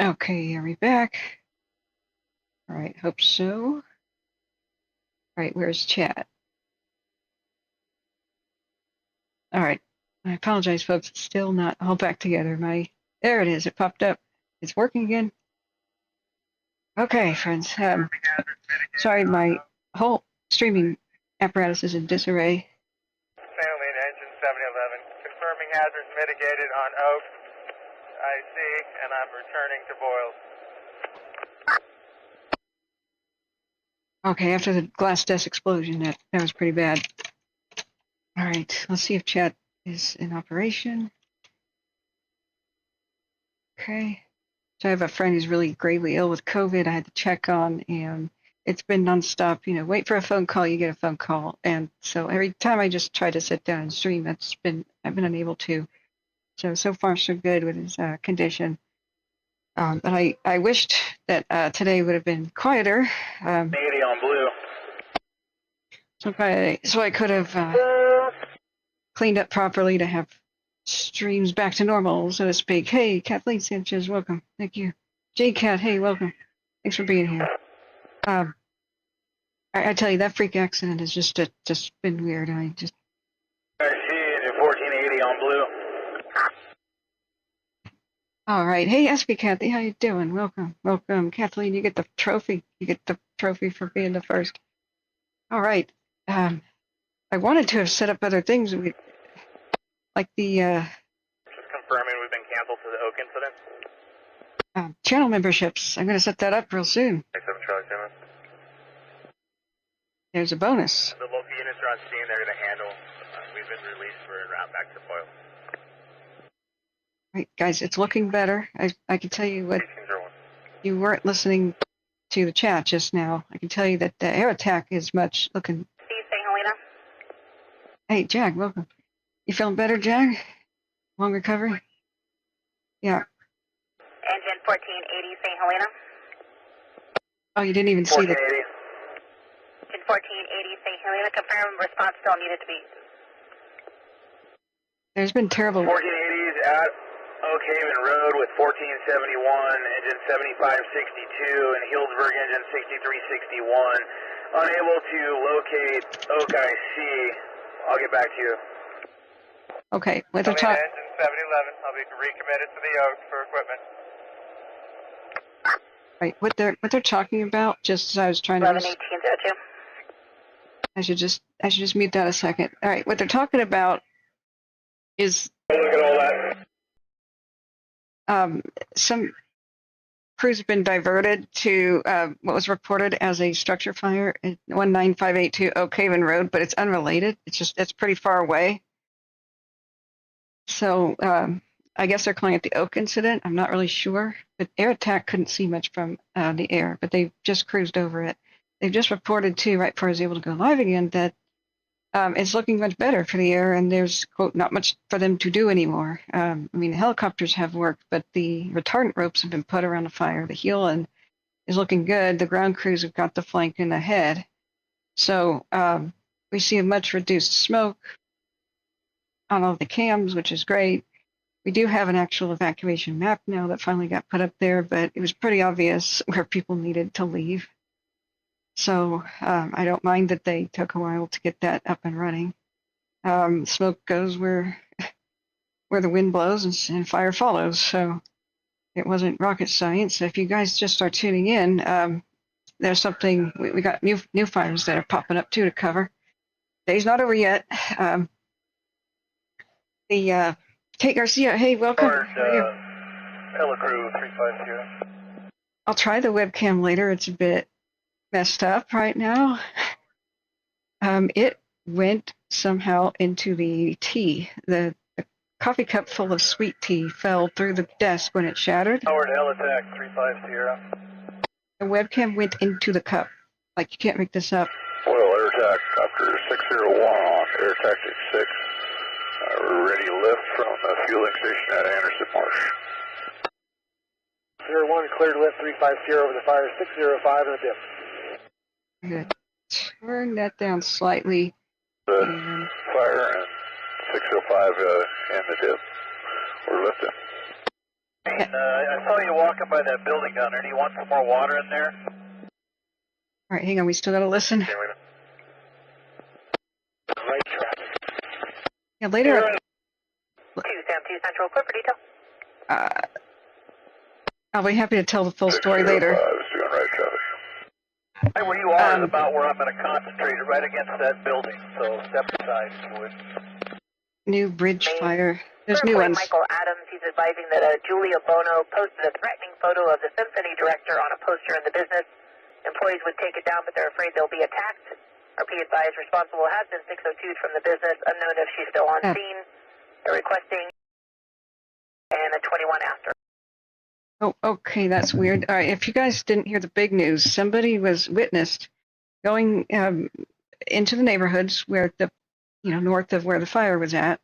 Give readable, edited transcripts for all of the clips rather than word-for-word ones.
Okay, are we back? All right, hope so. All right, where's chat? All right, I apologize, folks. It's still not all back together. There it is. It popped up. It's working again. Okay, friends. Sorry, my whole streaming apparatus is in disarray. Sailing engine 711, confirming hazards mitigated on Oak. I see, and I'm returning to Boyles. Okay, after the glass desk explosion, that was pretty bad. All right, let's see if chat is in operation. Okay. So I have a friend who's really gravely ill with COVID. I had to check on, and it's been nonstop. You know, wait for a phone call, you get a phone call, and so every time I just try to sit down and stream, I've been unable to. So far so good with his condition. But I wished that today would have been quieter. 80 on blue. So I could have cleaned up properly to have streams back to normal, so to speak. Hey, Kathleen Sanchez, welcome. Thank you. J-Cat, hey, welcome. Thanks for being here. I tell you, that freak accident has just been weird. I see 1480 on blue. All right. Hey, Espy Kathy, how you doing? Welcome. Kathleen, you get the trophy. You get the trophy for being the first. All right. I wanted to have set up other things. Like the... Just confirming we've been canceled for the Oak incident. Channel memberships. I'm going to set that up real soon. There's a bonus. The local units are on scene. They're going to handle. We've been released for a route back to Boyle. Right, guys, it's looking better. I can tell you what, you weren't listening to the chat just now. I can tell you that the air attack is looking. Steve, say Helena. Hey, Jag, welcome. You feeling better, Jag? Long recovery? Yeah. Engine 1480, say Helena. Oh, you didn't even see the... Engine 1480, say Helena. Confirm response still needed to be. There's been terrible... 1480s at Oak Haven Road with 1471, engine 7562, and Healdsburg engine 6361. Unable to locate Oak IC. I'll get back to you. Okay, with the top... Engine 711, I'll be recommitted to the Oak for equipment. Right, what they're talking about, just as I was trying to... 111802. I should just mute that a second. All right, what they're talking about is... Look at all that. Some crews have been diverted to what was reported as a structure fire at 19582 Oak Haven Road, but it's unrelated. It's pretty far away. So I guess they're calling it the Oak incident. I'm not really sure, but air attack couldn't see much from the air, but they've just cruised over it. They've just reported too, right before I was able to go live again, that it's looking much better for the air, and there's, quote, not much for them to do anymore. I mean, the helicopters have worked, but the retardant ropes have been put around the fire. The heel is looking good. The ground crews have got the flank and the head. So we see a much reduced smoke on all the cams, which is great. We do have an actual evacuation map now that finally got put up there, but it was pretty obvious where people needed to leave. So I don't mind that they took a while to get that up and running. Smoke goes where the wind blows, and fire follows. So it wasn't rocket science. If you guys just start tuning in, there's something we got new fires that are popping up too to cover. Day's not over yet. Kate Garcia, hey, welcome. How are you? Hello, crew 350. I'll try the webcam later. It's a bit messed up right now. It went somehow into the tea. The coffee cup full of sweet tea fell through the desk when it shattered. Howard, Hell Attack 350. The webcam went into the cup. Like, you can't make this up. Boyle, air attack, Copter 601 on air tactic 6. We're ready to lift from the fueling station at Anderson Marsh. 01 cleared lift 350 over the fire 605 in the dip. Good. Turn that down slightly. And fire and 605 in the dip. We're lifting. I saw you walking by that building down there. Do you want some more water in there? All right, hang on. We still got to listen. Okay, wait a minute. Right traffic. Yeah, later. 272 Central, clear for detail. I'll be happy to tell the full story later. Right traffic. Right where you are is about where I'm going to concentrate, right against that building. So step aside, if you would. New bridge fire. There's Clear new point ones. Michael Adams, he's advising that Julia Bono posted a threatening photo of the symphony director on a poster in the business. Employees would take it down, but they're afraid they'll be attacked. RP advised responsible has been 602'd from the business, unknown if she's still on scene. They're requesting and a 21 after. Oh, okay, that's weird. All right, if you guys didn't hear the big news, somebody was witnessed going into the neighborhoods where north of where the fire was at,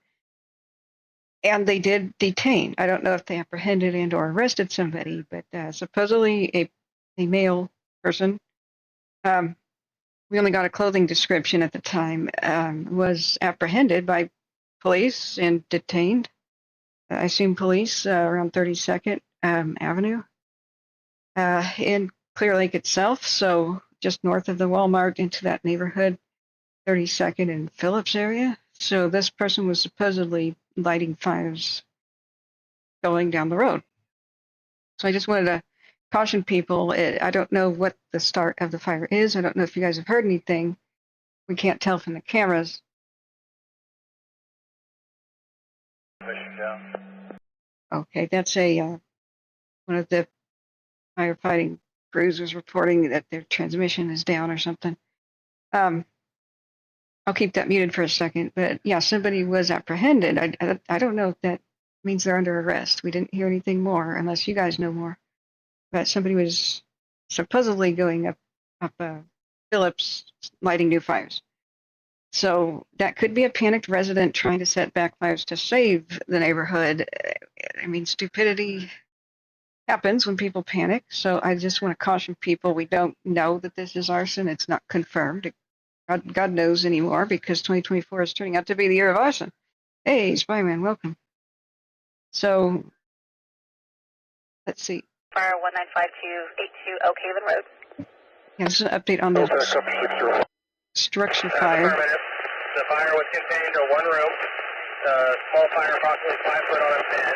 and they did detain. I don't know if they apprehended and or arrested somebody, but supposedly a male person. We only got a clothing description at the time. Was apprehended by police and detained. I assume police around 32nd Avenue in Clear Lake itself, so just north of the Walmart into that neighborhood, 32nd and Phillips area. So this person was supposedly lighting fires going down the road. So I just wanted to caution people. I don't know what the start of the fire is. I don't know if you guys have heard anything. We can't tell from the cameras. Okay, that's one of the firefighting crews was reporting that their transmission is down or something. I'll keep that muted for a second, but yeah, somebody was apprehended. I don't know if that means they're under arrest. We didn't hear anything more, unless you guys know more. But somebody was supposedly going up Phillips, lighting new fires. So that could be a panicked resident trying to set back fires to save the neighborhood. I mean, stupidity happens when people panic. So I just want to caution people. We don't know that this is arson. It's not confirmed. God knows anymore, because 2024 is turning out to be the year of arson. Hey, Spyman, welcome. So let's see. Fire 195282 Oak Haven Road. Yeah, this is an update on the structure fire. The fire was contained to one room. Small fire, approximately 5 foot on a bed.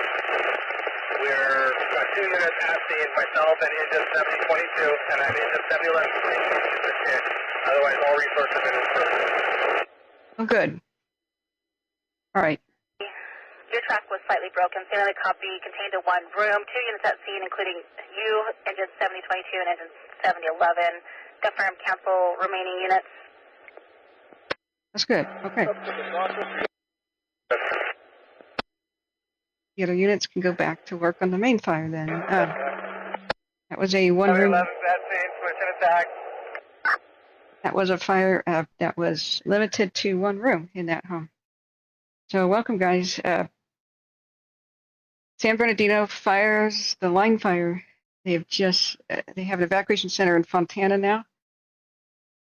We're got 2 units at scene, myself and engine 7022, and I'm engine 7011. Otherwise, all resources have been dispersed. Oh, good. All right. Your track was slightly broken. Salary copy contained to one room. 2 units at scene, including you, engine 7022 and engine 7011. Confirm cancel remaining units. That's good. Okay. The other units can go back to work on the main fire then. That was a one-room. That was a fire that was limited to one room in that home. So welcome, guys. San Bernardino fires, the line fire. They have an evacuation center in Fontana now.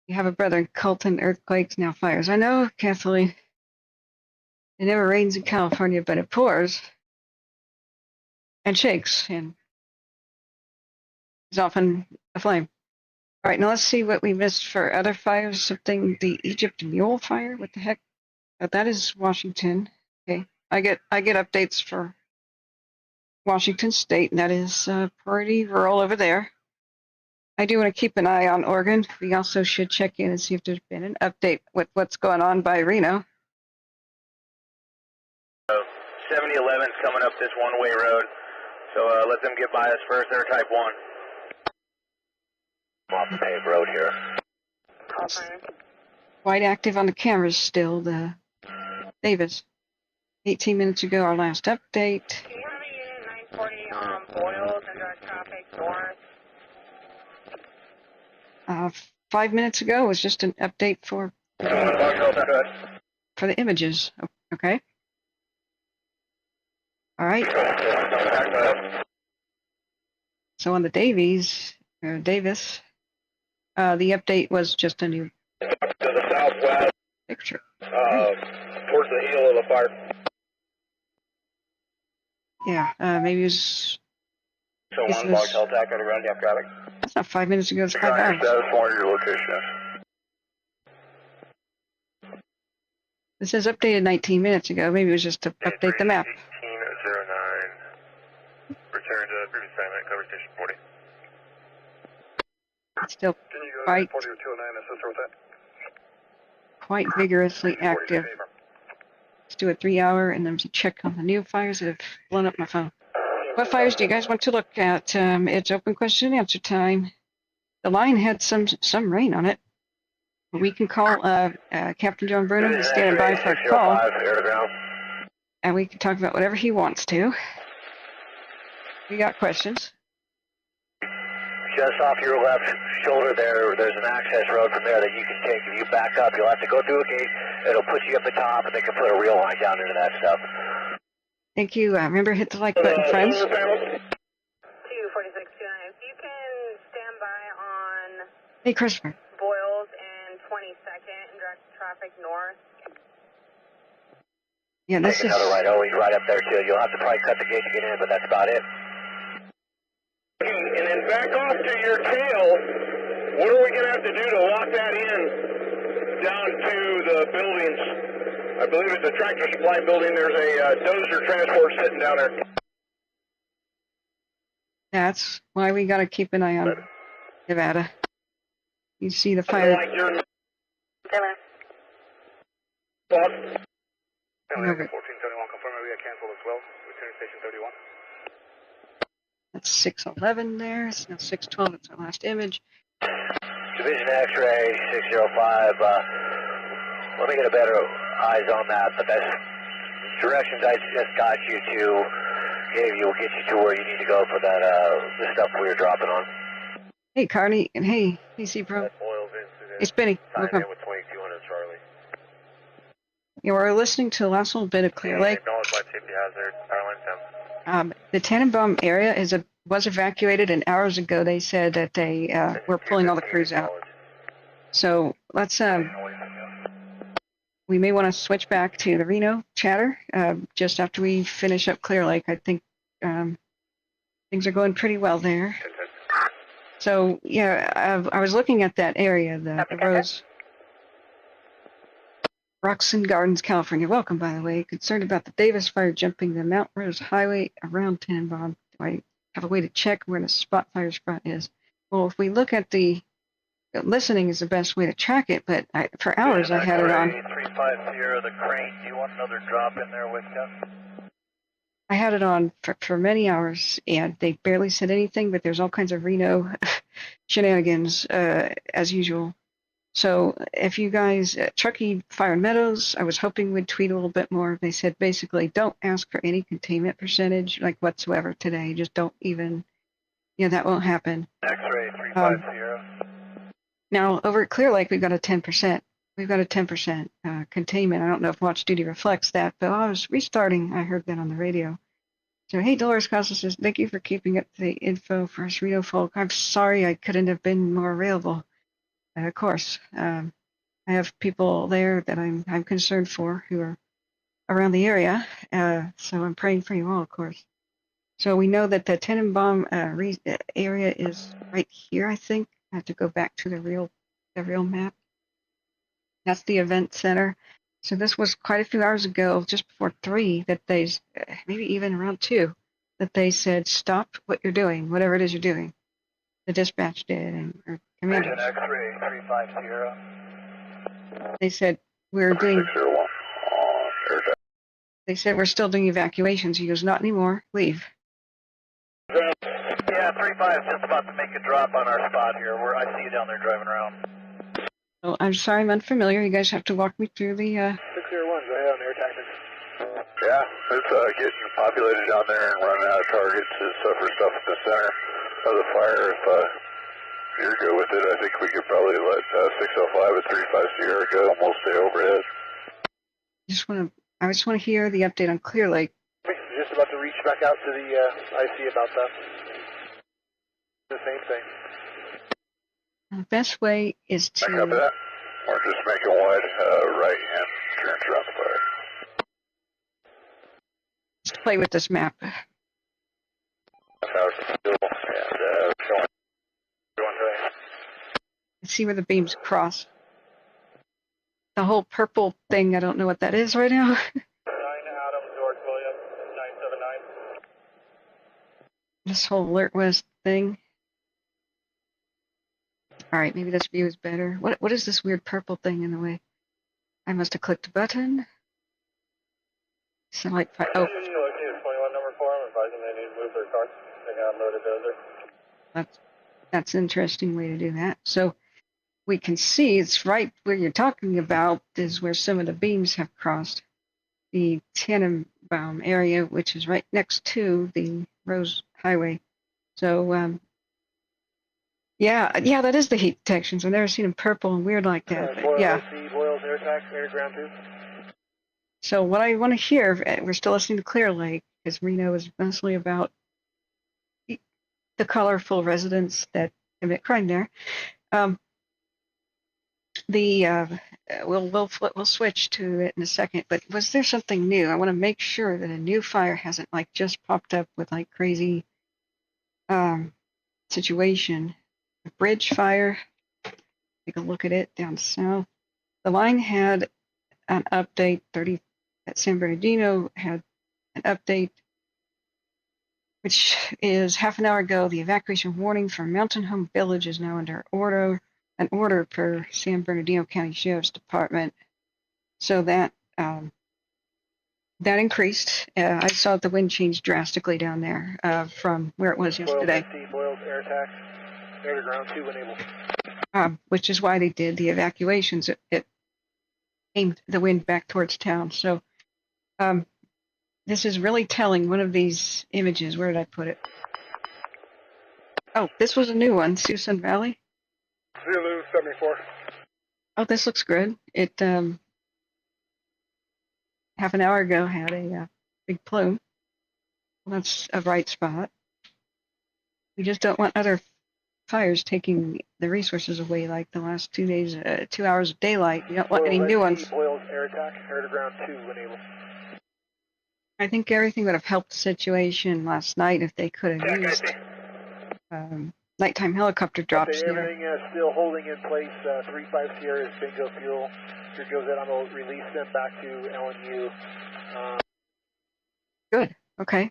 You have a brother in Colton, earthquakes, now fires. I know, Kathleen, it never rains in California, but it pours and shakes and is often aflame. All right, now let's see what we missed for other fires. Something, the Egypt Mule fire. What the heck? That is Washington. Okay, I get updates for Washington State, and that is pretty rural over there. I do want to keep an eye on Oregon. We also should check in and see if there's been an update with what's going on by Reno. 7011's coming up this one-way road, so let them get by us first. They're type 1. Off the paved road here. Quite active on the cameras still, the Davis. 18 minutes ago, our last update. Do you have a unit 940 on Boyles and direct traffic north? 5 minutes ago was just an update for the images. Okay. All right. So on the Davis, the update was just a new to the southwest, picture. Towards the heel of the fire. Yeah, maybe it was So This one was- Boyles attack out of ground gap traffic. That's not 5 minutes ago, it's 5 hours. Status for your location is. This says updated 19 minutes ago. Maybe it was just to update the map. 1809. Return to previous assignment, cover station 40. It's still Can you go quite, 40 or 209, assist her with that? quite vigorously active. Let's do a 3 hour and then check on the new fires that have blown up my phone. What fires do you guys want to look at? It's open question and answer time. The line had some rain on it. We can call Captain John Burnham. He's standing by for a call. And we can talk about whatever he wants to. We got questions. Just off your left shoulder there's an access road from there that you can take. If you back up, you'll have to go through a gate. It'll put you up the top, and they can put a real line down into that stuff. Thank you. Remember, hit the like button, friends. 24629. If you can stand by on Hey, Christopher. Boyles and 22nd and direct traffic north. Yeah, this Take is... another right. Oh, he's right up there, too. You'll have to probably cut the gate to get in, but that's about it. And then back off to your tail. What are we going to have to do to lock that in down to the buildings? I believe it's a tractor supply building. There's a dozer transport sitting down there. That's why we got to keep an eye on Nevada. You see the fire. Like your Over. 1471, confirm we got canceled as well. Return station 31. That's 611 there. It's now 612. It's our last image. Division X-ray 605. Let me get a better eyes on that, but that's directions I just got you to, gave you, will get you to where you need to go for that, the stuff we were dropping on. Hey, Carney, and hey, PC Pro. Boyles incident. Hey, Spinny. Sign Welcome. in with 2200 Charlie. Yeah, we're listening to the last little bit of Clear Lake. Acknowledge light safety hazard. Power line down. The Tannenbaum area was evacuated, and hours ago they said that they were pulling all the crews out. So let's we may want to switch back to the Reno chatter just after we finish up Clear Lake. I think things are going pretty well there. So yeah, I was looking at that area, the Rose. Roxon Gardens, California. Welcome, by the way. Concerned about the Davis fire jumping the Mount Rose Highway around Tannenbaum. Do I have a way to check where the spot fire spot is? Well, if we look at the listening is the best way to track it, but for hours I had it on. 350, the crane. Do you want another drop in there, Webcam? I had it on for many hours, and they barely said anything, but there's all kinds of Reno shenanigans, as usual. So if you guys, Truckee Fire and Meadows, I was hoping would tweet a little bit more. They said basically don't ask for any containment percentage, like whatsoever today. Just don't even, that won't happen. X-ray 350. Now, over at Clear Lake, we've got a 10%. We've got a 10% containment. I don't know if Watch Duty reflects that, but while I was restarting, I heard that on the radio. So, hey, Dolores Costa says, thank you for keeping up the info for us Reno folk. I'm sorry I couldn't have been more available. Of course, I have people there that I'm concerned for who are around the area, so I'm praying for you all, of course. So we know that the Tannenbaum area is right here, I think. I have to go back to the real map. That's the event center. So this was quite a few hours ago, just before 3, that they, maybe even around 2, that they said, stop what you're doing, whatever it is you're doing. The dispatch did, or commanders. X-ray 350. They said, we're doing, they said, we're still doing evacuations. He goes, not anymore, leave. Yeah, 35 is just about to make a drop on our spot here. I see you down there driving around. So I'm sorry I'm unfamiliar. You guys have to walk me through the, 601's right on air tactics. Yeah, it's getting populated down there and running out of targets to suffer stuff at the center of the fire. If you're good with it, I think we could probably let 605 and 350 go and we'll stay overhead. I just want to hear the update on Clear Lake. Just about to reach back out to the IC about that. The same thing. The best way is Back up to, that. We're just making wide right hand turns around the fire. play with this map. Let's see where the beams cross. The whole purple thing, I don't know what that is right now. 9 Adam, George William, 979. This whole alert west thing. All right, maybe this view is better. What is this weird purple thing in the way? I must have clicked a button. So like, oh, Located 21 number 4, I'm advising they need to move their car. They got unloaded dozer. that's an interesting way to do that. So we can see it's right where you're talking about is where some of the beams have crossed. The Tannenbaum area, which is right next to the Rose Highway. So, yeah, that is the heat detections. I've never seen them purple and weird like that. But yeah. Boyles air tax, air ground 2. So what I want to hear, we're still listening to Clear Lake, because Reno is mostly about the colorful residents that commit crime there. We'll switch to it in a second. But was there something new? I want to make sure that a new fire hasn't like just popped up with like crazy situation. The bridge fire. Take a look at it down south. The line had an update. 30 at San Bernadino had an update, which is half an hour ago. The evacuation warning for Mountain Home Village is now under an order per San Bernardino County Sheriff's Department. So that increased. I saw the wind change drastically down there from where it was yesterday. Boyles air tax, air to ground 2 enabled. Which is why they did the evacuations. It aimed the wind back towards town. So this is really telling. One of these images, where did I put it? Oh, this was a new one, Susan Valley. Zulu 74. Oh, this looks good. It half an hour ago had a big plume. Well, that's a bright spot. We just don't want other fires taking the resources away like the last 2 days, 2 hours of daylight. We don't want any new ones. Boyles air attack, air to ground 2 enabled. I think everything would have helped the situation last night if they could have used nighttime helicopter drops there. Everything is still holding in place. 35 Sierra is bingo fuel. Here goes in. I'm going to release them back to LNU. Good. Okay.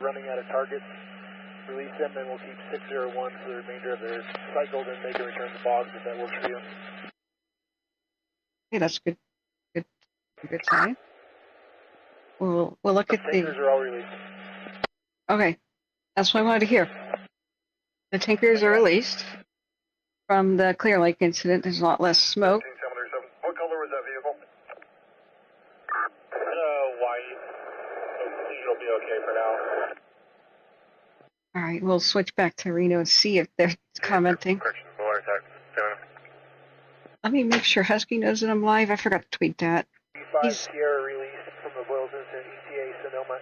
Running out of targets. Release them, and we'll keep 601 for the remainder of their cycle, then they can return to bogs if that works for you. Okay, that's good. Good sign. We'll look at the. Tankers are all released. Okay, that's what I wanted to hear. The tankers are released from the Clear Lake incident. There's a lot less smoke. What color was that vehicle? White. It'll be okay for now. All right, we'll switch back to Reno and see if they're commenting. Let me make sure Husky knows that I'm live. I forgot to tweet that. B5 Sierra release from the Boyles incident, ETA Sonoma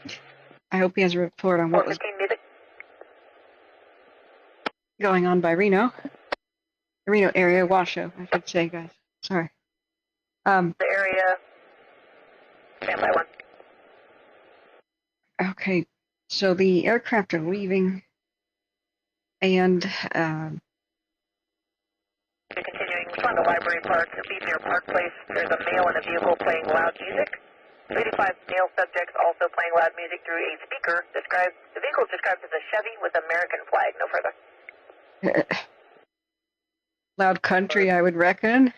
18281828. I hope he has a report on what was going on by Reno. The Reno area, Washoe, I should say, guys. Sorry. The area. Stand by 1. Okay, so the aircraft are leaving, and continuing on the Library Park, leave near Park Place. There's a male in a vehicle playing loud music. 85 male subjects also playing loud music through a speaker. The vehicle is described as a Chevy with American flag. No further. Loud country, I would reckon.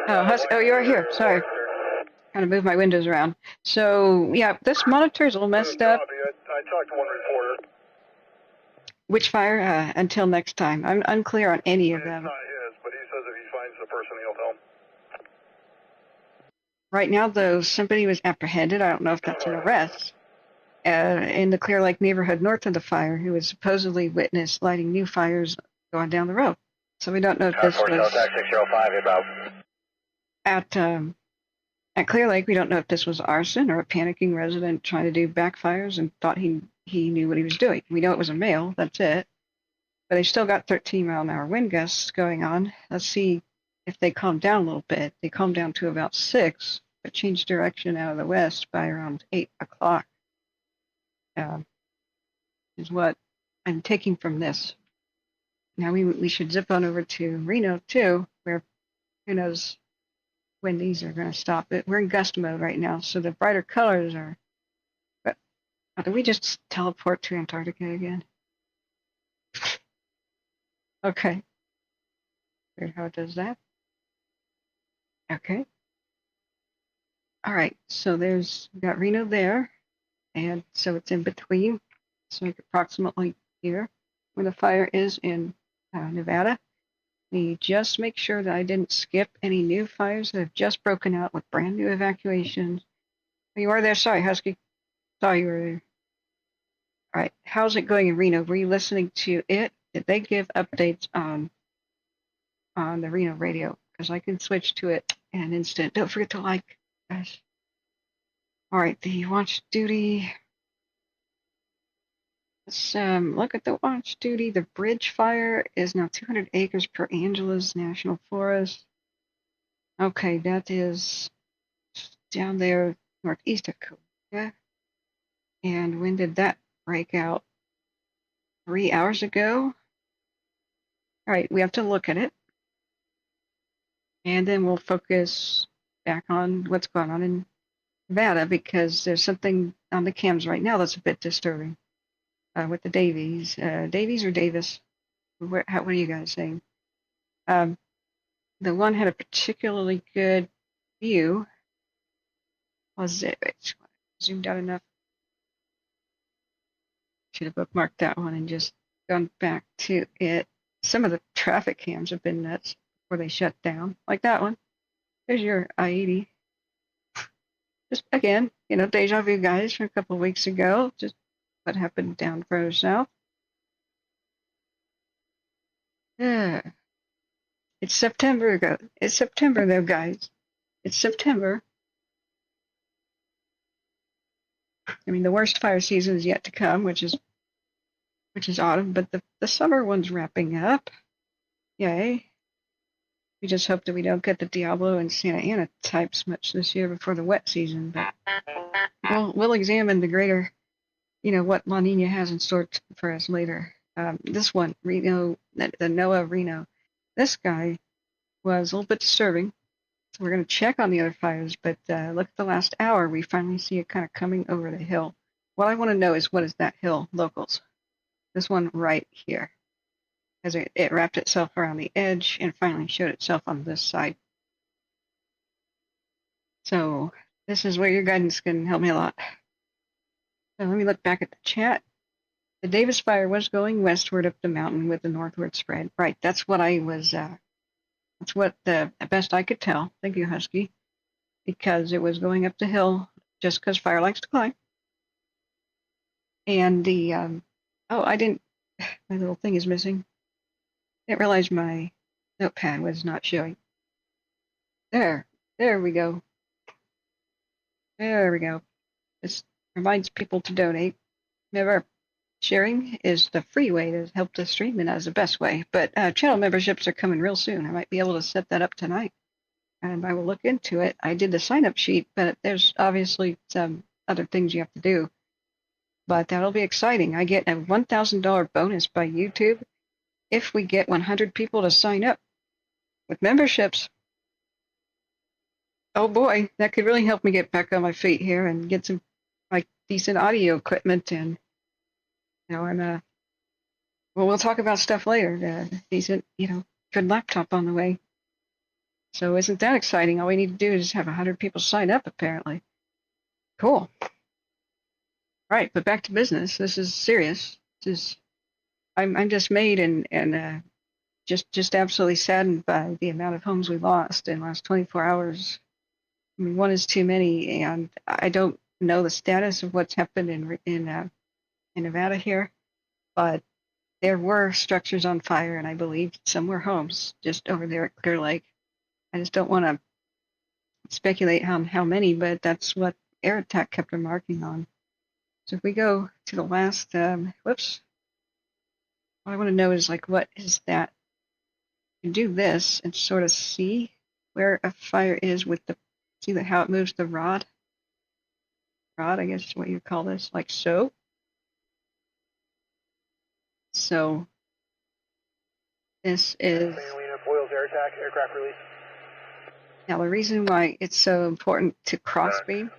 Oh, you are here. Sorry. Kind of move my windows around. So, yeah, this monitor is a little messed up. I talked to one reporter. Which fire? Until next time. I'm unclear on any of them. It's not his, but he says if he finds the person, he'll tell him. Right now, though, somebody was apprehended. I don't know if that's an arrest. In the Clear Lake neighborhood north of the fire, who was supposedly witnessed lighting new fires going down the road. So we don't know if this was 605 inbound. At Clear Lake. We don't know if this was arson or a panicking resident trying to do backfires and thought he knew what he was doing. We know it was a male. That's it. But they've still got 13-mile-an-hour wind gusts going on. Let's see if they calm down a little bit. They calmed down to about 6. but changed direction out of the west by around 8 o'clock. Is what I'm taking from this. Now we should zip on over to Reno too, where who knows when these are going to stop. We're in gust mode right now, so the brighter colors are. But did we just teleport to Antarctica again? Okay. Weird how it does that. Okay. All right. So we got Reno there, and so it's in between. So like approximately here, where the fire is in Nevada. We just make sure that I didn't skip any new fires that have just broken out with brand new evacuations. Oh, you are there? Sorry, Husky. Saw you were there. All right. How's it going in Reno? Were you listening to it? Did they give updates on the Reno radio? Because I can switch to it in an instant. Don't forget to like, guys. All right, the watch duty. Let's look at the watch duty. The bridge fire is now 200 acres per Angeles National Forest. Okay, that is down there northeast of Korea. And when did that break out? 3 hours ago? All right, we have to look at it. And then we'll focus back on what's going on in Nevada, because there's something on the cams right now that's a bit disturbing with the Davies. Davies or Davis? What are you guys saying? The one had a particularly good view. Was it? Zoomed out enough. Should have bookmarked that one and just gone back to it. Some of the traffic cams have been nuts before they shut down, like that one. There's your I-80. Just again, deja vu, guys, from a couple of weeks ago. Just what happened down further south. Yeah. It's September ago. It's September though, guys. It's September. I mean, the worst fire season is yet to come, which is autumn, but the summer one's wrapping up. Yay. We just hope that we don't get the Diablo and Santa Ana types much this year before the wet season, but we'll examine the greater, what La Nina has in store for us later. This one, Reno, the NOAA Reno, this guy was a little bit disturbing. So we're going to check on the other fires, but look at the last hour. We finally see it kind of coming over the hill. What I want to know is, what is that hill, locals? This one right here. As it wrapped itself around the edge and finally showed itself on this side. So this is where your guidance can help me a lot. So let me look back at the chat. The Davis fire was going westward up the mountain with the northward spread. Right, that's what I was, that's what the best I could tell. Thank you, Husky. Because it was going up the hill just because fire likes to climb. And the, my little thing is missing. Didn't realize my notepad was not showing. There we go. There we go. This reminds people to donate. Remember, sharing is the free way to help the stream, and that is the best way. But channel memberships are coming real soon. I might be able to set that up tonight, and I will look into it. I did the sign-up sheet, but there's obviously some other things you have to do. But that'll be exciting. I get a $1,000 bonus by YouTube if we get 100 people to sign up with memberships. Oh boy, that could really help me get back on my feet here and get some decent audio equipment. And we'll talk about stuff later. Decent, good laptop on the way. So isn't that exciting? All we need to do is have 100 people sign up, apparently. Cool. All right, but back to business. This is serious. I'm dismayed and just absolutely saddened by the amount of homes we lost in the last 24 hours. I mean, one is too many, and I don't know the status of what's happened in Nevada here, but there were structures on fire, and I believe some were homes just over there at Clear Lake. I just don't want to speculate how many, but that's what Air Attack kept remarking on. So if we go to the last, whoops. What I want to know is, what is that? You can do this and sort of see where a fire is with the See how it moves the rod? Rod, I guess is what you call this, like so. So this is Boyles air attack, aircraft release. now the reason why it's so important to crossbeam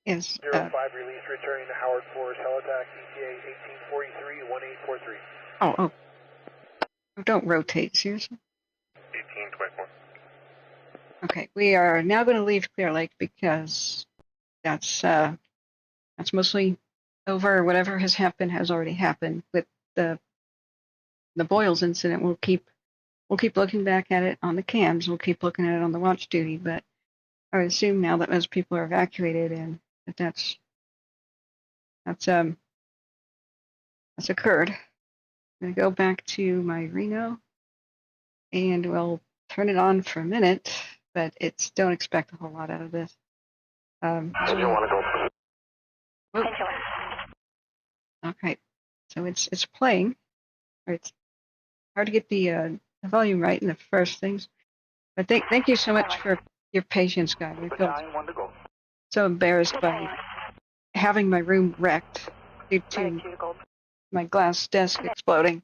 is 05 release returning to Howard Forest helitax ETA 1843 1843. oh don't rotate, seriously. 1824. Okay, we are now going to leave Clear Lake because that's mostly over. Whatever has happened has already happened. With the Boyles incident, we'll keep looking back at it on the cams. We'll keep looking at it on the watch duty. But I would assume now that most people are evacuated and that's occurred. I'm going to go back to my Reno, and we'll turn it on for a minute. But don't expect a whole lot out of this. Okay, so it's playing. It's hard to get the volume right in the first things. But thank you so much for your patience, guys. I feel so embarrassed by having my room wrecked due to my glass desk exploding.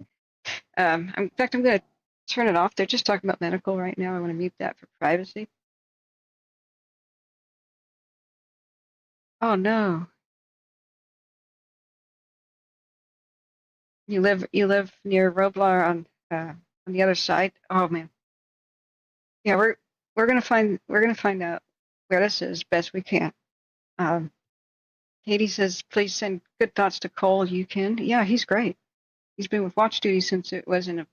In fact, I'm going to turn it off. They're just talking about medical right now. I want to mute that for privacy. Oh no. You live near Roblar on the other side. Oh man. Yeah, we're gonna find out where this is best we can. Katie says, please send good thoughts to Cole. You can. Yeah, he's great. He's been with Watch Duty since it was in a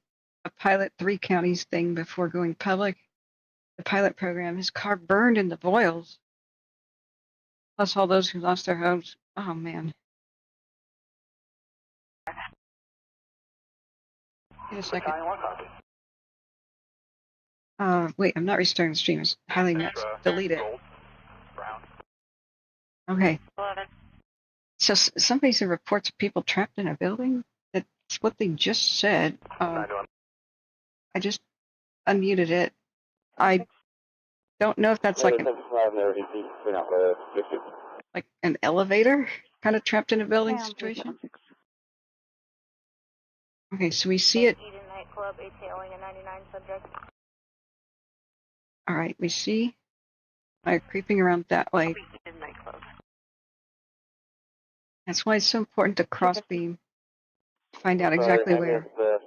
pilot 3 counties thing before going public. The pilot program. His car burned in the Boyles. Plus all those who lost their homes. Oh man. Wait a second. Wait, I'm not restarting the stream. It's highly nuts. Delete it. Okay. So somebody said reports of people trapped in a building. That's what they just said. I just unmuted it. I don't know if that's like an elevator kind of trapped in a building situation. Okay, so we see it. All right, we see fire creeping around that way. That's why it's so important to crossbeam. Find out exactly where. That's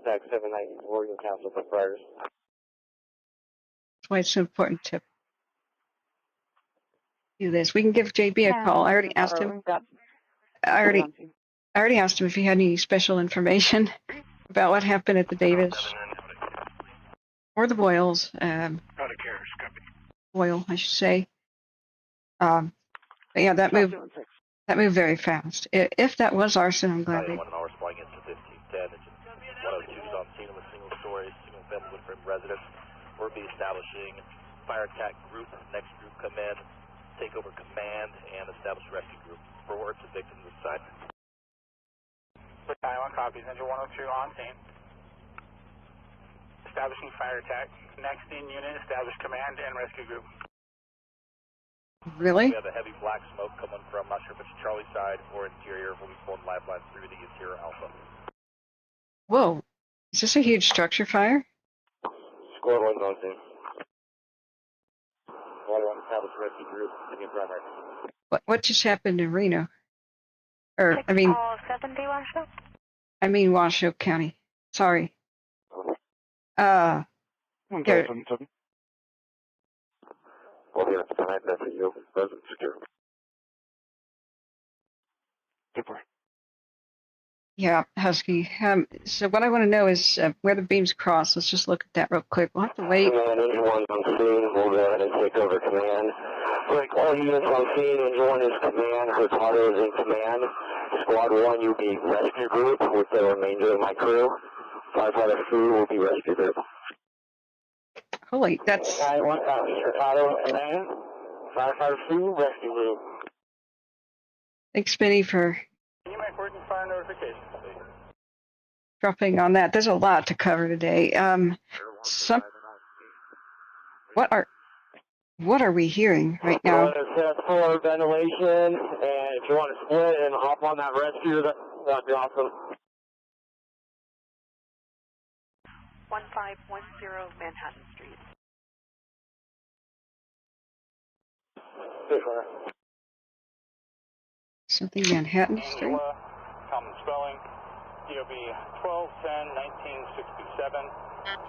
why it's so important to do this. We can give JB a call. I already asked him. I already asked him if he had any special information about what happened at the Davis or the Boyles. Boyle, I should say. But yeah, that moved very fast. If that was arson, I'm glad they. 1 hour flying into 1510. It's 102's on scene of a single story, single family wood frame residence. We'll be establishing fire attack group. Next group come in, take over command, and establish rescue group. Forward to victim this side. Iowa copies. Engine 102 on scene. Establishing fire attack. Next in unit, establish command and rescue group. Really? We have a heavy black smoke coming from, not sure if it's Charlie side or interior. We'll be pulling lifelines through the interior alpha. Whoa. Is this a huge structure fire? Squad 1's on scene. Squad 1 establish rescue group. Taking primary. What just happened in Reno? Or, I mean, 70 Washoe? I mean Washoe County. Sorry. Here. Well, yeah, tonight, that's a you. Resident secure. Yeah, Husky. So what I want to know is where the beams cross. Let's just look at that real quick. We'll have to wait. Command, Engine 1's on scene. We'll go ahead and take over command. Like, all units on scene, Engine 1 is command. Hurtado is in command. Squad 1, you'll be rescue group with the remainder of my crew. Firefighter 3 will be rescue group. Holy, that's... I want Hurtado command. Firefighter 3, rescue group. Thanks, Spinny, for Can you make working fire notification, please? dropping on that. There's a lot to cover today. What are we hearing right now? Test for ventilation, and if you want to split and hop on that rescue, that'd be awesome. 1510 Manhattan Street. Something Manhattan Street? Angela, common spelling, DOB 1210 1967,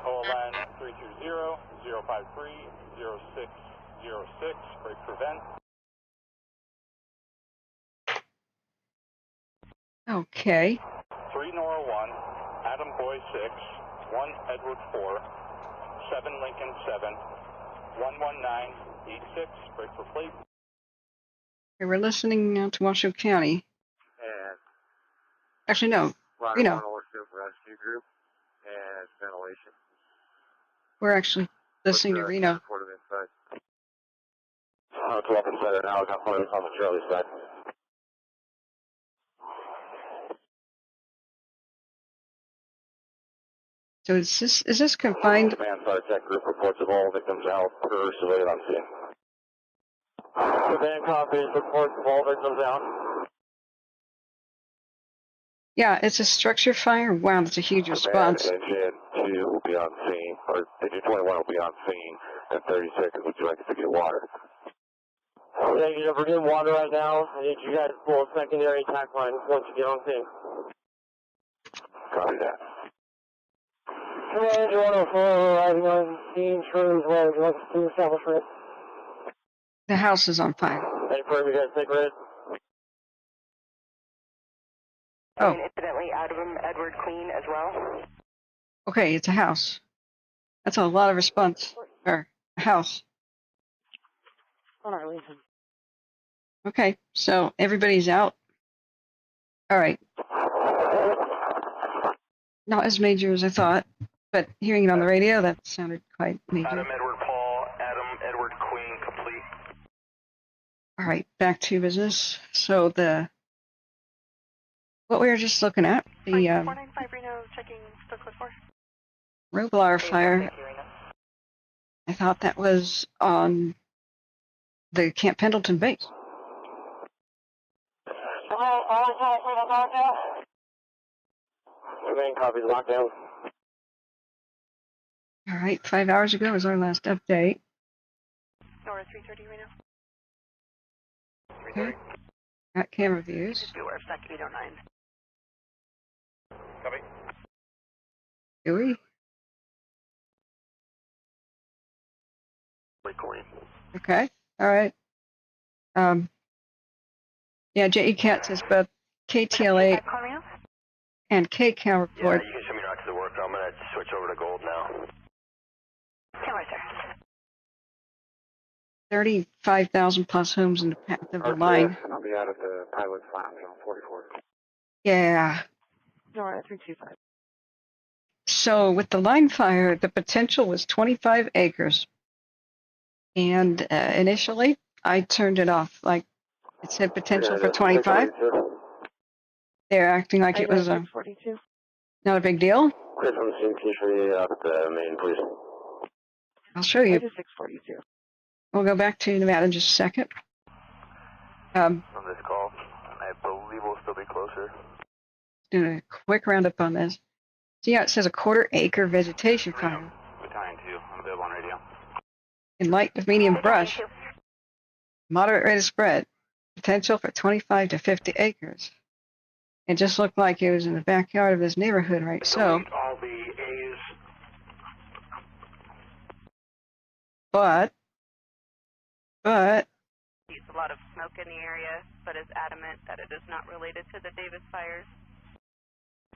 OLN 320 053 0606, break prevent. Okay. 3 Nora 1, Adam Boy 6, 1 Edward 4, 7 Lincoln 7, 11986, break for plate. Okay, we're listening now to Washoe County. And Actually, no. ladder Reno. 1 Orchard rescue group, and ventilation. We're actually listening to Reno. Report of inside. It's up inside there now. I got one on the Charlie side. So is this confined? Command fire tech group reports of all victims out per civilian on scene. Command copies reports of all victims out. Yeah, it's a structure fire. Wow, that's a huge response. Engine 2 will be on scene, or Engine 21 will be on scene in 30 seconds. Would you like us to get water? Thank you. We're getting water right now. I need you guys to pull a secondary attack line once you get on scene. Copy that. Command 104 arriving on scene. Shirley's way. Would you like us to establish risk? The house is on fire. Any firm you guys take risk? Oh. And incidentally, Adam Edward Queen as well. Okay, it's a house. That's a lot of response. Or a house. On our leave. Okay, so everybody's out. All right. Not as major as I thought, but hearing it on the radio, that sounded quite major. Adam Edward Paul, Adam Edward Queen, complete. All right, back to business. So what we were just looking at, the 495 Reno, checking still code 4. Roblar fire. I thought that was on the Camp Pendleton base. Command copies lockdown. All right, 5 hours ago was our last update. Nora 330 Reno. Okay. Got camera views. Beware of stack 809. Copy. Do we? Okay. All right. Yeah, JE Cat says both KTLA and KCAL report. Yeah, you can show me back to the work. I'm going to switch over to gold now. Camera, sir. 35,000 plus homes in the path of the line. I'll be out of the pilot flat on 44. Yeah. Nora 325. So with the line fire, the potential was 25 acres. And initially, I turned it off. Like, it said potential for 25. They're acting like it was not a big deal. Chris, I'm seeing T3 up at the main, please. I'll show you. 642. We'll go back to Nevada in just a second. On this call, I believe we'll still be closer. Doing a quick roundup on this. So yeah, it says a 1/4 acre vegetation fire. Battalion 2, I'm available on radio. In light to medium brush. Moderate rate of spread. Potential for 25 to 50 acres. It just looked like it was in the backyard of this neighborhood, right? So, All the A's. but, Sees a lot of smoke in the area, but is adamant that it is not related to the Davis fires.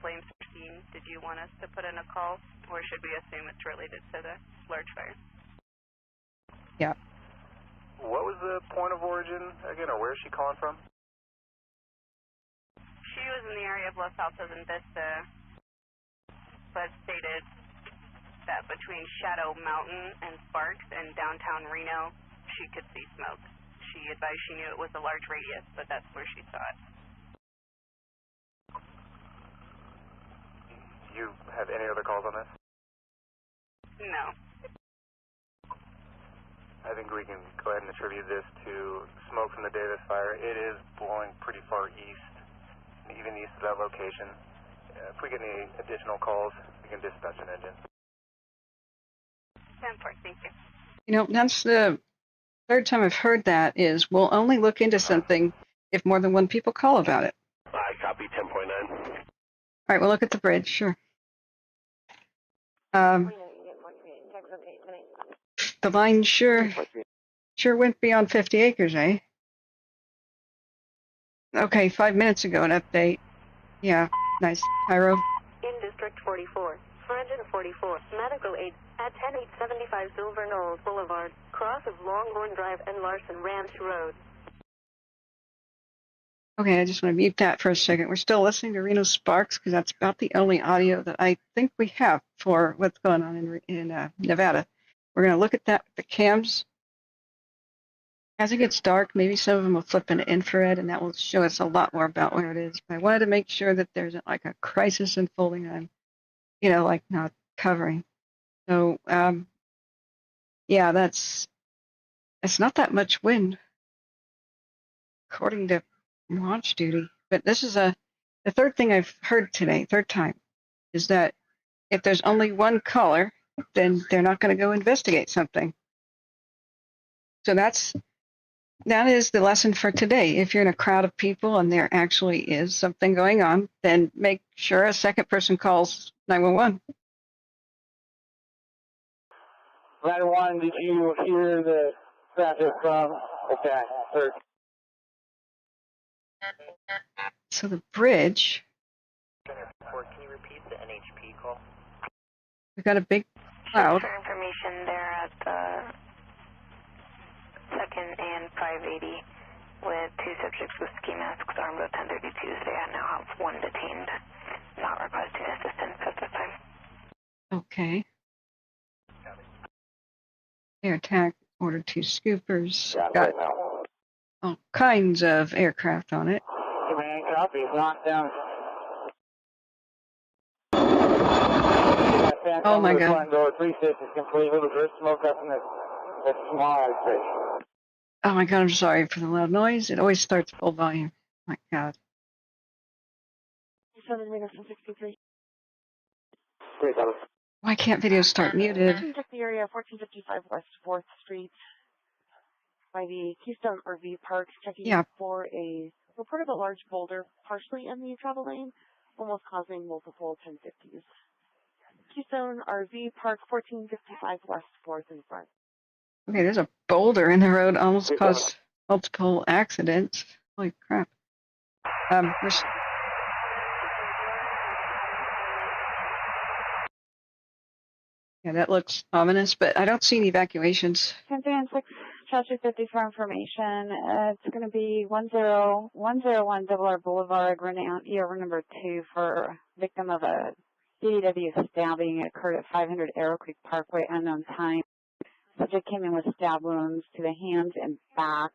Flames are seen. Did you want us to put in a call, or should we assume it's related to the large fire? yeah. What was the point of origin again, or where is she calling from? She was in the area of Los Altos and Vista, but stated that between Shadow Mountain and Sparks and downtown Reno, she could see smoke. She advised she knew it was a large radius, but that's where she saw it. Do you have any other calls on this? No. I think we can go ahead and attribute this to smoke from the Davis fire. It is blowing pretty far east, even east of that location. If we get any additional calls, we can dispatch an engine. 10-4, thank you. You know, that's the third time I've heard that is we'll only look into something if more than one people call about it. I copy 10.9. All right, we'll look at the bridge, sure. The line sure went beyond 50 acres, eh? Okay, 5 minutes ago, an update. Yeah, nice. Pyro. In District 44, Engine 44, medical aid at 10875 Silver Knolls Boulevard, cross of Longhorn Drive and Larson Ranch Road. Okay, I just want to mute that for a second. We're still listening to Reno Sparks because that's about the only audio that I think we have for what's going on in Nevada. We're going to look at that with the cams. As it gets dark, maybe some of them will flip into infrared, and that will show us a lot more about where it is. But I wanted to make sure that there's like a crisis unfolding on, you know, like not covering. So, yeah, it's not that much wind, according to launch duty. But this is the third thing I've heard today, third time, is that if there's only one caller, then they're not going to go investigate something. So that is the lesson for today. If you're in a crowd of people and there actually is something going on, then make sure a second person calls 911. 911, did you hear the traffic from? Okay, sir. So the bridge, Can you repeat the NHP call? we've got a big cloud. For information, they're at the 2nd and 580 with 2 subjects with ski masks armed with 1032s. They now have 1 detained, not requesting assistance at this time. Okay. Air attack, ordered 2 scoopers. Got all kinds of aircraft on it. Command copy, lockdown. Oh my God. Front door 36 is complete. There's smoke up in the smog bridge. Oh my God, I'm sorry for the loud noise. It always starts full volume. My God. 7 Reno 63. Why can't video start muted? Check the area 1455 West 4th Street by the Keystone RV Park, checking for a report of a large boulder partially in the travel lane, almost causing multiple 1050s. Keystone RV Park 1455 West 4th in front. Okay, there's a boulder in the road, almost caused multiple accidents. Holy crap. Yeah, that looks ominous, but I don't see any evacuations. 10-6, Chester 50 for information. It's going to be 10101 RR Boulevard, Reno, ER number 2 for victim of a CDW stabbing. It occurred at 500 Arrow Creek Parkway, unknown time. Subject came in with stab wounds to the hands and back.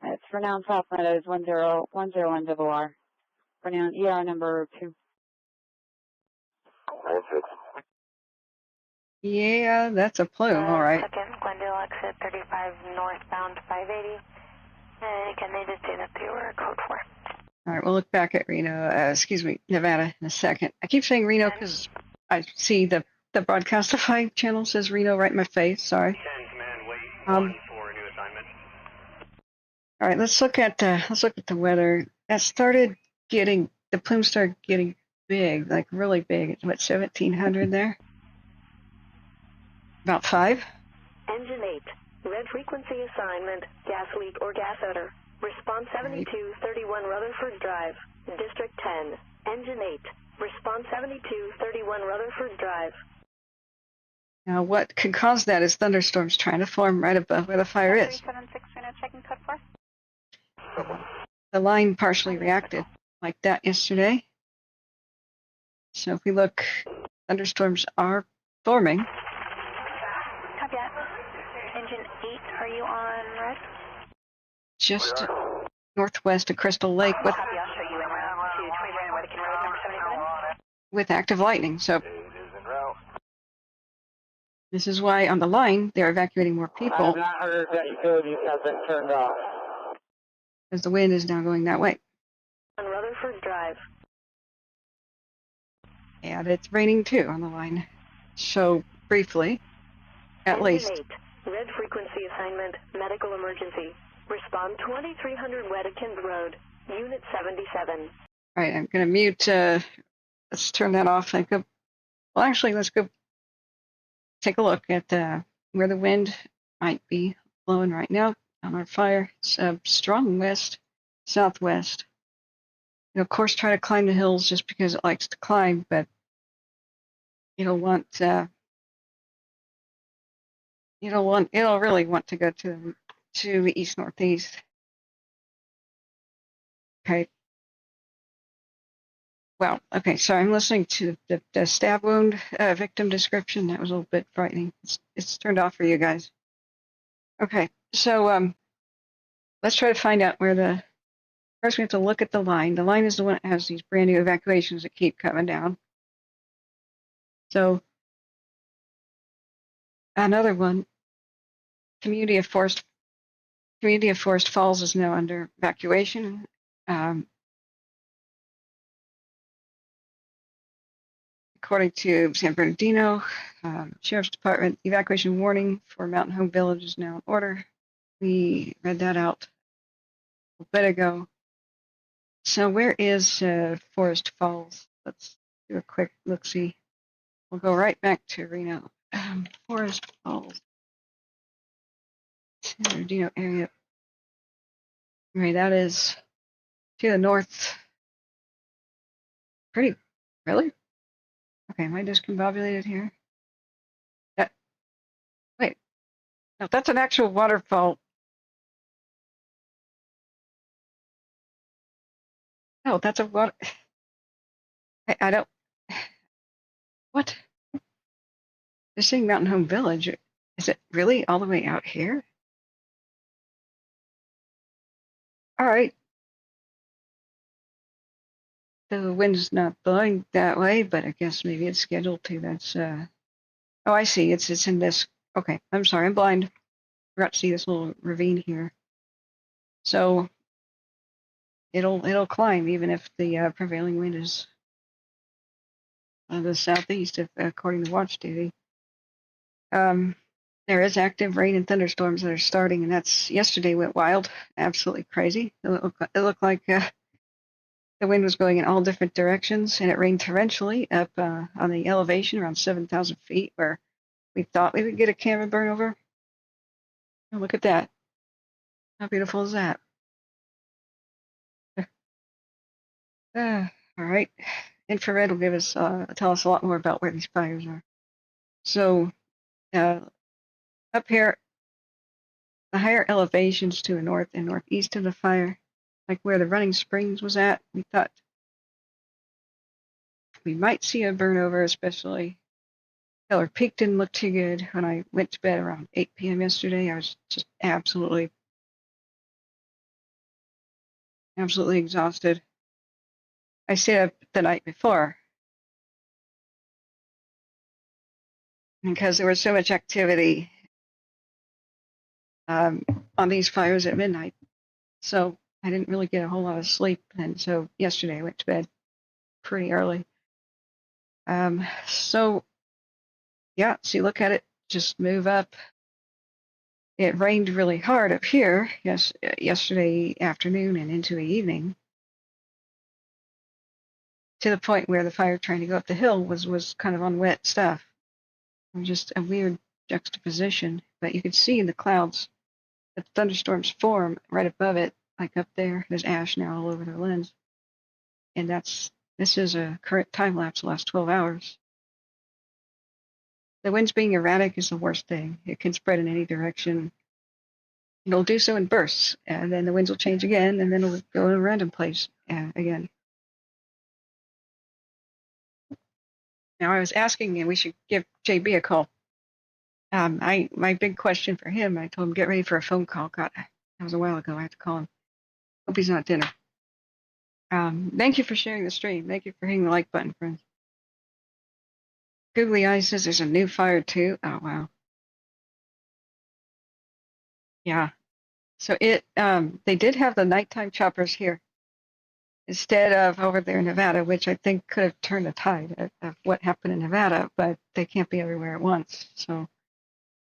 It's renowned South Meadows 10101 RR. Renowned ER number 2. Yeah, that's a plume, all right. Second, Glendale exit 35 northbound 580. And again, they did say that they were code 4. All right, we'll look back at Reno, Nevada in a second. I keep saying Reno because I see the Broadcastify channel says Reno right in my face. Sorry. 10 command, wait 1 for a new assignment. All right, let's look at the weather. The plume started getting big, like really big. It's what, 1700 there? About 5. Engine 8, red frequency assignment, gas leak or gas odor. Response 7231 Rutherford Drive, District 10. Engine 8, response 7231 Rutherford Drive. Now, what could cause that is thunderstorms trying to form right above where the fire is. 376, Reno, checking code 4. The line partially reacted like that yesterday. So if we look, thunderstorms are forming. Copy that. Engine 8, are you on red? Just northwest of Crystal Lake Copy, I'll show you en route to 20 Wedekin Road, number 77. with active lightning. So This is why on the line they're evacuating more I have people not heard that utilities have been turned off. because the wind is now going that way. On Rutherford Drive. And it's raining too on the line. So briefly, at least. 8, red frequency assignment, medical emergency. Respond 2300 Wedekind Road, Unit 77. All right, I'm going to mute. Let's turn that off. Well, actually, let's go take a look at where the wind might be blowing right now on our fire. It's a strong west, southwest. And of course, try to climb the hills just because it likes to climb, but it'll really want to go to the east northeast. Okay. Well, okay, so I'm listening to the stab wound victim description. That was a little bit frightening. It's turned off for you guys. Okay, so let's try to find out where first we have to look at the line. The line is the one that has these brand new evacuations that keep coming down. So another one, Community of Forest Falls is now under evacuation. According to San Bernadino Sheriff's Department, evacuation warning for Mountain Home Village is now in order. We read that out a bit ago. So where is Forest Falls? Let's do a quick look-see. We'll go right back to Reno. Forest Falls. San Bernardino area. Right, that is to the north. Really? Okay, am I discombobulated here? Wait, no, that's an actual waterfall. No, that's a water. I don't. What? They're saying Mountain Home Village. Is it really all the way out here? All right. The wind's not blowing that way, but I guess maybe it's scheduled to. That's oh, I see. It's in this. Okay, I'm sorry, I'm blind. Forgot to see this little ravine here. So it'll climb even if the prevailing wind is the southeast, according to watch duty. There is active rain and thunderstorms that are starting, and that's yesterday went wild, absolutely crazy. It looked like the wind was going in all different directions, and it rained torrentially up on the elevation around 7,000 feet, where we thought we would get a camera burn over. Oh, look at that! How beautiful is that? All right, infrared will give us tell us a lot more about where these fires are. So up here, the higher elevations to the north and northeast of the fire, like where the running springs was at, we thought we might see a burn over, especially Keller Peak didn't look too good. When I went to bed around 8 p.m. yesterday, I was just absolutely exhausted. I stayed up the night before because there was so much activity on these fires at midnight. So I didn't really get a whole lot of sleep. And so yesterday I went to bed pretty early. So yeah, see, look at it, just move up. It rained really hard up here, yesterday afternoon and into the evening, to the point where the fire trying to go up the hill was kind of on wet stuff. Just a weird juxtaposition, but you could see in the clouds that the thunderstorms form right above it, like up there. There's ash now all over the lens, and this is a current time lapse the last 12 hours. The winds being erratic is the worst thing. It can spread in any direction. It'll do so in bursts, and then the winds will change again, and then it'll go in a random place again. Now, I was asking, and we should give JB a call. My big question for him, I told him, get ready for a phone call. God, that was a while ago. I have to call him. Hope he's not at dinner. Thank you for sharing the stream. Thank you for hitting the like button, friends. Googly Eye says there's a new fire too. Oh wow. Yeah. So they did have the nighttime choppers here instead of over there in Nevada, which I think could have turned the tide of what happened in Nevada, but they can't be everywhere at once. So,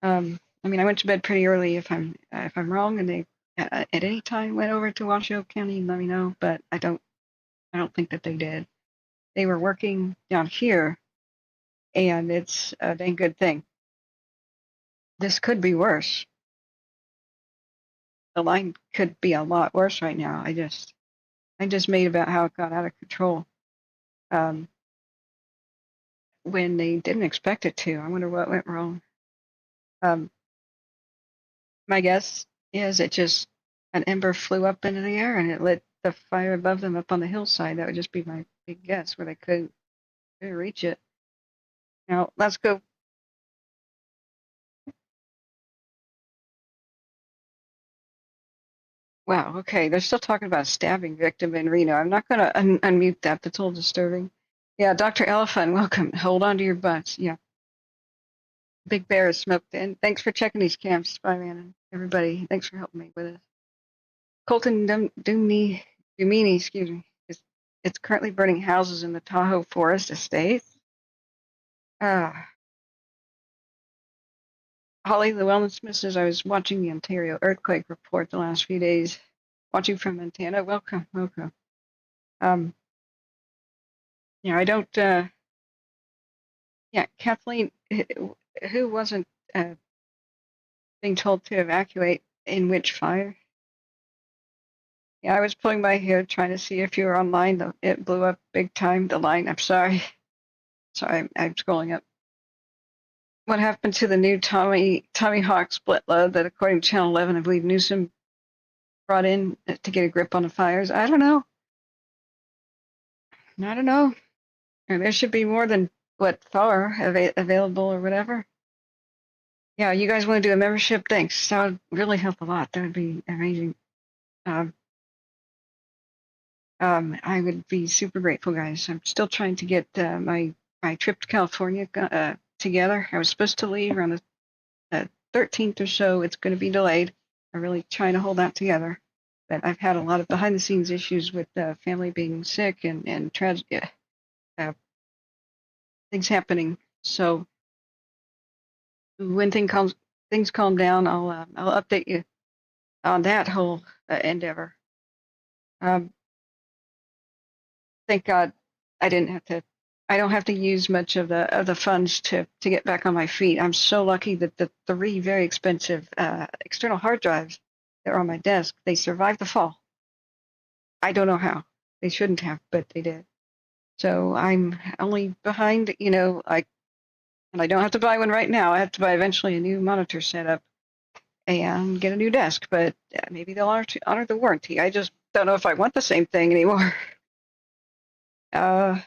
I mean, I went to bed pretty early. If I'm wrong, and they at any time went over to Washoe County, let me know. But I don't think that they did. They were working down here, and it's a dang good thing. This could be worse. The line could be a lot worse right now. I just made about how it got out of control when they didn't expect it to. I wonder what went wrong. My guess is it just an ember flew up into the air and it lit the fire above them up on the hillside. That would just be my big guess where they couldn't reach it. Now let's go. Wow. Okay, they're still talking about a stabbing victim in Reno. I'm not going to unmute that. That's a little disturbing. Yeah, Dr. Elephant, welcome. Hold on to your butts. Yeah. Big Bear is smoked in. Thanks for checking these camps, Spyman, and everybody. Thanks for helping me with this. Colton Dumini, excuse me. It's currently burning houses in the Tahoe Forest Estate. Holly, the Wellness Miss says I was watching the Ontario earthquake report the last few days. Watching from Montana. Welcome. Yeah, I don't. Yeah, Kathleen, who wasn't being told to evacuate in which fire? Yeah, I was pulling my hair trying to see if you were online. It blew up big time, the line. I'm sorry. Sorry, I'm scrolling up. What happened to the new Tommy Hawk split load that, according to Channel 11, I believe Newsom brought in to get a grip on the fires? I don't know. There should be more than what FAR available or whatever. Yeah, you guys want to do a membership? Thanks. That would really help a lot. That would be amazing. I would be super grateful, guys. I'm still trying to get my trip to California together. I was supposed to leave around the 13th or so. It's going to be delayed. I'm really trying to hold that together. But I've had a lot of behind-the-scenes issues with family being sick and tragedy, things happening. So when things calm down, I'll update you on that whole endeavor. Thank God I don't have to use much of the funds to get back on my feet. I'm so lucky that the 3 very expensive external hard drives that are on my desk, they survived the fall. I don't know how. They shouldn't have, but they did. So I'm only behind, and I don't have to buy one right now. I have to buy eventually a new monitor setup and get a new desk, but maybe they'll honor the warranty. I just don't know if I want the same thing anymore. I'm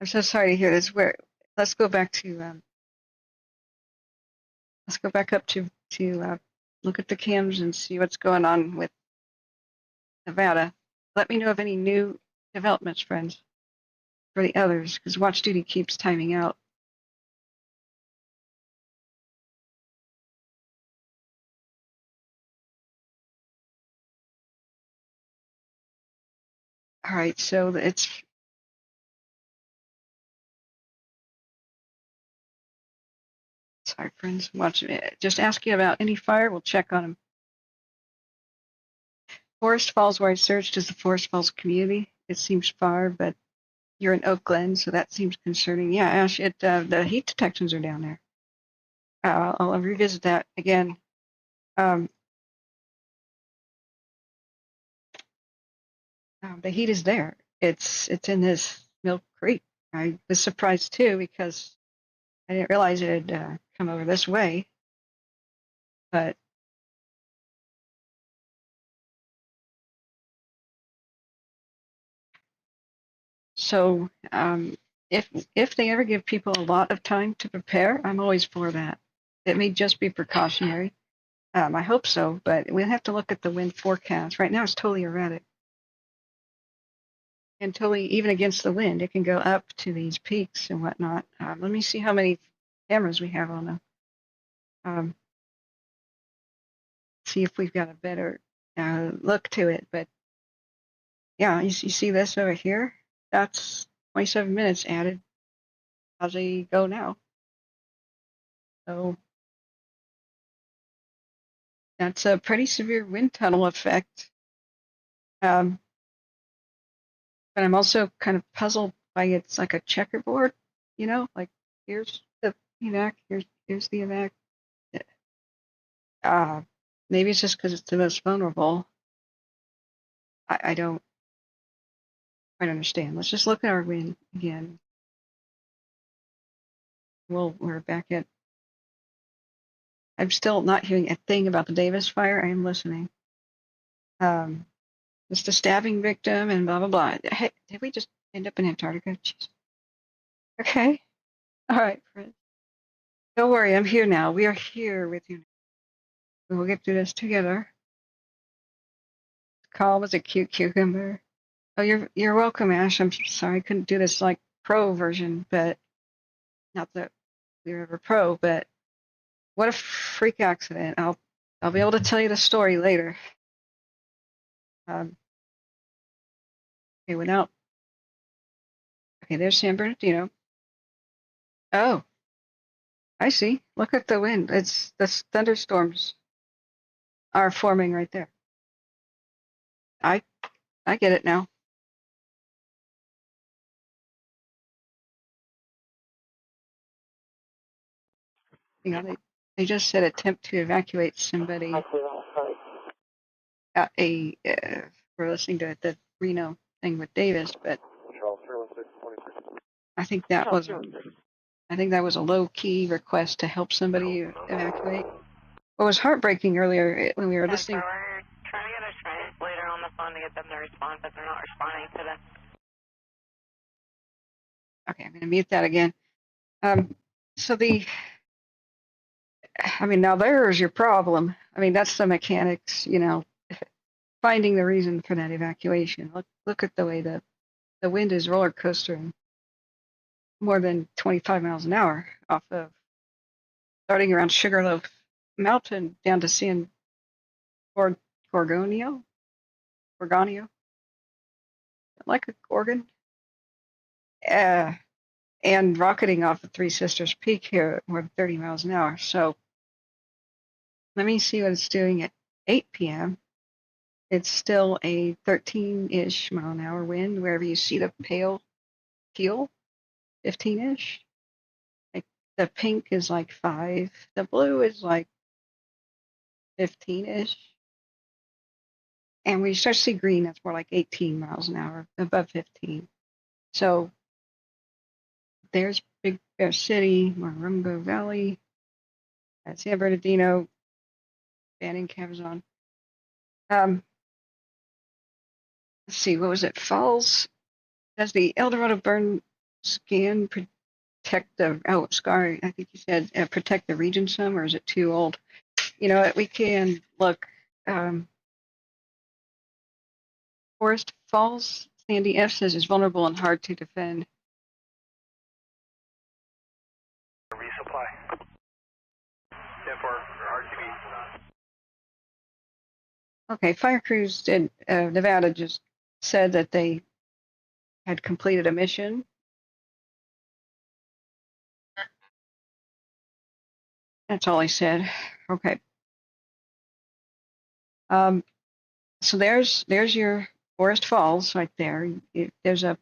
so sorry to hear this. Let's go back to let's go back up to look at the cams and see what's going on with Nevada. Let me know of any new developments, friends, for the others, because watch duty keeps timing out. All right, so it's sorry, friends. Watch it. Just ask you about any fire. We'll check on them. Forest Falls, where I searched, is the Forest Falls community. It seems far, but you're in Oak Glen, so that seems concerning. Yeah, Ash, the heat detections are down there. I'll revisit that again. The heat is there. It's in this Milk Creek. I was surprised too because I didn't realize it had come over this way. But so if they ever give people a lot of time to prepare, I'm always for that. It may just be precautionary. I hope so, but we'll have to look at the wind forecast. Right now it's totally erratic. and totally even against the wind, it can go up to these peaks and whatnot. Let me see how many cameras we have on them. See if we've got a better look to it. But yeah, you see this over here? That's 27 minutes added as they go now. So that's a pretty severe wind tunnel effect. But I'm also kind of puzzled by it's like a checkerboard, like here's the evac, here's the evac. Maybe it's just because it's the most vulnerable. I don't quite understand. Let's just look at our wind again. We're back at. I'm still not hearing a thing about the Davis fire. I am listening. Just a stabbing victim and blah blah blah. Hey, did we just end up in Antarctica? Jeez. Okay. All right, Fritz. Don't worry, I'm here now. We are here with you. We will get through this together. Calm as a cute cucumber. Oh, you're welcome, Ash. I'm sorry I couldn't do this like pro version, but not that we were ever pro. But what a freak accident! I'll be able to tell you the story later. Okay, without. Okay, there's San Bernardino. Oh, I see. Look at the wind. It's the thunderstorms are forming right there. I get it now. You know, they just said attempt to evacuate somebody. We're listening to the Reno thing with Davis, but I think that was a low key request to help somebody evacuate. What was heartbreaking earlier when we were listening. We're trying to get our translator on the phone to get them to respond, but they're not responding to them. Okay, I'm going to mute that again. Now there's your problem. That's the mechanics, finding the reason for that evacuation. Look at the way the wind is roller coastering more than 25 miles an hour off of starting around Sugarloaf Mountain down to San Gorgonio, like a Gorgon, and rocketing off the Three Sisters Peak here at more than 30 miles an hour. So let me see what it's doing at 8 p.m. It's still a 13-ish mile an hour wind wherever you see the pale teal, 15-ish. Like the pink is like 5, the blue is like 15-ish. And when you start to see green, that's more like 18 miles an hour, above 15. So there's Big Bear City, Morongo Valley, San Bernardino, Banning Cabazon. Let's see, what was it? Falls. Does the El Dorado burn scan protect the Scar? I think you said protect the region some, or is it too old? You know what? We can look. Forest Falls, Sandy F says is vulnerable and hard to defend. Resupply. For RTB. Okay, fire crews in Nevada just said that they had completed a mission. That's all I said. Okay. So there's your Forest Falls right there. Now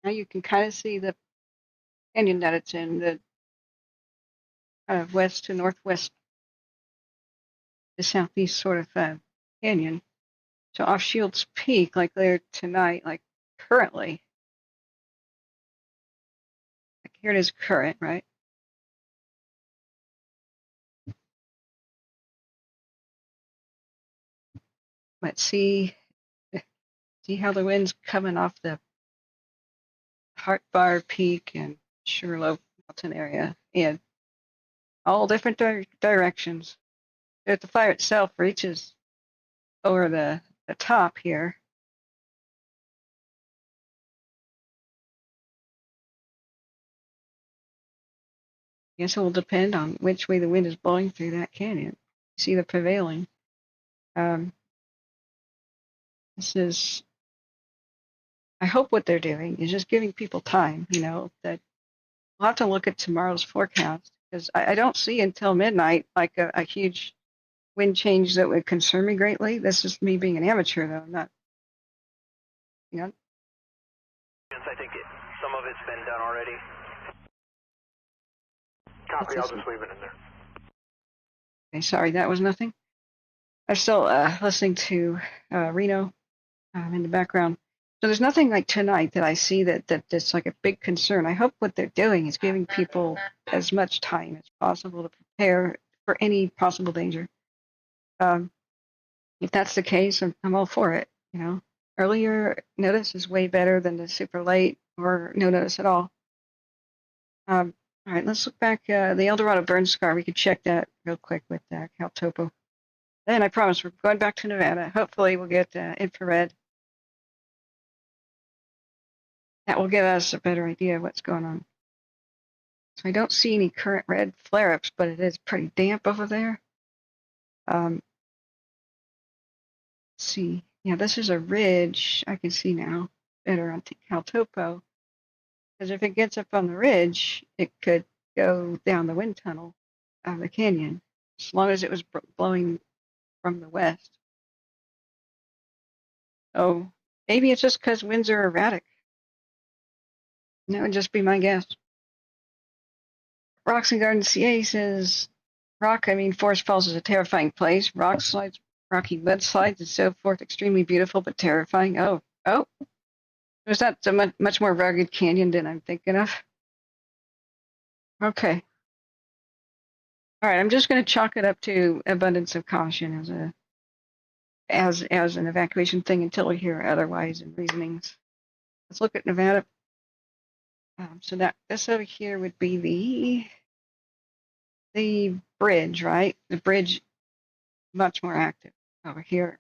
you can kind of see the canyon that it's in, the west to northwest to southeast sort of canyon. So off Shields Peak, like there tonight, like currently, like here it is current, right? Let's see how the wind's coming off the Heart Bar Peak and Sugarloaf Mountain area in all different directions. If the fire itself reaches over the top here, I guess it will depend on which way the wind is blowing through that canyon. See the prevailing. This is, I hope what they're doing is just giving people time, that we'll have to look at tomorrow's forecast because I don't see until midnight like a huge wind change that would concern me greatly. This is me being an amateur, though. I'm not, Yes, I think some of it's been done already. Copy, I'll just leave it in there. Okay, sorry, that was nothing. I'm still listening to Reno in the background. So there's nothing like tonight that I see that's like a big concern. I hope what they're doing is giving people as much time as possible to prepare for any possible danger. If that's the case, I'm all for it. Earlier notice is way better than the super late or no notice at all. All right, let's look back. The El Dorado burn scar, we could check that real quick with Cal Topo. Then I promise we're going back to Nevada. Hopefully we'll get infrared. That will give us a better idea of what's going on. So I don't see any current red flare-ups, but it is pretty damp over there. Let's see. Yeah, this is a ridge. I can see now better on Cal Topo. Because if it gets up on the ridge, it could go down the wind tunnel of the canyon, as long as it was blowing from the west. So maybe it's just because winds are erratic. That would just be my guess. Rocks and Garden CA says, Forest Falls is a terrifying place. Rock slides, rocky mudslides, and so forth, extremely beautiful but terrifying. Oh, is that a much more rugged canyon than I'm thinking of? Okay. All right, I'm just going to chalk it up to abundance of caution as an evacuation thing until we hear otherwise and reasonings. Let's look at Nevada. So this over here would be the bridge, right? The bridge, much more active over here.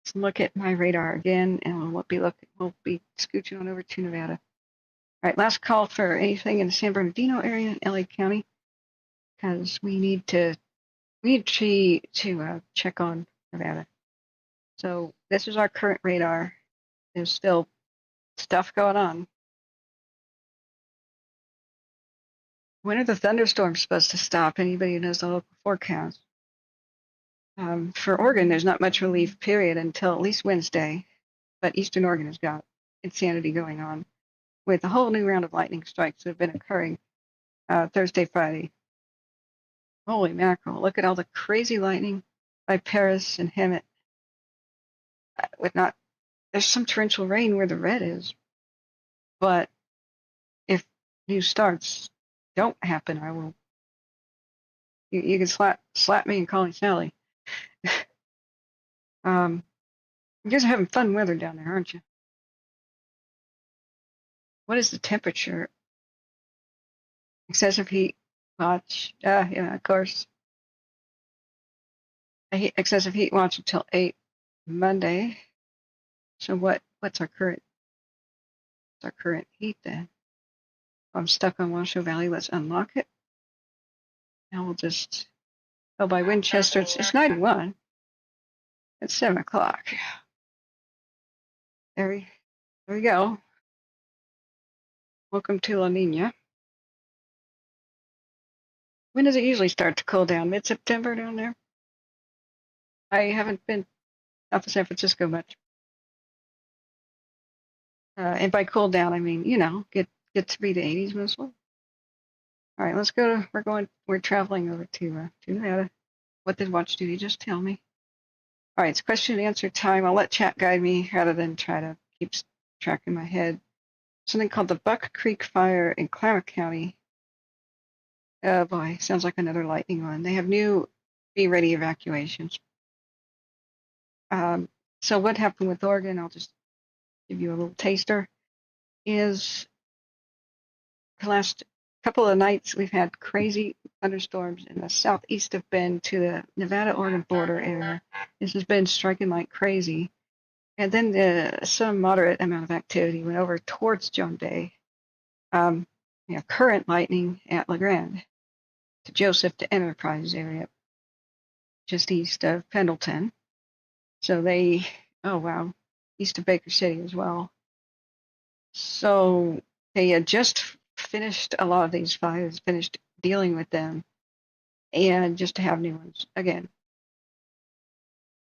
Let's look at my radar again, and we'll be scooching on over to Nevada. All right, last call for anything in the San Bernardino area in LA County, because we need to check on Nevada. So this is our current radar. There's still stuff going on. When are the thunderstorms supposed to stop? Anybody who knows the local forecast? For Oregon, there's not much relief, period, until at least Wednesday. But Eastern Oregon has got insanity going on with a whole new round of lightning strikes that have been occurring Thursday, Friday. Holy mackerel, look at all the crazy lightning by Paris and Hemet. There's some torrential rain where the red is. But if new starts don't happen, I will. You can slap me and call me Sally. You guys are having fun weather down there, aren't you? What is the temperature? Excessive heat watch. Yeah, of course. Excessive heat watch until 8 Monday. So what's our current heat then? I'm stuck on Washoe Valley. Let's unlock it. Now we'll just by Winchester. It's 91. It's 7 o'clock. There we go. Welcome to La Nina. When does it usually start to cool down? Mid-September down there? I haven't been out to San Francisco much. And by cool down, I mean, get to be the 80s mostly. All right, let's go. We're traveling over to Nevada. What did Watch Duty just tell me? All right, it's question and answer time. I'll let chat guide me rather than try to keep track in my head. Something called the Buck Creek Fire in Klamath County. Oh boy, sounds like another lightning one. They have new be ready evacuations. So what happened with Oregon, I'll just give you a little taster, is the last couple of nights we've had crazy thunderstorms in the southeast of Bend to the Nevada-Oregon border area. This has been striking like crazy. And then some moderate amount of activity went over towards Joan Day. current lightning at LeGrand to Joseph to Enterprise area, just east of Pendleton. So oh wow, east of Baker City as well. So they had just finished a lot of these fires, finished dealing with them, and just to have new ones again.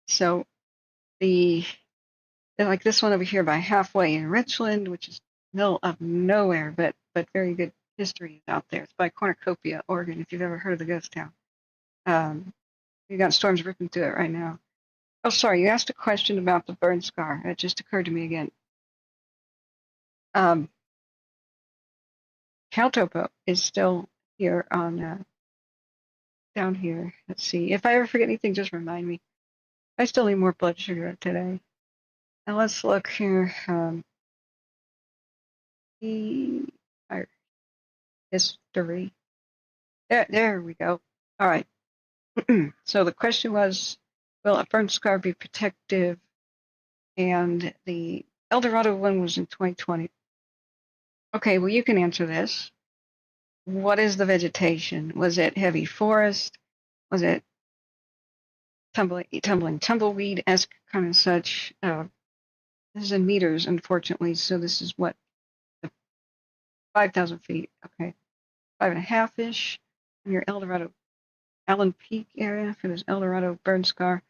So like this one over here by Halfway in Richland, which is middle of nowhere, but very good history out there. It's by Cornucopia, Oregon, if you've ever heard of the ghost town. You got storms ripping through it right now. Oh, sorry, you asked a question about the burn scar. It just occurred to me again. Caltopo is still here on down here. Let's see. If I ever forget anything, just remind me. I still need more blood sugar today. Now let's look here. The history. There we go. All right. So the question was, will a burn scar be protective? And the El Dorado one was in 2020. Okay, well, you can answer this. What is the vegetation? Was it heavy forest? Was it tumbling tumbleweed-esque kind of such? This is in meters, unfortunately, so this is what, 5,000 feet. Okay, 5.5-ish in your El Dorado, Allen Peak area for this El Dorado burn scar.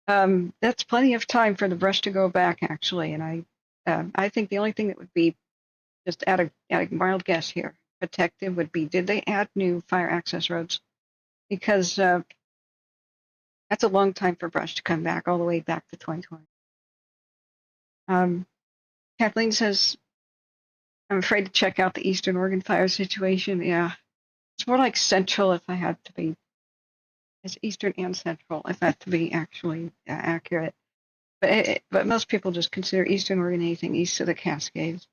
That's plenty of time for the brush to go back, actually, and I think the only thing that would be, just add a wild guess here, protective would be, did they add new fire access roads? Because that's a long time for brush to come back, all the way back to 2020. Kathleen says, I'm afraid to check out the Eastern Oregon fire situation. Yeah, it's more like central if I had to be. It's Eastern and Central if I had to be actually accurate. But most people just consider Eastern Oregon anything east of the Cascades.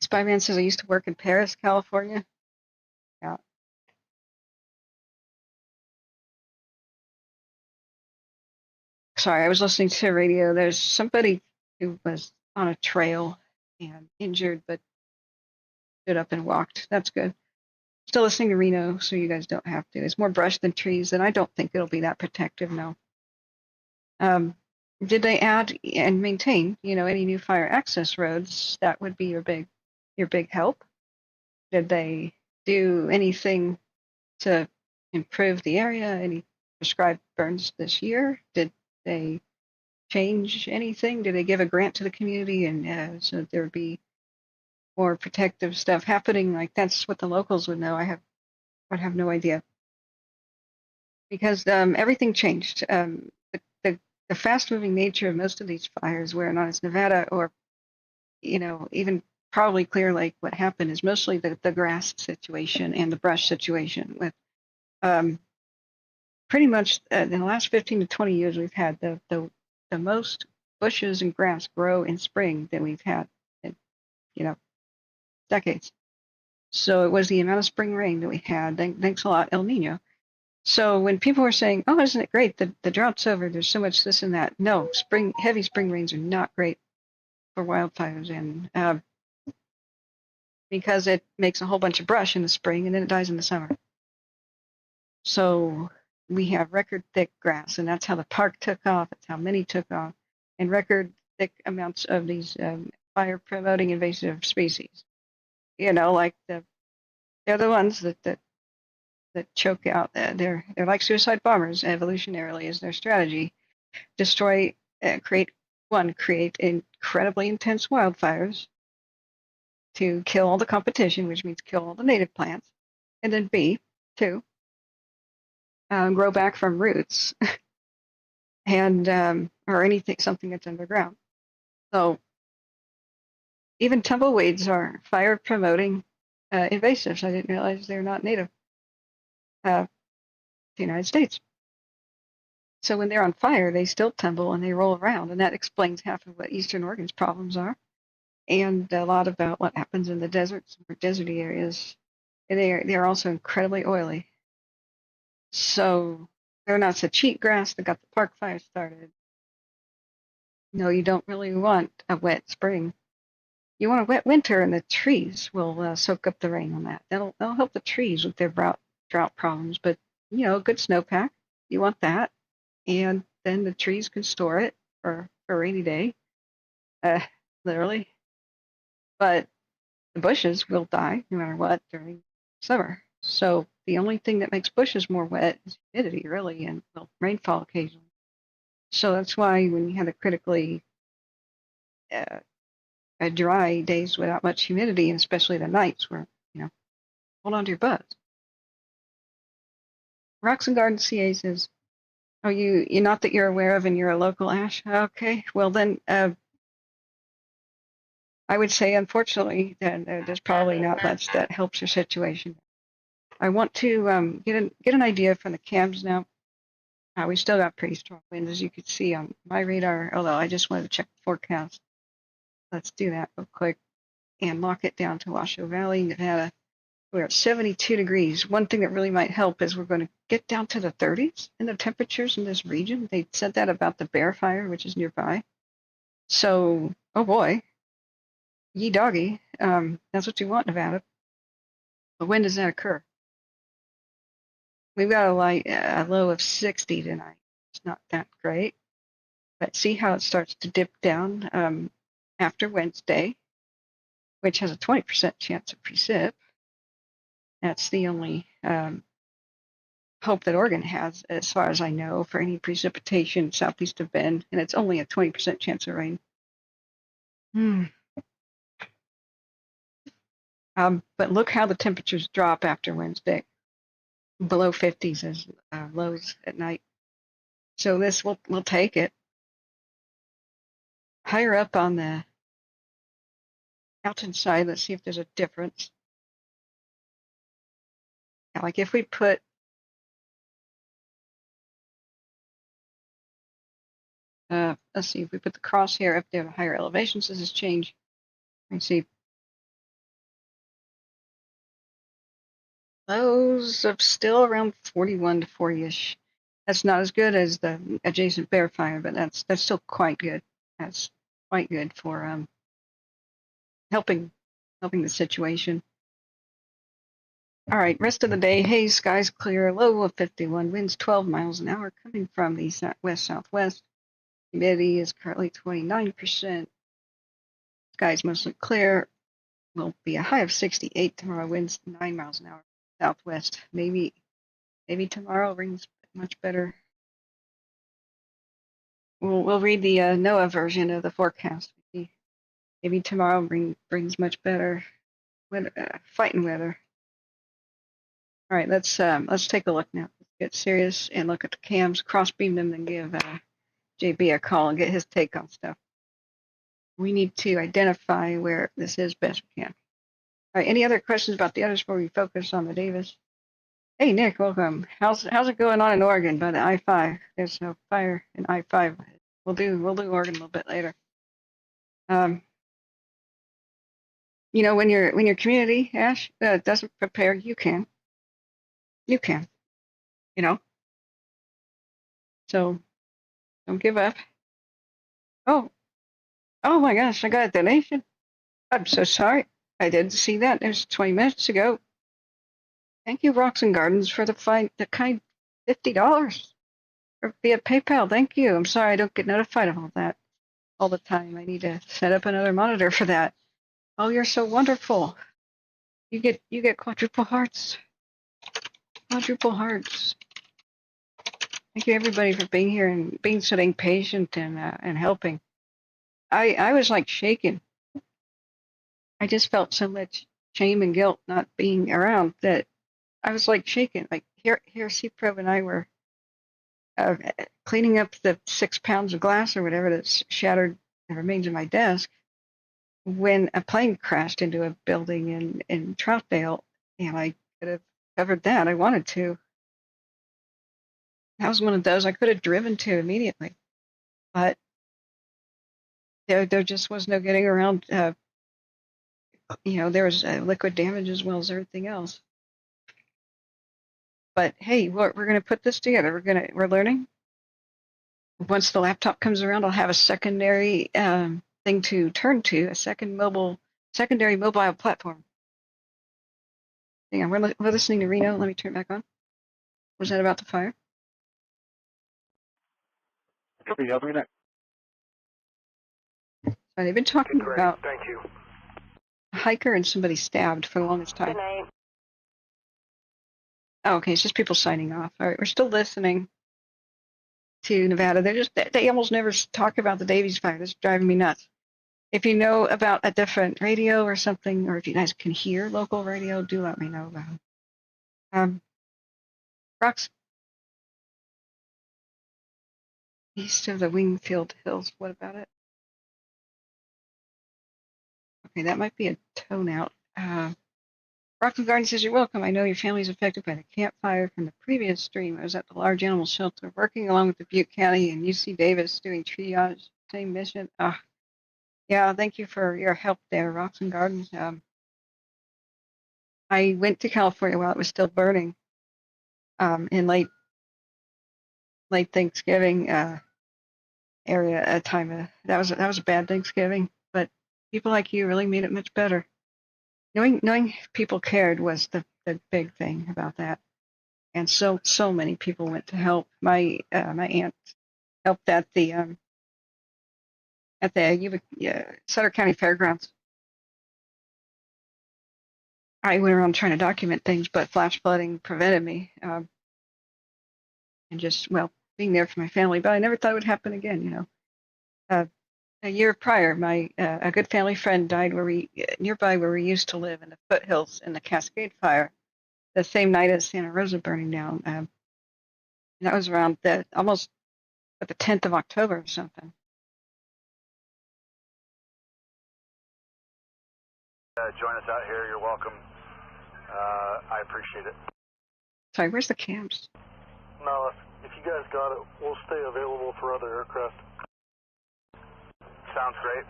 Spyman says, I used to work in Paris, California. Yeah. Sorry, I was listening to radio. There's somebody who was on a trail and injured, but stood up and walked. That's good. Still listening to Reno, so you guys don't have to. It's more brush than trees, and I don't think it'll be that protective, no. Did they add and maintain, any new fire access roads? That would be your big help. Did they do anything to improve the area? Any prescribed burns this year? Did they change anything? Did they give a grant to the community and so that there would be more protective stuff happening? Like, that's what the locals would know. I would have no idea, because everything changed. The fast-moving nature of most of these fires, where not as Nevada or even probably Clear Lake, what happened is mostly the grass situation and the brush situation. With pretty much in the last 15 to 20 years, we've had the most bushes and grass grow in spring than we've had in decades. So it was the amount of spring rain that we had. Thanks a lot, El Nino. So when people were saying, "Oh, isn't it great? The drought's over. There's so much this and that." No, heavy spring rains are not great for wildfires, and because it makes a whole bunch of brush in the spring and then it dies in the summer. So we have record thick grass, and that's how the park took off. That's how many took off, and record thick amounts of these fire promoting invasive species. Like they're the ones that choke out. They're like suicide bombers. Evolutionarily, is their strategy: destroy, create incredibly intense wildfires to kill all the competition, which means kill all the native plants, and then two, grow back from roots, and or something that's underground. So even tumbleweeds are fire promoting invasives. I didn't realize they're not native to the United States. So when they're on fire, they still tumble and they roll around, and that explains half of what Eastern Oregon's problems are, and a lot about what happens in the deserts or deserty areas. They're also incredibly oily. So they're not such cheat grass that got the park fire started. No, you don't really want a wet spring you want a wet winter, and the trees will soak up the rain on that. That'll help the trees with their drought problems. But a good snowpack, you want that, and then the trees can store it for a rainy day, literally. But the bushes will die no matter what during summer. So the only thing that makes bushes more wet is humidity, really, and rainfall occasionally. So that's why when you have the critically dry days without much humidity, and especially the nights where, hold on to your butts. Rocks and Garden CA says, oh, you not that you're aware of and you're a local, Ash? Okay, well then, I would say, unfortunately, that there's probably not much that helps your situation. I want to get an idea from the cams now. We still got pretty strong winds, as you can see on my radar, although I just wanted to check the forecast. Let's do that real quick and lock it down to Washoe Valley, Nevada. We're at 72 degrees. One thing that really might help is we're going to get down to the 30s in the temperatures in this region. They said that about the Bear Fire, which is nearby. So, oh boy, ye doggy, that's what you want, Nevada. But when does that occur? We've got a low of 60 tonight. It's not that great, but see how it starts to dip down after Wednesday, which has a 20% chance of precip. That's the only hope that Oregon has, as far as I know, for any precipitation southeast of Bend, and it's only a 20% chance of rain. But look how the temperatures drop after Wednesday. Below 50s as lows at night. So this we'll take it. Higher up on the mountain side, let's see if there's a difference. Yeah, like if we put let's see if we put the crosshair up there to higher elevations, does this change? Let's see. Lows of still around 41 to 40-ish. That's not as good as the adjacent Bear Fire, but that's still quite good. That's quite good for helping the situation. All right, rest of the day, haze, skies clear, low of 51, winds 12 miles an hour coming from the west-southwest. Humidity is currently 29%. Skies mostly clear. Will be a high of 68 tomorrow. Winds 9 miles an hour southwest. Maybe tomorrow brings much better. We'll read the NOAA version of the forecast. Maybe tomorrow brings much better weather, fighting weather. All right, let's take a look now. Let's get serious and look at the cams, cross-beam them, and give JB a call and get his take on stuff. We need to identify where this is best we can. All right, any other questions about the others before we focus on the Davis? Hey, Nick, welcome. How's it going on in Oregon by the I-5? There's no fire in I-5. We'll do Oregon a little bit later. When your community, Ash, doesn't prepare, you can. So don't give up. Oh my gosh, I got a donation. I'm so sorry. I didn't see that. It was 20 minutes ago. Thank you, Rocks and Gardens, for the kind $50 via PayPal. Thank you. I'm sorry I don't get notified of all that all the time. I need to set up another monitor for that. Oh, you're so wonderful. You get quadruple hearts. Quadruple hearts. Thank you, everybody, for being here and being so dang patient and helping. I was like shaken. I just felt so much shame and guilt not being around that I was like shaken. Like here, C-Probe and I were cleaning up the 6 pounds of glass or whatever that's shattered and remains in my desk when a plane crashed into a building in Troutdale, and I could have covered that. I wanted to. That was one of those I could have driven to immediately, but there just was no getting around. There was liquid damage as well as everything else. But hey, we're going to put this together. We're learning. Once the laptop comes around, I'll have a secondary thing to turn to, a second mobile secondary mobile platform. Hang on, we're listening to Reno. Let me turn it back on. Was that about the fire? Sorry, They've been talking about thank you. a hiker and somebody stabbed for the longest time. Good night. Oh, okay, it's just people signing off. All right, we're still listening to Nevada. They almost never talk about the Davies fire. This is driving me nuts. If you know about a different radio or something, or if you guys can hear local radio, do let me know about it. Rocks east of the Wingfield Hills. What about it? Okay, that might be a tone out. Rockland Garden says, you're welcome. I know your family is affected by the campfire from the previous stream. I was at the large animal shelter working along with the Butte County and UC Davis doing triage. Same mission. Yeah, thank you for your help there, Rockland Gardens. I went to California while it was still burning in late Thanksgiving area time. That was a bad Thanksgiving, but people like you really made it much better. Knowing people cared was the big thing about that, and so many people went to help. My aunt helped at the Sutter County Fairgrounds. I went around trying to document things, but flash flooding prevented me, and just being there for my family. But I never thought it would happen again. A year prior, a good family friend died nearby where we used to live in the foothills in the Cascade Fire, the same night as Santa Rosa burning down. And that was around almost at the 10th of October or something. Join us out here. You're welcome. I appreciate it. Sorry, where's the camps? No, if you guys got it, we'll stay available for other aircraft. Sounds great.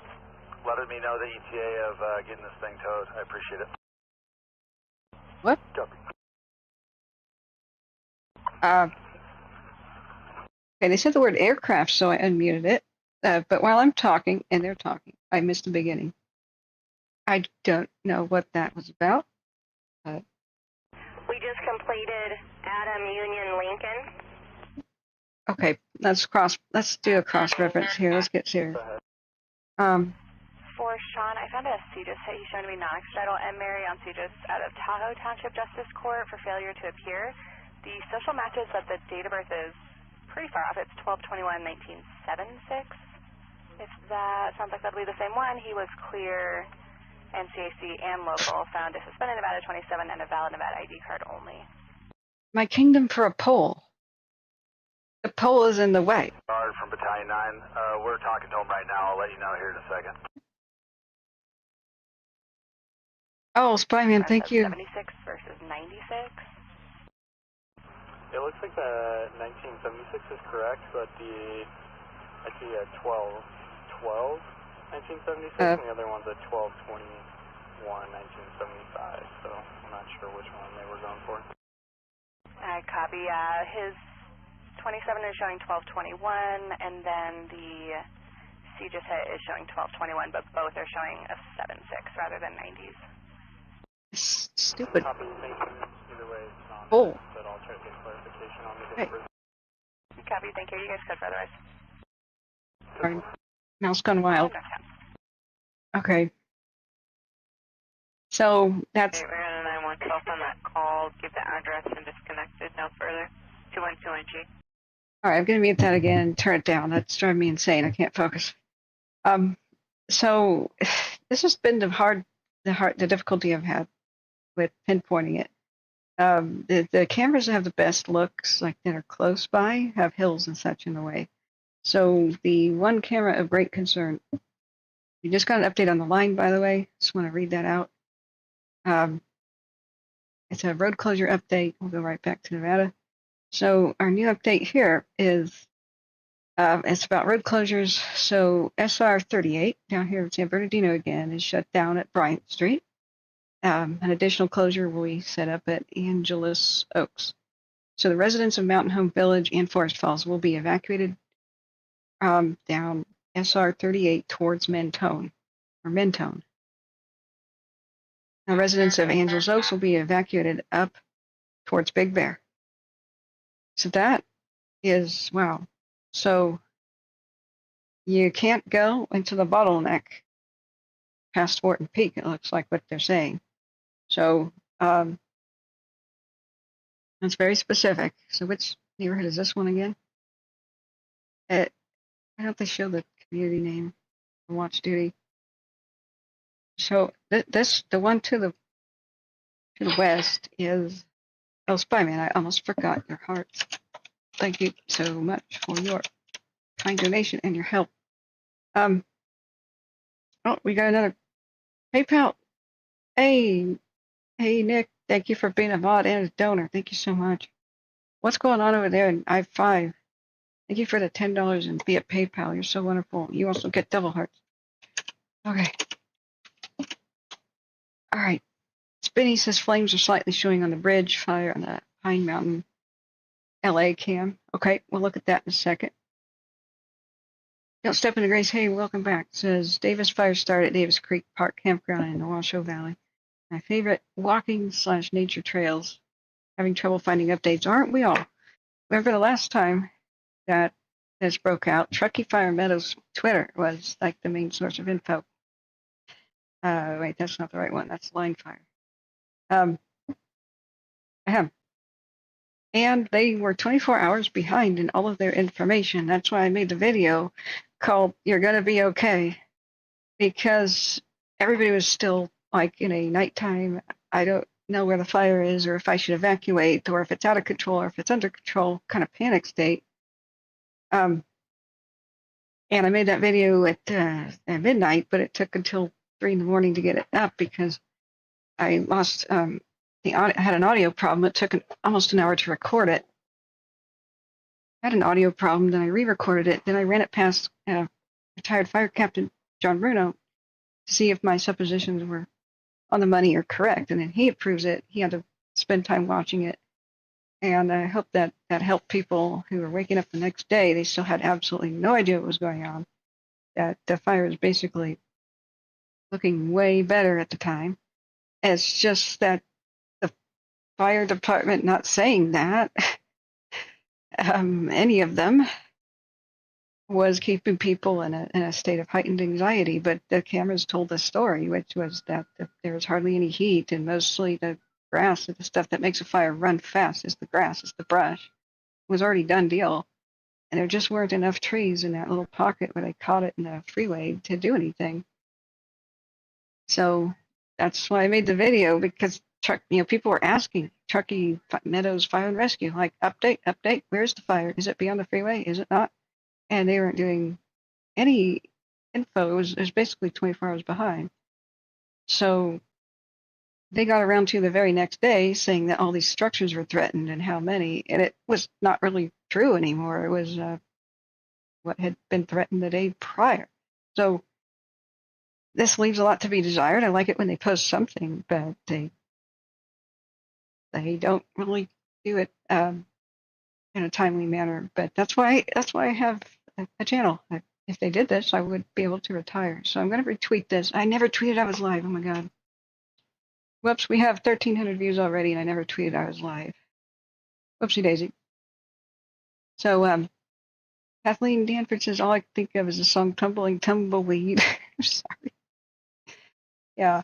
Letting me know the ETA of getting this thing towed. I appreciate it. What? Copy. Okay, they said the word aircraft, so I unmuted it. But while I'm talking and they're talking, I missed the beginning. I don't know what that was about. We just completed Adam Union Lincoln. Okay, let's do a cross reference here. Let's get serious. For Sean, I found a CJIS hit. He's shown to be non-extradital, and Mary on CJIS out of Tahoe Township Justice Court for failure to appear. The social matches that the date of birth is pretty far off. It's 12/21/1976. If that sounds like that'll be the same one, he was clear, NCAC and local, found a suspended Nevada 27 and a valid Nevada ID card only. My kingdom for a pole. The pole is in the way. Guard from Battalion 9. We're talking to him right now. I'll let you know here in a second. Oh, Spyman, thank you. 76 versus 96. It looks like the 1976 is correct, but I see a 12/12/1976, and the other one's a 12/21/1975, so I'm not sure which one they were going for. I copy. His 27 is showing 12/21, and then the CJIS hit is showing 12/21, but both are showing a 76 rather than 90s. Stupid. Copy, thank you. Either way, it's on. Oh. But I'll try to get clarification on the Hey. difference. Copy, thank you. You guys could for otherwise. Sorry. Mouse gone wild. Okay. So that's. Okay, we're on a 912 on that call. Give the address and disconnected. No further. 212NG. All right, I'm going to mute that again and turn it down. That's driving me insane. I can't focus. So this has been the difficulty I've had with pinpointing it. The cameras that have the best looks, like that are close by, have hills and such in the way. So the one camera of great concern. We just got an update on the line, by the way. Just want to read that out. It's a road closure update. We'll go right back to Nevada. So our new update here is it's about road closures. So SR 38 down here in San Bernardino again is shut down at Bryant Street. An additional closure will be set up at Angeles Oaks. So the residents of Mountain Home Village and Forest Falls will be evacuated down SR 38 towards Mentone. Now, residents of Angels Oaks will be evacuated up towards Big Bear. So that is, wow. So you can't go into the bottleneck past Wharton Peak, it looks like what they're saying. So that's very specific. So which neighborhood is this one again? Why don't they show the community name for Watch Duty? So the one to the west is, oh, Spyman, I almost forgot your heart. Thank you so much for your kind donation and your help. Oh, we got another PayPal. Hey, Nick, thank you for being a mod and a donor. Thank you so much. What's going on over there in I-5? Thank you for the $10 and via PayPal. You're so wonderful. You also get double hearts. Okay. All right. Spinny says flames are slightly showing on the bridge. Fire on the Pine Mountain LA cam. Okay, we'll look at that in a second. Don't step into Grace. Hey, welcome back. Says Davis fire started at Davis Creek Park Campground in the Washoe Valley. My favorite walking/nature trails. Having trouble finding updates, aren't we all? Remember the last time that this broke out, Truckee Fire Meadows Twitter was like the main source of info. Wait, that's not the right one. That's Line Fire. And they were 24 hours behind in all of their information. That's why I made the video called You're Gonna Be Okay, because everybody was still like in a nighttime, I don't know where the fire is or if I should evacuate or if it's out of control or if it's under control kind of panic state. And I made that video at midnight, but it took until 3 in the morning to get it up because I lost I had an audio problem. It took almost an hour to record it. I had an audio problem, then I re-recorded it, then I ran it past retired fire captain John Reno to see if my suppositions were on the money or correct, and then he approves it. He had to spend time watching it, and I hope that helped people who were waking up the next day. They still had absolutely no idea what was going on, that the fire is basically looking way better at the time. It's just that the fire department not saying that, any of them, was keeping people in a state of heightened anxiety. But the cameras told the story, which was that there was hardly any heat, and mostly the grass, the stuff that makes a fire run fast, is the grass, is the brush. It was already done deal, and there just weren't enough trees in that little pocket where they caught it in the freeway to do anything. So that's why I made the video, because people were asking Truckee Meadows Fire and Rescue, like, update, where's the fire? Is it beyond the freeway? Is it not? And they weren't doing any info. It was basically 24 hours behind. So they got around to the very next day saying that all these structures were threatened and how many, and it was not really true anymore. It was what had been threatened the day prior. So this leaves a lot to be desired. I like it when they post something, but they don't really do it in a timely manner. But that's why I have a channel. If they did this, I would be able to retire. So I'm going to retweet this. I never tweeted I was live. Oh my God. Whoops, we have 1,300 views already, and I never tweeted I was live. Whoopsie daisy. So Kathleen Danford says, all I can think of is the song Tumbling Tumbleweed. I'm sorry. Yeah.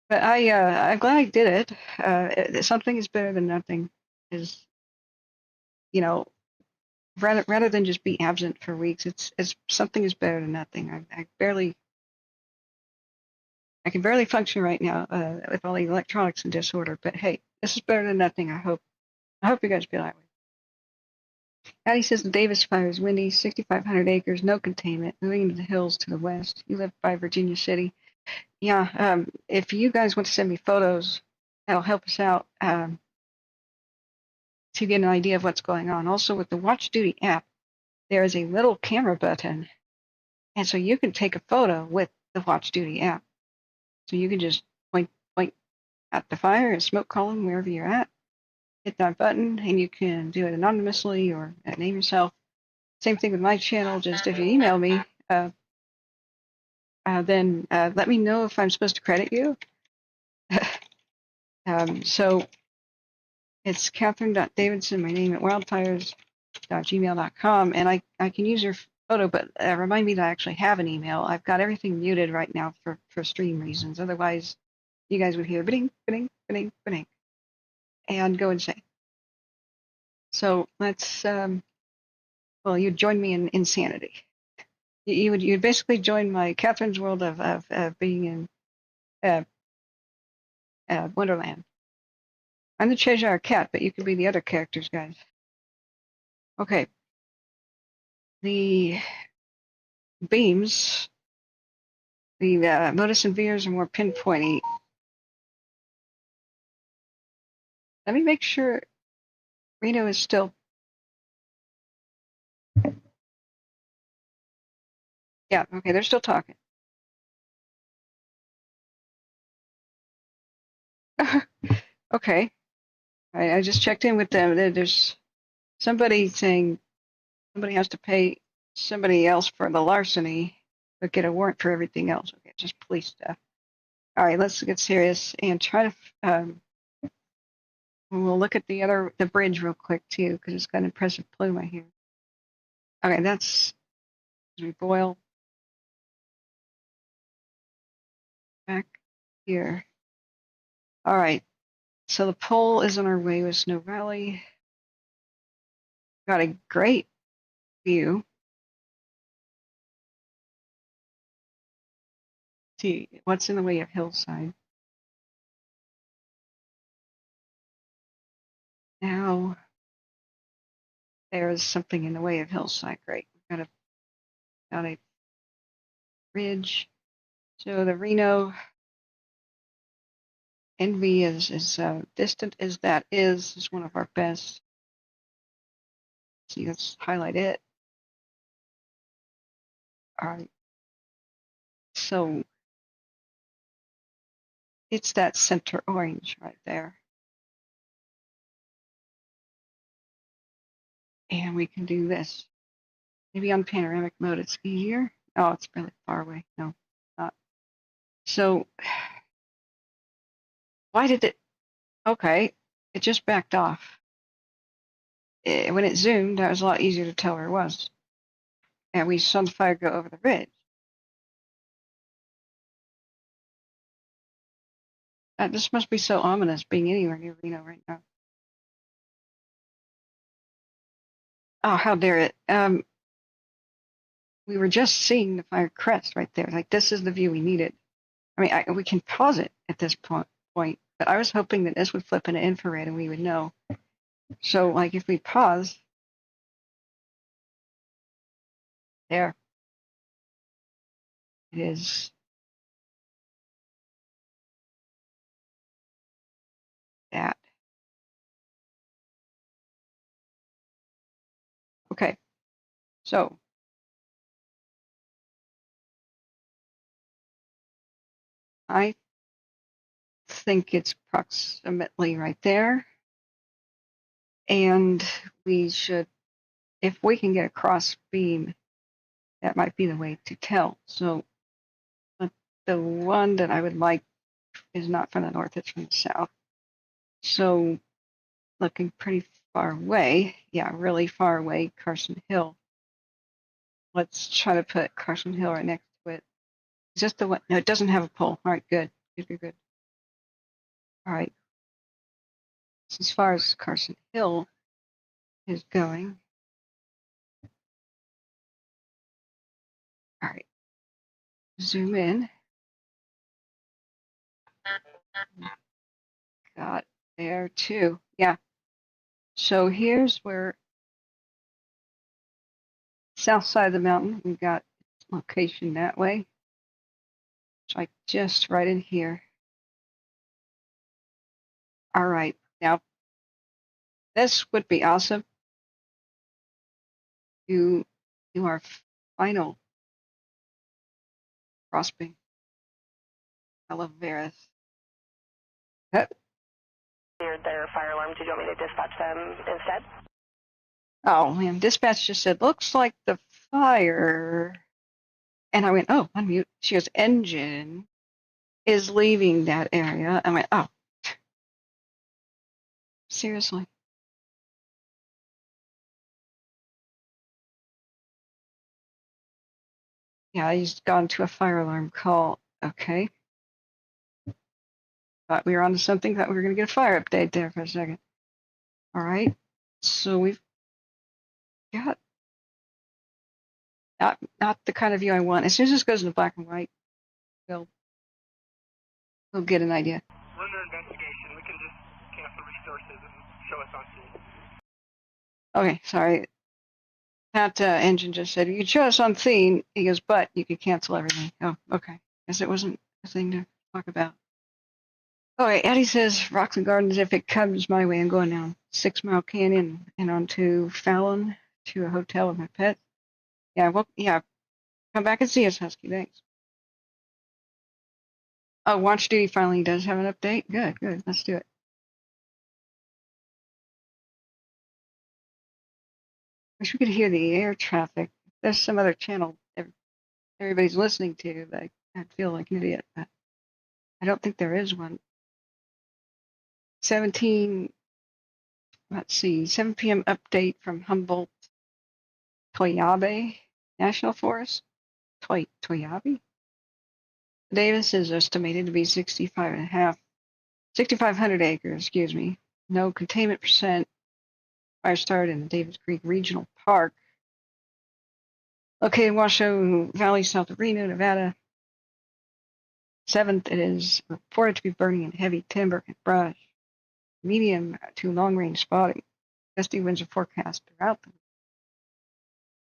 But I'm glad I did it. Something is better than nothing is, rather than just be absent for weeks, it's something is better than nothing. I can barely function right now with all the electronics in disorder, but hey, this is better than nothing. I hope you guys feel that way. Addie says the Davis fire is windy, 6,500 acres, no containment, moving into the hills to the west. You live by Virginia City. Yeah, if you guys want to send me photos, that'll help us out to get an idea of what's going on. Also, with the Watch Duty app, there is a little camera button, and so you can take a photo with the Watch Duty app. So you can just point at the fire, a smoke column, wherever you're at, hit that button, and you can do it anonymously or name yourself. Same thing with my channel. Just if you email me, then let me know if I'm supposed to credit you. So it's Catherine.Davidson, my name at wildfires.gmail.com, and I can use your photo, but remind me that I actually have an email. I've got everything muted right now for stream reasons. Otherwise, you guys would hear bing, bing, bing, bing, and go insane. So let's, well, you'd join me in insanity. You'd basically join my Catherine's world of being in Wonderland. I'm the Cheshire Cat, but you can be the other characters, guys. Okay. The beams, the modus and veers are more pinpointy. Let me make sure Reno is still. Yeah, okay, they're still talking. Okay. I just checked in with them. There's somebody saying somebody has to pay somebody else for the larceny, but get a warrant for everything else. Okay, just police stuff. All right, let's get serious and try to. We'll look at the bridge real quick too, because it's got an impressive plume I hear. Okay, that's Boyle. Back here. All right, so the pole is on our way with Snow Valley. Got a great view. See what's in the way of Hillside. Now there is something in the way of Hillside. Great. We've got a ridge. So the Reno Envy is distant as that is one of our best. See, let's highlight it. All right. So it's that center orange right there. And we can do this. Maybe on panoramic mode it's easier. Oh, it's really far away. No, not. So why did it? Okay, it just backed off. When it zoomed, that was a lot easier to tell where it was. And we saw the fire go over the ridge. This must be so ominous being anywhere near Reno right now. Oh, how dare it. We were just seeing the fire crest right there. Like, this is the view we needed. I mean, we can pause it at this point, but I was hoping that this would flip into infrared and we would know. So, like, if we pause, there it is. That. Okay. So, I think it's approximately right there. And we should, if we can get a cross beam, that might be the way to tell. So, but the one that I would like is not from the north, it's from the south. So, looking pretty far away, yeah, really far away, Carson Hill. Let's try to put Carson Hill right next to it. Is this the one? No, it doesn't have a pole. All right, good. Good. All right. So as far as Carson Hill is going. All right. Zoom in. Got there too. Yeah. So here's where south side of the mountain, we've got location that way. It's like just right in here. All right. Now, this would be awesome. To do our final crossbeam. Calaveras. Their fire alarm. Did you want me to dispatch them instead? Oh man, dispatch just said, looks like the fire. And I went, oh, unmute. She goes, engine. is leaving that area. I went, oh, seriously. Yeah, he's gone to a fire alarm call. Okay. Thought we were onto something. Thought we were going to get a fire update there for a second. All right. So we've got not the kind of view I want. As soon as this goes into black and white, we'll get an idea. We're under investigation. We can just cancel resources and show us on scene. Okay, sorry. That engine just said, you can show us on scene. He goes, but you could cancel everything. Oh, okay. Guess it wasn't a thing to talk about. Okay, Eddie says, Rocks and Gardens, if it comes my way, I'm going down 6 Mile Canyon and onto Fallon to a hotel with my pet. Yeah, well, yeah. Come back and see us, Husky. Thanks. Oh, Watch Duty finally does have an update. Good, good. Let's do it. Wish we could hear the air traffic. There's some other channel everybody's listening to, but I'd feel like an idiot. But I don't think there is one. 7 p.m. update from Humboldt Toyabe National Forest. Toyabe? Davis is estimated to be 6,500 acres, excuse me. No containment percent. Fire started in the Davis Creek Regional Park. Located in Washoe Valley, south of Reno, Nevada. 7th, it is reported to be burning in heavy timber and brush. Medium to long-range spotting. Gusty winds are forecast throughout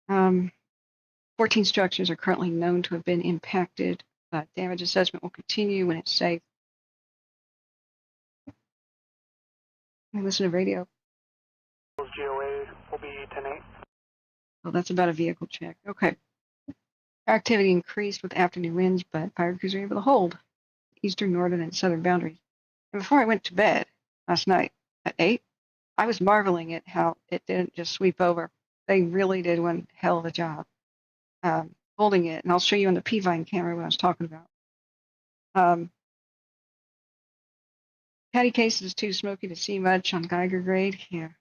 them. 14 structures are currently known to have been impacted, but damage assessment will continue when it's safe. I listen to radio. GOA will be 10-8. Oh, that's about a vehicle check. Okay. Activity increased with afternoon winds, but fire crews were able to hold eastern, northern, and southern boundaries. And before I went to bed last night at 8, I was marveling at how it didn't just sweep over. They really did one hell of a job holding it, and I'll show you on the P-Vine camera what I was talking about. Patty case is too smoky to see much on Geiger grade here.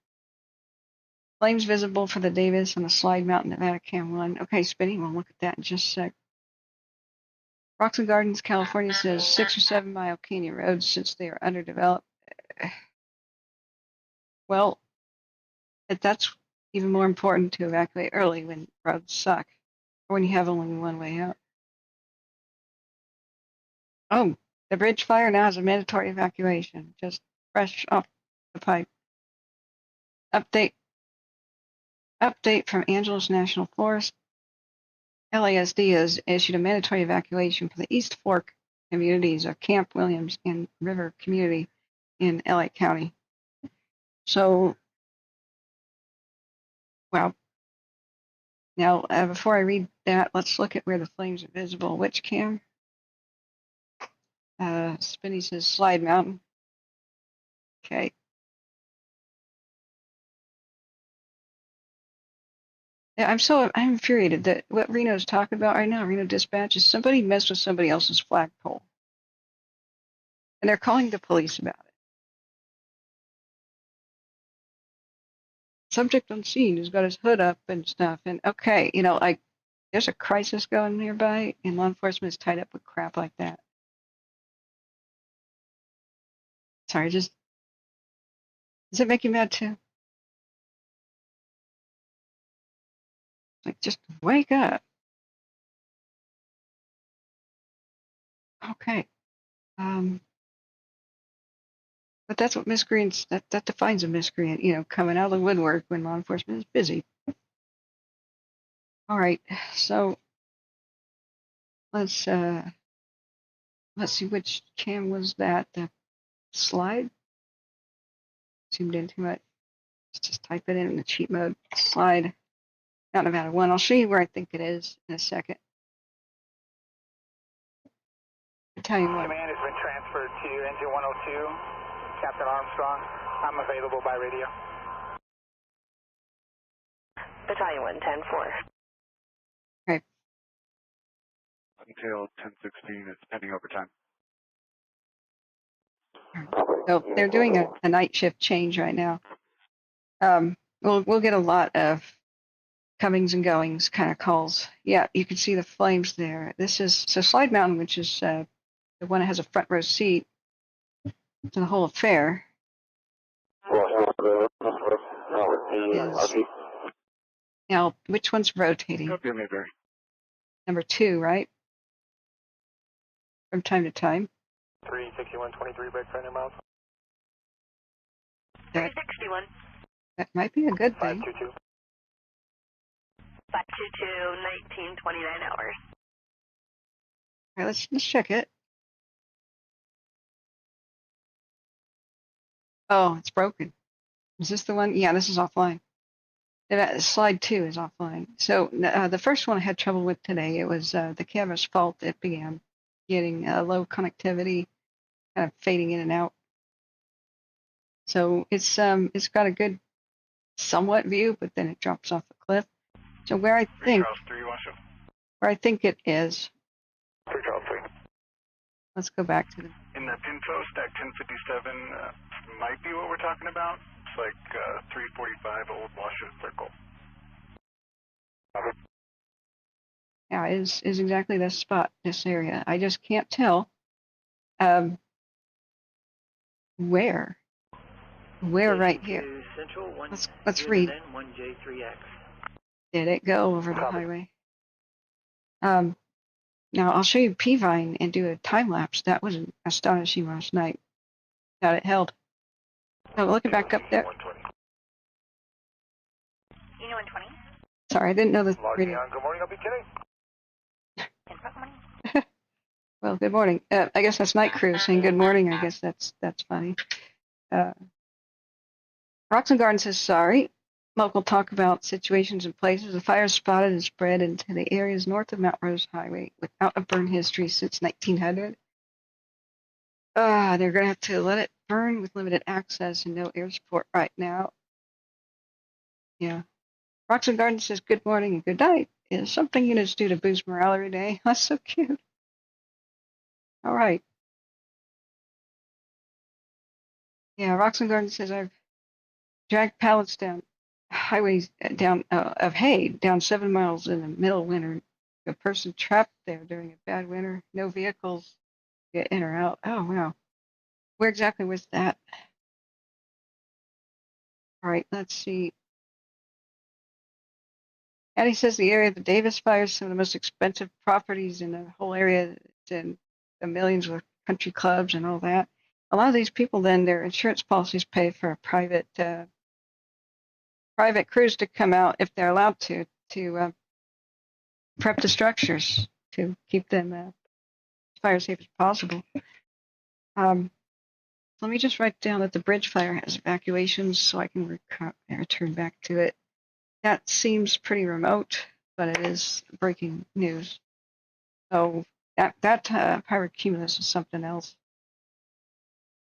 Flames visible for the Davis on the Slide Mountain, Nevada Cam 1. Okay, Spinny, we'll look at that in just a sec. Rocks and Gardens, California says 6 or 7 mile canyon roads since they are underdeveloped. Well, that's even more important to evacuate early when roads suck, or when you have only one way out. Oh, the bridge fire now is a mandatory evacuation, just fresh off the pipe. Update from Angeles National Forest. LASD has issued a mandatory evacuation for the East Fork communities of Camp Williams and River Community in LA County. So, well, now before I read that, let's look at where the flames are visible. Which cam? Spinny says Slide Mountain. Okay. Yeah, I'm infuriated that what Reno's talking about right now, Reno Dispatch, is somebody messed with somebody else's flagpole. And they're calling the police about it. Subject on scene who's got his hood up and stuff. And okay, like there's a crisis going nearby, and law enforcement is tied up with crap like that. Sorry, does it make you mad too? Like, just wake up. Okay. But that's what miscreants, that defines a miscreant, coming out of the woodwork when law enforcement is busy. All right, so let's see which cam was that. The Slide? Zoomed in too much. Let's just type it in the cheat mode. Slide. Not Nevada 1. I'll show you where I think it is in a second. I'll tell you what. Command has been transferred to engine 102. Captain Armstrong, I'm available by radio. Battalion 110-4. Okay. Until 10:16, it's pending overtime. So they're doing a night shift change right now. We'll get a lot of comings and goings kind of calls. Yeah, you can see the flames there. This is so Slide Mountain, which is the one that has a front row seat to the whole affair. Is now which one's rotating? Number 2, right? From time to time. 36123 back 500 miles. 361. That might be a good thing. 522. 522, 1929 hours. All right, let's check it. Oh, it's broken. Is this the one? Yeah, this is offline. Slide 2 is offline. So the first one I had trouble with today. It was the camera's fault. It began getting low connectivity, kind of fading in and out. So it's got a good somewhat view, but then it drops off a cliff. So where I think it is. Let's go back to the. In that pinfo, stack 1057 might be what we're talking about. It's like 345 Old Washoe Circle. Yeah, is exactly this spot, this area. I just can't tell where right here. Let's read. Did it go over the highway? Now I'll show you P-Vine and do a time lapse. That was astonishing last night. That it held. So looking back up there. 120. Sorry, I didn't know the radio. Good morning, I'll be kidding. Well, good morning. I guess that's Night Crew saying good morning. I guess that's funny. Rocks and Garden says sorry. Local talk about situations and places. The fire spotted and spread into the areas north of Mount Rose Highway without a burn history since 1900. They're going to have to let it burn with limited access and no air support right now. Yeah. Rocks and Garden says good morning and good night. Is something units do to boost morale every day. That's so cute. All right. Yeah, Rocks and Garden says I've dragged pallets down highways of hay down 7 miles in the middle of winter. A person trapped there during a bad winter. No vehicles get in or out. Oh wow. Where exactly was that? All right, let's see. Addie says the area of the Davis fire is some of the most expensive properties in the whole area. It's in the millions with country clubs and all that. A lot of these people, then, their insurance policies pay for a private crews to come out if they're allowed to prep the structures to keep them as fire safe as possible. Let me just write down that the bridge fire has evacuations so I can return back to it. That seems pretty remote, but it is breaking news. So that pyrocumulus is something else.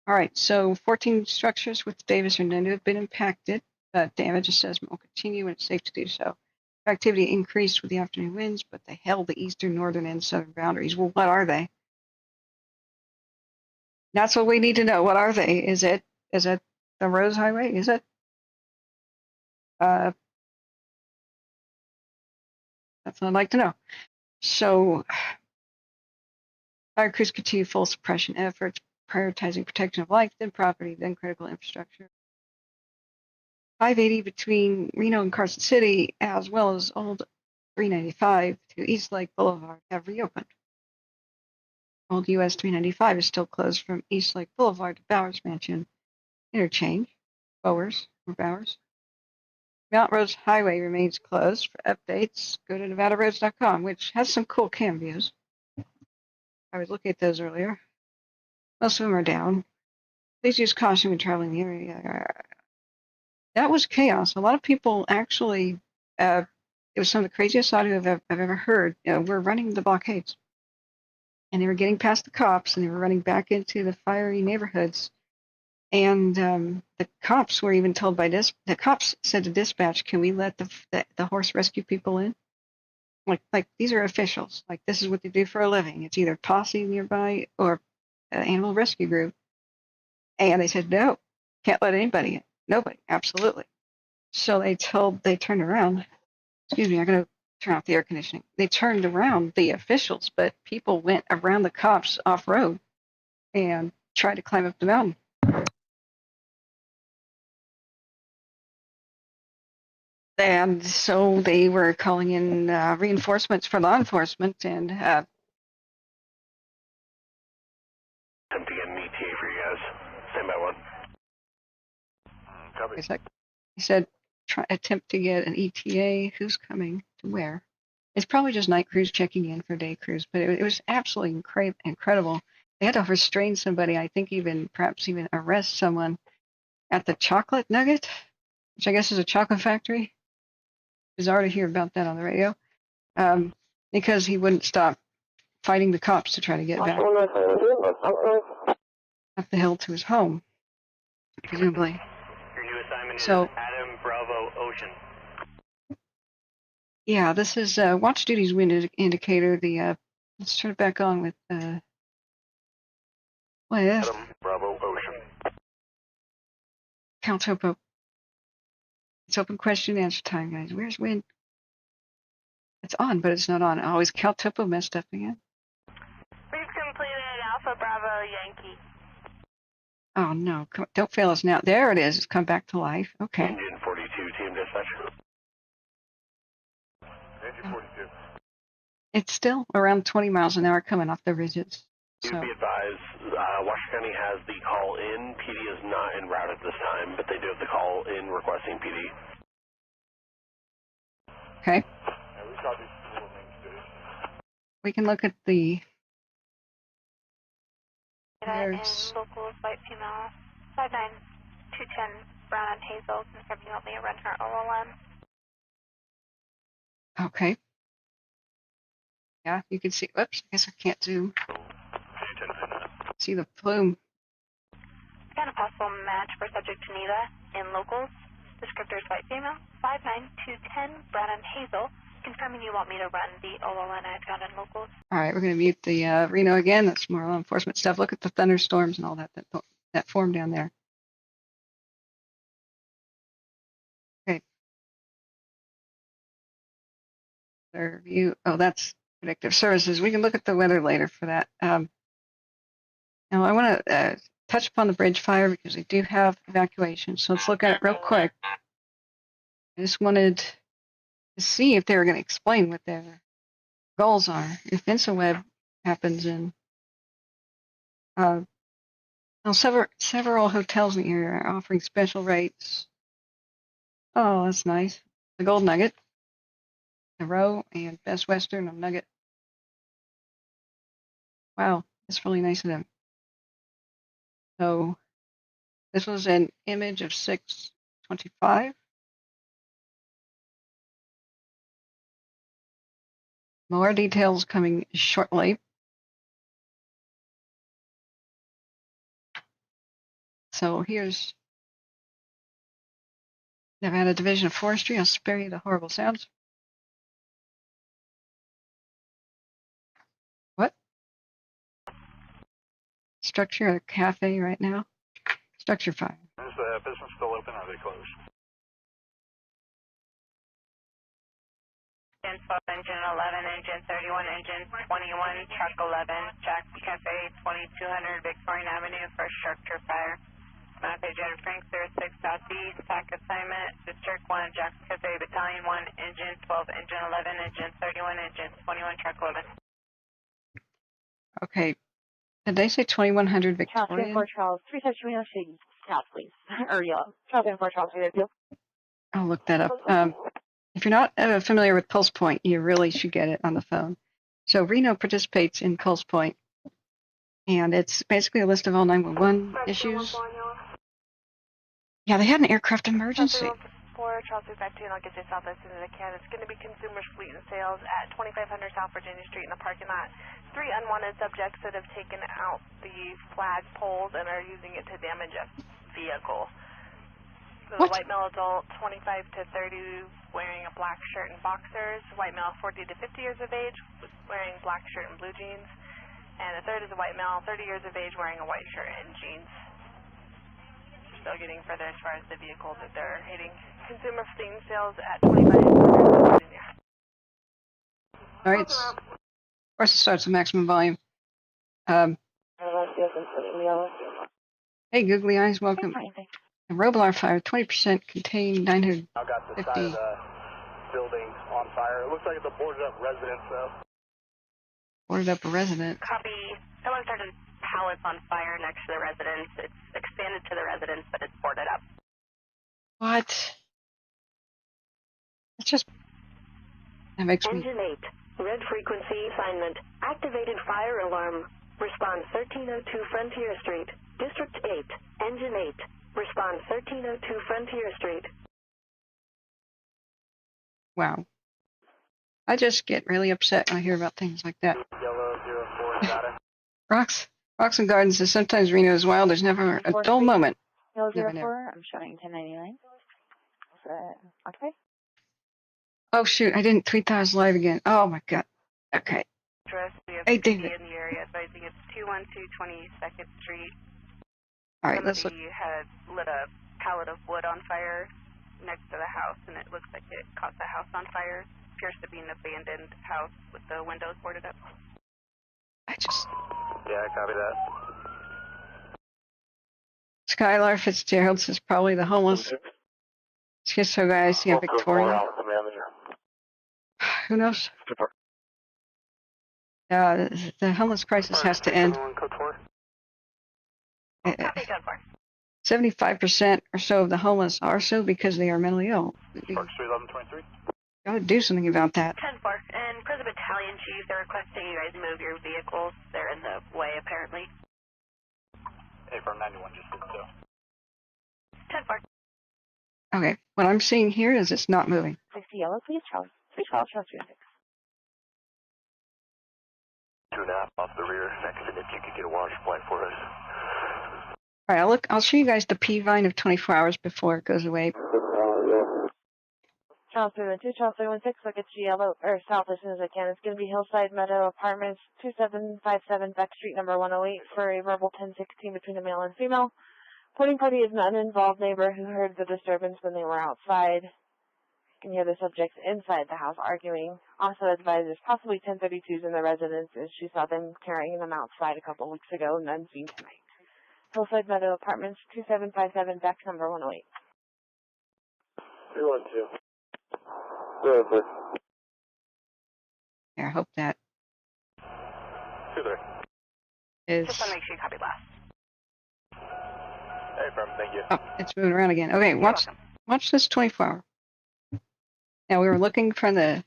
All right, so 14 structures with Davis or Nendo have been impacted, but damage assessment will continue when it's safe to do so. Activity increased with the afternoon winds, but they held the eastern, northern, and southern boundaries. Well, what are they? That's what we need to know. What are they? Is it the Rose Highway? Is it? That's what I'd like to know. So, fire crews continue full suppression efforts, prioritizing protection of life, then property, then critical infrastructure. 580 between Reno and Carson City, as well as Old 395 to East Lake Boulevard, have reopened. Old US 395 is still closed from East Lake Boulevard to Bowers Mansion interchange. Bowers. Mount Rose Highway remains closed. For updates, go to nevadaroads.com, which has some cool cam views. I was looking at those earlier. Most of them are down. Please use caution when traveling the area. That was chaos. A lot of people actually, it was some of the craziest audio I've ever heard. We're running the blockades. And they were getting past the cops, and they were running back into the fiery neighborhoods. And the cops were even told by the cops said to dispatch, "Can we let the horse rescue people in? Like these are officials. Like this is what they do for a living. It's either posse nearby or animal rescue group." And they said, no, can't let anybody in. Nobody, absolutely. So they turned around. Excuse me, I'm going to turn off the air conditioning. They turned around the officials, but people went around the cops off-road and tried to climb up the mountain. And so they were calling in reinforcements for law enforcement, and attempting an ETA for you guys. Stand by one. Copy. he said, attempt to get an ETA. Who's coming to where? It's probably just night crews checking in for day crews, but it was absolutely incredible. They had to restrain somebody, I think perhaps even arrest someone at the Chocolate Nugget, which I guess is a chocolate factory. Bizarre to hear about that on the radio, because he wouldn't stop fighting the cops to try to get back up the hill to his home, presumably. Your new assignment So, is Adam Bravo Ocean. yeah, this is watch duty's wind indicator. Let's turn it back on with Adam Bravo Ocean. Cal Topo. It's open question and answer time, guys. Where's wind? It's on, but it's not on. Oh, is Cal Topo messed up again? We've completed Alpha Bravo Yankee. Oh, no. Don't fail us now. There it is. It's come back to life. Okay. Engine 42, team dispatch. Engine 42. It's still around 20 miles an hour coming off the ridges. You So, be advised, Washoe County has the call in. PD is not en route at this time, but they do have the call in requesting PD. okay. Yeah, we copy full main station. We can look at the. There's locals, white female, 59210, brown and hazel, confirm you want me to run her OLM. Okay. Yeah, you can see. Whoops, I guess I can't zoom. See the plume. Got a possible match for subject Geneva in locals. Descriptors white female, 59210, brown and hazel. Confirming you want me to run the OLN I found in locals. All right, we're going to mute the Reno again. That's more law enforcement stuff. Look at the thunderstorms and all that form down there. Okay. Weather view. Oh, that's predictive services. We can look at the weather later for that. Now I want to touch upon the bridge fire because they do have evacuation. So let's look at it real quick. I just wanted to see if they were going to explain what their goals are. If InsaWeb happens in several hotels in the area are offering special rates. Oh, that's nice. The Gold Nugget, the Row, and Best Western of Nugget. Wow, that's really nice of them. So this was an image of 625. More details coming shortly. So here's Nevada Division of Forestry. I'll spare you the horrible sounds. What? Structure at a cafe right now. Structure fire. Is the business still open or are they closed? Engine 12, engine 11, engine 31, engine 21, truck 11, Jack Cafe, 2200 Victorian Avenue for structure fire. Map agent Frank 06 Southeast, TAC assignment, District 1, Jack Cafe, Battalion 1, engine 12, engine 11, engine 31, engine 21, truck 11. Okay. Did they say 2100 Victorian? Charles 4 Charles, 372 South, please. Or yellow. Charles 4 Charles, 372. I'll look that up. If you're not familiar with Pulse Point, you really should get it on the phone. So Reno participates in Pulse Point, and it's basically a list of all 911 issues. Yeah, they had an aircraft emergency. Charles 352, I'll get you south as soon as I can. It's going to be Consumers Fleet and Sales at 2500 South Virginia Street in the parking lot. 3 unwanted subjects that have taken out the flag poles and are using it to damage a vehicle. So the white male adult, 25 to 30, wearing a black shirt and boxers. White male, 40 to 50 years of age, wearing black shirt and blue jeans. And the third is a white male, 30 years of age, wearing a white shirt and jeans. still getting further as far as the vehicles that they're hitting. Consumer theme sales at 25. All right, of course it starts at maximum volume. Hey, Googly Eyes, welcome. A Wildfire, 20% contained 950. I've got the side of the building on fire. It looks like it's a boarded up residence, though. Boarded up a resident. Copy. Someone started pallets on fire next to the residence. It's expanded to the residence, but it's boarded up. What? It's just... That makes me... Engine 8, red frequency assignment, activated fire alarm. Respond 1302 Frontier Street. District 8, Engine 8. Respond 1302 Frontier Street. Wow. I just get really upset when I hear about things like that. Yellow 04 data. Rocks and Gardens is sometimes Reno is wild. There's never a dull moment. Yellow Never, 04, I'm showing 1099. Okay. Oh, shoot. I didn't tweet that I was live again. Oh, my God. Okay. We have Hey, PD David. in the area advising it's 212 22nd Street. All right, let's look. Somebody had lit a pallet of wood on fire next to the house, and it looks like it caught the house on fire. Appears to be an abandoned house with the windows boarded up. Yeah, I copy that. Skylar Fitzgerald says probably the homeless schizo guy I see on Victoria. Who knows? The homeless crisis has to end. 75% or so of the homeless are so because they are mentally ill. Park Street 1123. Gotta do something about that. 10-4, and for the battalion chief, they're requesting you guys move your vehicles. They're in the way, apparently. Hey, from 91 just did so. 10-4. Okay, what I'm seeing here is it's not moving. 60 yellow, please, Charles. 312, Charles 36. 2.5 off the rear. Next, and if you could get a wash point for us. All right, I'll show you guys the P-vine of 24 hours before it goes away. Charles 312, Charles 316, look at yellow, or south as soon as I can. It's going to be Hillside Meadow Apartments, 2757 Beck Street, number 108, for a verbal 1016 between a male and female. Reporting party is an uninvolved neighbor who heard the disturbance when they were outside. You can hear the subjects inside the house arguing. Also advises possibly 1032s in the residence as she saw them carrying them outside a couple weeks ago, none seen tonight. Hillside Meadow Apartments, 2757 Beck, number 108. 312. Good. Yeah, I hope that 2-3. is... Just want to make sure you copy last. Hey, firm, thank you. Oh, it's moving around again. Okay, watch this 24-hour. Now we were looking from the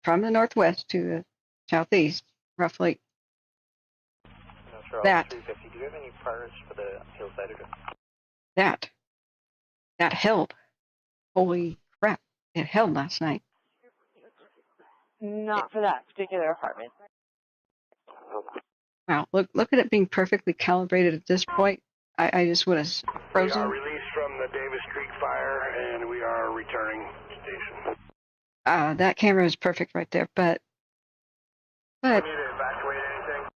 northwest to the southeast, roughly. That. 350. Do you have any priors for the Hillside address? That held. Holy crap! It held last night. Not for that particular apartment. Wow, look at it being perfectly calibrated at this point. I just would have frozen. We are released from the Davis Creek fire, and we are returning station. That camera is perfect right there, but We need to evacuate anything?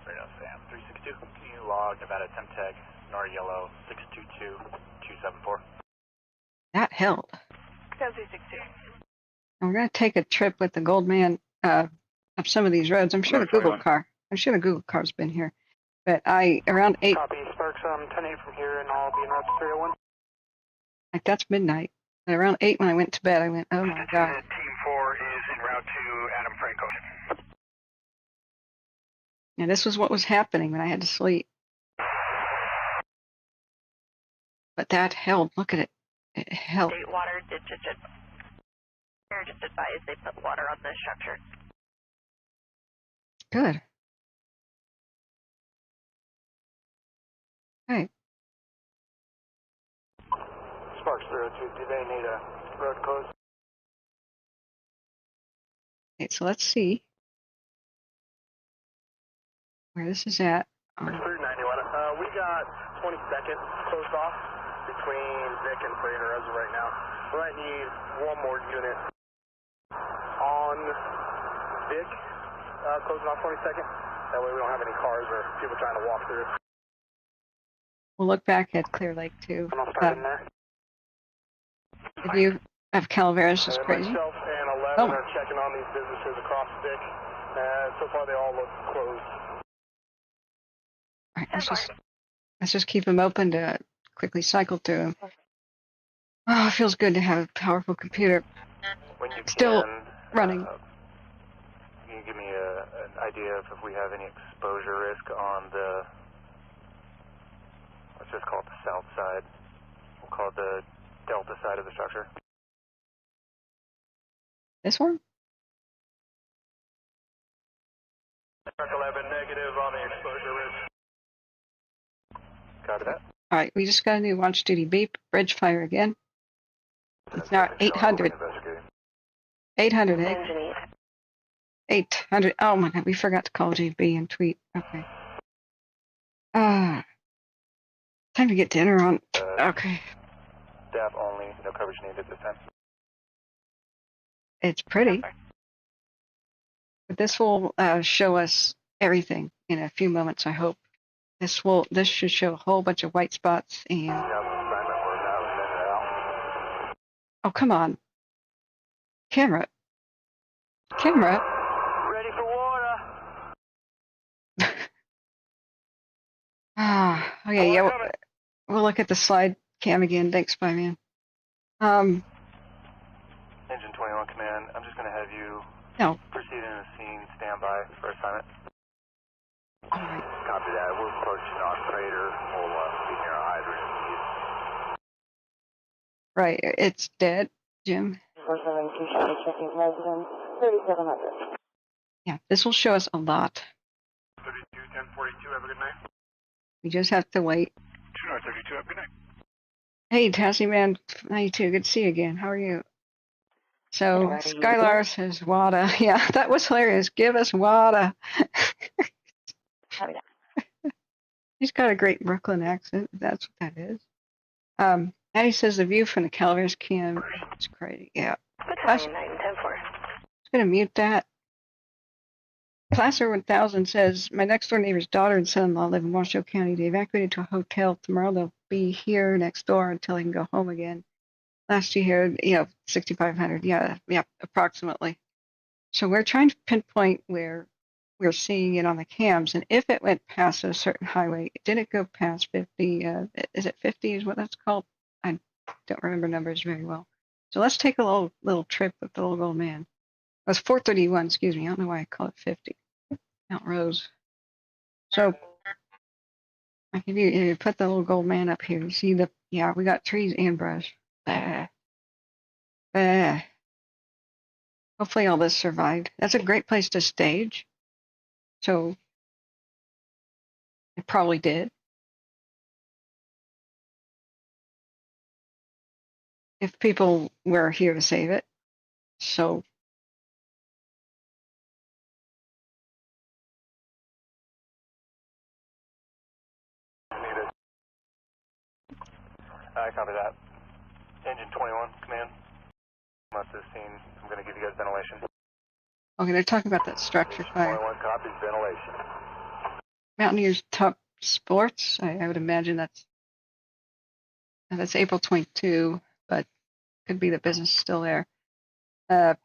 Reno, Sam 362. Can you log Nevada temp tag, NOR yellow 622274? that held. 362. And we're gonna take a trip with the Gold Man up some of these roads. I'm sure the Google car's been here, but around 8. Copy, Sparks, 10-8 from here, and I'll be in route to 301. Like that's midnight. But around 8 when I went to bed, I went, oh my God. Team 4 is en route to Adam Franco. And this was what was happening when I had to sleep. But that held. Look at it. It held. State water did just advise they put water on the structure. Good. Okay. Sparks 302, do they need a road closed? Okay, so let's see where this is at. 391. We got 20 seconds closed off between Vic and Freighter as of right now. We might need one more unit on Vic, closing off 20 seconds. That way we don't have any cars or people trying to walk through. We'll look back at Clear Lake too. And I'll start in there. The view of Calaveras is crazy. Myself and 11 are checking on these businesses across Vic, and so far they all look closed. All right, let's just keep them open to quickly cycle through them. Oh, it feels good to have a powerful computer. When you Still can, running. Can you give me an idea of if we have any exposure risk on the, let's just call it the south side. We'll call it the delta side of the structure. This one? 11 negative on the exposure risk. Copy that. All right, we just got a new watch duty beep. Bridge fire again. It's now 800. 800, eh? 800. Oh my God, we forgot to call JB and tweet. Okay. Time to get dinner on. Okay. Staff only, no coverage needed this time. It's pretty. But this will show us everything in a few moments, I hope. This should show a whole bunch of white spots and. Oh, come on. Camera. Ready for water. Okay, yeah. We'll look at the slide cam again. Thanks, bye, man. Engine 21 command, I'm just going to have you proceed in the scene, stand by for assignment. All right. Copy that. We're approaching our freighter. We'll be near a hydrant. Right, it's dead, Jim. 47 checking residence, 3700. Yeah, this will show us a lot. 32, 1042, have a good night. We just have to wait. 2932, have a good night. Hey, Tassie Man 92, good to see you again. How are you? So, Skylar says WADA. Yeah, that was hilarious. Give us WADA. He's got a great Brooklyn accent. That's what that is. Addie says the view from the Calaveras cam is crazy. Yeah. Battalion 9 10-4. I'm going to mute that. Classer 1000 says, my next door neighbor's daughter and son-in-law live in Washoe County. They evacuated to a hotel. Tomorrow they'll be here next door until they can go home again. Last year, 6,500. Yeah, approximately. So we're trying to pinpoint where we're seeing it on the cams. And if it went past a certain highway, did it go past 50? Is it 50 is what that's called? I don't remember numbers very well. So let's take a little trip with the little gold man. It was 431, excuse me. I don't know why I call it 50. Mount Rose. So if you put the little gold man up here, you see we got trees and brush. Hopefully all this survived. That's a great place to stage. So it probably did. If people were here to save it. So I copy that. Engine 21, command. Must have seen, I'm going to give you guys ventilation. Okay, they're talking about that structure fire. 21 copies, ventilation. Mountaineers Top Sports. I would imagine that's April 22, but could be the business still there. That's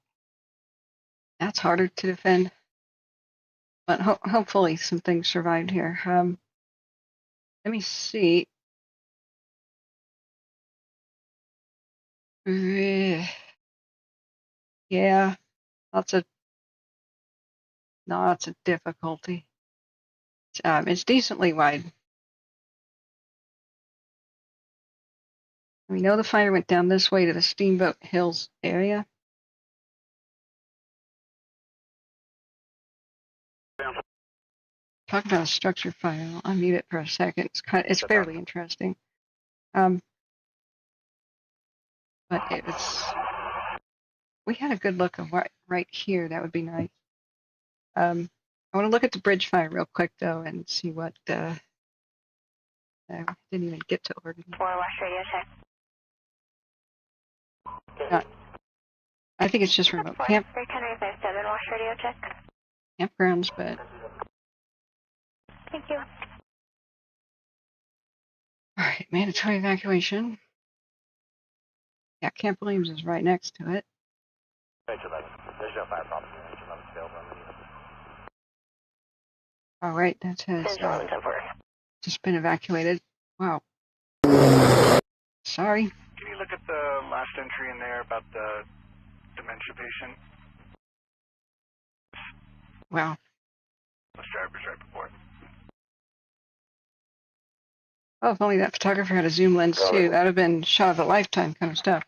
harder to defend, but hopefully some things survived here. Let me see. Yeah, lots of difficulty. It's decently wide. We know the fire went down this way to the Steamboat Hills area. Talk about a structure fire. I'll unmute it for a second. It's fairly interesting. But we had a good look of right here. That would be nice. I want to look at the bridge fire real quick though and see what. I didn't even get to Oregon. Wash radio check. I think it's just remote camp. 31057 wash radio check. Campgrounds, but Thank you. All right, mandatory evacuation. Yeah, Camp Williams is right next to it. There's no fire problem. All right, that has just been evacuated. Wow. Sorry. Can you look at the last entry in there about the dementia patient? Wow. Bus driver's right before it. Oh, if only that photographer had a zoom lens too. That would have been shot of a lifetime kind of stuff.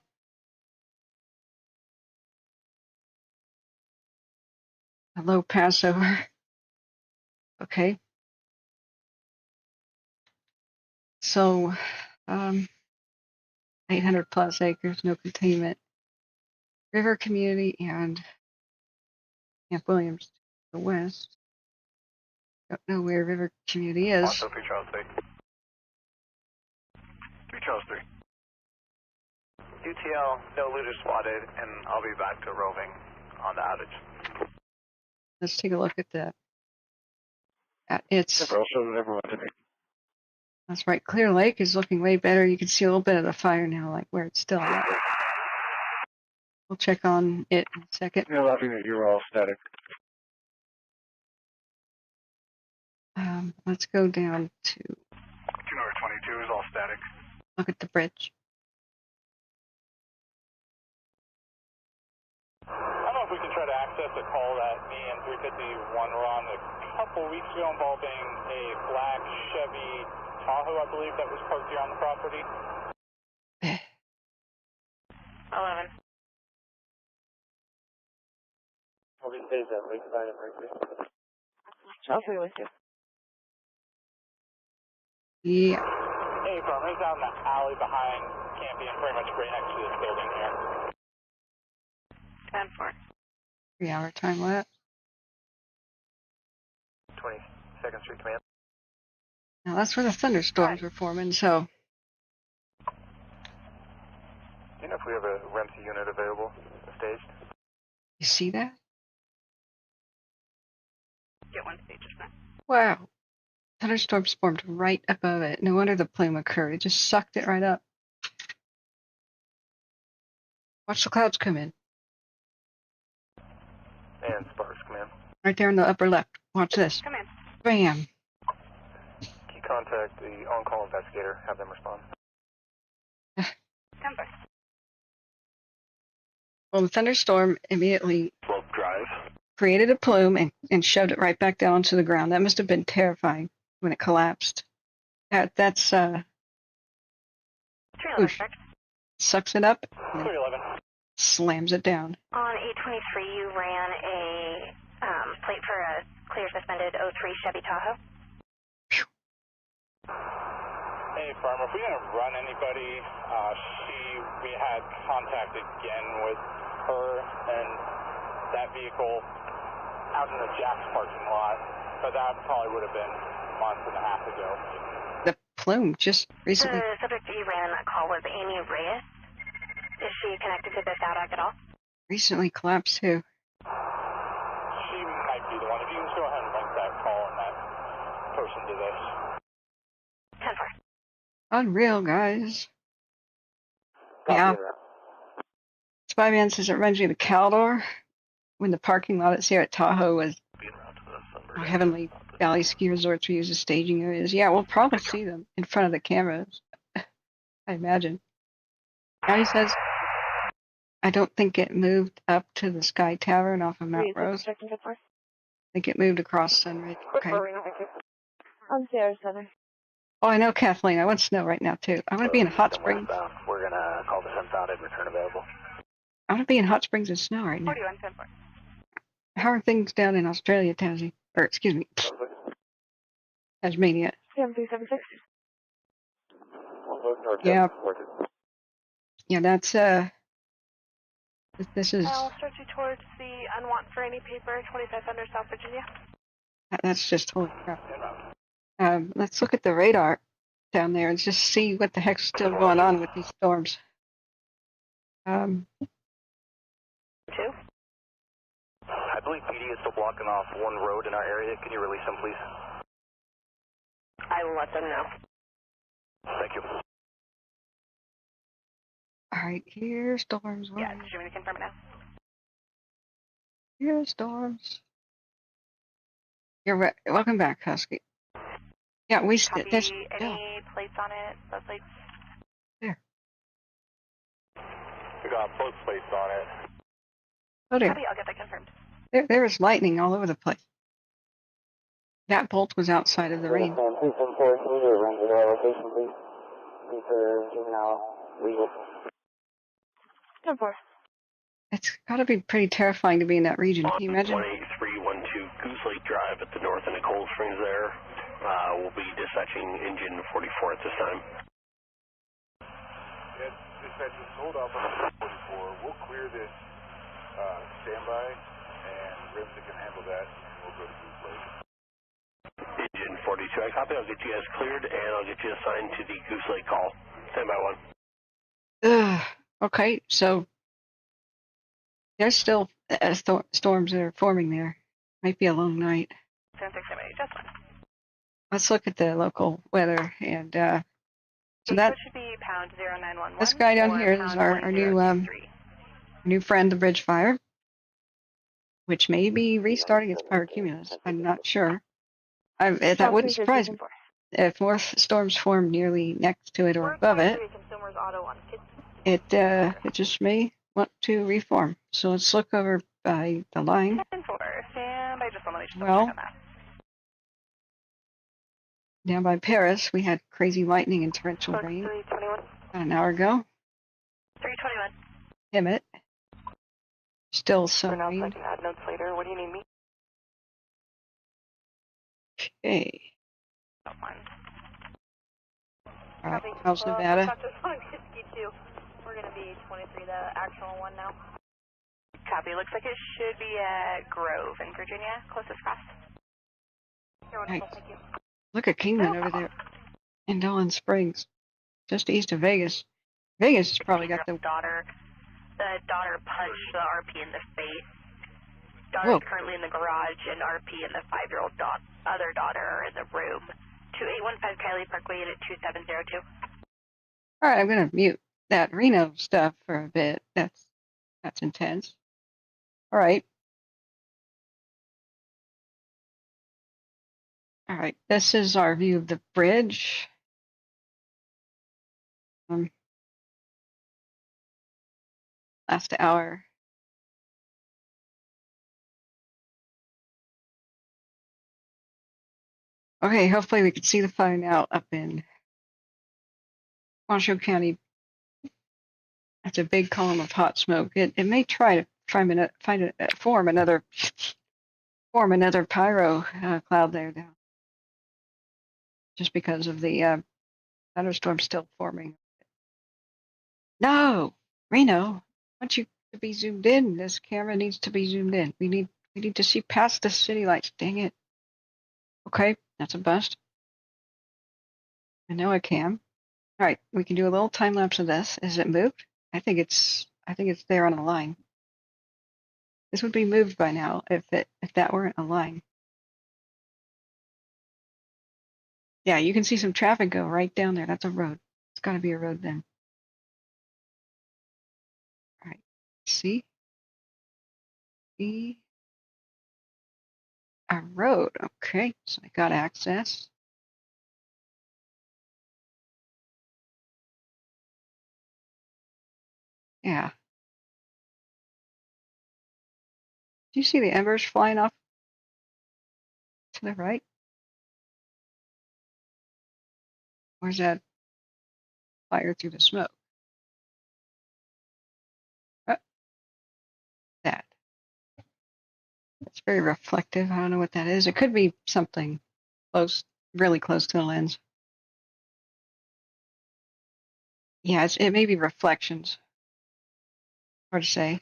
A low Passover. Okay. So, 800 plus acres, no containment. River community and Camp Williams to the west. Don't know where River community is. Also 3 Charles 3. 3 Charles 3. UTL, no looters spotted, and I'll be back to roving on the outage. Let's take a look at the. It's. That's right. Clear Lake is looking way better. You can see a little bit of the fire now, like where it's still at. We'll check on it in a second. You're laughing that you're all static. Let's go down to. 2 North 22 is all static. Look at the bridge. I don't know if we can try to access a call that me and 351 were on a couple weeks ago involving a black Chevy Tahoe, I believe, that was parked here on the property. 11. I'll be safe that way, find it right there. I'll be with you. Yeah. Hey, Farm, it's out in the alley behind Campion, pretty much right next to this building here. 10-4. 3-hour time lapse. 22nd Street Command. Now that's where the thunderstorms were forming, so. Do you know if we have a REMC unit available, staged? You see that? Get one stage just now. Wow. Thunderstorms formed right above it. No wonder the plume occurred. It just sucked it right up. Watch the clouds come in. And Sparks Command. Right there in the upper left. Watch this. Come in. Bam. Key contact the on-call investigator, have them respond. 10-4. Well, the thunderstorm immediately Drive. created a plume and shoved it right back down onto the ground. That must have been terrifying when it collapsed. That's sucks it up and then slams it down. On 823, you ran a plate for a clear suspended 03 Chevy Tahoe. Hey, Farm, if we didn't run anybody, we had contact again with her and that vehicle out in the Jack's parking lot, but that probably would have been a month and a half ago. The plume just recently. The subject you ran in that call was Amy Reyes. Is she connected to this attack at all? Recently collapsed too. She might be the one. If you can just go ahead and link that call and that person to this. 10-4. Unreal, guys. Yeah. Spyman says it reminds me of the Caldor when the parking lot at Sierra Tahoe was Heavenly Valley ski resorts we use as staging areas. Yeah, we'll probably see them in front of the cameras. I imagine. Now he says, I don't think it moved up to the Sky Tavern off of Mount Rose. I think it moved across Sunridge. Okay. On Sierra Southern. Oh, I know, Kathleen. I want snow right now, too. I want to be in Hot Springs. We're going to call this unfounded, return available. I want to be in Hot Springs and snow right now. 41-10-4. How are things down in Australia, Tassie? Or, excuse me, Tasmania. 7376. Yeah. Yeah, that's, this is, I'll start you towards the unwant for any paper, 2500 South Virginia. that's just holy crap. Let's look at the radar down there and just see what the heck's still going on with these storms. 2. I believe PD is still blocking off one road in our area. Can you release them, please? I will let them know. Thank you. All right, here's storms. Yeah, did you want me to confirm it now? Here's storms. Welcome back, Husky. Yeah, Copy. that's Any plates on it? Both plates? there. We got both plates on it. Oh dear. Copy, I'll get that confirmed. There was lightning all over the place. That bolt was outside of the range. Please enforce immediate run to the location, please. Please for juvenile legal. 10-4. It's got to be pretty terrifying to be in that region. Can you imagine? 18312 Goose Lake Drive at the north end of Cold Springs there. We'll be dispatching engine 44 at this time. Yeah, dispatch, just hold off on 44. We'll clear this standby, and Rimsey can handle that, and we'll go to Goose Lake. Engine 42, I copy. I'll get you guys cleared, and I'll get you assigned to the Goose Lake call. Standby 1. Okay, so there's still storms that are forming there. Might be a long night. 7678, just one. Let's look at the local weather and so It that should be pound 0911. this guy down or here is pound our new 1023. new friend, the bridge fire, which may be restarting its pyrocumulus. I'm not sure. That wouldn't surprise me if more storms form nearly next to it or above it. It just may want to reform. So let's look over by the line. 10-4. Stand by just one. Let me just double Well, check on that. down by Paris, we had crazy lightning and torrential Fox rain 321. about an hour ago. 321. Hemet. Still some We're now rain. collecting add notes later. What do you need me? Okay. That one. All right. How's Nevada? We're going to be 23, the actual one now. Copy. Looks like it should be at Grove in Virginia, closest cross. You're wonderful. Right. Thank you. Look at Kingman over there in Dolan Springs, just east of Vegas. Vegas has probably got the daughter. The daughter punched the RP in the face. Whoa. Daughter's currently in the garage, and RP and the 5-year-old other daughter are in the room. 2815 Kylie Parkway at 2702. All right, I'm gonna mute that Reno stuff for a bit. That's intense. All right. All right. This is our view of the bridge. Last hour. Okay, hopefully we can see the fire now up in Washoe County. That's a big column of hot smoke. It may try to form another pyro cloud there now, just because of the thunderstorm still forming. No, Reno, I want you to be zoomed in. This camera needs to be zoomed in. We need to see past the city lights. Dang it. Okay, that's a bust. I know I can. All right, we can do a little time lapse of this. Is it moved? I think it's there on a line. This would be moved by now if that weren't a line. Yeah, you can see some traffic go right down there. That's a road. It's got to be a road then. All right, see a road. Okay, so I got access. Yeah. Do you see the embers flying off to the right? Where's that fire through the smoke? Oh, that. It's very reflective. I don't know what that is. It could be something close, really close to the lens. Yeah, it may be reflections. Hard to say.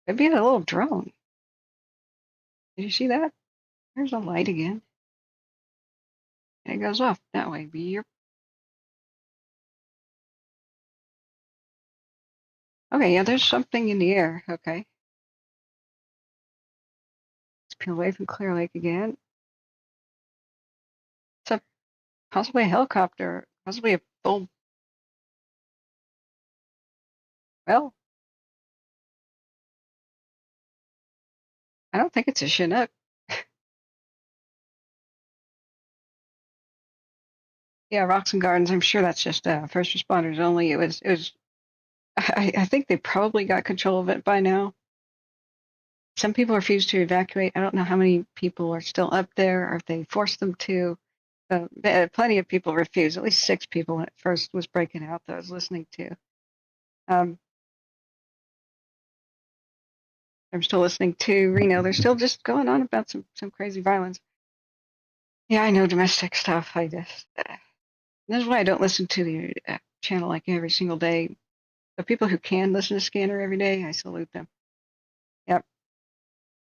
Could be a little drone. Did you see that? There's a light again. And it goes off that way. Okay, yeah, there's something in the air. Okay. peel away from Clear Lake again. It's a possibly a helicopter, possibly a full. Well, I don't think it's a Chinook. Yeah, Rocks and Gardens. I'm sure that's just first responders only. It was. I think they probably got control of it by now. Some people refused to evacuate. I don't know how many people are still up there, or if they forced them to. Plenty of people refused. At least 6 people when it first was breaking out that I was listening to. I'm still listening to Reno. They're still just going on about some crazy violence. Yeah, I know domestic stuff. I just this is why I don't listen to the channel like every single day. The people who can listen to Scanner every day, I salute them. Yep.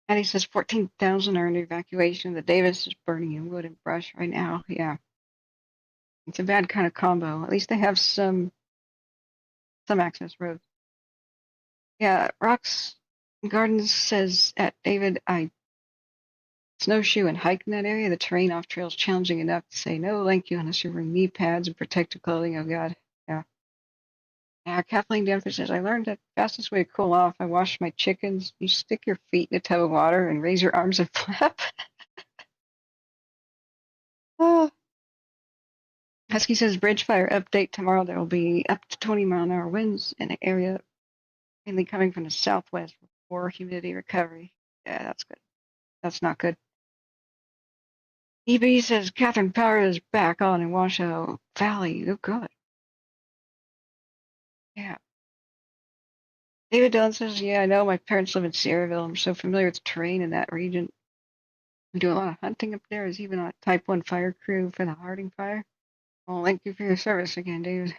And he says 14,000 are in evacuation. The Davis is burning in wood and brush right now. Yeah. It's a bad kind of combo. At least they have some access roads. Yeah, Rocks Gardens says at David, I snowshoe and hike in that area. The terrain off trail is challenging enough to say no thank you unless you're wearing knee pads and protective clothing. Oh God. Yeah. Kathleen Denver says, I learned that the fastest way to cool off, I wash my chickens. You stick your feet in a tub of water and raise your arms and flap. Oh. Husky says, bridge fire update tomorrow. There will be up to 20-mile-an-hour winds in the area, mainly coming from the southwest for humidity recovery. Yeah, that's good. That's not good. EB says, Catherine Power is back on in Washoe Valley. Oh, good. Yeah. David Dillon says, yeah, I know. My parents live in Sierraville. I'm so familiar with the terrain in that region. We do a lot of hunting up there. There's even a Type 1 fire crew for the Harding Fire. Well, thank you for your service again, David.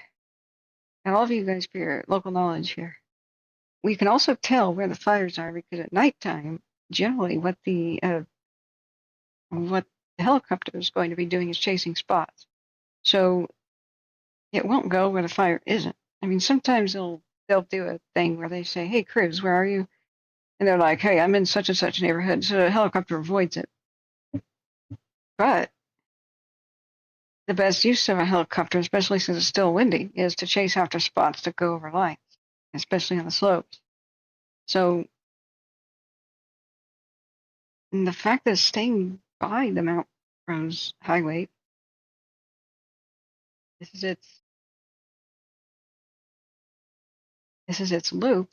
And all of you guys for your local knowledge here. We can also tell where the fires are because at nighttime, generally what the helicopter is going to be doing is chasing spots. So it won't go where the fire isn't. I mean, sometimes they'll do a thing where they say, hey, crews, where are you? And they're like, hey, I'm in such and such neighborhood. So the helicopter avoids it. But the best use of a helicopter, especially since it's still windy, is to chase after spots that go over lines, especially on the slopes. So the fact that it's staying by the Mount Rose Highway, this is its loop.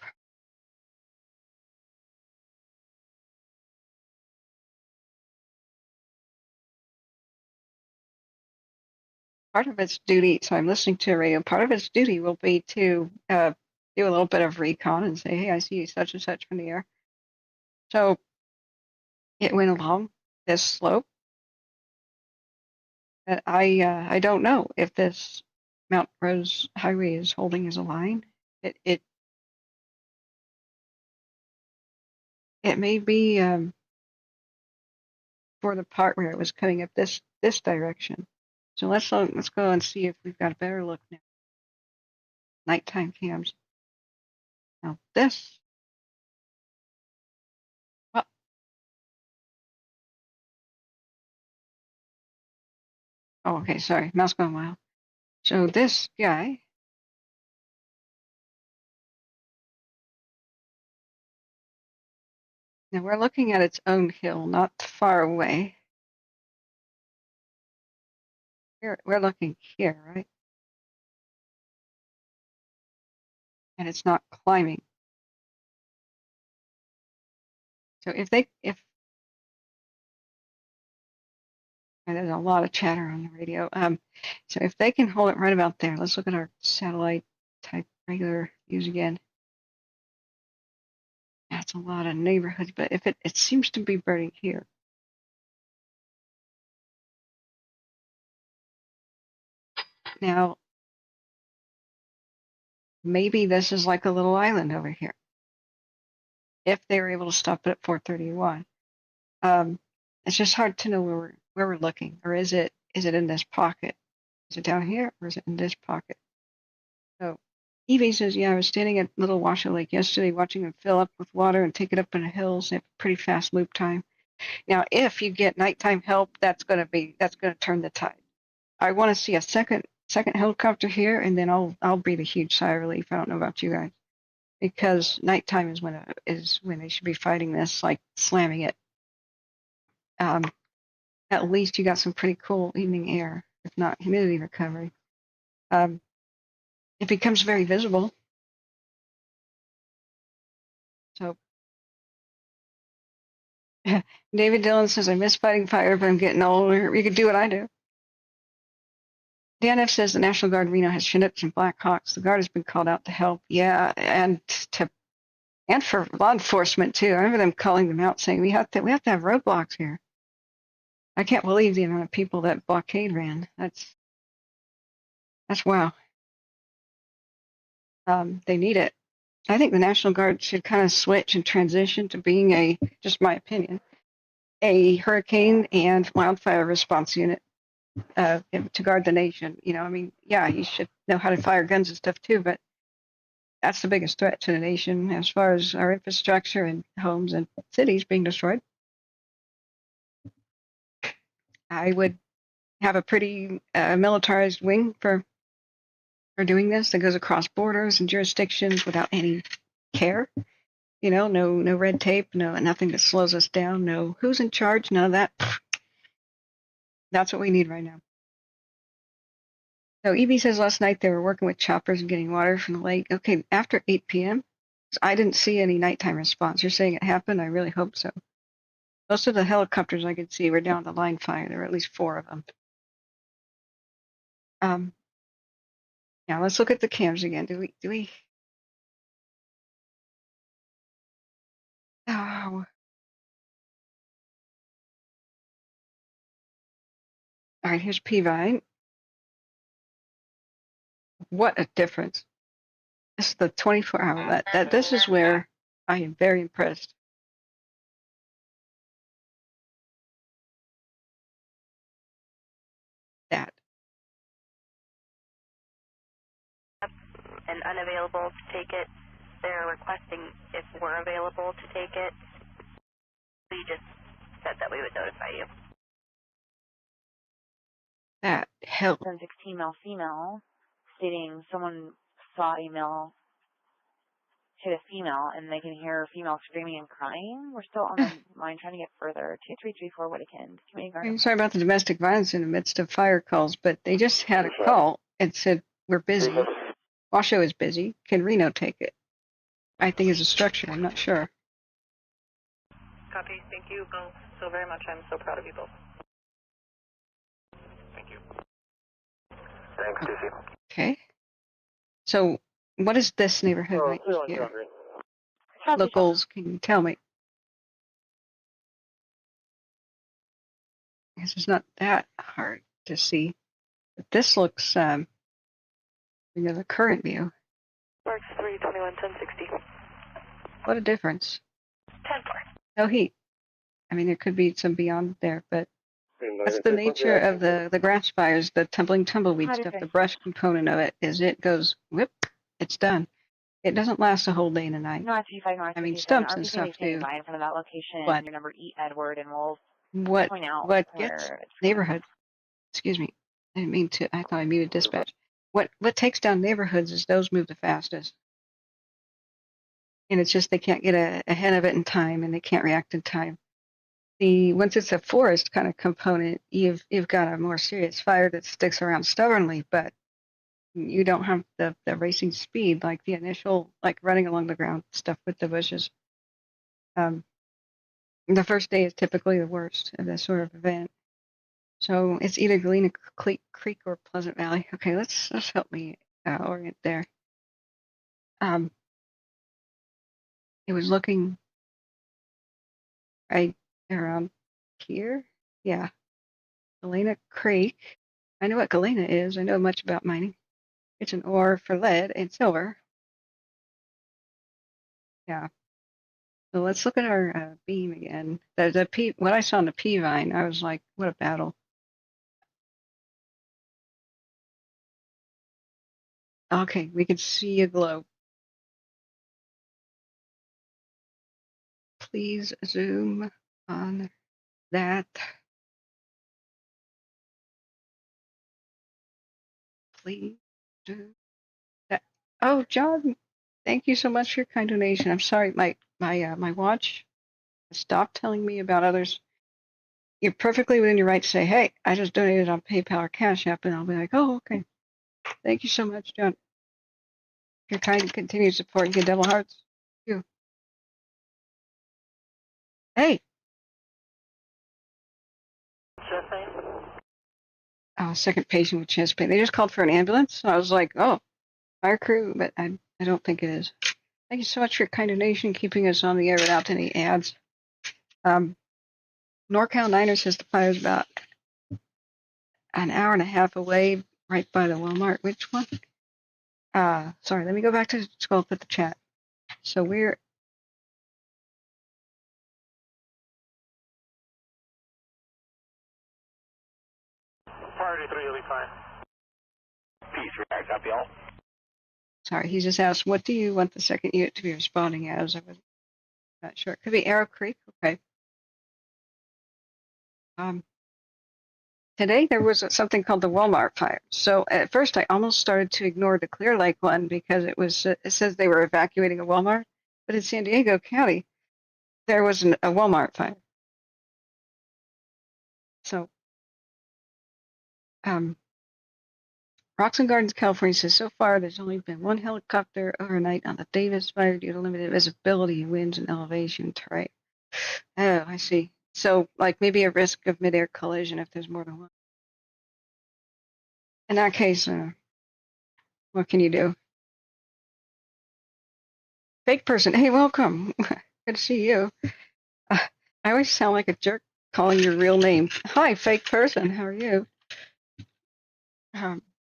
Part of its duty, so I'm listening to a radio, part of its duty will be to do a little bit of recon and say, hey, I see you such and such from the air. So it went along this slope. But I don't know if this Mount Rose Highway is holding as a line. It may be for the part where it was coming up this direction. So let's go and see if we've got a better look now. Nighttime cams. Now this. Well, oh, okay, sorry, mouse going wild. So this guy. Now we're looking at its own hill, not far away. We're looking here, right? And it's not climbing. So if there's a lot of chatter on the radio. So if they can hold it right about there, let's look at our satellite type regular views again. That's a lot of neighborhoods, but if it seems to be burning here. Now, maybe this is like a little island over here. If they were able to stop it at 431, it's just hard to know where we're looking. Or is it in this pocket? Is it down here or is it in this pocket? So Evie says, yeah, I was standing at Little Washoe Lake yesterday watching them fill up with water and take it up in the hills. They have a pretty fast loop time. Now, if you get nighttime help, that's going to turn the tide. I want to see a second helicopter here, and then I'll breathe a huge sigh of relief. I don't know about you guys, because nighttime is when they should be fighting this, like slamming it. At least you got some pretty cool evening air, if not humidity recovery. It becomes very visible. So David Dillon says, I miss fighting fire, but I'm getting older. You could do what I do. Dan F says the National Guard Reno has Chinooks and Blackhawks. The Guard has been called out to help. Yeah, and for law enforcement too. I remember them calling them out saying we have to have roadblocks here. I can't believe the amount of people that blockade ran. That's wow. They need it. I think the National Guard should kind of switch and transition to being just my opinion, a hurricane and wildfire response unit to guard the nation. I mean, yeah, you should know how to fire guns and stuff too, but that's the biggest threat to the nation as far as our infrastructure and homes and cities being destroyed. I would have a pretty militarized wing for doing this that goes across borders and jurisdictions without any care. No red tape, nothing that slows us down, no who's in charge, none of that. That's what we need right now. So EB says last night they were working with choppers and getting water from the lake. Okay, after 8 p.m., I didn't see any nighttime response. You're saying it happened? I really hope so. Most of the helicopters I could see were down the line fire. There were at least 4 of them. Now let's look at the cams again. Do we? Oh. All right, here's P-Vine. What a difference. This is the 24-hour. This is where I am very impressed. That. And unavailable to take it. They're requesting if we're available to take it. We just said that we would notify you. That hell. 16 male female stating someone saw a male hit a female and they can hear female screaming and crying. We're still on the line trying to get further. 2334 Whittakin. I'm sorry about the domestic violence in the midst of fire calls, but they just had a call and said, we're busy. Washoe is busy. Can Reno take it? I think it's a structure. I'm not sure. Copy. Thank you both so very much. I'm so proud of you both. Thank you. Thanks, Stacey. Okay. So, what is this neighborhood right here? Locals, can you tell me? I guess it's not that hard to see. But this looks, the current view. Marks 321, 1060. What a difference. 10-4. No heat. I mean, there could be some beyond there, but that's the nature of the grass fires, the tumbling tumbleweed stuff. The brush component of it is it goes, whip, it's done. It doesn't last a whole day and a night. I mean, stumps and stuff too. In front of that location, But your number E. Edward, and we'll what point out gets neighborhoods? Excuse me, I didn't mean to. I thought I muted dispatch. What takes down neighborhoods is those move the fastest, and it's just they can't get ahead of it in time, and they can't react in time. Once it's a forest kind of component, you've got a more serious fire that sticks around stubbornly, but you don't have the racing speed like the initial, like running along the ground stuff with the bushes. The first day is typically the worst of this sort of event. So it's either Galena Creek or Pleasant Valley. Okay, let's help me orient there. It was looking right around here. Yeah, Galena Creek. I know what Galena is. I know much about mining. It's an ore for lead and silver. Yeah. So let's look at our beam again. What I saw in the P-Vine, I was like, what a battle. Okay, we can see a glow. Please zoom on that. Please do that. Oh, John, thank you so much for your kind donation. I'm sorry, my watch stopped telling me about others. You're perfectly within your right to say, "Hey, I just donated on PayPal or Cash App," and I'll be like, "Oh, okay. Thank you so much, John. Your kind and continued support. You get double hearts. Thank you. Hey, second patient with chest pain. They just called for an ambulance. So I was like, oh, fire crew, but I don't think it is. Thank you so much for your kind donation, keeping us on the air without any ads. NorCal Niner says the fire is about an hour and a half away, right by the Walmart. Which one? Sorry, let me go back to scroll up at the chat. So we're Priority 3, you'll be fine. Peace, react, copy all. sorry. He just asked, what do you want the second unit to be responding as? I was not sure. It could be Arrow Creek. Okay. Today there was something called the Walmart fire. So at first I almost started to ignore the Clear Lake one because it says they were evacuating a Walmart, but in San Diego County there was a Walmart fire. So Rocks and Gardens, California says so far there's only been one helicopter overnight on the Davis fire due to limited visibility, winds, and elevation terrain. Oh, I see. So like maybe a risk of midair collision if there's more than one. In that case, what can you do? Fake person, hey, welcome. Good to see you. I always sound like a jerk calling your real name. Hi, fake person. How are you?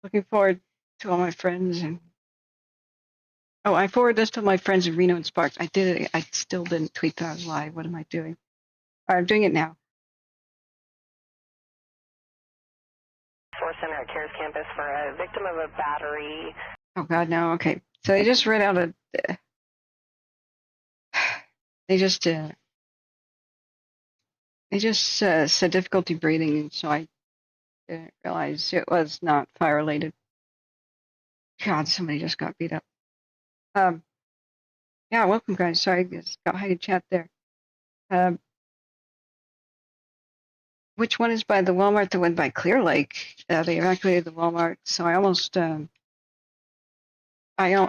Looking forward to all my friends. And oh, I forwarded this to my friends in Reno and Sparks. I did it. I still didn't tweet that I was live. What am I doing? All right, I'm doing it now. Force Center at CARES campus for a victim of a battery. Oh God, no. Okay, so they just read out a. They just said difficulty breathing, and so I didn't realize it was not fire related. God, somebody just got beat up. Yeah, welcome guys. Sorry, I just got hiding chat there. Which one is by the Walmart? The one by Clear Lake. They evacuated the Walmart, so I almost I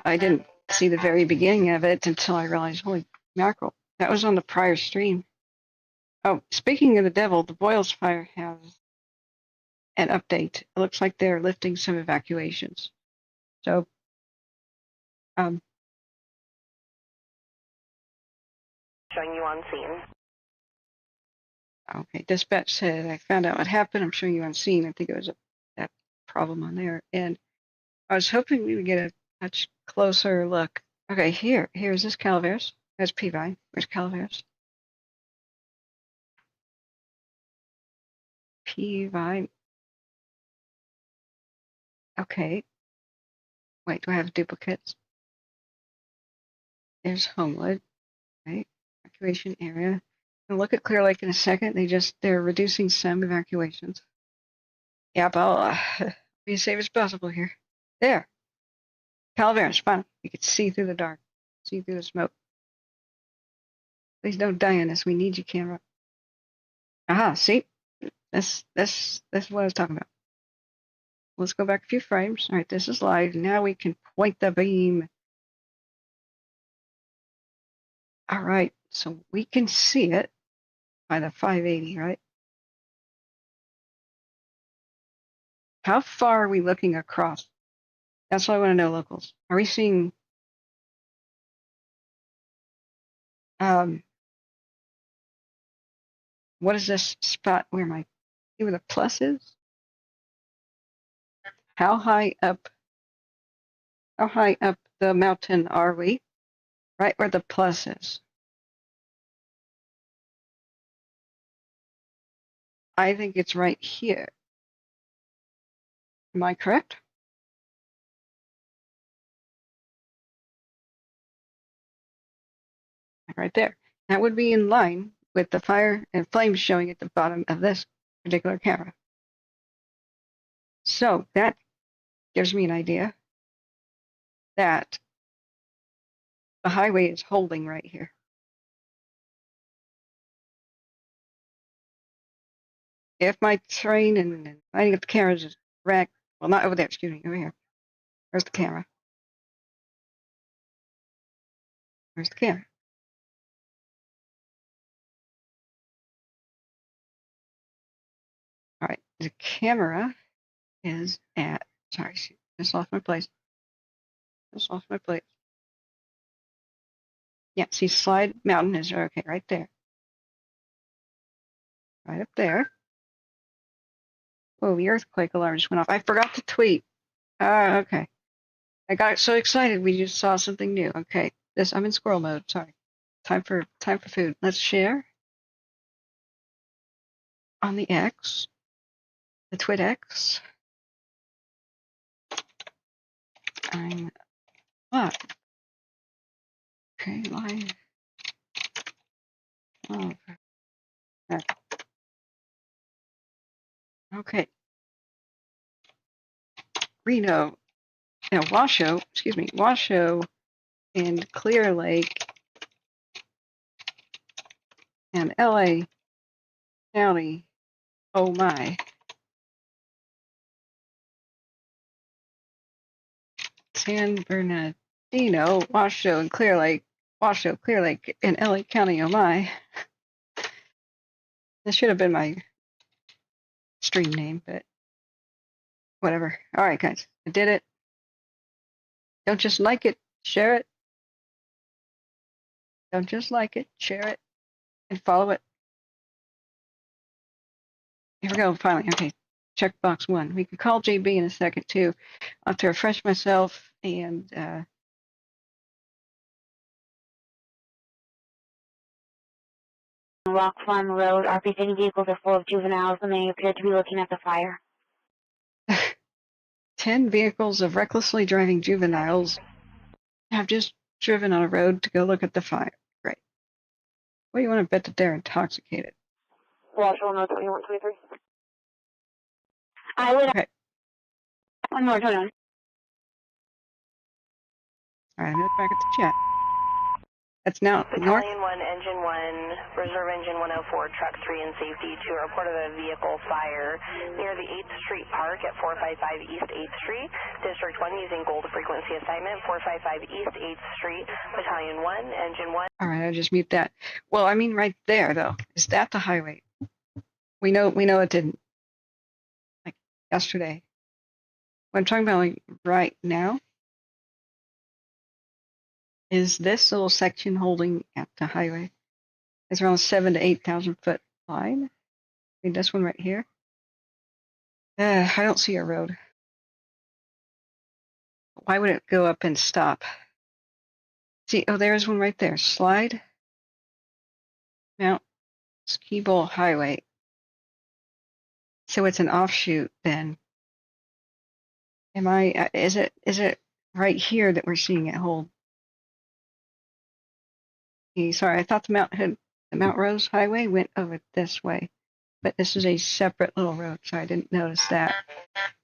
didn't see the very beginning of it until I realized, holy mackerel, that was on the prior stream. Oh, speaking of the devil, the Boyles fire has an update. It looks like they're lifting some evacuations. So, Showing you on scene. Okay, dispatch said I found out what happened. I'm showing you on scene. I think it was that problem on there, and I was hoping we would get a much closer look. Okay, here's this Calaveras. That's P-Vine. Where's Calaveras? P-Vine. Okay. Wait, do I have duplicates? There's Homewood. Right. Evacuation area. I'll look at Clear Lake in a second. They're reducing some evacuations. Yep, I'll be as safe as possible here. There. Calaveras, fine. You can see through the dark. See through the smoke. Please don't die on us. We need your camera. Aha, see? That's what I was talking about. Let's go back a few frames. All right, this is live. Now we can point the beam. All right, so we can see it by the 580, right? How far are we looking across? That's what I want to know, locals. Are we seeing what is this spot? Where am I? See where the plus is? How high up the mountain are we? Right where the plus is. I think it's right here. Am I correct? Right there. That would be in line with the fire and flames showing at the bottom of this particular camera. So that gives me an idea that the highway is holding right here. If my train and lighting up the cameras is correct, well, not over there, excuse me, over here. Where's the camera? Where's the camera? All right, the camera is at, sorry, just lost my place. Just lost my place. Yeah, see, Slide Mountain is okay, right there. Right up there. Oh, the earthquake alarm just went off. I forgot to tweet. Okay. I got so excited we just saw something new. Okay, I'm in squirrel mode. Sorry. Time for food. Let's share on the X, the Twit X. I'm live. Okay, live. Oh, okay. Reno, Washoe, Washoe and Clear Lake and LA County. Oh my. San Bernadino, Washoe and Clear Lake, and LA County. Oh my. This should have been my stream name, but whatever. All right, guys, I did it. Don't just like it, share it. Don't just like it, share it, and follow it. Here we go, finally. Okay, checkbox 1. We can call JB in a second, too. I'll have to refresh myself and Rock Farm Road, RP-50 vehicles are full of juveniles and they appear to be looking at the fire. 10 vehicles of recklessly driving juveniles have just driven on a road to go look at the fire. Great. What do you want to bet that they're intoxicated? Washoe, no 2123. I would. Okay. One more, hold on. All right, I'm back at the chat. That's now north. Battalion 1, Engine 1, Reserve Engine 104, Truck 3 and Safety 2 reported a vehicle fire near the 8th Street Park at 455 East 8th Street. District 1 using gold frequency assignment, 455 East 8th Street, Battalion 1, Engine 1. All right, I'll just mute that. Well, I mean right there, though. Is that the highway? We know it didn't. Like yesterday. What I'm talking about like right now is this little section holding at the highway. It's around 7,000 to 8,000 foot line. I mean, this one right here. I don't see a road. Why would it go up and stop? See, oh, there's one right there. Slide Mount Ski Bowl Highway. So it's an offshoot then. Is it right here that we're seeing it hold? Sorry, I thought the Mount Rose Highway went over this way, but this is a separate little road, so I didn't notice that.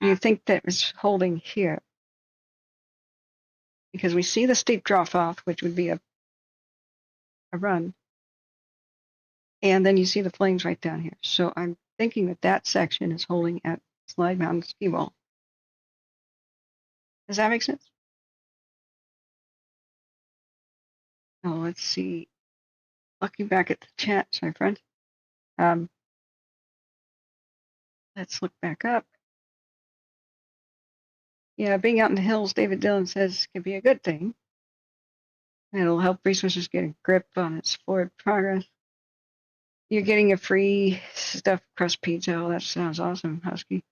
You think that it's holding here? Because we see the steep drop off, which would be a run, and then you see the flames right down here. So I'm thinking that section is holding at Slide Mountain Ski Bowl. Does that make sense? Oh, let's see. Looking back at the chat, sorry, friends. Let's look back up. Yeah, being out in the hills, David Dillon says, can be a good thing. It'll help researchers get a grip on its forward progress. You're getting a free stuffed crust pizza. Oh, that sounds awesome, Husky.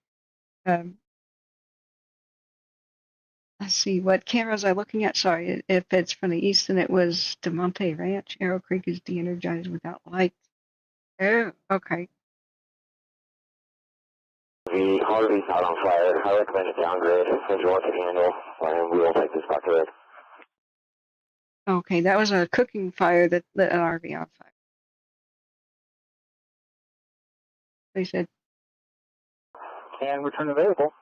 Let's see, what cameras am I looking at? Sorry, if it's from the east, then it was De Monte Ranch. Arrow Creek is de-energized without lights. Oh, okay. The Harvey's not on fire. I recommend a downgrade. If you want to handle, and we will take this back to red. Okay, that was a cooking fire that lit an RV on fire. They said. Can return available.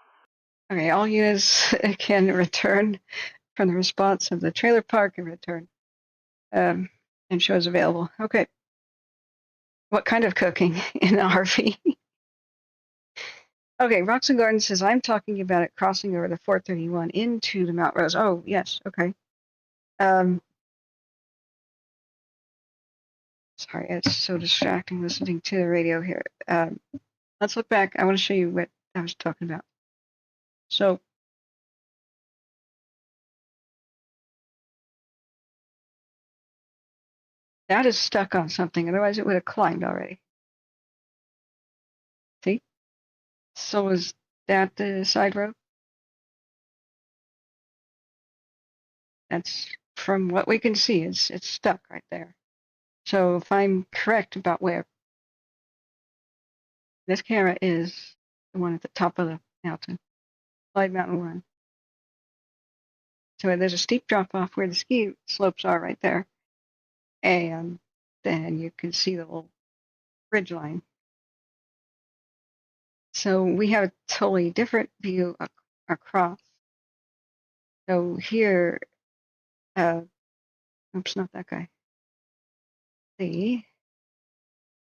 Okay, all units can return from the response of the trailer park and return. And shows available. Okay. What kind of cooking in the RV? Okay, Rocks and Gardens says, I'm talking about it crossing over the 431 into the Mount Rose. Oh, yes, okay. Sorry, it's so distracting listening to the radio here. Let's look back. I want to show you what I was talking about. So, that is stuck on something. Otherwise, it would have climbed already. See? So is that the side road? That's from what we can see. It's stuck right there. So if I'm correct about where this camera is, the one at the top of the mountain, Slide Mountain 1. So there's a steep drop off where the ski slopes are right there, and then you can see the little ridge line. So we have a totally different view across. So here, oops, not that guy. The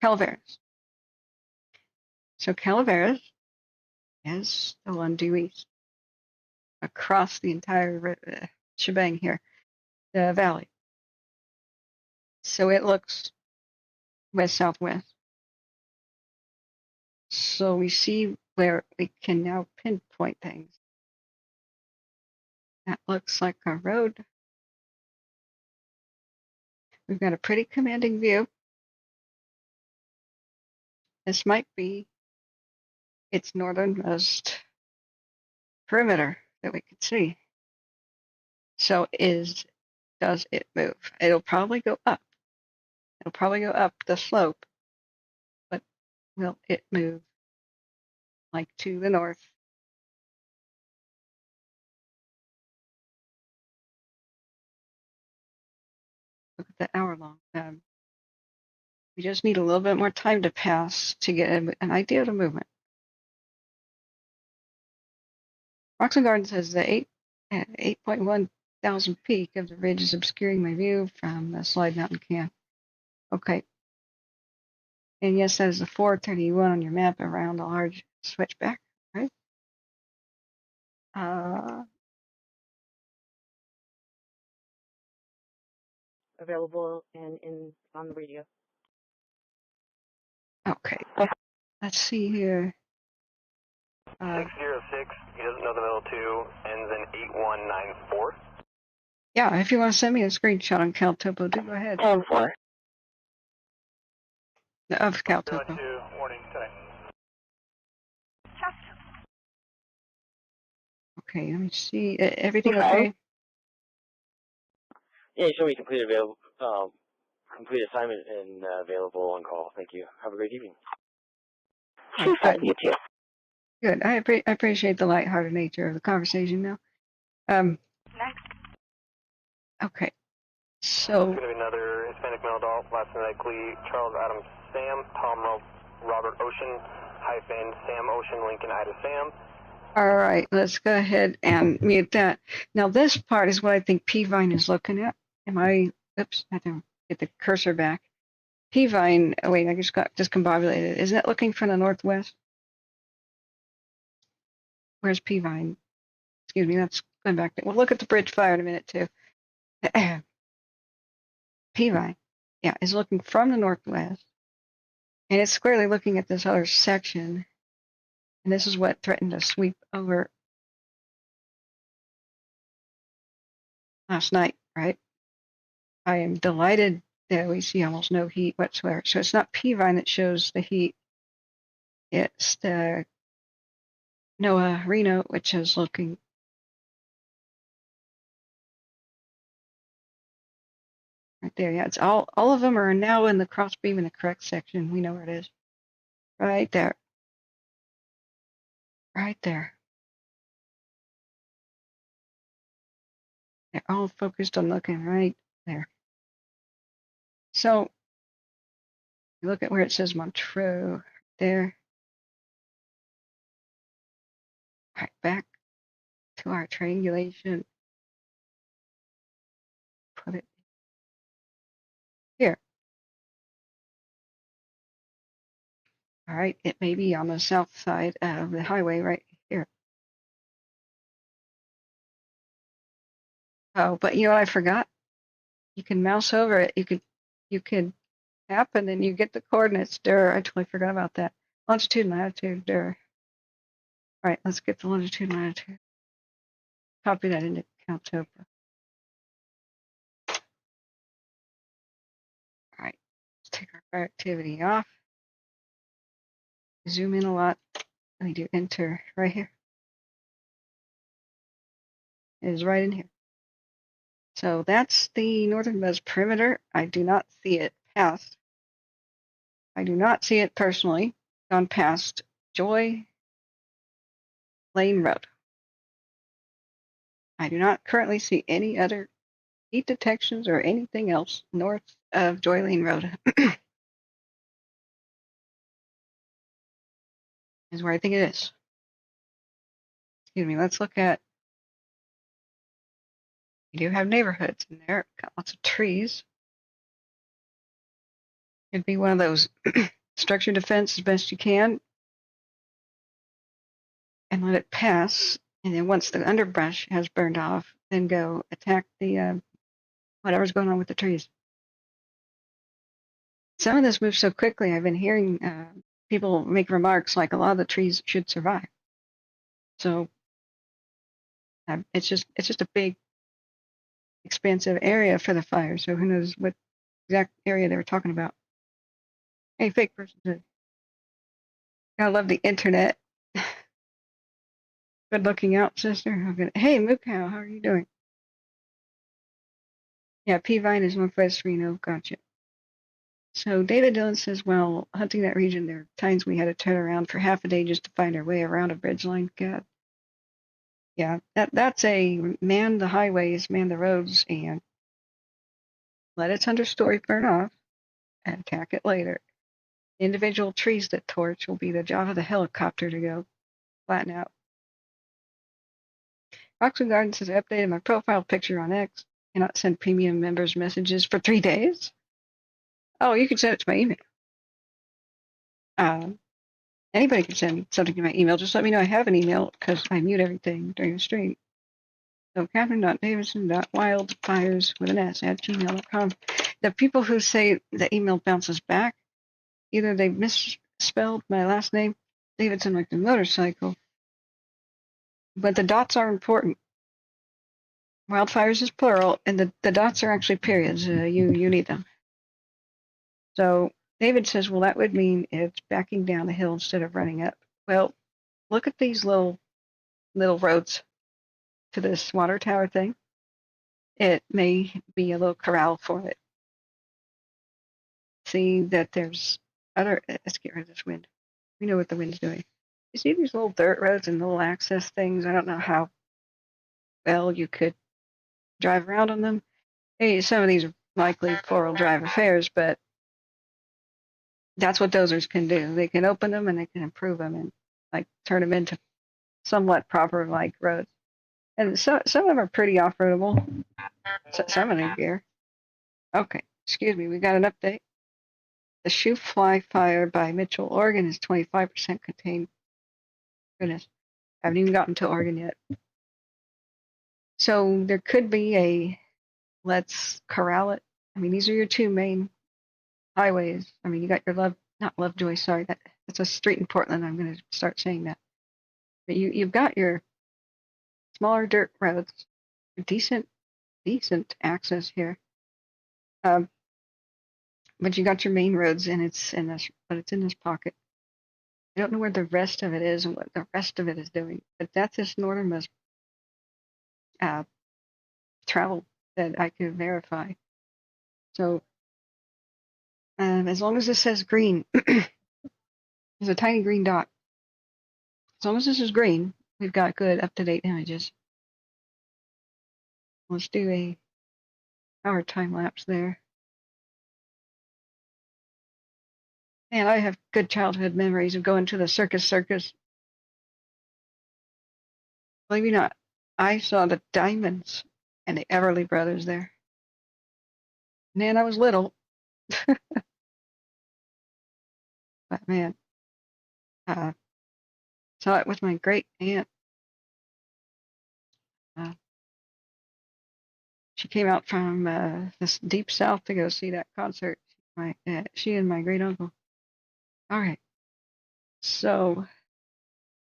Calaveras. So Calaveras is the one due east across the entire shebang here, the valley. So it looks west-southwest. So we see where we can now pinpoint things. That looks like a road. We've got a pretty commanding view. This might be its northernmost perimeter that we can see. So does it move? It'll probably go up. It'll probably go up the slope, but will it move like to the north? Look at the hour long. We just need a little bit more time to pass to get an idea of the movement. Rocks and Gardens says the 8.1 thousand peak of the ridge is obscuring my view from the Slide Mountain camp. Okay. And yes, that is the 431 on your map around a large switchback, right? Available and on the radio. Okay. Let's see here. 606, he doesn't know the middle two, ends in 8194. Yeah, if you want to send me a screenshot on CalTopo, do go ahead. 10-4. Of CalTopo. Warning tonight. Okay, let me see. Everything okay? Yeah, you showed me complete assignment and available on call. Thank you. Have a great evening. Good. You too. Good. I appreciate the lighthearted nature of the conversation now. Next. Okay. So. It's going to be another Hispanic male adult, last name likely Charles Adam Sam, Tom Robert Ocean, hyphen Sam Ocean, Lincoln Ida Sam. All right, let's go ahead and mute that. Now this part is what I think P-Vine is looking at. Oops, I have to get the cursor back. P-Vine, oh wait, I just got discombobulated. Isn't it looking from the northwest? Where's P-Vine? Excuse me, that's going back. We'll look at the bridge fire in a minute too. P-Vine, yeah, is looking from the northwest. And it's squarely looking at this other section. And this is what threatened to sweep over last night, right? I am delighted that we see almost no heat whatsoever. So it's not P-Vine that shows the heat. It's the NOAA Reno, which is looking right there. Yeah, it's all of them are now in the crossbeam in the correct section. We know where it is. Right there. Right there. They're all focused on looking right there. So look at where it says Montreux there. All right, back to our triangulation. Put it here. All right, it may be on the south side of the highway right here. Oh, but you know what I forgot? You can mouse over it. You could tap and then you get the coordinates. I totally forgot about that. Longitude and latitude. All right, let's get the longitude and latitude. Copy that into Caltopa. All right, let's take our fire activity off. Zoom in a lot. Let me do enter right here. It is right in here. So that's the northernmost perimeter. I do not see it past. I do not see it personally gone past Joy Lane Road. I do not currently see any other heat detections or anything else north of Joy Lane Road. Is where I think it is. Excuse me, let's look at, you do have neighborhoods in there, got lots of trees. It'd be one of those structure defense as best you can and let it pass. And then once the underbrush has burned off, then go attack the whatever's going on with the trees. Some of this moves so quickly, I've been hearing people make remarks like a lot of the trees should survive. So it's just a big, expansive area for the fire. So who knows what exact area they were talking about. Hey, fake person. I love the internet. Good looking out, sister. Hey, Moo Cow, how are you doing? Yeah, P Vine is Northwest Reno. Gotcha. So David Dillon says, well, hunting that region, there are times we had to turn around for half a day just to find our way around a bridge line. God. Yeah, that's a man the highways, man the roads, and let its understory burn off and attack it later. Individual trees that torch will be the job of the helicopter to go flatten out. Roxwood Gardens has updated my profile picture on X. Cannot send premium members messages for 3 days. Oh, you can send it to my email. Anybody can send something to my email. Just let me know I have an email because I mute everything during the stream. So Catherine.Davidson.wildfires with an S at gmail.com. The people who say the email bounces back, either they misspelled my last name, Davidson like the motorcycle, but the dots are important. Wildfires is plural, and the dots are actually periods. You need them. So David says, well, that would mean it's backing down the hill instead of running up. Well, look at these little roads to this water tower thing. It may be a little corral for it. See that there's other, let's get rid of this wind. We know what the wind's doing. You see these little dirt roads and little access things? I don't know how well you could drive around on them. Hey, some of these are likely four-wheel drive affairs, but that's what dozers can do. They can open them and they can improve them and like turn them into somewhat proper like roads. And some of them are pretty off-roadable. Some of them gear. Okay, excuse me, we got an update. The Shoe Fly Fire by Mitchell, Oregon is 25% contained. Goodness, I haven't even gotten to Oregon yet. So there could be a let's corral it. I mean, these are your two main highways. I mean, you got your not Lovejoy, sorry, that's a street in Portland. I'm going to start saying that. But you've got your smaller dirt roads, decent access here. But you got your main roads, and it's in this pocket. I don't know where the rest of it is and what the rest of it is doing, but that's this northernmost travel that I could verify. So as long as this says green, there's a tiny green dot. As long as this is green, we've got good up-to-date images. Let's do a hour time lapse there. Man, I have good childhood memories of going to the circus. Believe it or not, I saw the Diamonds and the Everly Brothers there. Man, I was little. But man, saw it with my great aunt. She came out from this deep south to go see that concert. She and my great uncle. All right, so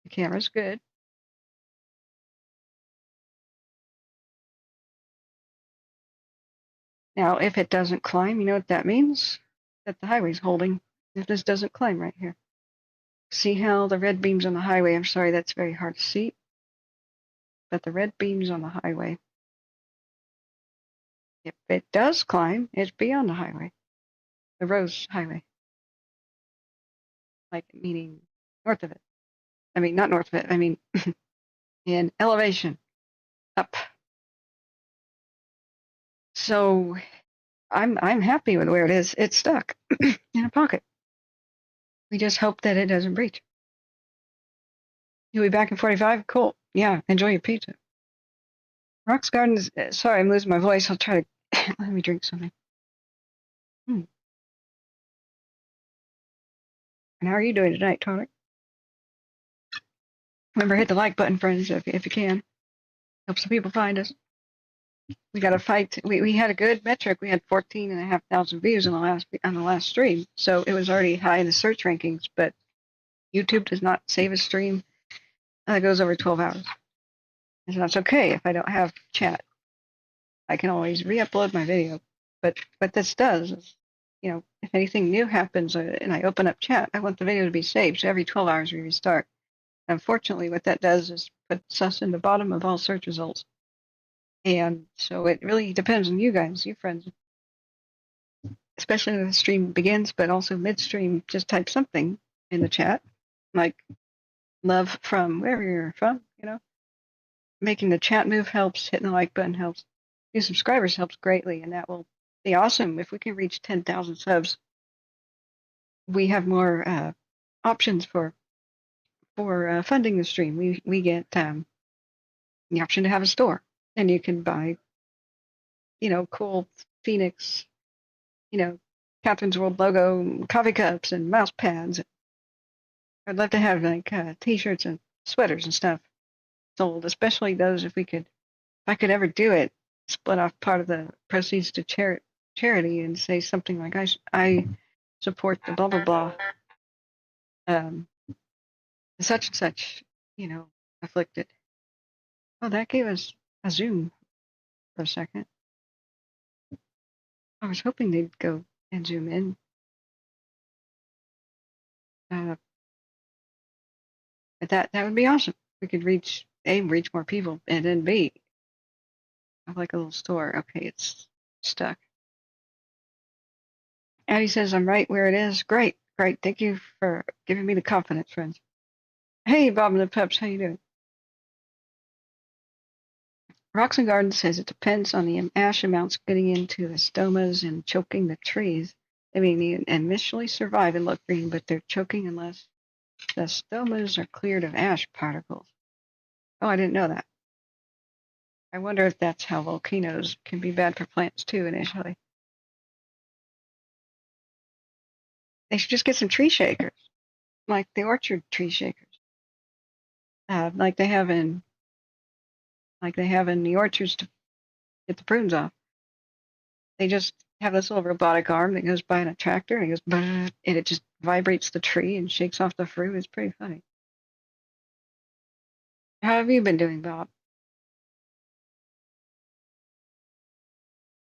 the camera's good. Now, if it doesn't climb, you know what that means? That the highway's holding. If this doesn't climb right here. See how the red beams on the highway, I'm sorry, that's very hard to see. But the red beams on the highway, if it does climb, it's beyond the highway. The Rose Highway. Like, meaning north of it. I mean, not north of it, I mean, in elevation, up. So, I'm happy with where it is. It's stuck in a pocket. We just hope that it doesn't breach. You'll be back in 45? Cool. Yeah, enjoy your pizza. Rock's Gardens, sorry, I'm losing my voice. I'll try to, let me drink something. And how are you doing tonight, Tonic? Remember, hit the like button, friends, if you can. Help some people find us. We got to fight. We had a good metric. We had 14,500 views on the last stream, so it was already high in the search rankings. But YouTube does not save a stream that goes over 12 hours, and that's okay if I don't have chat. I can always re-upload my video. But what this does is, you know, if anything new happens and I open up chat, I want the video to be saved. So every 12 hours we restart. Unfortunately, what that does is puts us in the bottom of all search results. And so it really depends on you guys, you friends. Especially when the stream begins, but also midstream, just type something in the chat, like love from wherever you're from, you know. Making the chat move helps, hitting the like button helps. New subscribers helps greatly, and that will be awesome. If we can reach 10,000 subs, we have more options for funding the stream. We get the option to have a store, and you can buy, you know, cool Phoenix, you know, Catherine's World logo coffee cups and mouse pads. I'd love to have like t-shirts and sweaters and stuff sold, especially those if I could ever do it, split off part of the proceeds to charity and say something like I support the blah blah blah, such and such, you know, afflicted. Oh, that gave us a zoom for a second. I was hoping they'd go and zoom in. But that would be awesome. We could reach more people, and then B, have like a little store. Okay, it's stuck. Addie says I'm right where it is. Great. Thank you for giving me the confidence, friends. Hey, Bob and the Pups, how you doing? Rocks and Garden says it depends on the ash amounts getting into the stomas and choking the trees. I mean, they initially survive and look green, but they're choking unless the stomas are cleared of ash particles. Oh, I didn't know that. I wonder if that's how volcanoes can be bad for plants too initially. They should just get some tree shakers, like the orchard tree shakers, like they have in the orchards to get the prunes off. They just have this little robotic arm that goes by in a tractor and it goes, and it just vibrates the tree and shakes off the fruit. It's pretty funny. How have you been doing, Bob?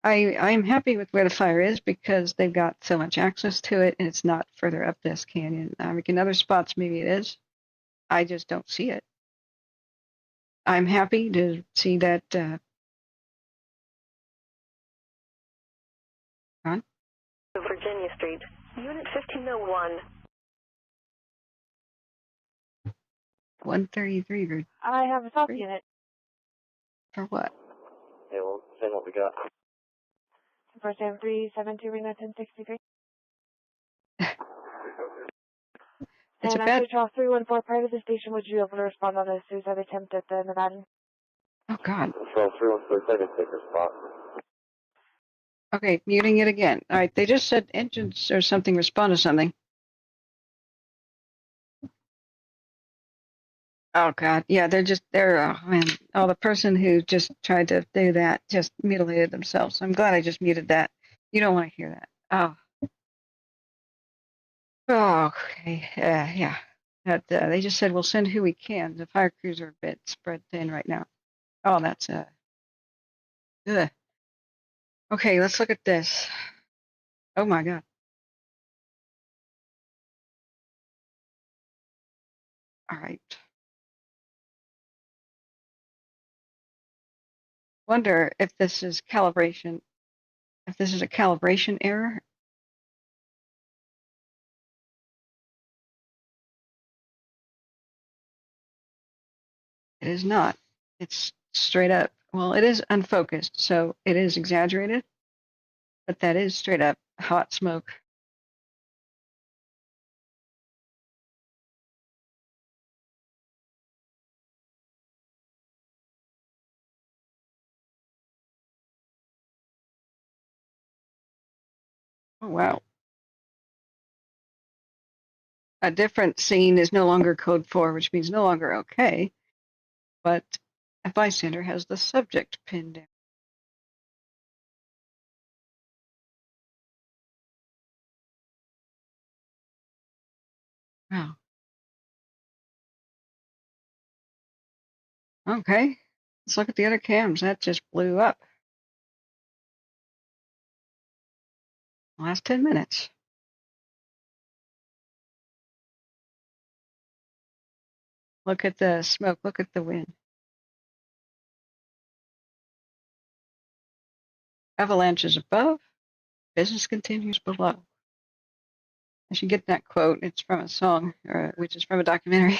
I'm happy with where the fire is because they've got so much access to it and it's not further up this canyon. In other spots, maybe it is. I just don't see it. I'm happy to see that. On Virginia Street, Unit 1501. 133. I have a top unit. For what? Yeah, well, same what we got. First name 372 Reno 1063. It's and a bad. actually, Charles 314, prior to the station, would you be able to respond on a suicide attempt at the Nevada? Oh God. Control 314, second take your spot. Okay, muting it again. All right, they just said engines or something respond to something. Oh God, yeah, they're oh man, oh the person who just tried to do that just mutilated themselves. I'm glad I just muted that. You don't want to hear that. Oh, okay, yeah. That they just said we'll send who we can. The fire crews are a bit spread thin right now. Oh, that's ugh. Okay, let's look at this. Oh my God. All right. Wonder if this is calibration. If this is a calibration error. It is not. It's straight up. Well, it is unfocused, so it is exaggerated, but that is straight up hot smoke. Oh, wow. A different scene is no longer code 4, which means no longer okay, but a bystander has the subject pinned down. Wow. Okay. Let's look at the other cams. That just blew up. Last 10 minutes. Look at the smoke. Look at the wind. Avalanches above. Business continues below. I should get that quote. It's from a song, which is from a documentary.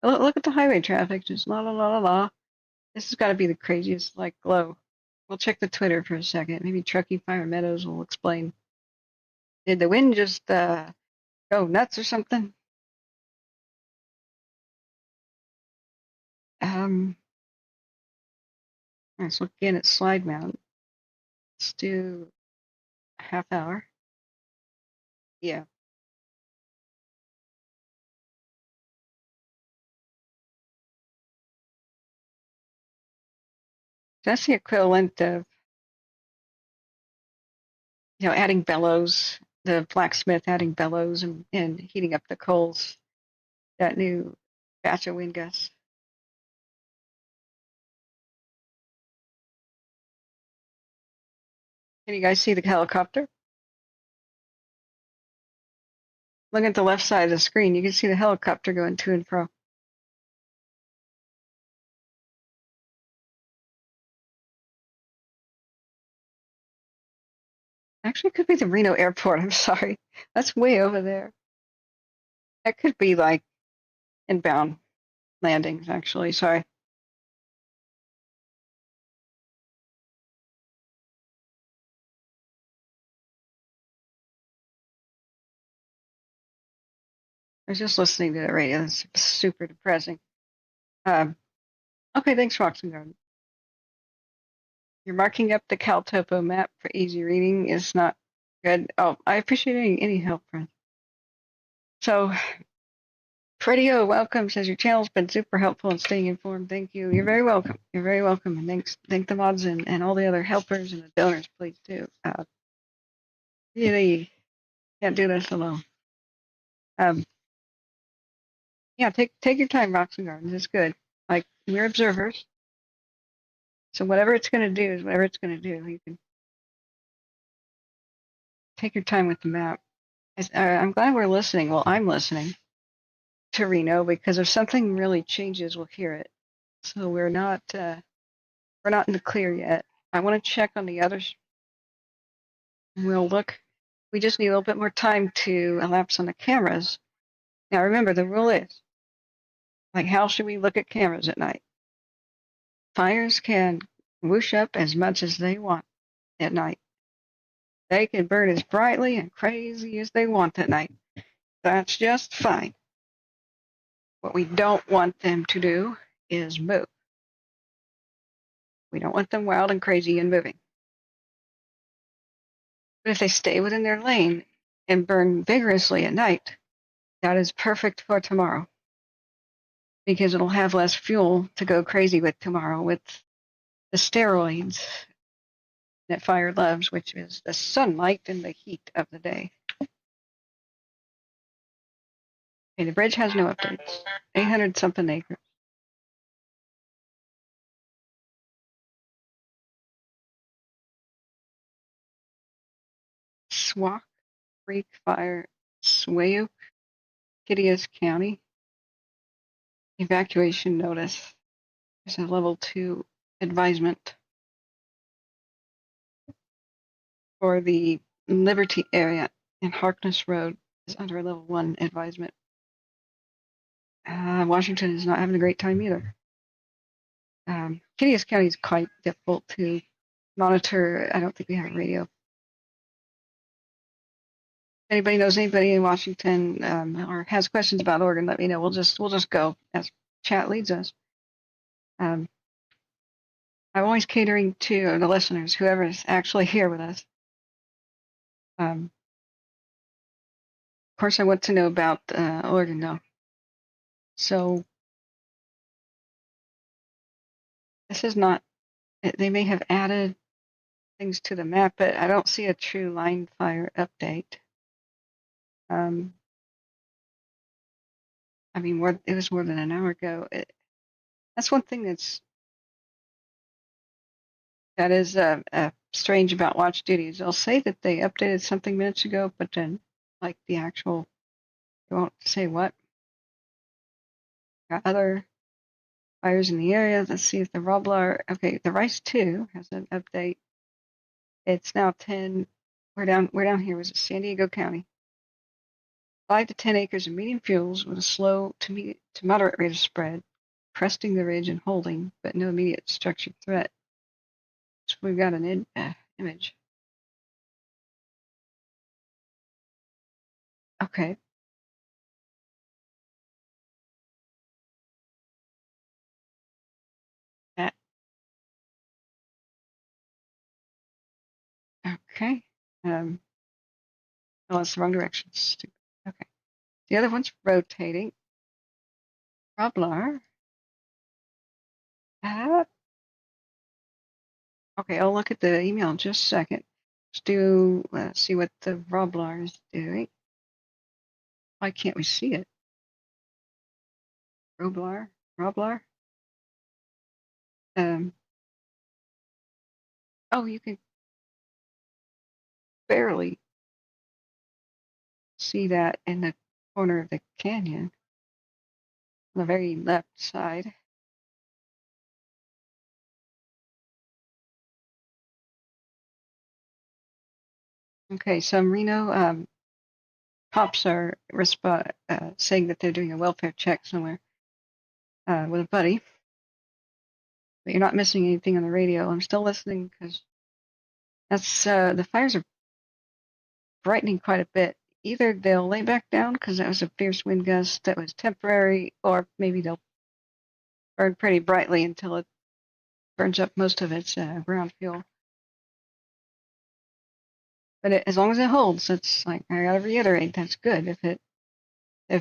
Look at the highway traffic. Just la la la la la. This has got to be the craziest like glow. We'll check the Twitter for a second. Maybe Truckee Fire Meadows will explain. Did the wind just go nuts or something? Let's look again at slide mount. Let's do a half hour. Yeah. That's the equivalent of, adding bellows, the blacksmith adding bellows and heating up the coals, that new batch of wind gusts. Can you guys see the helicopter? Look at the left side of the screen. You can see the helicopter going to and fro. Actually, it could be the Reno airport. I'm sorry. That's way over there. That could be like inbound landings, actually. Sorry. I was just listening to the radio. It's super depressing. Okay, thanks, Roxy Garden. You're marking up the CalTopo map for easy reading is not good. Oh, I appreciate any help, friend. So, Fredio, welcome. Says your channel's been super helpful in staying informed. Thank you. You're very welcome. You're very welcome. And thank the mods and all the other helpers and the donors, please, too. Really can't do this alone. Yeah, take your time, Roxy Gardens. It's good. Like, we're observers. So whatever it's going to do is whatever it's going to do. You can take your time with the map. I'm glad we're listening. Well, I'm listening to Reno because if something really changes, we'll hear it. So we're not in the clear yet. I want to check on the others. We'll look. We just need a little bit more time to elapse on the cameras. Now remember, the rule is, like, how should we look at cameras at night? Fires can whoosh up as much as they want at night. They can burn as brightly and crazy as they want at night. That's just fine. What we don't want them to do is move. We don't want them wild and crazy and moving. But if they stay within their lane and burn vigorously at night, that is perfect for tomorrow. Because it'll have less fuel to go crazy with tomorrow with the steroids that fire loves, which is the sunlight and the heat of the day. Okay, the bridge has no updates. 800-something acres. Swauk Creek Fire, Washoe, Deschutes County. Evacuation notice. There's a level 2 advisement for the Liberty area, and Harkness Road is under a level 1 advisement. Washington is not having a great time either. Deschutes County is quite difficult to monitor. I don't think we have a radio. If anybody knows anybody in Washington or has questions about Oregon, let me know. We'll just go as chat leads us. I'm always catering to the listeners, whoever's actually here with us. Of course, I want to know about Oregon now. So this is not. They may have added things to the map, but I don't see a true line fire update. I mean, it was more than an hour ago. That's one thing that is strange about watch duties. They'll say that they updated something minutes ago, but then, like the actual, they won't say what. Got other fires in the area. Let's see if the Roblar. Okay, the Rice 2 has an update. It's now 10. We're down here. Was it San Diego County? 5 to 10 acres of medium fuels with a slow to moderate rate of spread, cresting the ridge and holding, but no immediate structured threat. So we've got an image. Okay. That. Okay. Oh, that's the wrong direction. Stupid. Okay. The other one's rotating. Roblar. Okay, I'll look at the email in just a second. Let's see what the Roblar is doing. Why can't we see it? Roblar? Oh, you can barely see that in the corner of the canyon on the very left side. Okay, some Reno cops are saying that they're doing a welfare check somewhere with a buddy. But you're not missing anything on the radio. I'm still listening because that's the fires are brightening quite a bit. Either they'll lay back down because that was a fierce wind gust that was temporary, or maybe they'll burn pretty brightly until it burns up most of its ground fuel. But as long as it holds, that's like I gotta reiterate, that's good. If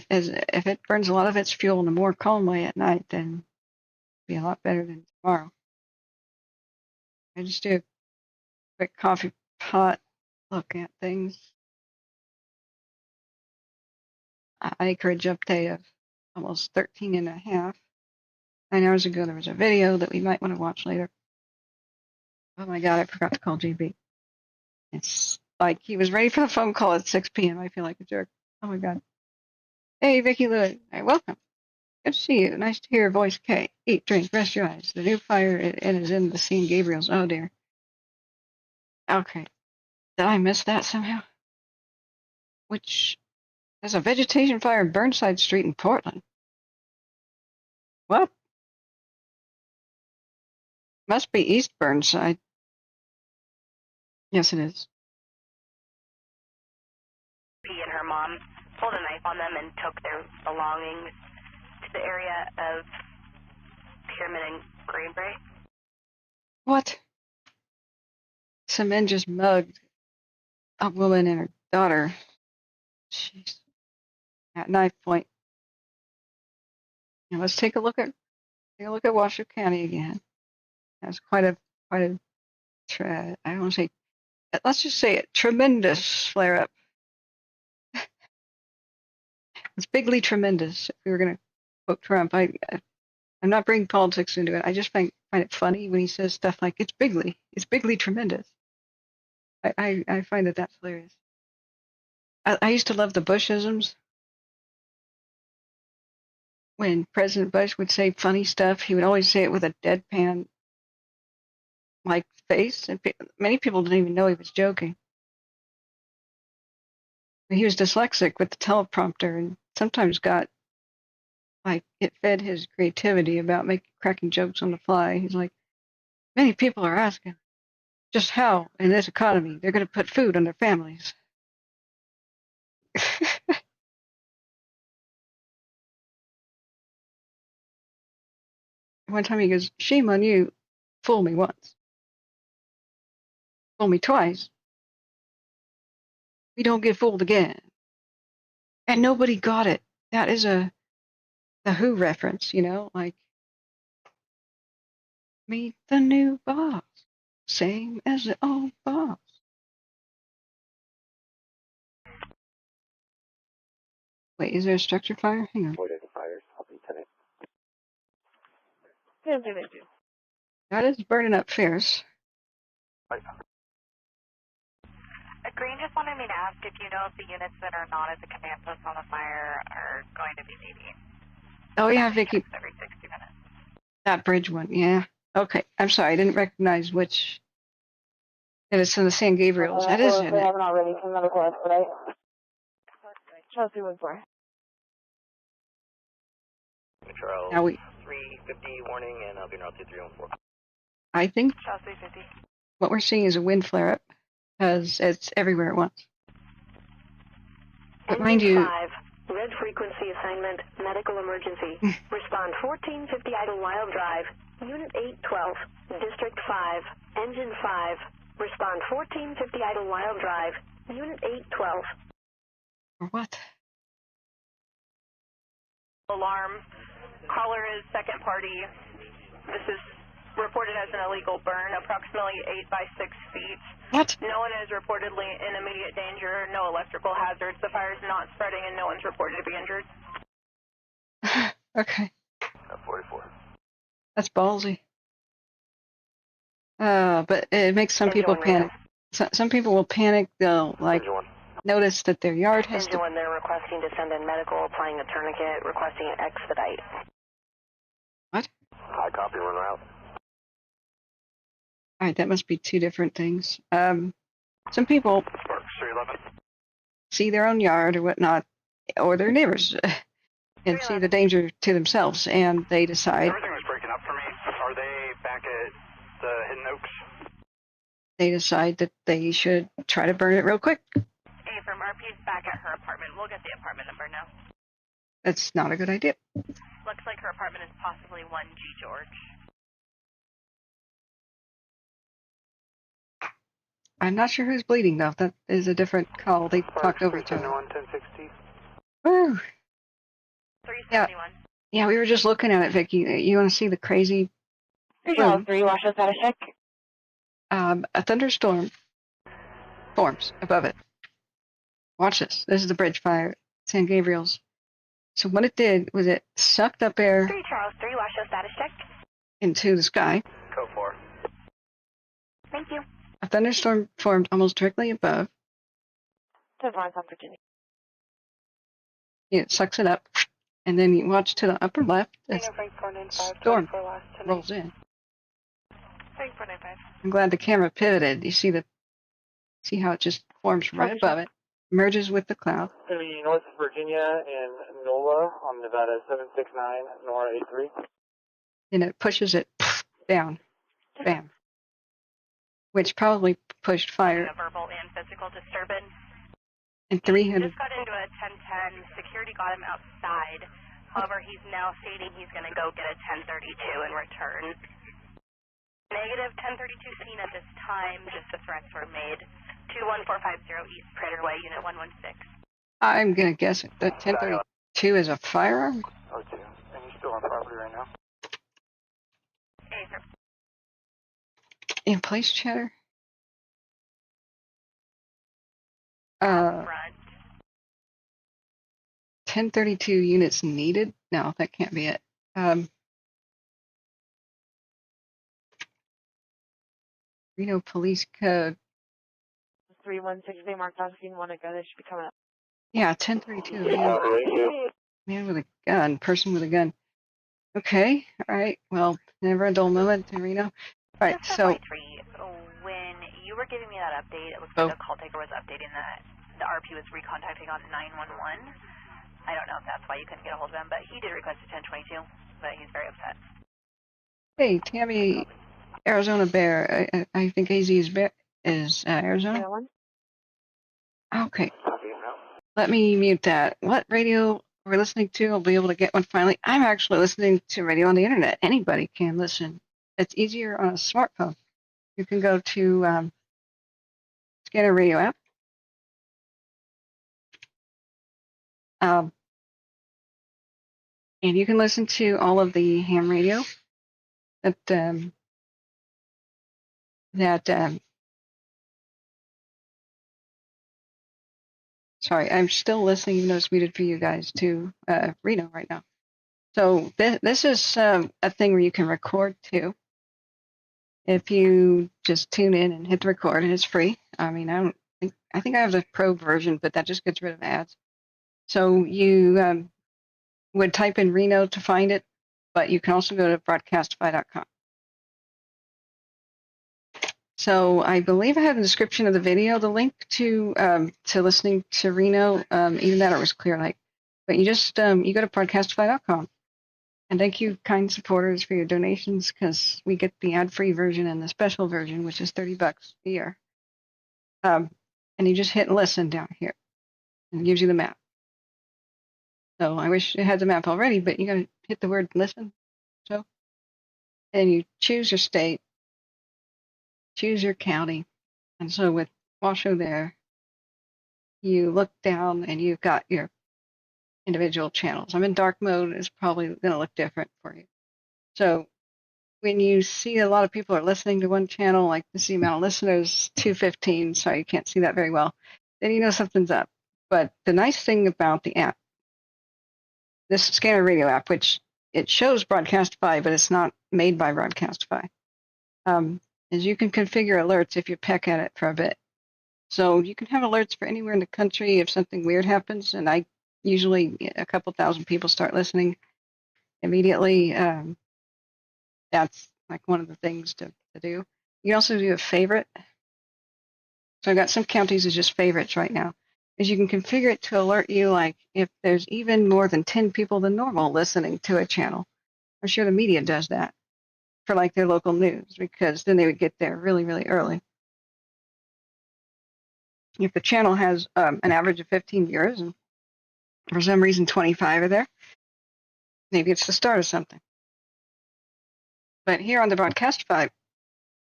it burns a lot of its fuel in a more calm way at night, then it'll be a lot better than tomorrow. I just do a quick coffee pot look at things. Acreage update of almost 13 and a half. 9 hours ago, there was a video that we might want to watch later. Oh my God, I forgot to call JB. It's like he was ready for the phone call at 6 p.m. I feel like a jerk. Oh my God. Hey, Vicki Lewis. Hey, welcome. Good to see you. Nice to hear your voice, Kay. Eat, drink, rest your eyes. The new fire is in the San Gabriel's. Oh dear. Okay. Did I miss that somehow? There's a vegetation fire in Burnside Street in Portland. What? Must be East Burnside. Yes, it is. P and her mom pulled a knife on them and took their belongings to to the area of Pyramid and Greenbrae. What? Some men just mugged a woman and her daughter. Jeez. At knife point. Now let's take a look at Washoe County again. That's quite a I don't want to say, let's just say it, tremendous flare up. It's bigly tremendous. If we were going to quote Trump, I'm not bringing politics into it. I just find it funny when he says stuff like it's bigly tremendous. I find that that's hilarious. I used to love the Bushisms. When President Bush would say funny stuff, he would always say it with a deadpan like face, and many people didn't even know he was joking. He was dyslexic with the teleprompter, and sometimes got like it fed his creativity about cracking jokes on the fly. He's like, many people are asking just how in this economy they're going to put food on their families. One time he goes, shame on you, fool me once. Fool me twice. We don't get fooled again. And nobody got it. That is a Who reference, like, meet the new boss. Same as the old boss. Wait, is there a structure fire? Hang on. That is burning up fierce. Green just wanted me to ask if you know if the units that are not at the command post on the fire are going to be meeting. Oh yeah, Vicky. Every 60 minutes. That bridge one, yeah. Okay, I'm sorry, I didn't recognize which. It's in the San Gabriels. That is in They it. haven't already come out of class, right? Chelsea was for. Charles, Now 350 warning, and I'll be in route 2314. I think Charles 350. what we're seeing is a wind flare-up, because it's everywhere at once. But mind you, 5, red frequency assignment, medical emergency. Respond 1450 Idle Wild Drive, Unit 812, District 5, Engine 5. Respond 1450 Idle Wild Drive, Unit 812. or what? Alarm. Caller is second party. This is reported as an illegal burn, approximately 8 by 6 feet. What? No one is reportedly in immediate danger, no electrical hazards. The fire is not spreading and no one's reported to be injured. Okay. 44. That's ballsy. But it makes some people panic. Some people will panic. They'll notice that their yard has Engine 1, they're requesting to send in medical, applying a tourniquet, requesting an expedite. What? High copy, run route. All right, that must be two different things. Some people see their own yard or whatnot, or their neighbors, and see the danger to themselves, and they decide. Everything was breaking up for me. Are they back at the Hidden Oaks? They decide that they should try to burn it real quick. Hey, from RP's back at her apartment. We'll get the apartment number now. That's not a good idea. Looks like her apartment is possibly 1G George. I'm not sure who's bleeding, though. That is a different call. They talked over each other. 1060. Woo! 371. Yeah, we were just looking at it, Vicky. You want to see the crazy... 3 Washoe status check. A thunderstorm forms above it. Watch this. This is the bridge fire, San Gabriel's. So what it did was it sucked up air 3 Charles 3 Washoe status check. into the sky. Code 4. Thank you. A thunderstorm formed almost directly above. That's on Virginia. It sucks it up, and then you watch to the upper left. This storm rolls in. Frank 495. I'm glad the camera pivoted. You see how it just forms right above it, merges with the cloud. It's going to be North Virginia and NOLA on Nevada 769, NORA 83. And it pushes it down. Bam. Which probably pushed fire. A verbal and physical disturbance. And 300. Just got into a 1010. Security got him outside. However, he's now stating he's going to go get a 1032 and return. Negative 1032 seen at this time, just the threats were made. 21450 East Prater Way, Unit 116. I'm going to guess that 1032 is a firearm? O2. And you still on property right now? Hey, sir. In place chatter? Front. 1032 units needed? No, that can't be it. Reno Police Code. 316, they marked off if you want to go. They should be coming up. Yeah, 1032. Man with a gun, person with a gun. Okay, all right. Well, never a dull moment in Reno. All right, so. When you were giving me that update, it looks like the call taker was updating that the RP was recontacting on 911. I don't know if that's why you couldn't get a hold of him, but he did request a 1022, but he's very upset. Hey, Tammy, Arizona Bear. I think AZ is Arizona. Okay. Let me mute that. What radio we're listening to? I'll be able to get one finally. I'm actually listening to radio on the internet. Anybody can listen. It's easier on a smartphone. You can go to Scanner Radio app. And you can listen to all of the ham radio that sorry, I'm still listening, even though it's muted for you guys, to Reno right now. So this is a thing where you can record too. If you just tune in and hit the record, and it's free. I mean, I think I have the pro version, but that just gets rid of ads. So you would type in Reno to find it, but you can also go to broadcastify.com. So I believe I have in the description of the video the link to listening to Reno. Even that it was clear light, but you just you go to broadcastify.com. And thank you, kind supporters, for your donations, because we get the ad-free version and the special version, which is $30 a year. And you just hit listen down here, and it gives you the map. So I wish it had the map already, but you got to hit the word listen. So, and you choose your state, choose your county, and so with Washoe there, you look down and you've got your individual channels. I'm in dark mode. It's probably going to look different for you. So when you see a lot of people are listening to one channel, like this amount of listeners, 215, sorry, you can't see that very well, then you know something's up. But the nice thing about the app, this Scanner Radio app, which it shows Broadcastify, but it's not made by Broadcastify, is you can configure alerts if you peck at it for a bit. So you can have alerts for anywhere in the country if something weird happens, and I usually a couple thousand people start listening immediately. That's like one of the things to do. You can also do a favorite. So I've got some counties as just favorites right now. Is you can configure it to alert you, like if there's even more than 10 people than normal listening to a channel. I'm sure the media does that for like their local news, because then they would get there really, really early. If the channel has an average of 15 viewers and for some reason 25 are there, maybe it's the start of something. But here on the Broadcastify,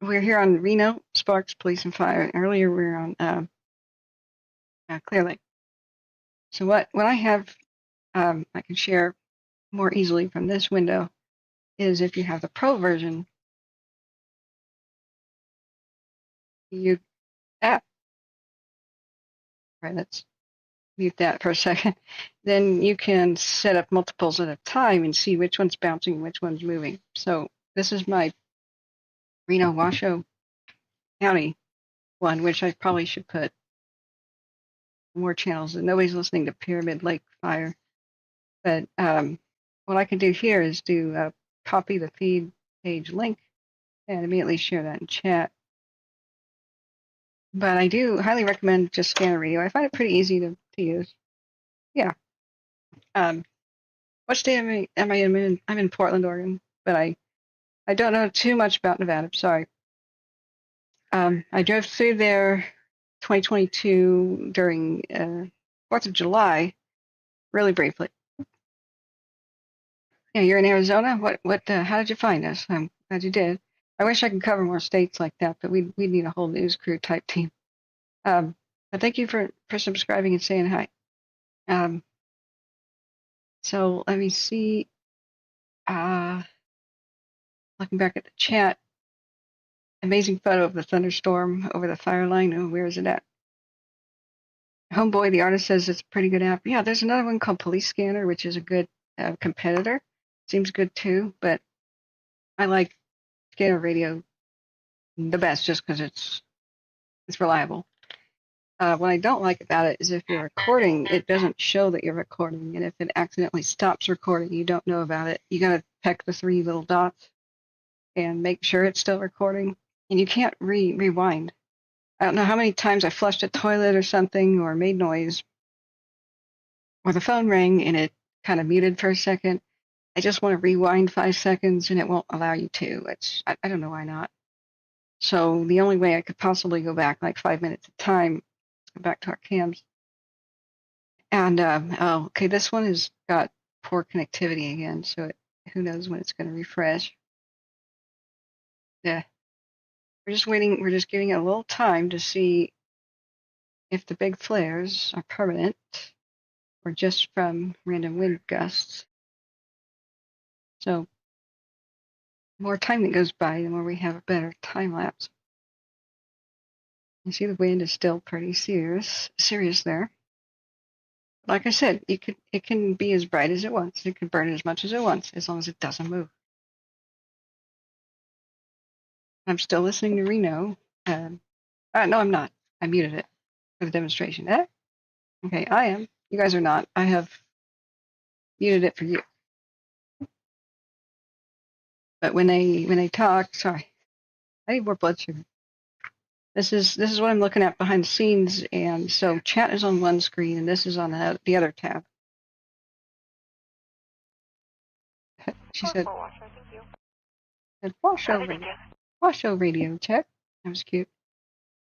we're here on Reno, Sparks, Police, and Fire. Earlier we were on Clear Lake. So what I have, I can share more easily from this window, is if you have the Pro version, you right, let's mute that for a second. Then you can set up multiples at a time and see which one's bouncing and which one's moving. So this is my Reno Washoe County one, which I probably should put more channels. And nobody's listening to Pyramid Lake Fire. But what I can do here is do copy the feed page link and immediately share that in chat. But I do highly recommend just Scanner Radio. I find it pretty easy to use. Yeah. What state am I in? I'm in Portland, Oregon, but I don't know too much about Nevada. Sorry. I drove through there 2022 during 4th of July, really briefly. Yeah, you're in Arizona. How did you find us? I'm glad you did. I wish I could cover more states like that, but we need a whole news crew type team. But thank you for subscribing and saying hi. So let me see. Looking back at the chat, amazing photo of the thunderstorm over the fire line. Oh, where is it at? Homeboy, the artist, says it's a pretty good app. Yeah, there's another one called Police Scanner, which is a good competitor. Seems good too, but I like Scanner Radio the best just because it's reliable. What I don't like about it is if you're recording, it doesn't show that you're recording, and if it accidentally stops recording, you don't know about it. You gotta peck the 3 little dots and make sure it's still recording, and you can't rewind. I don't know how many times I flushed a toilet or something, or made noise, or the phone rang and it kind of muted for a second. I just want to rewind 5 seconds, and it won't allow you to. I don't know why not. So the only way I could possibly go back like 5 minutes at a time, go back to our cams. And okay, this one has got poor connectivity again, so who knows when it's going to refresh. Yeah, we're just waiting. We're just giving it a little time to see if the big flares are permanent or just from random wind gusts. So the more time that goes by, the more we have a better time lapse. You see the wind is still pretty serious there. Like I said, it can be as bright as it wants. It can burn as much as it wants, as long as it doesn't move. I'm still listening to Reno. No, I'm not. I muted it for the demonstration. Okay, I am. You guys are not. I have muted it for you. But when they talk, sorry, I need more blood sugar. This is what I'm looking at behind the scenes, and so chat is on one screen, and this is on the other tab. She said, Washoe radio, check. That was cute.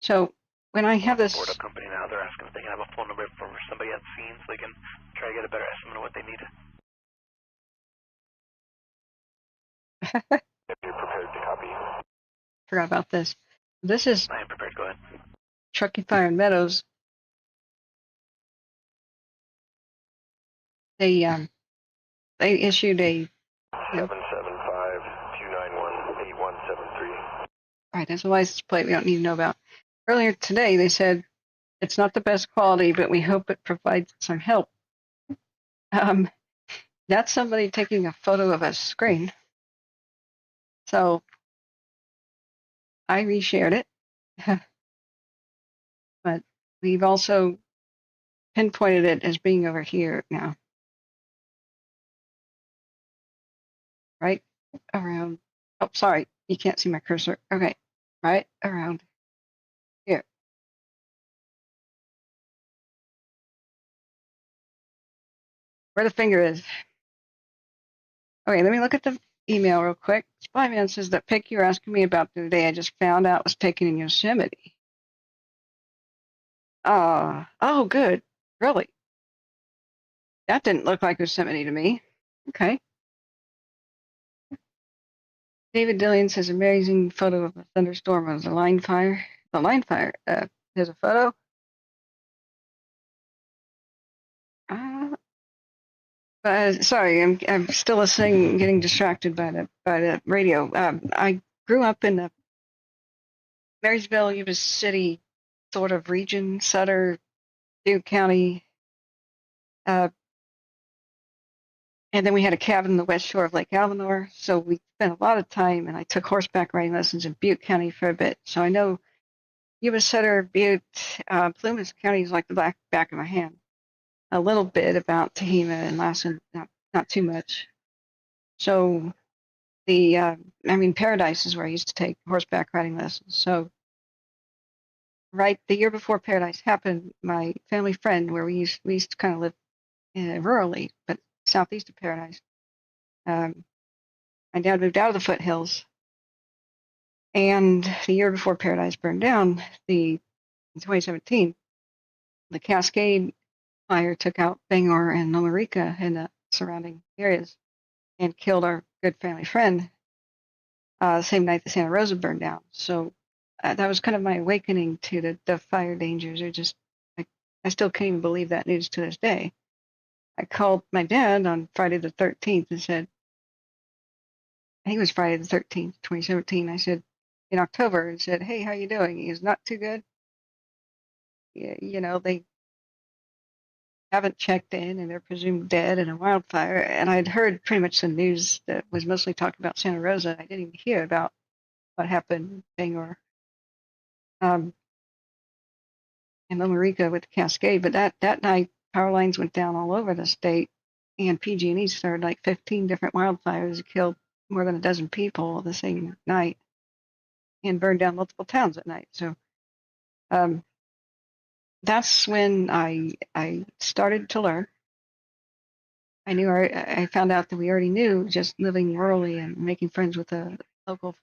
So when I have this... Board up company now, they're asking if they can have a phone number for somebody at scene so they can try to get a better estimate of what they need. If you're prepared to copy. Forgot about this. This is... I am prepared, go ahead. Truckee Fire and Meadows. They issued a... 775-291-8173. Right, that's a license plate we don't need to know about. Earlier today, they said it's not the best quality, but we hope it provides some help. That's somebody taking a photo of a screen. So I reshared it. But we've also pinpointed it as being over here now. Right around, oh, sorry, you can't see my cursor. Okay, right around here. Where the finger is. Okay, let me look at the email real quick. Spyman says that pic you're asking me about the other day I just found out was taken in Yosemite. Oh, good. Really? That didn't look like Yosemite to me. Okay. David Dillian says amazing photo of a thunderstorm of the line fire. The line fire. There's a photo. Sorry, I'm still listening, getting distracted by the radio. I grew up in the Marysville, Yuba City sort of region, Sutter, Duke County, and then we had a cabin in the west shore of Lake Alvinor. So we spent a lot of time, and I took horseback riding lessons in Butte County for a bit. So I know Yuba, Sutter, Butte, Plumas County is like the back of my hand. A little bit about Tehama and Lassen, not too much. So Paradise is where I used to take horseback riding lessons. So right the year before Paradise happened, my family friend, where we used to kind of live rurally, but southeast of Paradise, my dad moved out of the foothills. And the year before Paradise burned down, in 2017, the Cascade fire took out Bangor and Nomarica and the surrounding areas. and killed our good family friend the same night that Santa Rosa burned down. So that was kind of my awakening to the fire dangers. I still can't even believe that news to this day. I called my dad on Friday the 13th and said, I think it was Friday the 13th, 2017. I said, in October, and said, hey, how you doing? He was not too good. They haven't checked in and they're presumed dead in a wildfire. And I'd heard pretty much the news that was mostly talking about Santa Rosa. I didn't even hear about what happened in Bangor and Loma Rica with the Cascade. But that night, power lines went down all over the state, and PG&E started like 15 different wildfires that killed more than a dozen people the same night and burned down multiple towns at night. So that's when I started to learn. I found out that we already knew, just living rurally and making friends with a local,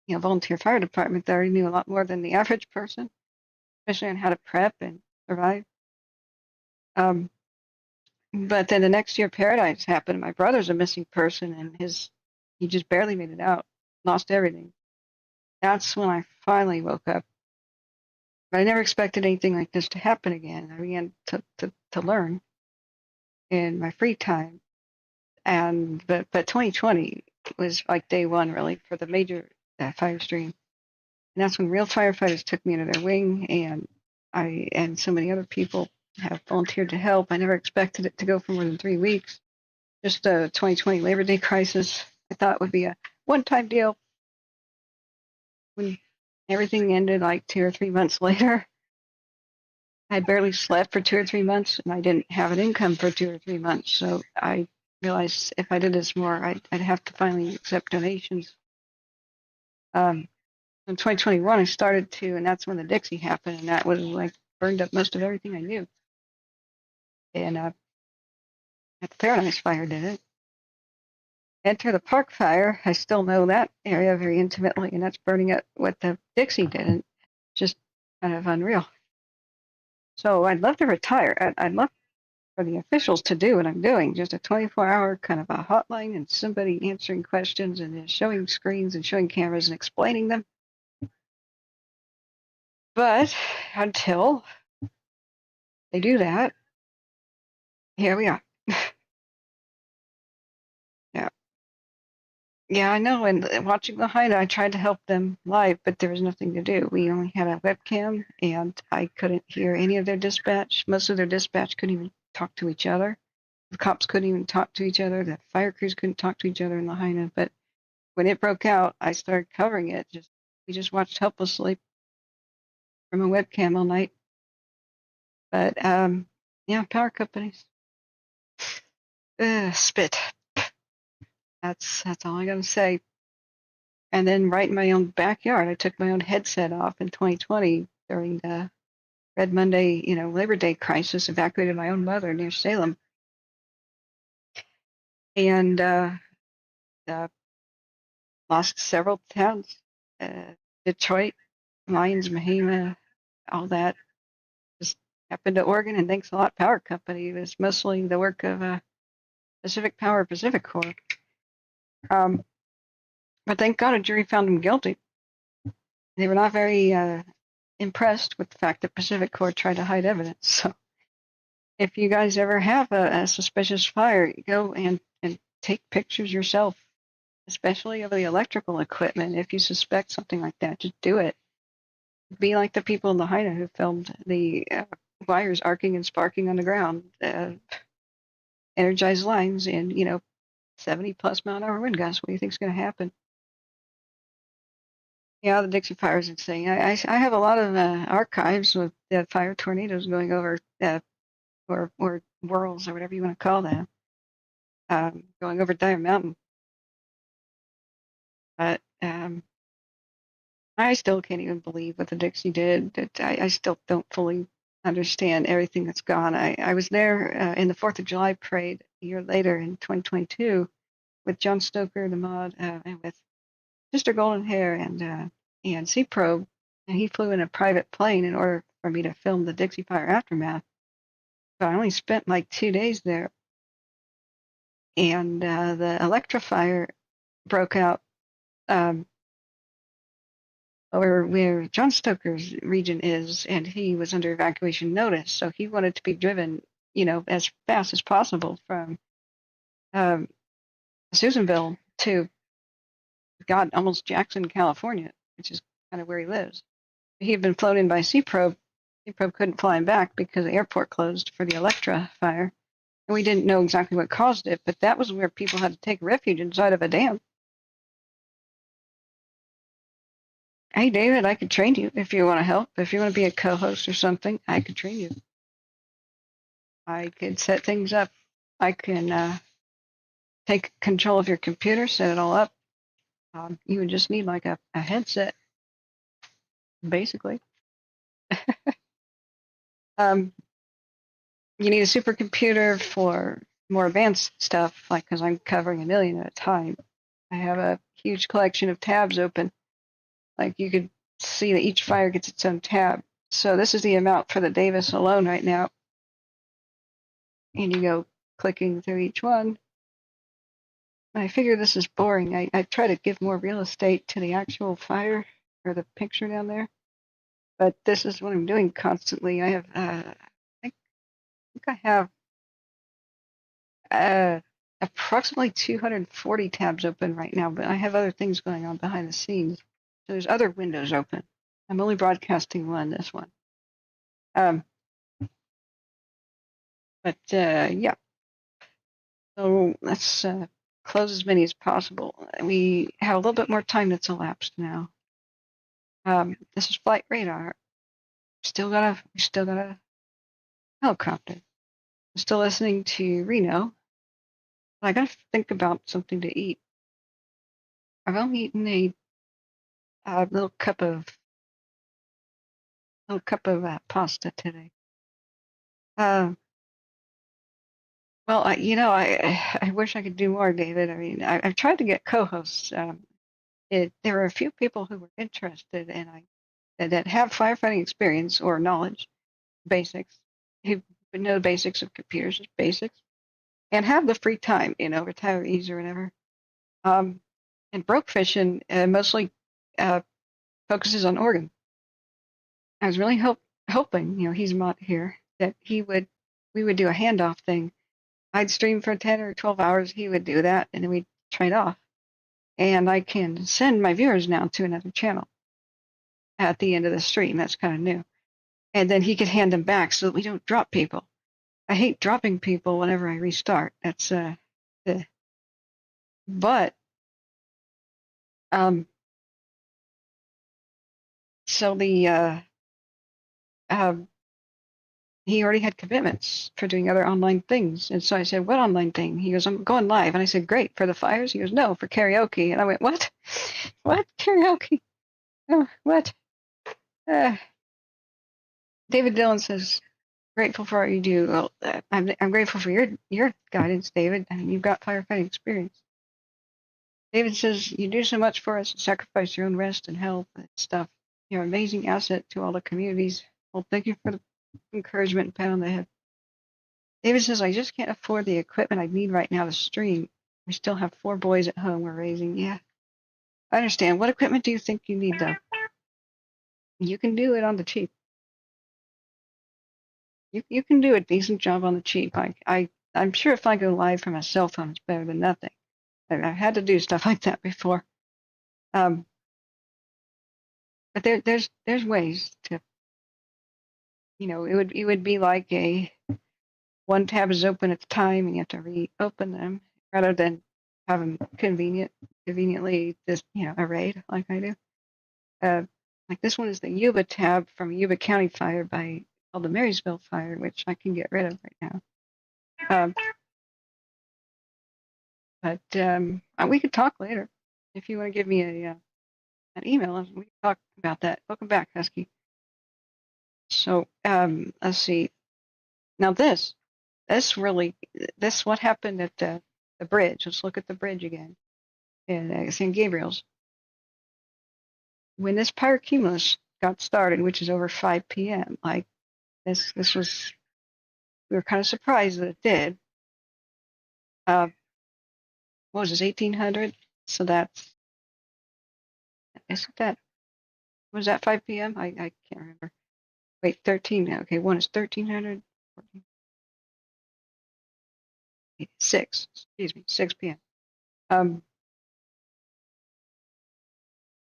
volunteer fire department, that I already knew a lot more than the average person, especially on how to prep and survive. But then the next year, Paradise happened. My brother's a missing person, and he just barely made it out, lost everything. That's when I finally woke up. But I never expected anything like this to happen again. I began to learn in my free time. But 2020 was like day one, really, for the major fire stream. And that's when real firefighters took me under their wing, and I and so many other people have volunteered to help. I never expected it to go for more than 3 weeks. Just the 2020 Labor Day crisis, I thought would be a one-time deal. When everything ended like 2 or 3 months later, I barely slept for 2 or 3 months, and I didn't have an income for 2 or 3 months. So I realized if I did this more, I'd have to finally accept donations. In 2021, I started to, and that's when the Dixie happened, and that was like burned up most of everything I knew. And at the Paradise Fire did it. Enter the Park Fire. I still know that area very intimately, and that's burning up what the Dixie did, and just kind of unreal. So I'd love to retire. I'd love for the officials to do what I'm doing, just a 24-hour kind of a hotline and somebody answering questions and then showing screens and showing cameras and explaining them. But until they do that, here we are. Yeah, I know. And watching the hideout, I tried to help them live, but there was nothing to do. We only had a webcam, and I couldn't hear any of their dispatch. Most of their dispatch couldn't even talk to each other. The cops couldn't even talk to each other. The fire crews couldn't talk to each other in Lahaina. But when it broke out, I started covering it. We just watched helplessly from a webcam all night. But yeah, power companies. Spit. That's all I gotta say. And then right in my own backyard, I took my own headset off in 2020 during the Red Monday, Labor Day crisis, evacuated my own mother near Salem. And lost several towns, Detroit, Lyons, Mahima, all that. Just happened to Oregon, and thanks a lot, Power Company. It was mostly the work of Pacific Power, Pacific Corp. But thank God a jury found him guilty. They were not very impressed with the fact that Pacific Corp tried to hide evidence. So if you guys ever have a suspicious fire, go and take pictures yourself, especially of the electrical equipment. If you suspect something like that, just do it. Be like the people in Lahaina who filmed the wires arcing and sparking on the ground, energized lines, and 70+ mile an hour wind gusts. What do you think is going to happen? Yeah, the Dixie Fire is insane. I have a lot of archives with fire tornadoes going over, or whirls, or whatever you want to call them, going over Dire Mountain. But I still can't even believe what the Dixie did. I still don't fully understand everything that's gone. I was there in the 4th of July parade a year later in 2022 with John Stoker, the mod, and with Sister Golden Hair and Sea Probe, and he flew in a private plane in order for me to film the Dixie Fire aftermath. So I only spent like 2 days there. and the Electra fire broke out over where John Stoker's region is, and he was under evacuation notice, so he wanted to be driven, as fast as possible from Susanville to, God, almost Jackson, California, which is kind of where he lives. He had been flown in by Sea Probe. Sea Probe couldn't fly him back because the airport closed for the Electra fire. And we didn't know exactly what caused it, but that was where people had to take refuge inside of a dam. Hey, David, I could train you if you want to help. If you want to be a co-host or something, I could train you. I could set things up. I can take control of your computer, set it all up. You would just need like a headset, basically. You need a supercomputer for more advanced stuff, like because I'm covering a million at a time. I have a huge collection of tabs open. Like you could see that each fire gets its own tab. So this is the amount for the Davis alone right now. And you go clicking through each one. I figure this is boring. I try to give more real estate to the actual fire or the picture down there. But this is what I'm doing constantly. I have, I think I have approximately 240 tabs open right now, but I have other things going on behind the scenes. So there's other windows open. I'm only broadcasting this one. But yeah. So let's close as many as possible. We have a little bit more time that's elapsed now. This is flight radar. We still got a helicopter. I'm still listening to Reno. I gotta think about something to eat. I've only eaten a little cup of pasta today. Well, I wish I could do more, David. I mean, I've tried to get co-hosts. There were a few people who were interested, and that have firefighting experience or knowledge, basics, who know basics of computers, just basics, and have the free time, retirees or whatever. And Broke Fishing mostly focuses on Oregon. I was really hoping, he's not here, that we would do a handoff thing. I'd stream for 10 or 12 hours, he would do that, and then we'd trade off. And I can send my viewers now to another channel at the end of the stream. That's kind of new. And then he could hand them back so that we don't drop people. I hate dropping people whenever I restart. That's but so the he already had commitments for doing other online things. And so I said, what online thing? He goes, I'm going live. And I said, great, for the fires? He goes, no, for karaoke. And I went, what? What? Karaoke? Oh, what? David Dillon says, grateful for what you do. Well, I'm grateful for your guidance, David. I mean, you've got firefighting experience. David says, you do so much for us, sacrifice your own rest and health and stuff. You're an amazing asset to all the communities. Well, thank you for the encouragement and pat on the head. David says, I just can't afford the equipment I need right now to stream. We still have 4 boys at home we're raising. Yeah, I understand. What equipment do you think you need, though? You can do it on the cheap. You can do a decent job on the cheap. I'm sure if I go live from a cell phone, it's better than nothing. I've had to do stuff like that before. But there's ways to, it would be like one tab is open at a time and you have to reopen them rather than have them conveniently just arrayed like I do. Like this one is the Yuba tab from a Yuba County fire called the Marysville fire, which I can get rid of right now. But we could talk later if you want to give me an email. We can talk about that. Welcome back, Husky. So let's see. Now this what happened at the bridge. Let's look at the bridge again in San Gabriel's. When this pyrocumulus got started, which is over 5 p.m., like this was, we were kind of surprised that it did. what was this, 1800? So that's, isn't that, was that 5 p.m.? I can't remember. Wait, 13. Okay, one is 1300. 6, excuse me, 6 p.m.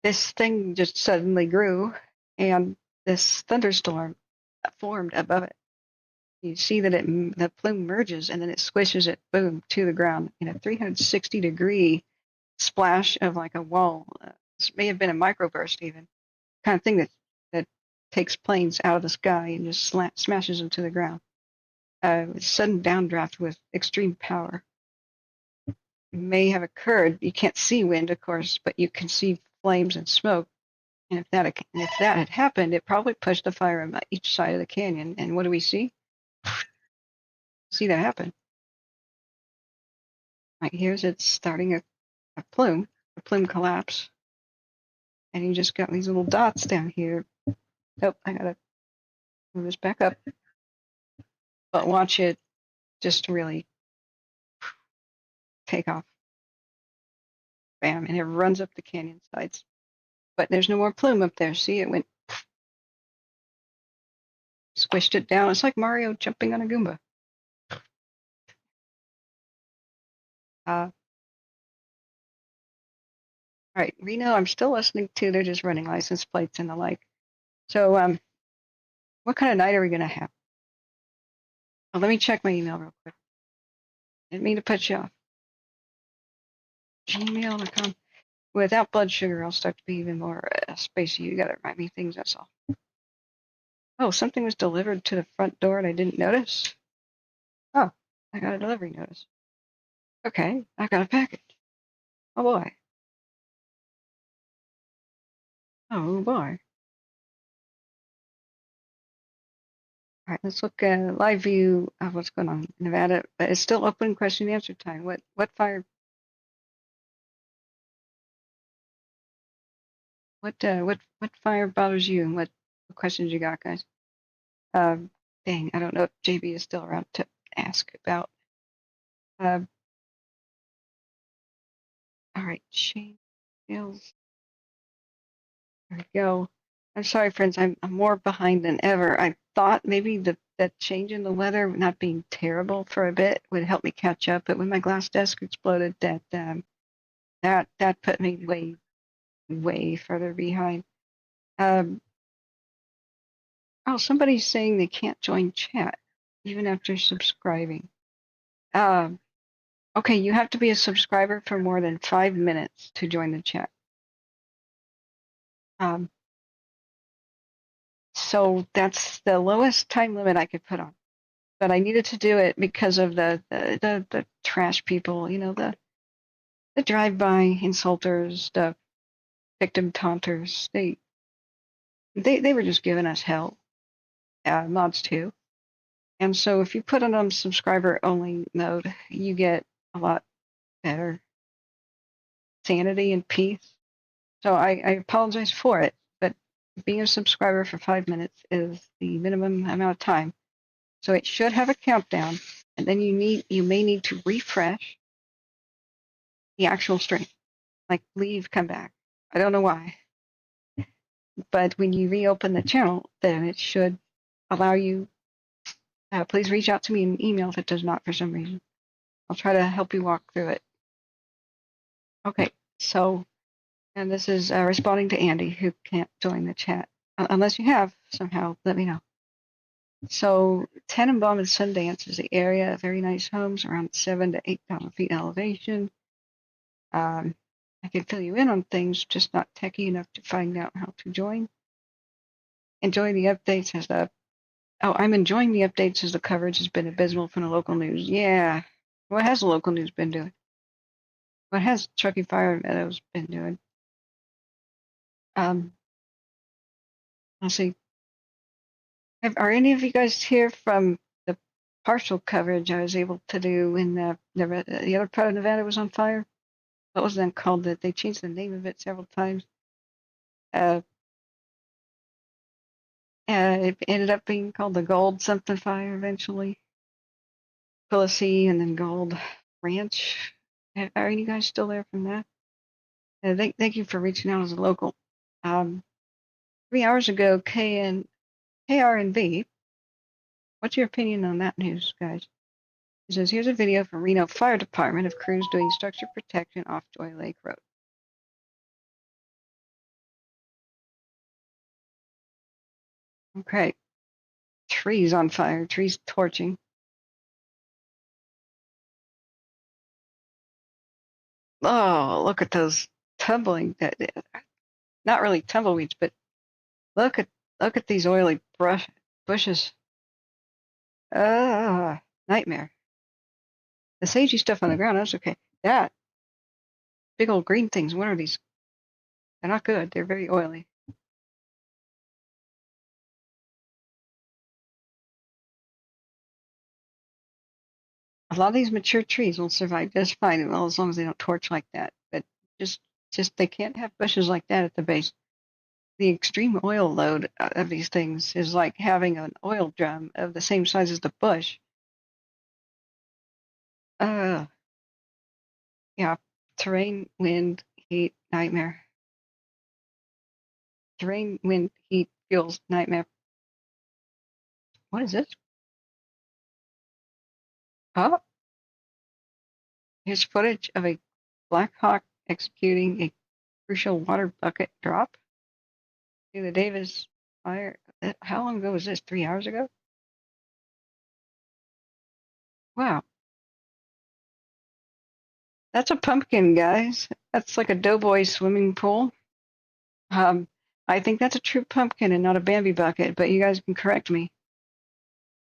This thing just suddenly grew, and this thunderstorm formed above it. You see that the plume merges, and then it squishes it, boom, to the ground in a 360-degree splash of like a wall. This may have been a microburst, even kind of thing that takes planes out of the sky and just smashes them to the ground. Sudden downdraft with extreme power may have occurred. You can't see wind, of course, but you can see flames and smoke. And if that had happened, it probably pushed the fire on each side of the canyon. And what do we see? See that happen. Right, here's it starting a plume collapse. And you just got these little dots down here. Oh, I gotta move this back up. But watch it just really take off. Bam, and it runs up the canyon sides. But there's no more plume up there. See, it went, squished it down. It's like Mario jumping on a Goomba. All right, Reno, I'm still listening to. They're just running license plates and the like. So, what kind of night are we going to have? Oh, let me check my email real quick. Didn't mean to put you off. Gmail.com. Without blood sugar, I'll start to be even more spacey. You got to remind me things, that's all. Oh, something was delivered to the front door and I didn't notice. Oh, I got a delivery notice. Okay, I got a package. Oh boy. Oh boy. All right, let's look at live view of what's going on in Nevada. But it's still open question and answer time. What fire? What fire bothers you, and what questions you got, guys? Dang, I don't know if JB is still around to ask about. All right, Shane Hills. There we go. I'm sorry, friends. I'm more behind than ever. I thought maybe that change in the weather not being terrible for a bit would help me catch up, but when my glass desk exploded, that put me way further behind. Oh, somebody's saying they can't join chat even after subscribing. Okay, you have to be a subscriber for more than 5 minutes to join the chat. So that's the lowest time limit I could put on. But I needed to do it because of the trash people, you know, the drive-by insulters, the victim taunters. They were just giving us hell. Mods too. And so if you put it on subscriber only mode, you get a lot better sanity and peace. So I apologize for it, but being a subscriber for 5 minutes is the minimum amount of time. So it should have a countdown, and then you may need to refresh the actual stream, like leave, come back. I don't know why, but when you reopen the channel, then it should allow you. Please reach out to me in email if it does not for some reason. I'll try to help you walk through it. Okay, so, and this is responding to Andy, who can't join the chat. Unless you have, somehow, let me know. So, Tannenbaum and Sundance is the area. Very nice homes, around 7,000 to 8,000 feet elevation. I can fill you in on things, just not techie enough to find out how to join. Enjoy the updates as I'm enjoying the updates as the coverage has been abysmal from the local news. Yeah. What has the local news been doing? What has Truckee Fire Meadows been doing? Let's see. Are any of you guys here from the partial coverage I was able to do when the other part of Nevada was on fire? What was that called? That they changed the name of it several times. It ended up being called the Gold something fire eventually. Quilisi and then Gold Ranch. Are you guys still there from that? Thank you for reaching out as a local. 3 hours ago, KRNV. What's your opinion on that news, guys? It says, here's a video from Reno Fire Department of crews doing structure protection off Joy Lake Road. Okay. Trees on fire, trees torching. Oh, look at those tumbling, not really tumbleweeds, but look at these oily bushes. Nightmare. The sagey stuff on the ground, that's okay. That big old green things, what are these? They're not good. They're very oily. A lot of these mature trees will survive just fine, well, as long as they don't torch like that. But just they can't have bushes like that at the base. The extreme oil load of these things is like having an oil drum of the same size as the bush. Yeah, terrain, wind, heat, nightmare. Terrain, wind, heat, fuels, nightmare. What is this? Oh, here's footage of a Black Hawk executing a crucial water bucket drop. See the Davis fire. How long ago was this? 3 hours ago? Wow. That's a pumpkin, guys. That's like a doughboy swimming pool. I think that's a true pumpkin and not a Bambi bucket, but you guys can correct me.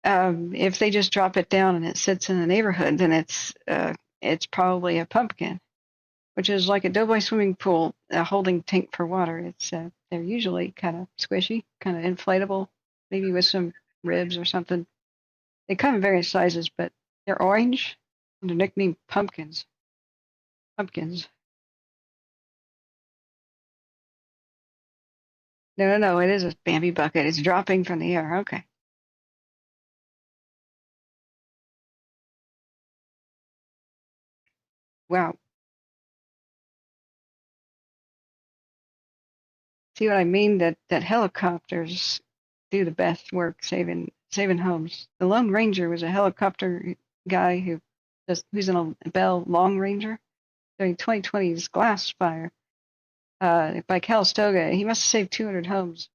If they just drop it down and it sits in the neighborhood, then it's probably a pumpkin, which is like a doughboy swimming pool, a holding tank for water. They're usually kind of squishy, kind of inflatable, maybe with some ribs or something. They come in various sizes, but they're orange and they're nicknamed pumpkins. Pumpkins. No, it is a Bambi bucket. It's dropping from the air. Okay. Wow. See what I mean? That helicopters do the best work saving homes. The Lone Ranger was a helicopter guy who's in a Bell Long Ranger during 2020's glass fire by Calistoga. He must have saved 200 homes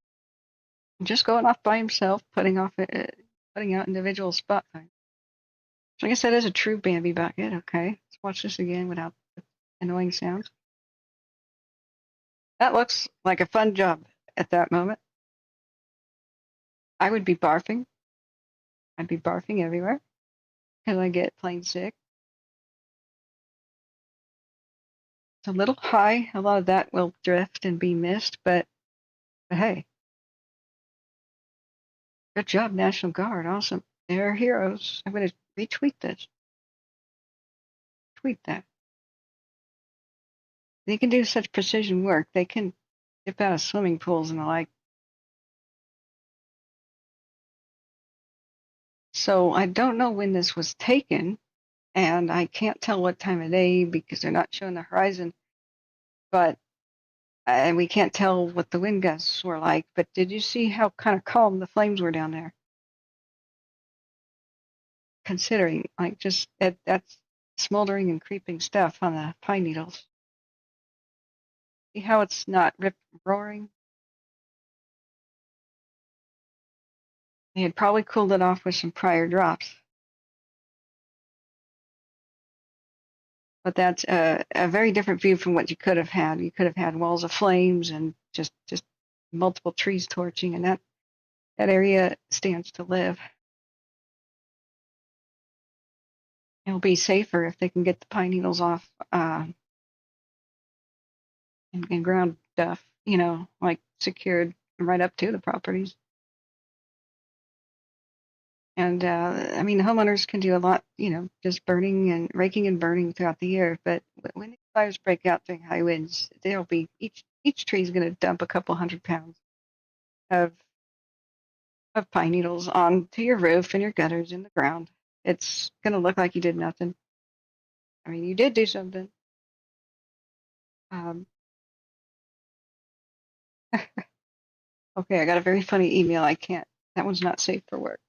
just going off by himself, putting out individual spot fires. So I guess that is a true Bambi bucket. Okay, let's watch this again without the annoying sounds. That looks like a fun job at that moment. I would be barfing. I'd be barfing everywhere because I get plain sick. It's a little high. A lot of that will drift and be missed, but hey, good job, National Guard. Awesome. They're heroes. I'm going to retweet this. Tweet that. They can do such precision work. They can dip out of swimming pools and the like. So I don't know when this was taken, and I can't tell what time of day because they're not showing the horizon, but and we can't tell what the wind gusts were like. But did you see how kind of calm the flames were down there? Considering, like, just that's smoldering and creeping stuff on the pine needles. See how it's not roaring? They had probably cooled it off with some prior drops. But that's a very different view from what you could have had. You could have had walls of flames and just multiple trees torching, and that area stands to live. It'll be safer if they can get the pine needles off and ground stuff, like secured right up to the properties. And I mean, the homeowners can do a lot, just burning and raking and burning throughout the year. But when the fires break out during high winds, there'll be each tree is going to dump a couple 100 pounds of pine needles onto your roof and your gutters in the ground. It's going to look like you did nothing. I mean, you did do something. Okay, I got a very funny email. I can't. That one's not safe for work.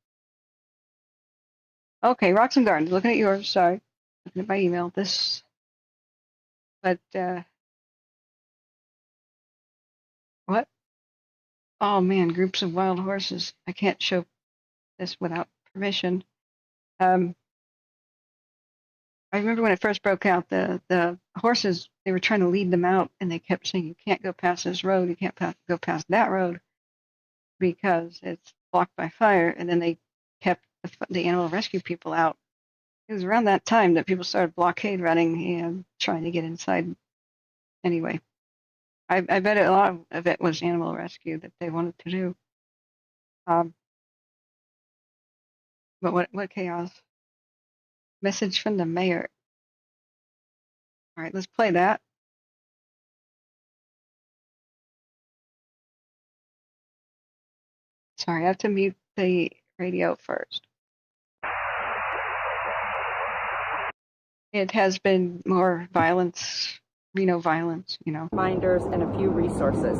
Okay, Rocks and Gardens. Looking at yours. Sorry, looking at my email. This, but what? Oh man, groups of wild horses. I can't show this without permission. I remember when it first broke out, the horses, they were trying to lead them out, and they kept saying, "You can't go past this road. You can't go past that road because it's blocked by fire." And then they kept the animal rescue people out. It was around that time that people started blockade running and trying to get inside. Anyway, I bet a lot of it was animal rescue that they wanted to do. But what chaos? Message from the mayor. All right, let's play that. Sorry, I have to mute the radio first. It has been more violence, Reno violence, you know. Reminders and a few resources.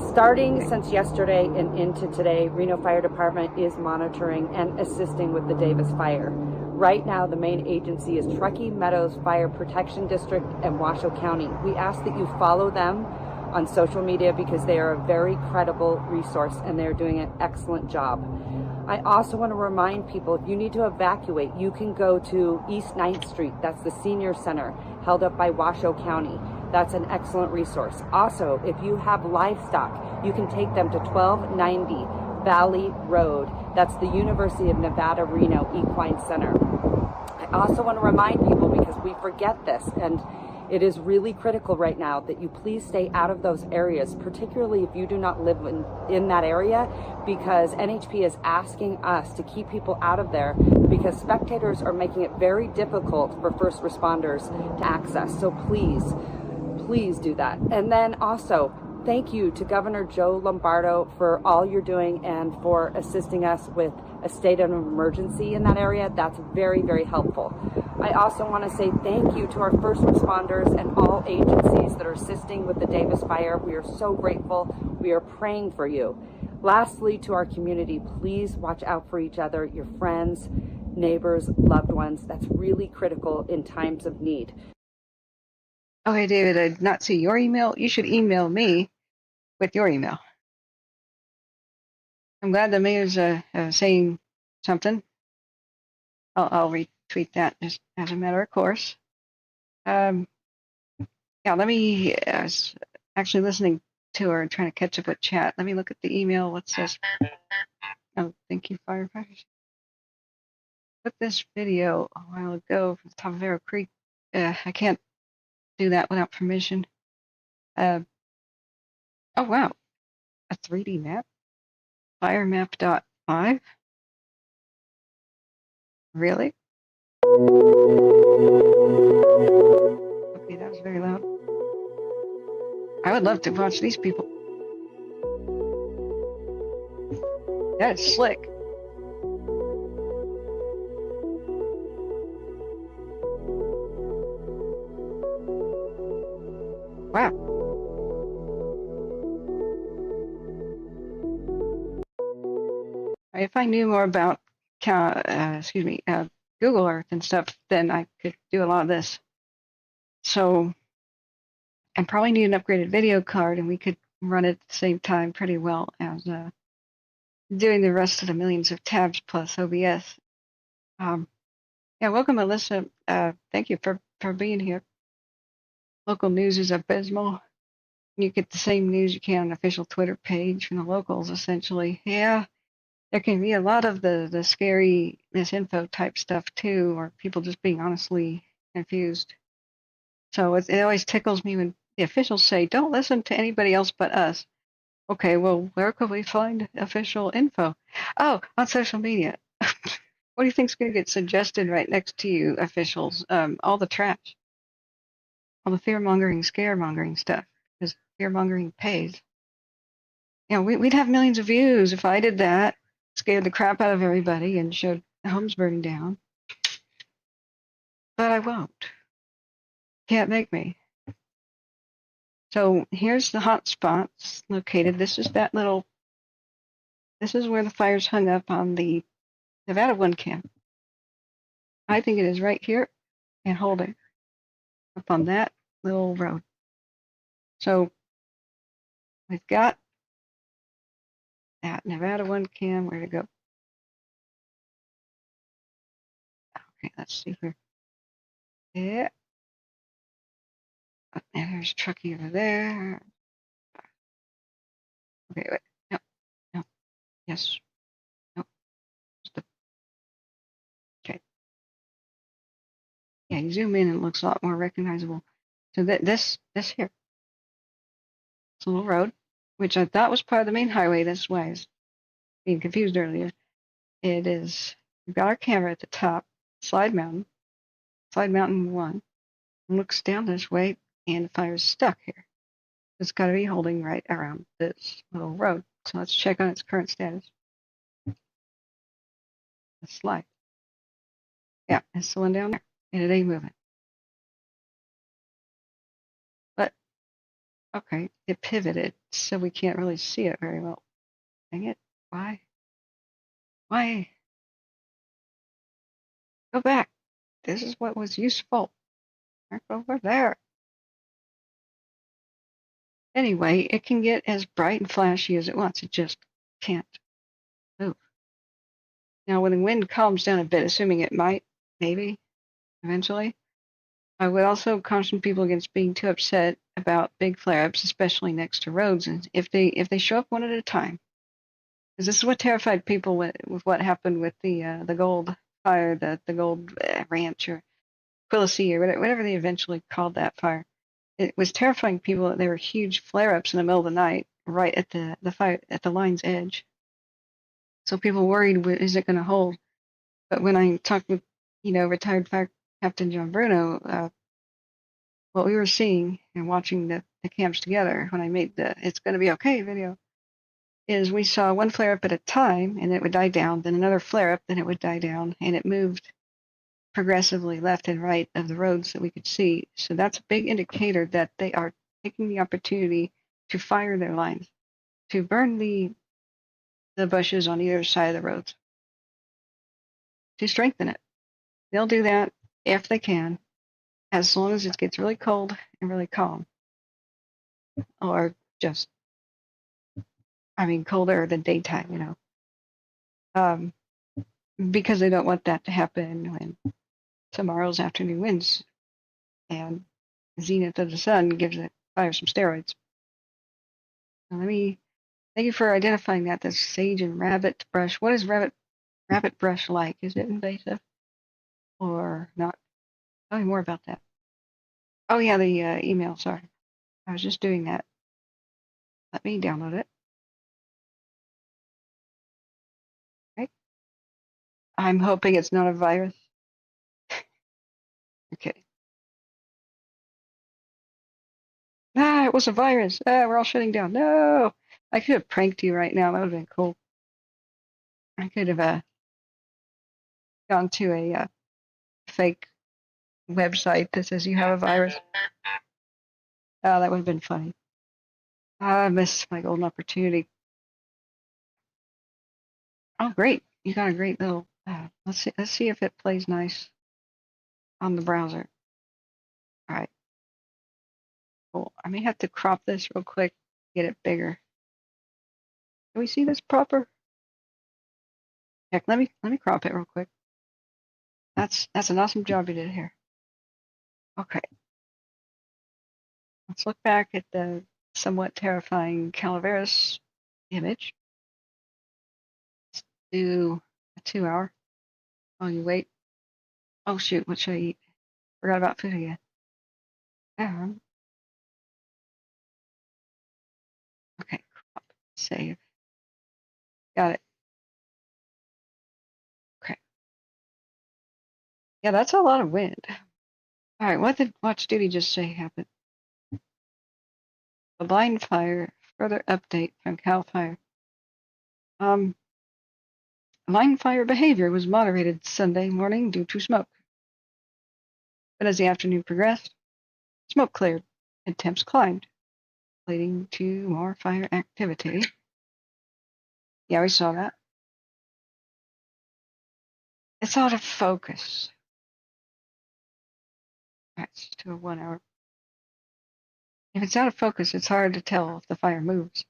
Starting since yesterday and into today, Reno Fire Department is monitoring and assisting with the Davis fire. Right now, the main agency is Truckee Meadows Fire Protection District and Washoe County. We ask that you follow them on social media because they are a very credible resource and they're doing an excellent job. I also want to remind people, if you need to evacuate, you can go to East 9th Street. That's the senior center held up by Washoe County. That's an excellent resource. Also, if you have livestock, you can take them to 1290 Valley Road. That's the University of Nevada, Reno Equine Center. I also want to remind people, because we forget this, and it is really critical right now, that you please stay out of those areas, particularly if you do not live in that area, because NHP is asking us to keep people out of there because spectators are making it very difficult for first responders to access. So please do that. And then also, thank you to Governor Joe Lombardo for all you're doing and for assisting us with a state of emergency in that area. That's very, very helpful. I also want to say thank you to our first responders and all agencies that are assisting with the Davis fire. We are so grateful. We are praying for you. Lastly, to our community, please watch out for each other, your friends, neighbors, loved ones. That's really critical in times of need. Okay, David, I did not see your email. You should email me with your email. I'm glad the mayor's saying something. I'll retweet that just as a matter of course. Yeah, let me, I was actually listening to her and trying to catch up with chat. Let me look at the email. What's this? Oh, thank you, firefighters. Put this video a while ago from Tavera Creek. I can't do that without permission. Oh, wow. A 3D map? Firemap.5? Really? Okay, that was very loud. I would love to watch these people. That is slick. Wow. If I knew more about Google Earth and stuff, then I could do a lot of this. So I probably need an upgraded video card, and we could run it at the same time pretty well as doing the rest of the millions of tabs plus OBS. Yeah, welcome, Alyssa. Thank you for being here. Local news is abysmal. You get the same news you can on the official Twitter page from the locals, essentially. Yeah. There can be a lot of the scary misinfo type stuff too, or people just being honestly confused. So it always tickles me when the officials say, "Don't listen to anybody else but us." Okay, well, where could we find official info? Oh, on social media. What do you think's going to get suggested right next to you, officials? All the trash, all the fear-mongering, scare-mongering stuff, because fear-mongering pays. You know, we'd have millions of views if I did that. Scared the crap out of everybody and showed homes burning down. But I won't. Can't make me. So here's the hot spots located. This is that little, this is where the fire's hung up on the Nevada 1 cam. I think it is right here and holding up on that little road. So we've got that Nevada 1 cam. Where to go? Okay, let's see here. Yeah. And there's Truckee over there. Okay, wait. No, no. Yes. No. Okay. Yeah, you zoom in and it looks a lot more recognizable. So this here, it's a little road, which I thought was part of the main highway. That's why I was being confused earlier. It is, we've got our camera at the top, slide mountain 1, and looks down this way, and the fire's stuck here. It's got to be holding right around this little road. So let's check on its current status. Let's slide. Yeah, it's the one down there, and it ain't moving. But, okay, it pivoted, so we can't really see it very well. Dang it, why? Why? Go back. This is what was useful. Back over there. Anyway, it can get as bright and flashy as it wants. It just can't move. Now, when the wind calms down a bit, assuming it might, maybe, eventually, I would also caution people against being too upset about big flare-ups, especially next to roads, and if they show up one at a time. Because this is what terrified people with what happened with the gold fire, the gold ranch or Quilisi or whatever they eventually called that fire. It was terrifying people that there were huge flare-ups in the middle of the night, right at the fire at the line's edge. So people worried, is it going to hold? But when I talked with, retired Fire Captain John Bruno, what we were seeing and watching the camps together when I made the "It's going to be okay" video, is we saw one flare-up at a time, and it would die down, then another flare-up, then it would die down, and it moved progressively left and right of the roads that we could see. So that's a big indicator that they are taking the opportunity to fire their lines, to burn the bushes on either side of the roads, to strengthen it. They'll do that if they can, as long as it gets really cold and really calm. Or just, colder than daytime, because they don't want that to happen when tomorrow's afternoon winds and zenith of the sun gives it fire some steroids. Now thank you for identifying that. That's sage and rabbit brush. What is rabbit brush like? Is it invasive or not? Tell me more about that. Oh yeah, the email. Sorry, I was just doing that. Let me download it. Okay. I'm hoping it's not a virus. Okay. It was a virus. We're all shutting down. No, I could have pranked you right now. That would have been cool. I could have gone to a fake website that says you have a virus. Oh, that would have been funny. I missed my golden opportunity. Oh, great! You got a great little. Let's see if it plays nice on the browser. All right. Cool. I may have to crop this real quick, get it bigger. Can we see this proper? Heck, let me crop it real quick. That's an awesome job you did here. Okay. Let's look back at the somewhat terrifying Calaveras image. Let's do a 2 hour. Oh, you wait. Oh shoot, what should I eat? Forgot about food again. Okay, crop, save. Got it. Okay. Yeah, that's a lot of wind. All right, what did Watch Duty just say happened? A blind fire. Further update from Cal Fire. Line fire behavior was moderated Sunday morning due to smoke. But as the afternoon progressed, Smoke cleared and temps climbed, leading to more fire activity. Yeah, we saw that. It's out of focus. That's to a 1 hour. If it's out of focus, it's hard to tell if the fire moves.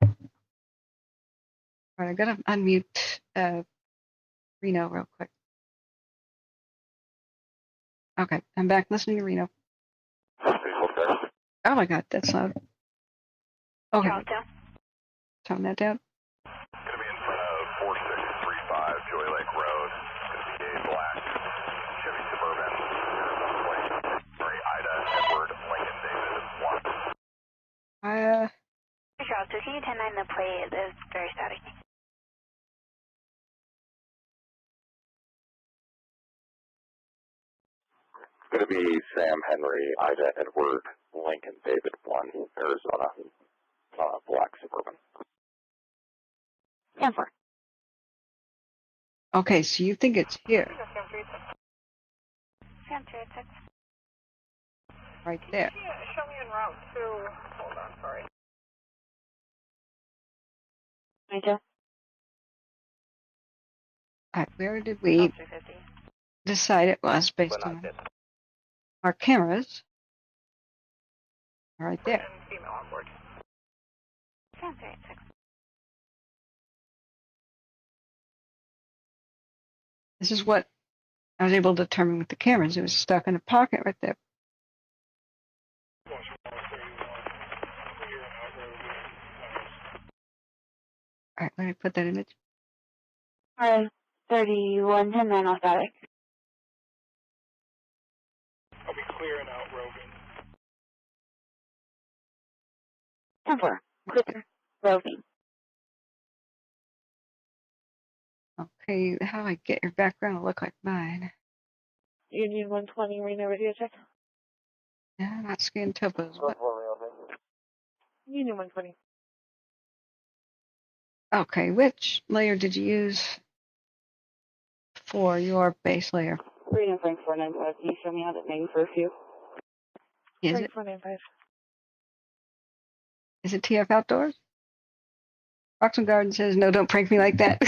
All right, I gotta unmute Reno real quick. Okay, I'm back listening to Reno. Oh my God, that's loud. Okay, tone that down. Going to be in front of 4635 Joy Lake Road. It's going to be a black Chevy Suburban. Sorry, Ida, Edward, Lincoln, David, 1. Charles, can you 10-9 the plate? It's very static. It's going to be Sam, Henry, Ida, Edward, Lincoln, David, 1, Arizona, black Suburban. 10-4. Okay, so you think it's here, right there. Show me en route to, hold on, sorry. Major. All right, where did we decide it was based on our cameras? Right there. Female on board. This is what I was able to determine with the cameras. It was stuck in a pocket right there. All right, let me put that image. All right, 31, 10-9 off static. I'll be clearing out roving. 10-4. Clear. Roving. Okay, how do I get your background to look like mine? Union 120, Reno radio check. Yeah, not scan topos. What? Union 120. Okay, which layer did you use for your base layer? Reno Frank 495. Can you show me how that name for a few? Is Frank it 495. is it TF Outdoors? Roxon Garden says, no, don't prank me like that.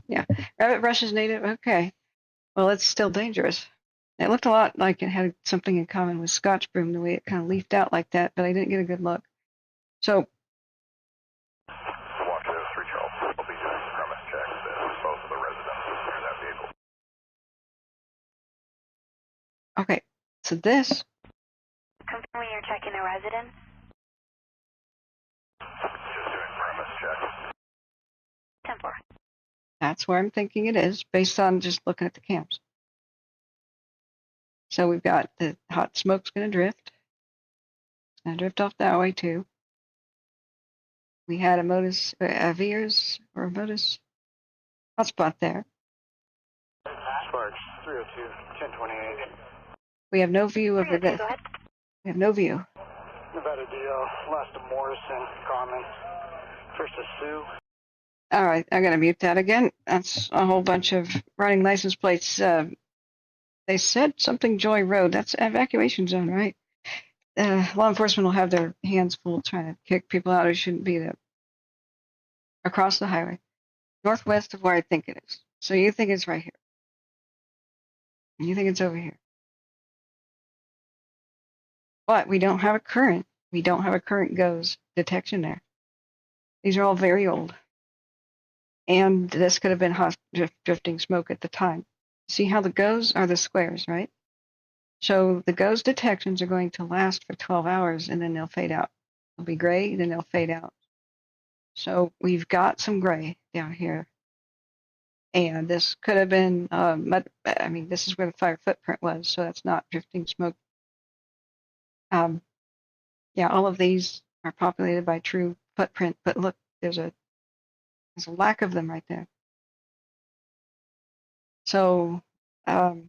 Yeah, Rabbit Brush is native. Okay. Well, it's still dangerous. It looked a lot like it had something in common with Scotch Broom, the way it kind of leafed out like that, but I didn't get a good look. So, Washoe, 3 Charles. I'll be doing premise checks at both of the residences near that vehicle. okay, so this, Confirm when you're checking the residence. Just doing premise checks. 10-4. that's where I'm thinking it is, based on just looking at the cams. So we've got the hot smoke's going to drift. It's going to drift off that way too. We had a Modus, a Veers or a Modus hotspot there. Sparks, 302, 1028. We have no view over this. We have no view. Nevada DL, last of Morrison, comments. First of Sue. All right, I got to mute that again. That's a whole bunch of running license plates. They said something Joy Road. That's evacuation zone, right? Law enforcement will have their hands full trying to kick people out who shouldn't be there. Across the highway, northwest of where I think it is. So you think it's right here. And you think it's over here. But we don't have a current. We don't have a current goes detection there. These are all very old. And this could have been hot drifting smoke at the time. See how the goes are the squares, right? So the goes detections are going to last for 12 hours and then they'll fade out. They'll be gray, then they'll fade out. So we've got some gray down here. And this could have been, I mean, this is where the fire footprint was, so that's not drifting smoke. Yeah, all of these are populated by true footprint, but look, there's a lack of them right there. So the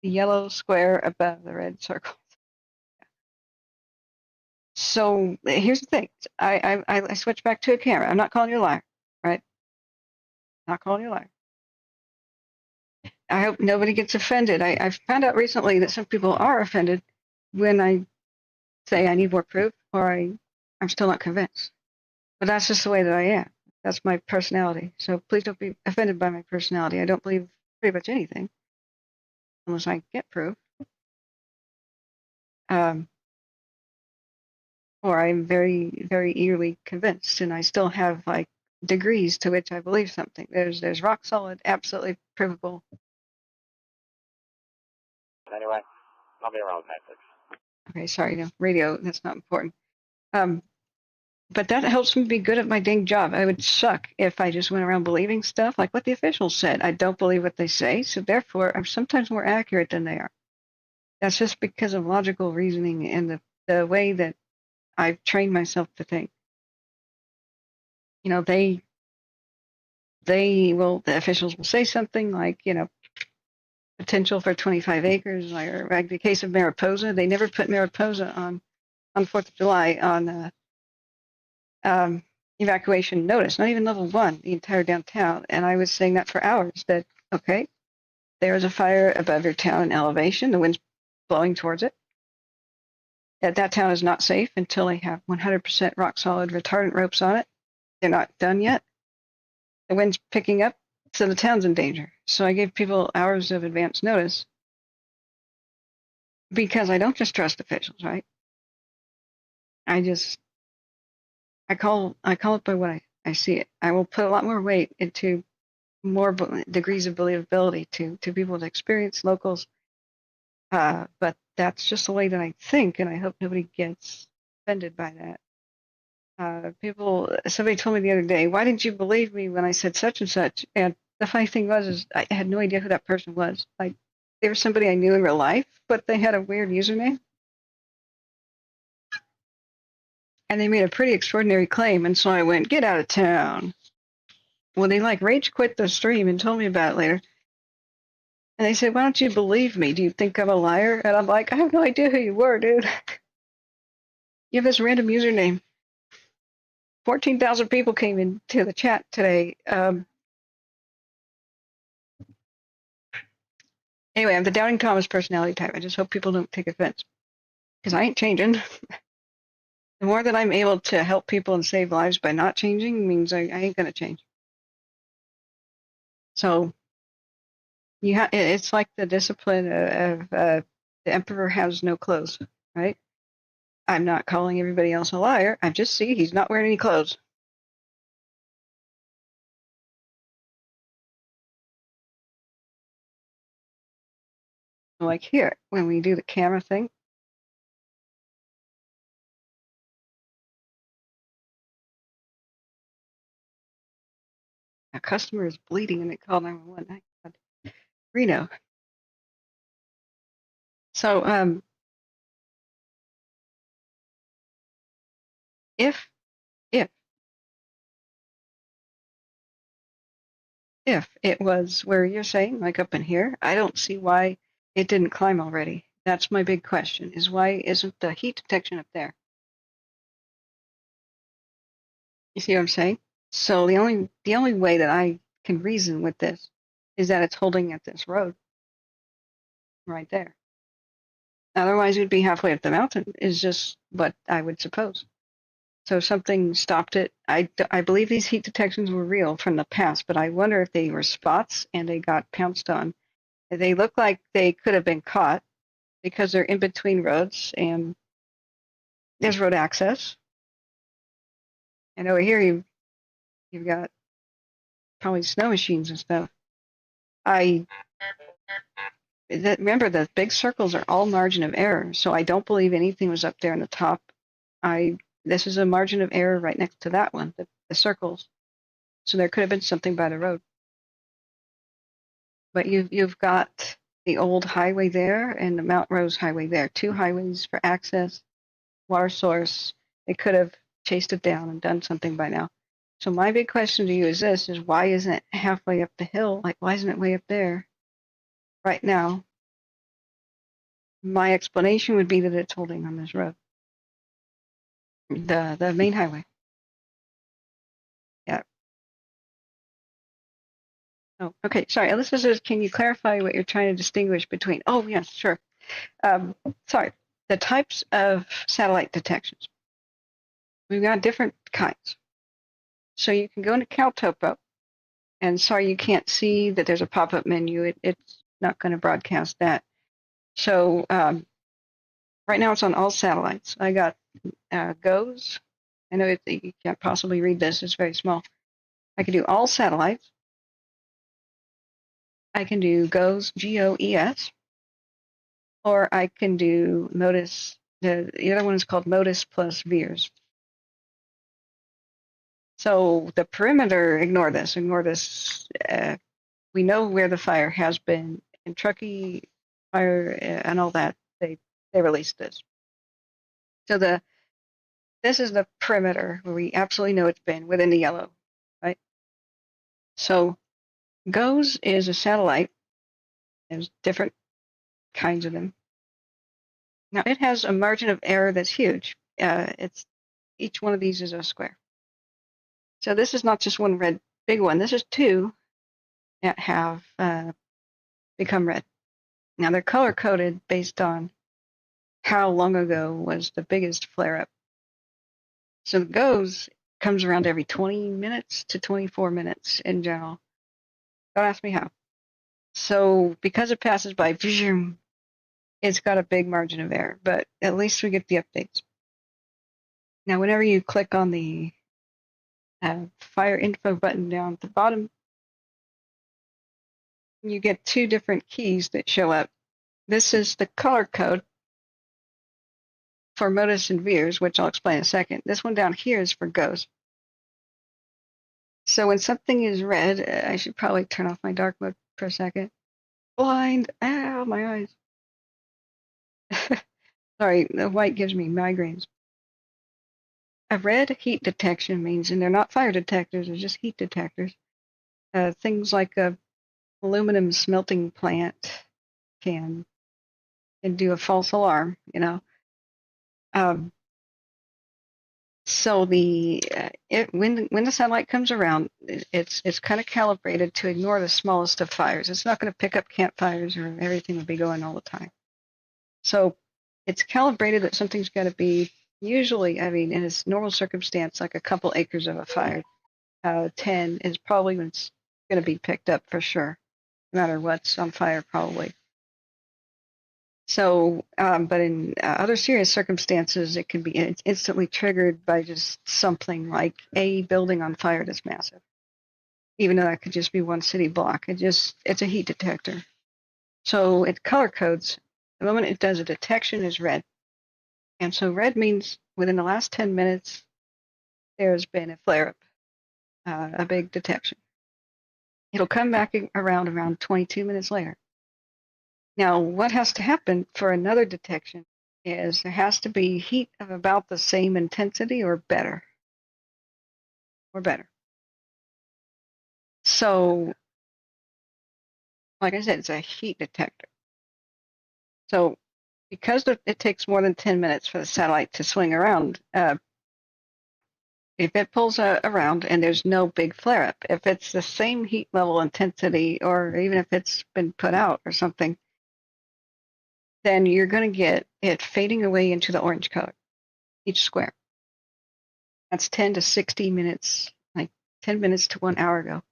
yellow square above the red circle. So here's the thing. I switch back to a camera. I'm not calling you a liar, right? Not calling you a liar. I hope nobody gets offended. I've found out recently that some people are offended when I say I need more proof or I'm still not convinced. But that's just the way that I am. That's my personality. So please don't be offended by my personality. I don't believe pretty much anything unless I get proof. Or I'm very, very eagerly convinced, and I still have like degrees to which I believe something. There's rock solid, absolutely provable. Anyway, I'll be around 9-6. Okay, sorry, no, radio, that's not important. But that helps me be good at my dang job. I would suck if I just went around believing stuff like what the officials said. I don't believe what they say, so therefore I'm sometimes more accurate than they are. That's just because of logical reasoning and the way that I've trained myself to think. You know, the officials will say something like, you know, potential for 25 acres, or like the case of Mariposa. They never put Mariposa on 4th of July on evacuation notice, not even level 1, the entire downtown. And I was saying that for hours, that, okay, there is a fire above your town in elevation, the wind's blowing towards it. That town is not safe until they have 100% rock solid retardant ropes on it. They're not done yet. The wind's picking up, so the town's in danger. So I gave people hours of advance notice because I don't just trust officials, right? I call it by what I see it. I will put a lot more weight into more degrees of believability to people to experience locals. But that's just the way that I think, and I hope nobody gets offended by that. Somebody told me the other day, why didn't you believe me when I said such and such? And the funny thing is I had no idea who that person was. Like, they were somebody I knew in real life, but they had a weird username. And they made a pretty extraordinary claim, and so I went, get out of town. Well, they like rage quit the stream and told me about it later. And they said, why don't you believe me? Do you think I'm a liar? And I'm like, I have no idea who you were, dude. You have this random username. 14,000 people came into the chat today. Anyway, I'm the Doubting Thomas personality type. I just hope people don't take offense, because I ain't changing. The more that I'm able to help people and save lives by not changing means I ain't going to change. So it's like the discipline of the emperor has no clothes, right? I'm not calling everybody else a liar. I just see he's not wearing any clothes. Like here, when we do the camera thing, a customer is bleeding and they call 911. Reno. So if it was where you're saying, like up in here, I don't see why it didn't climb already. That's my big question, is why isn't the heat detection up there? You see what I'm saying? So the only way that I can reason with this is that it's holding at this road right there. Otherwise, it would be halfway up the mountain, is just what I would suppose. So something stopped it. I believe these heat detections were real from the past, but I wonder if they were spots and they got pounced on. They look like they could have been caught because they're in between roads and there's road access. And over here you've got probably snow machines and stuff. Remember, the big circles are all margin of error, so I don't believe anything was up there in the top. This is a margin of error right next to that one, the circles. So there could have been something by the road. But you've got the old highway there and the Mount Rose highway there. 2 highways for access, water source. They could have chased it down and done something by now. So my big question to you is this, is why isn't it halfway up the hill? Like, why isn't it way up there right now? My explanation would be that it's holding on this road. The main highway. Yeah. Oh, okay. Sorry. Alyssa says, can you clarify what you're trying to distinguish between? Oh, yes, sure. Sorry. The types of satellite detections. We've got different kinds. So you can go into CalTopo, and sorry, you can't see that there's a pop-up menu. It's not going to broadcast that. So right now it's on all satellites. I got GOES. I know you can't possibly read this. It's very small. I can do all satellites. I can do GOES, GOES, or I can do MODIS. The other one is called MODIS plus VIIRS. So the perimeter, ignore this. Ignore this. We know where the fire has been. In Truckee fire and all that, they released this. So this is the perimeter where we absolutely know it's been within the yellow, right? So GOES is a satellite. There's different kinds of them. Now it has a margin of error that's huge. Each one of these is a square. So this is not just one red big one. This is two that have become red. Now they're color coded based on how long ago was the biggest flare up. So the GOES comes around every 20 minutes to 24 minutes in general. Don't ask me how. So because it passes by, it's got a big margin of error, but at least we get the updates. Now, whenever you click on the fire info button down at the bottom, you get two different keys that show up. This is the color code for MODIS and VIIRS, which I'll explain in a second. This one down here is for GOES. So when something is red, I should probably turn off my dark mode for a second. Blind, ow, my eyes. Sorry, the white gives me migraines. A red heat detection means, and they're not fire detectors, they're just heat detectors. Things like a aluminum smelting plant can do a false alarm, you know. So when the satellite comes around, it's kind of calibrated to ignore the smallest of fires. It's not going to pick up campfires or everything will be going all the time. So it's calibrated that something's got to be usually, I mean, in its normal circumstance, like a couple acres of a fire. 10 is probably when it's going to be picked up for sure, no matter what's on fire, probably. So, but in other serious circumstances, it can be instantly triggered by just something like a building on fire that's massive. Even though that could just be one city block, it's a heat detector. So it color codes. The moment it does a detection is red. And so red means within the last 10 minutes, there's been a flare-up, a big detection. It'll come back around 22 minutes later. Now, what has to happen for another detection is there has to be heat of about the same intensity or better. So, like I said, it's a heat detector. So, because it takes more than 10 minutes for the satellite to swing around, if it pulls around and there's no big flare-up, if it's the same heat level intensity, or even if it's been put out or something, then you're going to get it fading away into the orange color, each square. That's 10 to 60 minutes, like 10 minutes to 1 hour ago.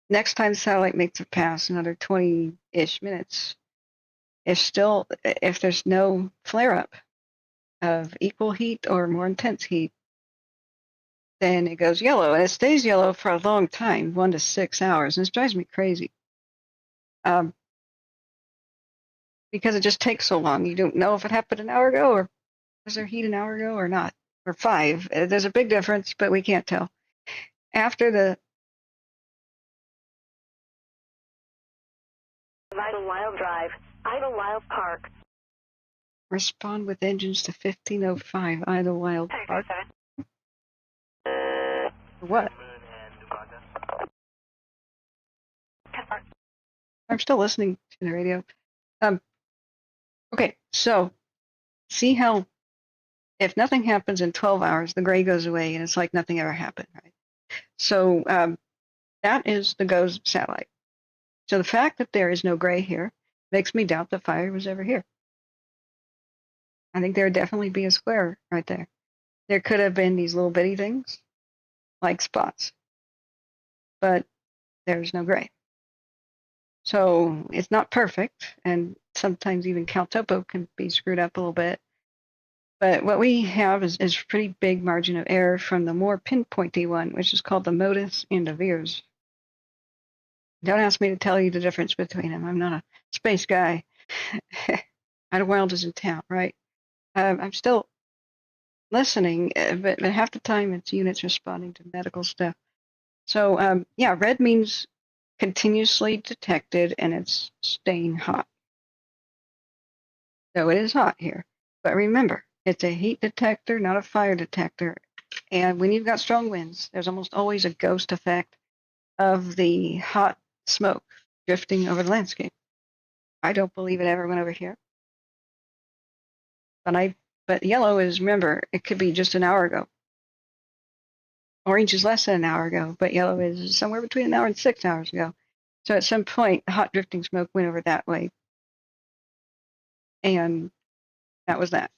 Next time the satellite makes a pass, another 20-ish minutes, if there's no flare-up of equal heat or more intense heat, then it goes yellow. And it stays yellow for a long time, 1 to 6 hours. And this drives me crazy. Because it just takes so long. You don't know if it happened an hour ago, or was there heat an hour ago or not, or 5. There's a big difference, but we can't tell. After the Idlewild Drive, Idlewild Park. Respond with engines to 1505 Idlewild Park. For what? I'm still listening to the radio. Okay, so see how if nothing happens in 12 hours, the gray goes away and it's like nothing ever happened, right? So That is the GOES satellite. So the fact that there is no gray here makes me doubt the fire was ever here. I think there would definitely be a square right there. There could have been these little bitty things, like spots, but there's no gray. So it's not perfect, and sometimes even CalTopo can be screwed up a little bit. But what we have is pretty big margin of error from the more pinpointy one, which is called the MODIS and the VIIRS. Don't ask me to tell you the difference between them. I'm not a space guy. Ida Wild is in town, right? I'm still listening, but half the time it's units responding to medical stuff. So, yeah, red means continuously detected, and it's staying hot. So it is hot here. But remember, it's a heat detector, not a fire detector. And when you've got strong winds, there's almost always a ghost effect of the hot smoke drifting over the landscape. I don't believe it ever went over here. But yellow is, remember, it could be just an hour ago. Orange is less than an hour ago, but yellow is somewhere between an hour and 6 hours ago. So at some point, hot drifting smoke went over that way. And that was that.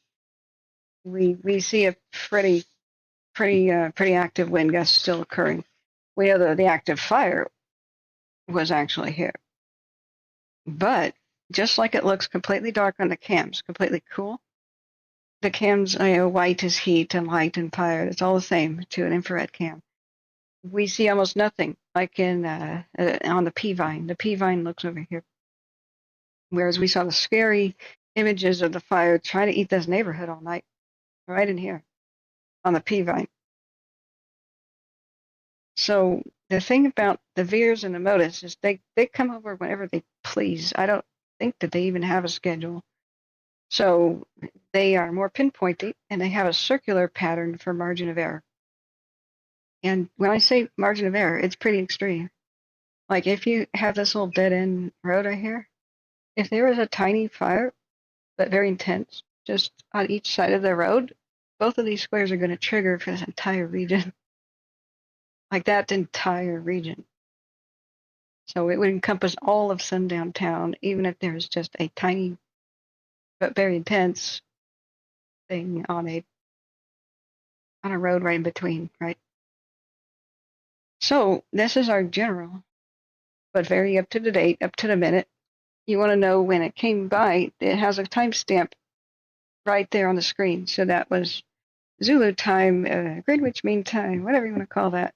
We see a pretty active wind gust still occurring. We know that the active fire was actually here. But just like it looks completely dark on the cams, completely cool, the cams, white is heat and light and fire. It's all the same to an infrared cam. We see almost nothing, like on the P-vine. The P-vine looks over here. Whereas we saw the scary images of the fire trying to eat this neighborhood all night, right in here on the P-vine. So the thing about the VIIRS and the MODIS is they come over whenever they please. I don't think that they even have a schedule. So they are more pinpointy, and they have a circular pattern for margin of error. And when I say margin of error, it's pretty extreme. Like if you have this little dead-end road right here, if there is a tiny fire, but very intense, just on each side of the road, both of these squares are going to trigger for this entire region. Like that entire region. So it would encompass all of Sundown Town, even if there's just a tiny but very intense thing on a road right in between, right? So this is our general, but very up to the date, up to the minute. You want to know when it came by, it has a timestamp right there on the screen. So that was Zulu time, Greenwich Mean Time, whatever you want to call that,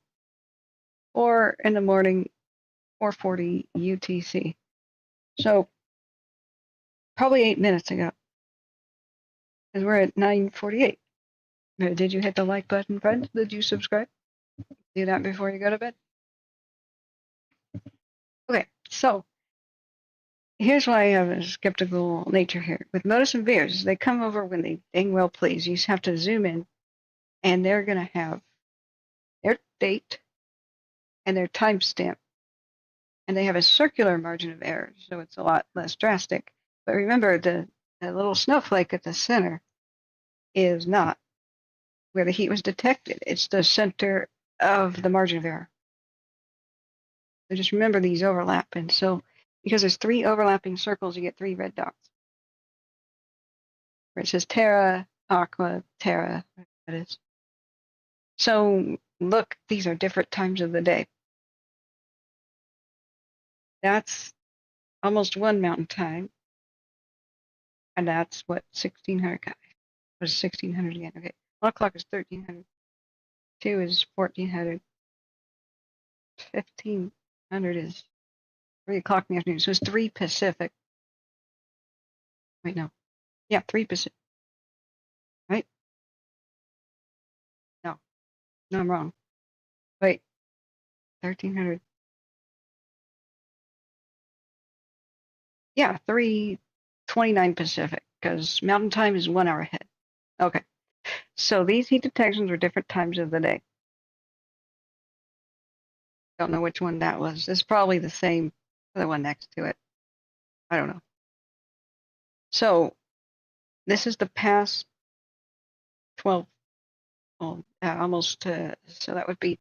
or in the morning, 4:40 UTC. So probably 8 minutes ago, because we're at 9:48. Did you hit the like button, friends? Did you subscribe? Do that before you go to bed. Okay, so here's why I have a skeptical nature here. With MODIS and VIIRS, they come over when they dang well please. You just have to zoom in, and they're going to have their date and their timestamp. And they have a circular margin of error, so it's a lot less drastic. But remember, the little snowflake at the center is not where the heat was detected. It's the center of the margin of error. So just remember these overlap. And so because there's 3 overlapping circles, you get 3 red dots. Where it says Terra, Aqua, Terra, that is. So look, these are different times of the day. That's almost 1 mountain time. And that's what 1600 was 1600 again. Okay. 1 o'clock is 1300. 2 is 1400. 1500 is 3 o'clock in the afternoon. So it's 3 Pacific. Wait, no. Yeah, 3 Pacific. Right? No, I'm wrong. Wait, 1300. Yeah, 3:29 Pacific, because Mountain Time is 1 hour ahead. Okay, so these heat detections were different times of the day. Don't know which one that was. It's probably the same, the one next to it. I don't know. So this is the past 12, almost, so that would be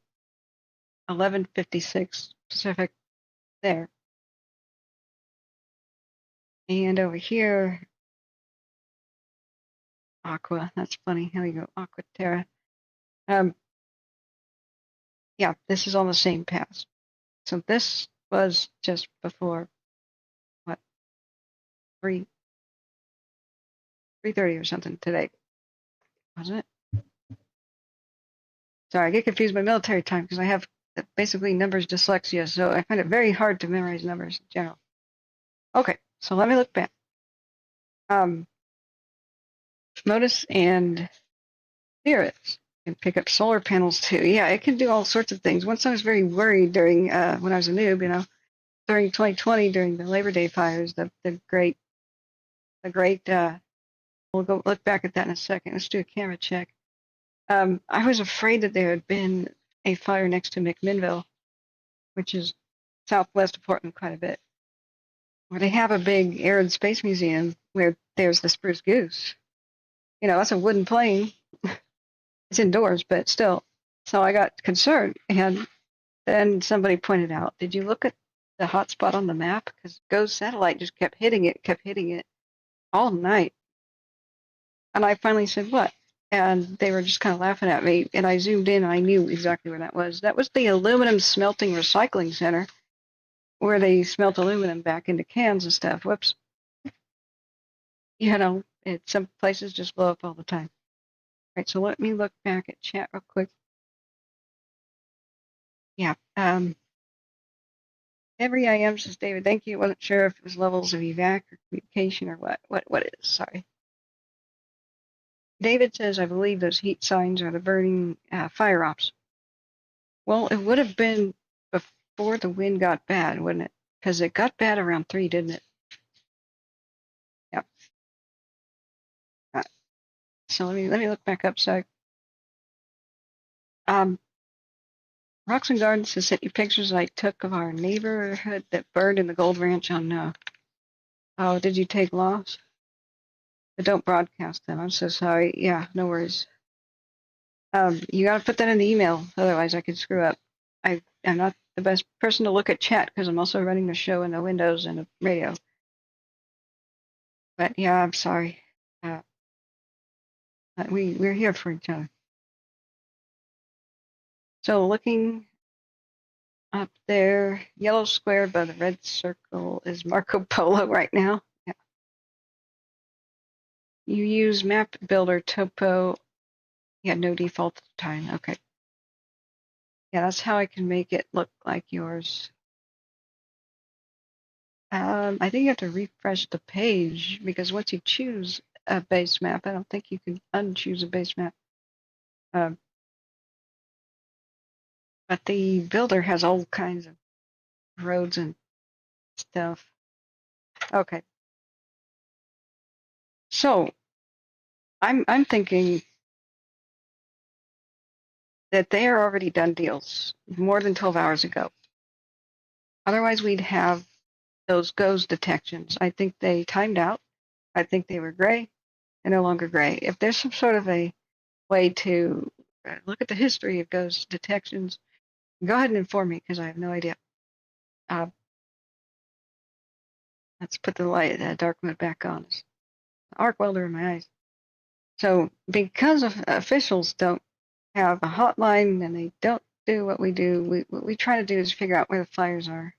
11:56 Pacific there. And over here, Aqua. That's funny. How you go, Aqua Terra. Yeah, this is on the same pass. So this was just before what 3:30 or something today, wasn't it? Sorry, I get confused by military time because I have basically numbers dyslexia, so I find it very hard to memorize numbers in general. Okay, so let me look back. Modus and spirits can pick up solar panels too. Yeah, it can do all sorts of things. Once I was very worried during when I was a noob, during 2020 during the Labor Day fires, the great we'll go look back at that in a second. Let's do a camera check. I was afraid that there had been a fire next to McMinnville, which is southwest of Portland quite a bit, where they have a big Air and Space Museum where there's the spruce goose. That's a wooden plane. It's indoors, but still. So I got concerned, and then somebody pointed out, did you look at the hotspot on the map? Because GOES satellite just kept hitting it all night. And I finally said, what? And they were just kind of laughing at me, and I zoomed in, and I knew exactly where that was. That was the aluminum smelting recycling center, where they smelt aluminum back into cans and stuff. Whoops. Some places just blow up all the time. All right, so let me look back at chat real quick. Yeah. Every IM says, David, thank you. Wasn't sure if it was levels of evac or communication or what is. Sorry. David says, I believe those heat signs are the burning fire ops. Well, it would have been before the wind got bad, wouldn't it? Because it got bad around 3, didn't it? Yep. So let me look back up. So, Rocks and Gardens has sent you pictures I took of our neighborhood that burned in the Gold Ranch on no. Oh, did you take loss? But don't broadcast them. I'm so sorry. Yeah, no worries. You got to put that in the email, otherwise I could screw up. I'm not the best person to look at chat because I'm also running the show in the Windows and the radio. But yeah, I'm sorry. We're here for each other. So looking up there, yellow square by the red circle is Marco Polo right now. Yeah. You use Map Builder Topo. Yeah, no default time. Okay. Yeah, that's how I can make it look like yours. I think you have to refresh the page because once you choose a base map, I don't think you can unchoose a base map. But the builder has all kinds of roads and stuff. Okay. So I'm thinking that they are already done deals more than 12 hours ago. Otherwise, we'd have those GOES detections. I think they timed out. I think they were gray. They're no longer gray. If there's some sort of a way to look at the history of GOES detections, go ahead and inform me because I have no idea. Let's put the dark mode back on. Arc welder in my eyes. So because officials don't have a hotline and they don't do what we do, what we try to do is figure out where the fires are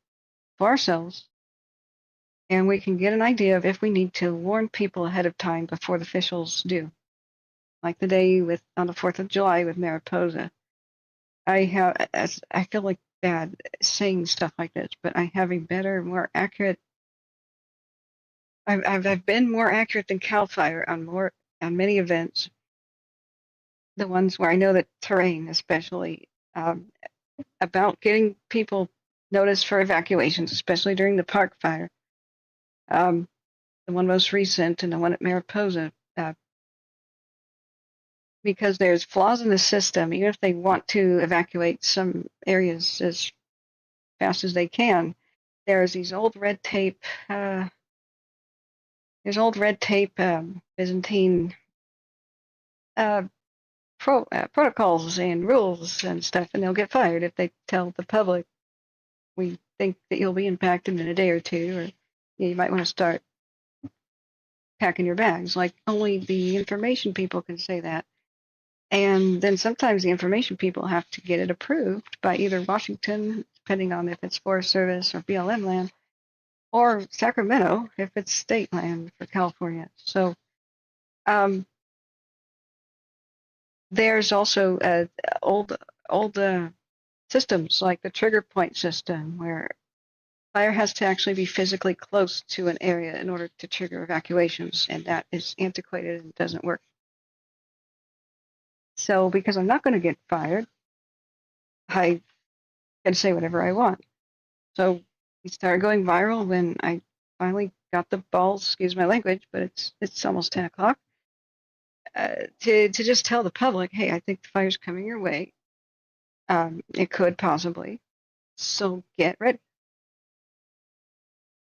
for ourselves, and we can get an idea of if we need to warn people ahead of time before the officials do. Like the day on the 4th of July with Mariposa. I feel like bad saying stuff like this, but I have a better, more accurate. I've been more accurate than CAL FIRE on many events. The ones where I know the terrain, especially about getting people notice for evacuations, especially during the park fire. The one most recent and the one at Mariposa. Because there's flaws in the system, even if they want to evacuate some areas as fast as they can, there's these old red tape, Byzantine protocols and rules and stuff, and they'll get fired if they tell the public, we think that you'll be impacted in a day or two, or you might want to start packing your bags. Like, only the information people can say that. And then sometimes the information people have to get it approved by either Washington, depending on if it's Forest Service or BLM land, or Sacramento if it's state land for California. So there's also old systems like the trigger point system, where fire has to actually be physically close to an area in order to trigger evacuations, and that is antiquated and doesn't work. So because I'm not going to get fired, I can say whatever I want. So we started going viral when I finally got the balls, excuse my language, but it's almost 10 o'clock, to just tell the public, hey, I think the fire's coming your way. It could possibly. So get ready.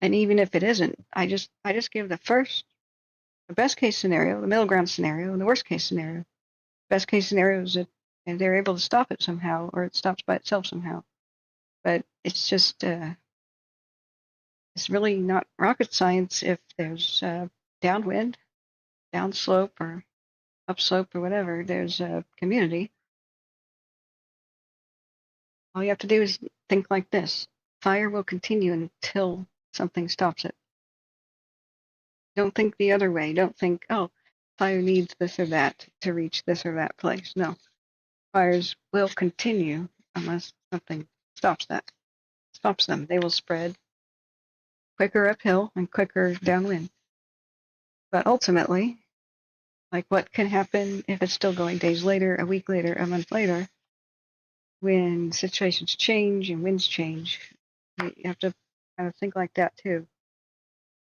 And even if it isn't, I just give the best case scenario, the middle ground scenario, and the worst case scenario. Best case scenario is that they're able to stop it somehow, or it stops by itself somehow. But it's just, it's really not rocket science if there's downwind, downslope, or upslope, or whatever. There's a community. All you have to do is think like this. Fire will continue until something stops it. Don't think the other way. Don't think, oh, fire needs this or that to reach this or that place. No. Fires will continue unless something stops them. They will spread quicker uphill and quicker downwind. But ultimately, like, what can happen if it's still going days later, a week later, a month later, when situations change and winds change? You have to kind of think like that too.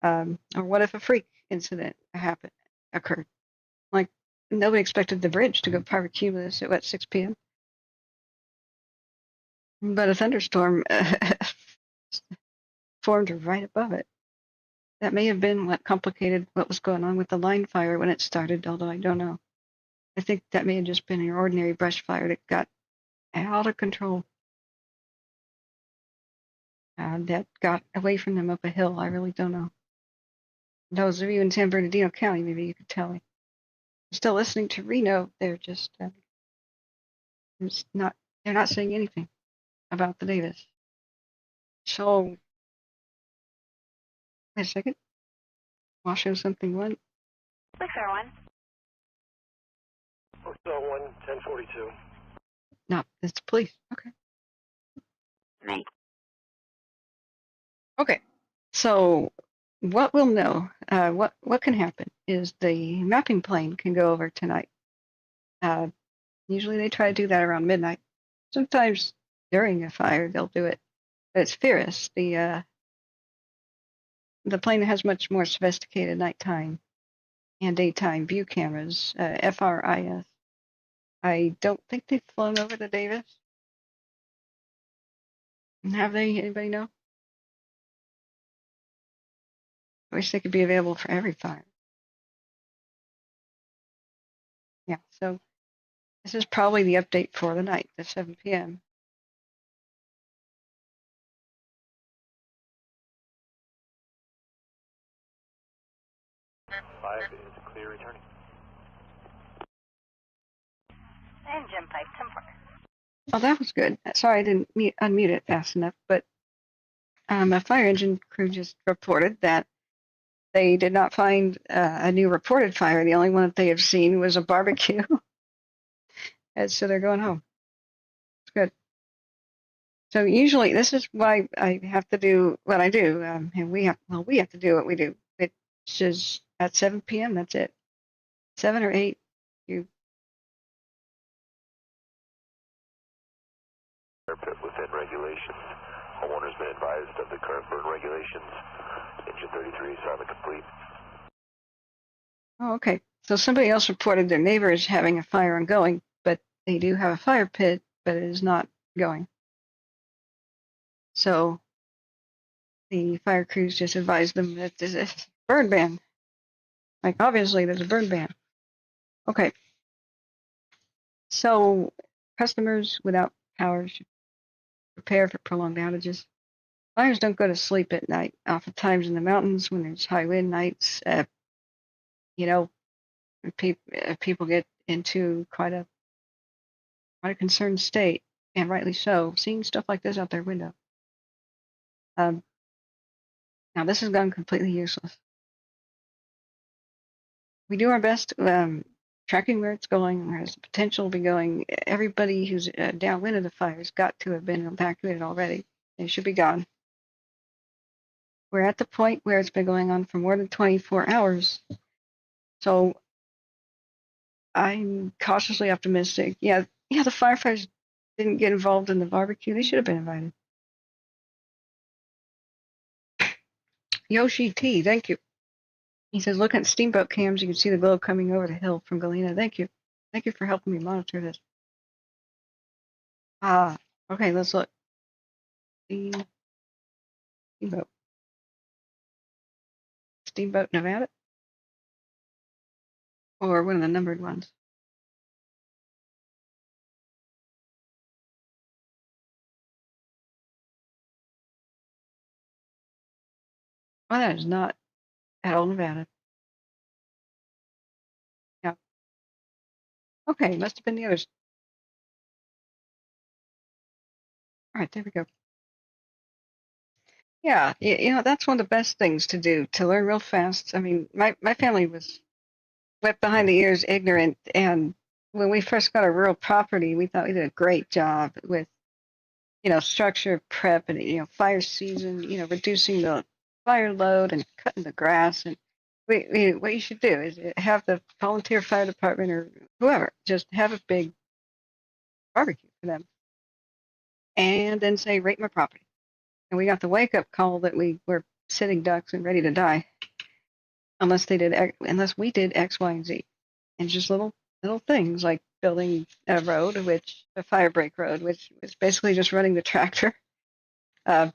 Or what if a freak incident occurred? Like, nobody expected the bridge to go pyrocumulous at 6 p.m. But a thunderstorm formed right above it. That may have been what complicated what was going on with the line fire when it started, although I don't know. I think that may have just been an ordinary brush fire that got out of control. That got away from them up a hill. I really don't know. Those of you in San Bernardino County, maybe you could tell me. I'm still listening to Reno. They're just they're not saying anything about the Davis. So, wait a second. Washoe something one. Webcam 1. Washoe 1, 1042. No, it's the police. Okay. Right. Okay. So what we'll know, what can happen is the mapping plane can go over tonight. Usually they try to do that around midnight. Sometimes during a fire they'll do it, but it's First. The plane has much more sophisticated nighttime and daytime view cameras, FRIS. I don't think they've flown over the Davis. Have they? Anybody know? I wish they could be available for every fire. Yeah, so this is probably the update for the night, the 7 p.m. Five is clear returning. Engine pipe, 10-4. Oh, that was good. Sorry, I didn't unmute it fast enough, but a fire engine crew just reported that they did not find a new reported fire. The only one that they have seen was a barbecue. And so they're going home. It's good. So usually, this is why I have to do what I do, and we have to do what we do. It's just at 7 p.m. That's it. 7 or 8, you. Pit within regulations. Homeowner's been advised of the current burn regulations. Engine 33 assignment complete. Oh, okay. So somebody else reported their neighbor is having a fire ongoing, but they do have a fire pit, but it is not going. So the fire crews just advised them that there's a burn ban. Like, obviously there's a burn ban. Okay. So customers without power should prepare for prolonged outages. Fires don't go to sleep at night. Oftentimes in the mountains, when there's high wind nights, you know, people get into quite a concerned state, and rightly so, seeing stuff like this out their window. Now this has gone completely useless. We do our best tracking where it's going, where it has the potential to be going. Everybody who's downwind of the fires got to have been evacuated already. They should be gone. We're at the point where it's been going on for more than 24 hours. So I'm cautiously optimistic. Yeah, the firefighters didn't get involved in the barbecue. They should have been invited. Yoshi T, thank you. He says, look at steamboat cams. You can see the glow coming over the hill from Galena. Thank you. Thank you for helping me monitor this. Okay, let's look. Steamboat. Steamboat, Nevada? Or one of the numbered ones? Oh, that is not at all Nevada. Yeah. Okay, must have been the others. All right, there we go. Yeah, that's one of the best things to do, to learn real fast. I mean, my family was wet behind the ears, ignorant, and when we first got our rural property, we thought we did a great job with, structure, prep, and, fire season, reducing the fire load and cutting the grass. And what you should do is have the volunteer fire department or whoever just have a big barbecue for them, and then say, rate my property. And we got the wake-up call that we were sitting ducks and ready to die, unless we did X, Y, and Z, and just little things like building a fire break road, which was basically just running the tractor, having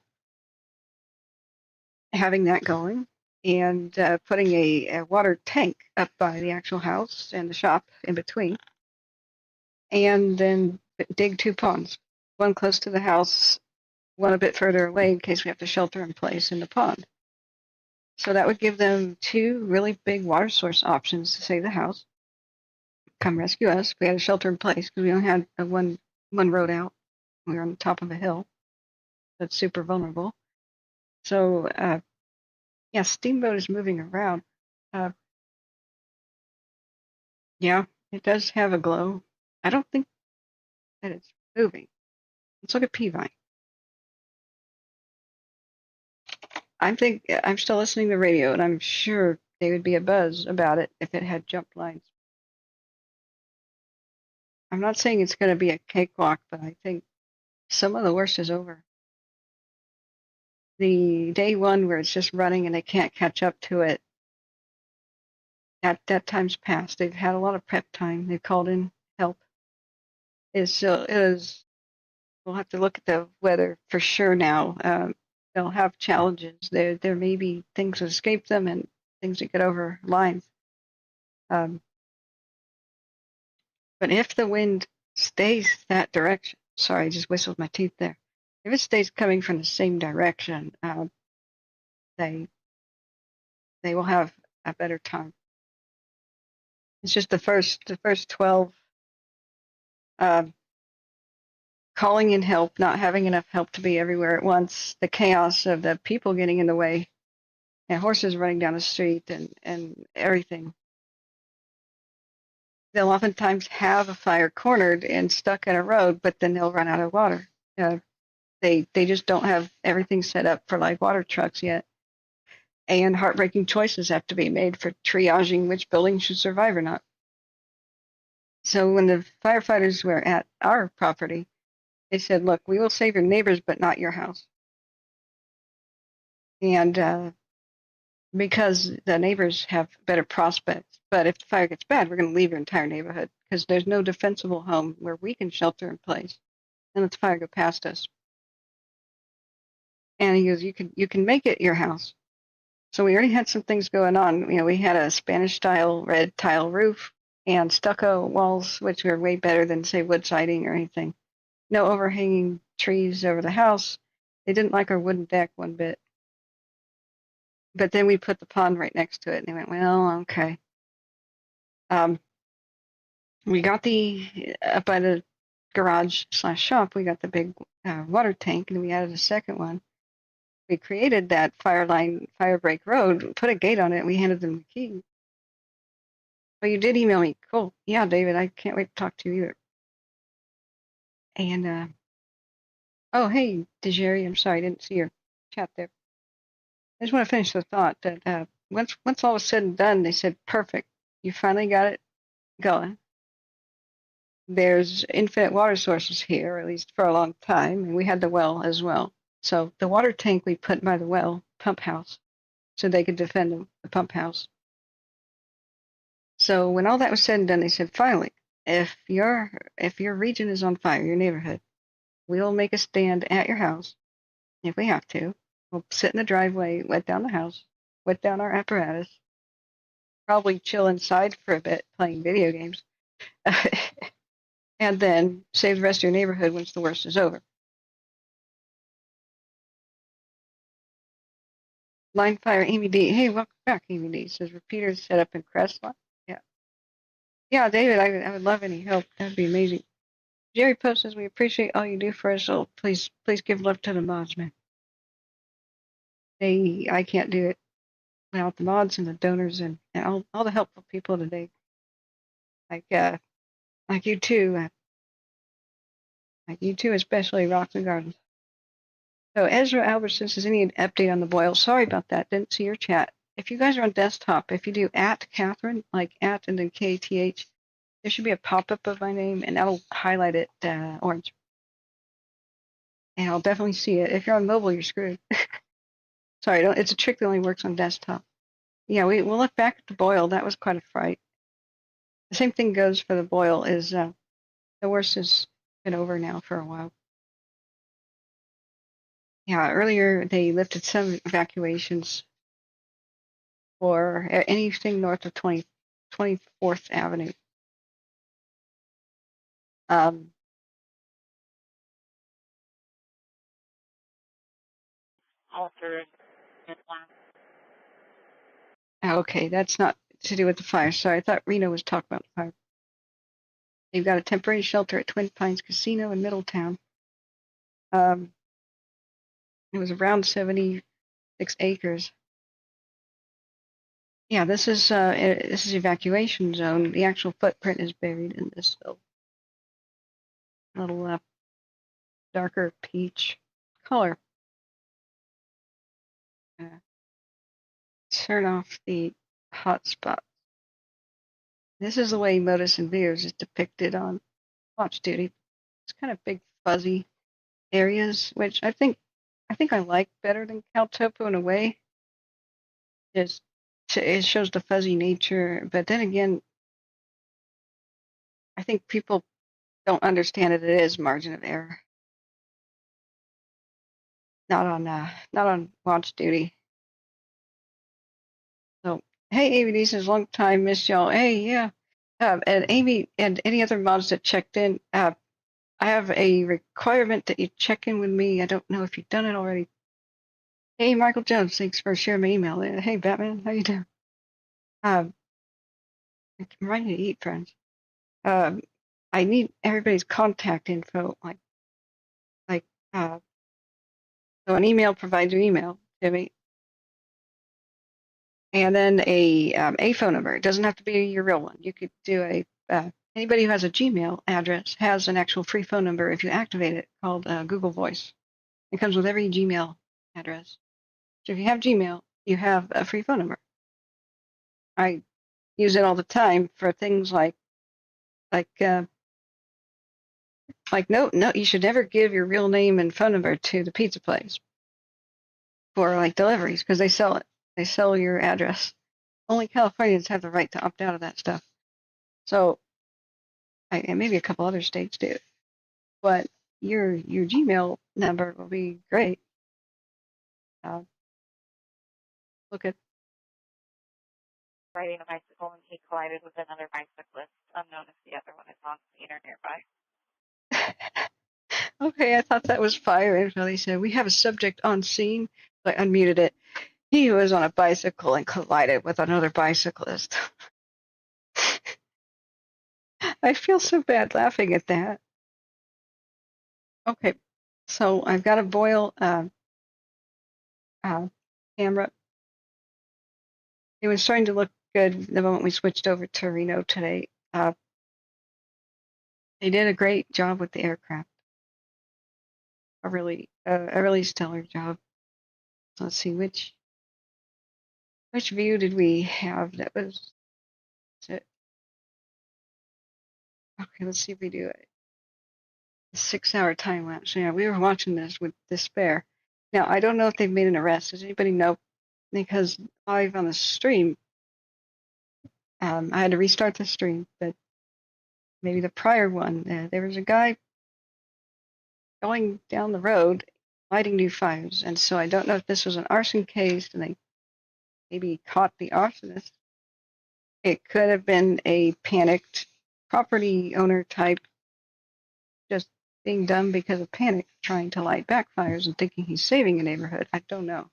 that going, and putting a water tank up by the actual house and the shop in between, and then dig 2 ponds, one close to the house, one a bit further away in case we have to shelter in place in the pond. So that would give them 2 really big water source options to save the house. Come rescue us. We had a shelter in place because we only had one road out. We were on the top of a hill that's super vulnerable. So, Steamboat is moving around. Yeah, it does have a glow. I don't think that it's moving. Let's look at Peavine. I'm still listening to the radio, and I'm sure there would be a buzz about it if it had jump lines. I'm not saying it's going to be a cakewalk, but I think some of the worst is over. The day one where it's just running and they can't catch up to it, that time's passed. They've had a lot of prep time. They've called in help. We'll have to look at the weather for sure now. They'll have challenges. There may be things that escape them and things that get over lines. But if the wind stays that direction, sorry, I just whistled my teeth there. If it stays coming from the same direction, they will have a better time. It's just the first 12 calling in help, not having enough help to be everywhere at once, the chaos of the people getting in the way, and horses running down the street and everything. They'll oftentimes have a fire cornered and stuck in a road, but then they'll run out of water. They just don't have everything set up for like water trucks yet. And heartbreaking choices have to be made for triaging which building should survive or not. So when the firefighters were at our property, they said, look, we will save your neighbors, but not your house. And because the neighbors have better prospects. But if the fire gets bad, we're going to leave your entire neighborhood because there's no defensible home where we can shelter in place and let the fire go past us. And he goes, you can make it your house. So we already had some things going on. We had a Spanish-style red tile roof, and stucco walls, which were way better than, say, wood siding or anything. No overhanging trees over the house. They didn't like our wooden deck one bit. But then we put the pond right next to it, and they went, well, okay. We got up by the garage/shop, we got the big water tank, and we added a second one. We created that fire break road, put a gate on it, and we handed them the key. But you did email me. Cool. Yeah, David, I can't wait to talk to you either. And, oh, hey, DeJerry, I'm sorry, I didn't see your chat there. I just want to finish the thought that once all was said and done, they said, perfect, you finally got it going. There's infinite water sources here, or at least for a long time, and we had the well as well. So the water tank we put by the well, pump house, so they could defend the pump house. So when all that was said and done, they said, finally, if your region is on fire, your neighborhood, we'll make a stand at your house if we have to. We'll sit in the driveway, wet down the house, wet down our apparatus, probably chill inside for a bit playing video games, and then save the rest of your neighborhood once the worst is over. Line fire, Amy D. Hey, welcome back, Amy D. Says repeaters set up in Crestline. Yeah. Yeah, David, I would love any help. That'd be amazing. Jerry Post says we appreciate all you do for us. So please give love to the mods, man. I can't do it without the mods and the donors and all the helpful people today. Like you too. Like you too, especially Rocks and Gardens. So Ezra Albertson says, any update on the Boyles? Sorry about that. Didn't see your chat. If you guys are on desktop, if you do @Catherine, like @ and then KTH, there should be a pop-up of my name, and that'll highlight it orange. And I'll definitely see it. If you're on mobile, you're screwed. Sorry, it's a trick that only works on desktop. Yeah, we'll look back at the Boyle. That was quite a fright. The same thing goes for the Boyle. Is the worst has been over now for a while. Yeah, earlier they lifted some evacuations for anything north of 24th Avenue. Okay, that's not to do with the fire. Sorry, I thought Reno was talking about the fire. They've got a temporary shelter at Twin Pines Casino in Middletown. It was around 76 acres. Yeah, this is evacuation zone. The actual footprint is buried in this little darker peach color. Turn off the hotspot. This is the way Modus and Veers is depicted on Watch Duty. It's kind of big, fuzzy areas, which I think I like better than Caltopo in a way. It shows the fuzzy nature, but then again, I think people don't understand that it is margin of error. Not on Watch Duty. So hey, AVD says long time, miss y'all. Hey, yeah. And Amy and any other mods that checked in, I have a requirement that you check in with me. I don't know if you've done it already. Hey, Michael Jones, thanks for sharing my email. Hey, Batman, how you doing? I'm ready to eat, friends. I need everybody's contact info, so an email provides your email to me, and then a phone number. It doesn't have to be your real one. You could do anybody who has a Gmail address has an actual free phone number if you activate it called Google Voice. It comes with every Gmail address. So if you have Gmail, you have a free phone number. I use it all the time for things like no, you should never give your real name and phone number to the pizza place for like deliveries because they sell it. They sell your address. Only Californians have the right to opt out of that stuff. So, and maybe a couple other states do. But your Gmail number will be great. Look at riding a bicycle and he collided with another bicyclist, unknown if the other one is on scene or nearby. Okay, I thought that was fire info. They said, we have a subject on scene. So I unmuted it. He was on a bicycle and collided with another bicyclist. I feel so bad laughing at that. Okay, so I've got a Boyle camera. It was starting to look good the moment we switched over to Reno today. They did a great job with the aircraft. A really stellar job. So let's see which view did we have that was it. Okay, let's see if we do it. A 6-hour time lapse. Yeah, we were watching this with despair. Now I don't know if they've made an arrest. Does anybody know? Because live on the stream, I had to restart the stream, but maybe the prior one, there was a guy going down the road lighting new fires, and so I don't know if this was an arson case and they maybe caught the arsonist. It could have been a panicked property owner type just being dumb because of panic, trying to light backfires and thinking he's saving a neighborhood. I don't know.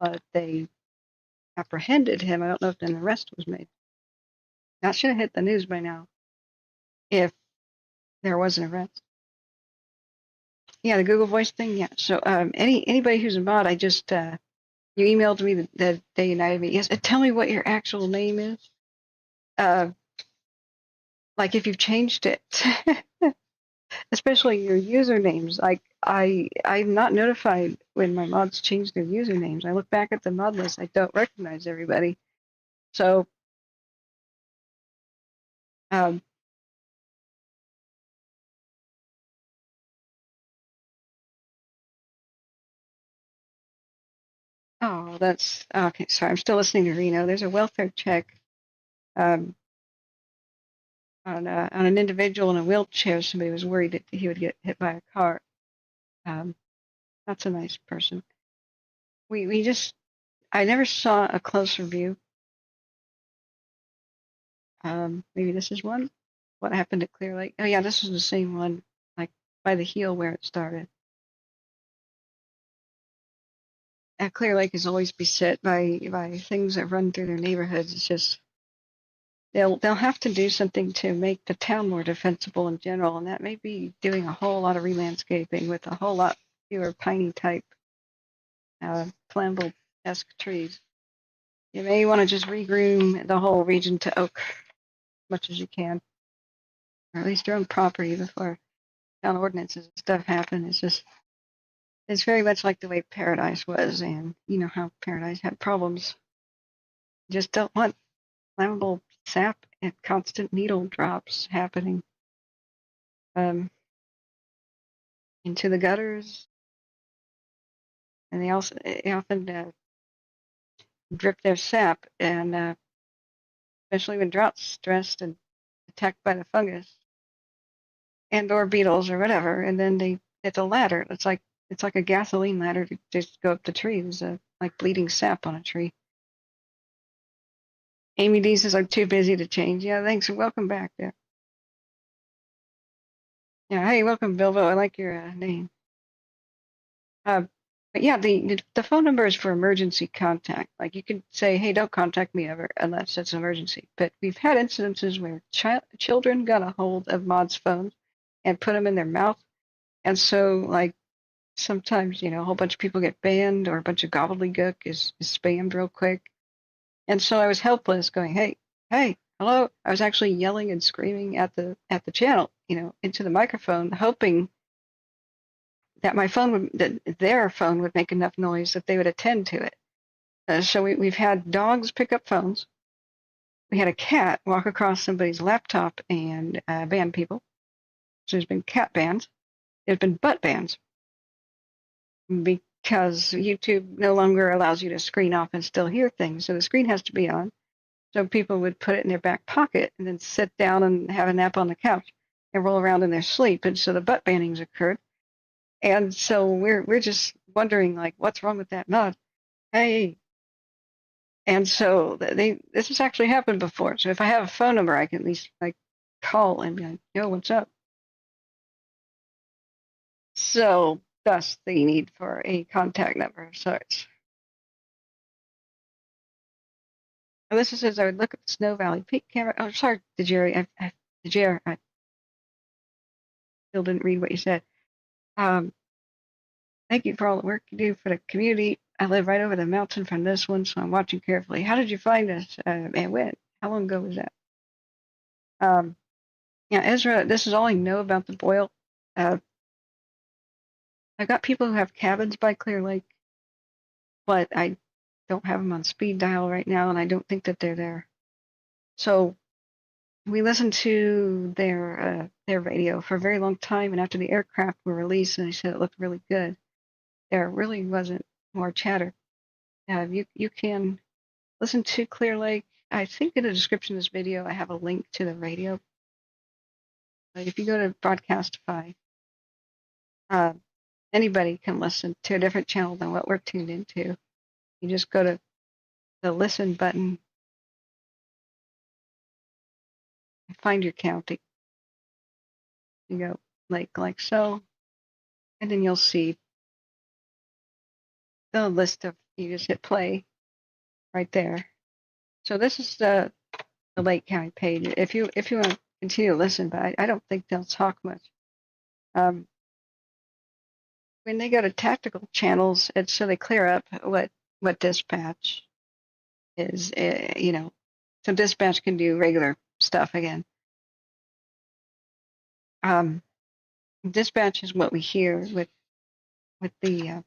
But they apprehended him. I don't know if an arrest was made. That should have hit the news by now if there was an arrest. Yeah, the Google Voice thing, yeah. So anybody who's a mod, I just, you emailed me the day you invited me. Yes, tell me what your actual name is. Like if you've changed it. Especially your usernames. Like I'm not notified when my mods change their usernames. I look back at the mod list, I don't recognize everybody. So oh, that's okay. Sorry, I'm still listening to Reno. There's a welfare check on an individual in a wheelchair. Somebody was worried that he would get hit by a car. That's a nice person. I never saw a closer view. Maybe this is one. What happened at Clear Lake? Oh yeah, this is the same one, like by the heel where it started. Clear Lake is always beset by things that run through their neighborhoods. It's just they'll have to do something to make the town more defensible in general, and that may be doing a whole lot of re-landscaping with a whole lot fewer piney type flammable-esque trees. You may want to just regroom the whole region to oak as much as you can, or at least your own property before town ordinances and stuff happen. It's very much like the way Paradise was, and you know how Paradise had problems. You just don't want flammable sap and constant needle drops happening into the gutters, and they often drip their sap, and especially when drought stressed and attacked by the fungus and or beetles or whatever, and then it's a ladder. It's like a gasoline ladder to just go up the tree. There's like bleeding sap on a tree. Amy D says I'm too busy to change. Yeah, thanks and welcome back there. Yeah, hey, welcome Bilbo. I like your name. But yeah, the phone number is for emergency contact. Like you could say, hey, don't contact me ever unless it's an emergency. But we've had incidences where children got a hold of mods' phones and put them in their mouth, and so like sometimes a whole bunch of people get banned or a bunch of gobbledygook is spammed real quick. And so I was helpless, going, hey, hello. I was actually yelling and screaming at the channel, into the microphone, hoping that their phone would make enough noise that they would attend to it. So we've had dogs pick up phones. We had a cat walk across somebody's laptop and ban people. So there's been cat bans. There's been butt bans because YouTube no longer allows you to screen off and still hear things. So the screen has to be on. So people would put it in their back pocket and then sit down and have a nap on the couch and roll around in their sleep. And so the butt bannings occurred. And so we're just wondering, like, what's wrong with that mod? Hey, And so this has actually happened before. So if I have a phone number, I can at least like call and be like, yo, what's up? So thus the need for a contact number of sorts. And this says I would look at the Snow Valley Peak camera. Oh, sorry, Jerry. I still didn't read what you said. Thank you for all the work you do for the community. I live right over the mountain from this one, so I'm watching carefully. How did you find us, and when? How long ago was that? Yeah, Ezra, this is all I know about the Boyle. I've got people who have cabins by Clear Lake, but I don't have them on speed dial right now, and I don't think that they're there. So we listened to their radio for a very long time, and after the aircraft were released, and they said it looked really good, there really wasn't more chatter. You can listen to Clear Lake. I think in the description of this video, I have a link to the radio. But if you go to Broadcastify, anybody can listen to a different channel than what we're tuned into. You just go to the listen button and find your county. You go like so, and then you'll see the list of, you just hit play right there. So this is the Lake County page. If you want to continue to listen, but I don't think they'll talk much. When they go to tactical channels, it's so they clear up what dispatch is, so dispatch can do regular stuff again. Dispatch is what we hear with the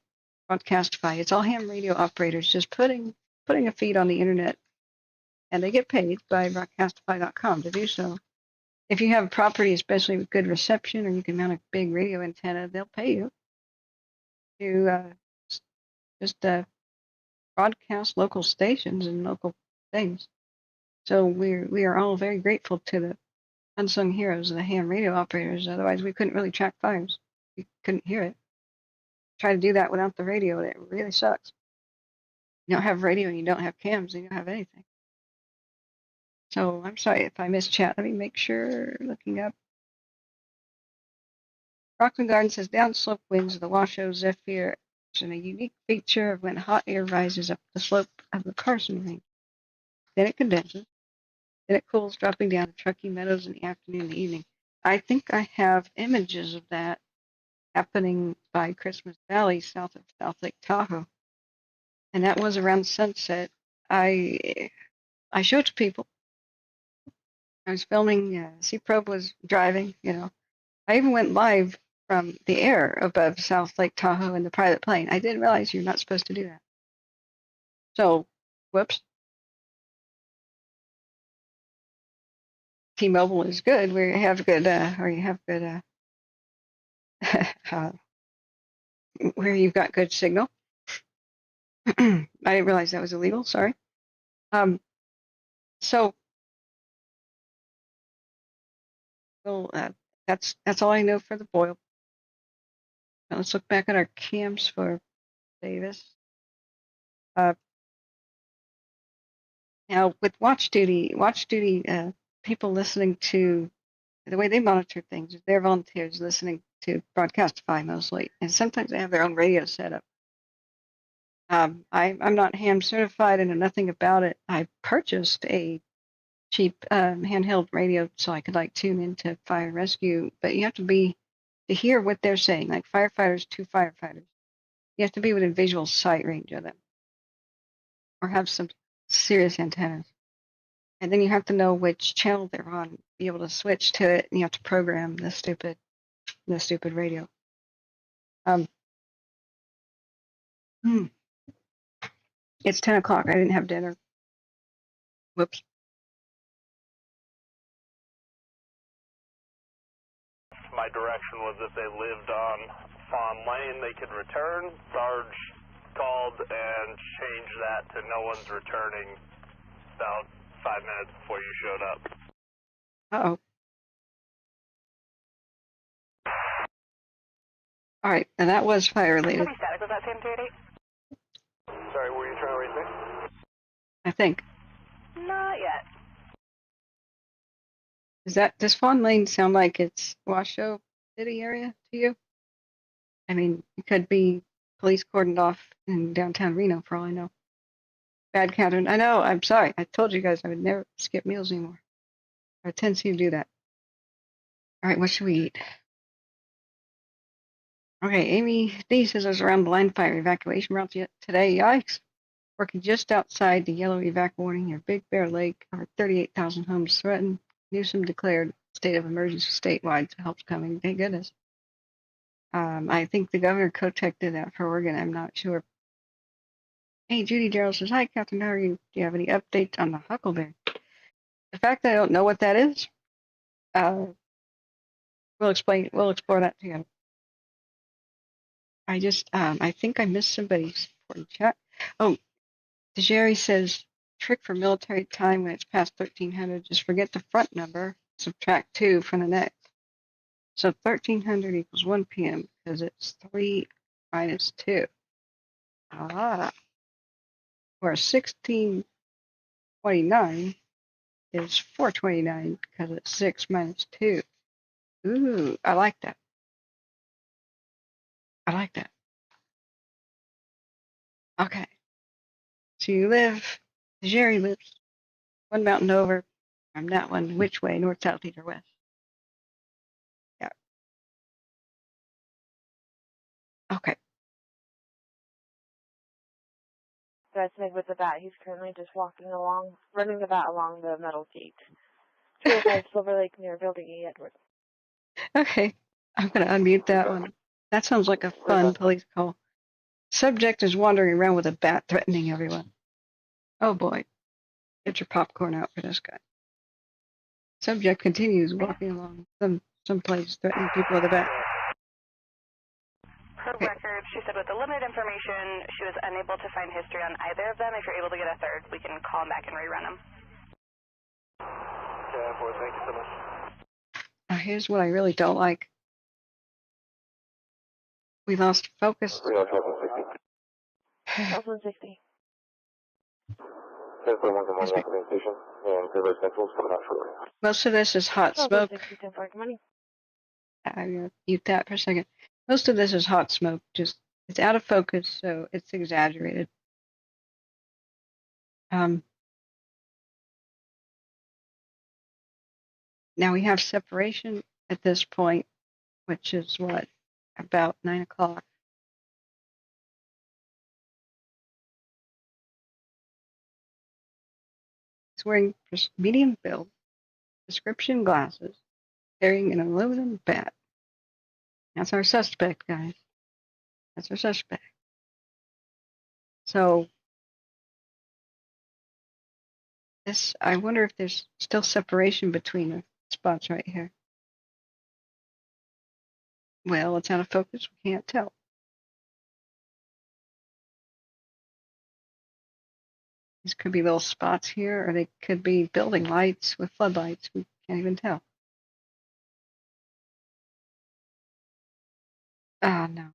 Broadcastify. It's all ham radio operators just putting a feed on the internet, and they get paid by broadcastify.com to do so. If you have a property, especially with good reception, or you can mount a big radio antenna, they'll pay you to just broadcast local stations and local things. So we are all very grateful to the unsung heroes of the ham radio operators. Otherwise, we couldn't really track fires. We couldn't hear it. Try to do that without the radio, it really sucks. You don't have radio and you don't have cams and you don't have anything. So I'm sorry if I missed chat. Let me make sure. Looking up. Rockland Garden says downslope winds of the Washoe Zephyr and a unique feature of when hot air rises up the slope of the Carson Range. Then it condenses. Then it cools, dropping down the Truckee Meadows in the afternoon and the evening. I think I have images of that happening by Christmas Valley, south of South Lake Tahoe. And that was around sunset. I showed it to people. I was filming, C-Probe was driving, I even went live from the air above South Lake Tahoe in the private plane. I didn't realize you're not supposed to do that. So, whoops. T-Mobile is good where you have good, where you've got good signal. I didn't realize that was illegal. Sorry. So, well, that's all I know for the Boyle. Now let's look back at our cams for Davis. Now with watch duty, people listening to the way they monitor things, they're volunteers listening to Broadcastify mostly, and sometimes they have their own radio set up. I'm not ham certified and know nothing about it. I purchased a cheap handheld radio so I could tune into fire rescue, but you have to hear what they're saying, like firefighters to firefighters. You have to be within visual sight range of them, or have some serious antennas. And then you have to know which channel they're on, be able to switch to it, and you have to program the stupid radio. It's 10 o'clock. I didn't have dinner. Whoops. My direction was if they lived on Fawn Lane, they could return. Sarge called and changed that to no one's returning about 5 minutes before you showed up. Uh-oh. All right, and that was fire related. Static, was that Sam 388? Sorry, what were you trying to read me? I think. Not yet. Does Fawn Lane sound like it's Washoe City area to you? I mean, it could be police cordoned off in downtown Reno for all I know. Bad Catherine. I know, I'm sorry. I told you guys I would never skip meals anymore. I have a tendency to do that. All right, what should we eat? Okay, Amy D says I was around the Wildfire evacuation route today. Yikes. Working just outside the yellow evac warning near Big Bear Lake. Over 38,000 homes threatened. Newsom declared state of emergency statewide, so help's coming. Thank goodness. I think the governor Kotek did that for Oregon. I'm not sure. Hey, Judy Darrell says, hi, Captain. How are you? Do you have any updates on the huckleberry? The fact that I don't know what that is, we'll explore that together. I think I missed somebody's important chat. Oh, DeJerry says, trick for military time when it's past 1300, just forget the front number, subtract 2 from the next. So 1300 equals 1 p.m. because it's 3 minus 2. Ah. Or 1629 is 429 because it's 6 minus 2. Ooh, I like that. I like that. Okay. So Jerry lives one mountain over from that one. Which way? North, south, east, or west? Yeah. Okay. That's Nick with the bat. He's currently just running the bat along the metal gate. 205 Silver Lake near Building E, Edward. Okay. I'm going to unmute that one. That sounds like a fun police call. Subject is wandering around with a bat threatening everyone. Oh boy. Get your popcorn out for this guy. Subject continues walking along someplace threatening people with a bat. Per record, she said with the limited information, she was unable to find history on either of them. If you're able to get a third, we can call them back and rerun them. Okay, boy, thank you so much. Now here's what I really don't like. We lost focus. 1160. Most of this is hot smoke. I'm going to mute that for a second. Most of this is hot smoke. Just it's out of focus, so it's exaggerated. Now we have separation at this point, which is what, about 9 o'clock. He's wearing medium build, prescription glasses, carrying an aluminum bat. That's our suspect, guys. That's our suspect. So I wonder if there's still separation between the spots right here. Well, it's out of focus. We can't tell. These could be little spots here, or they could be building lights with floodlights. We can't even tell. No.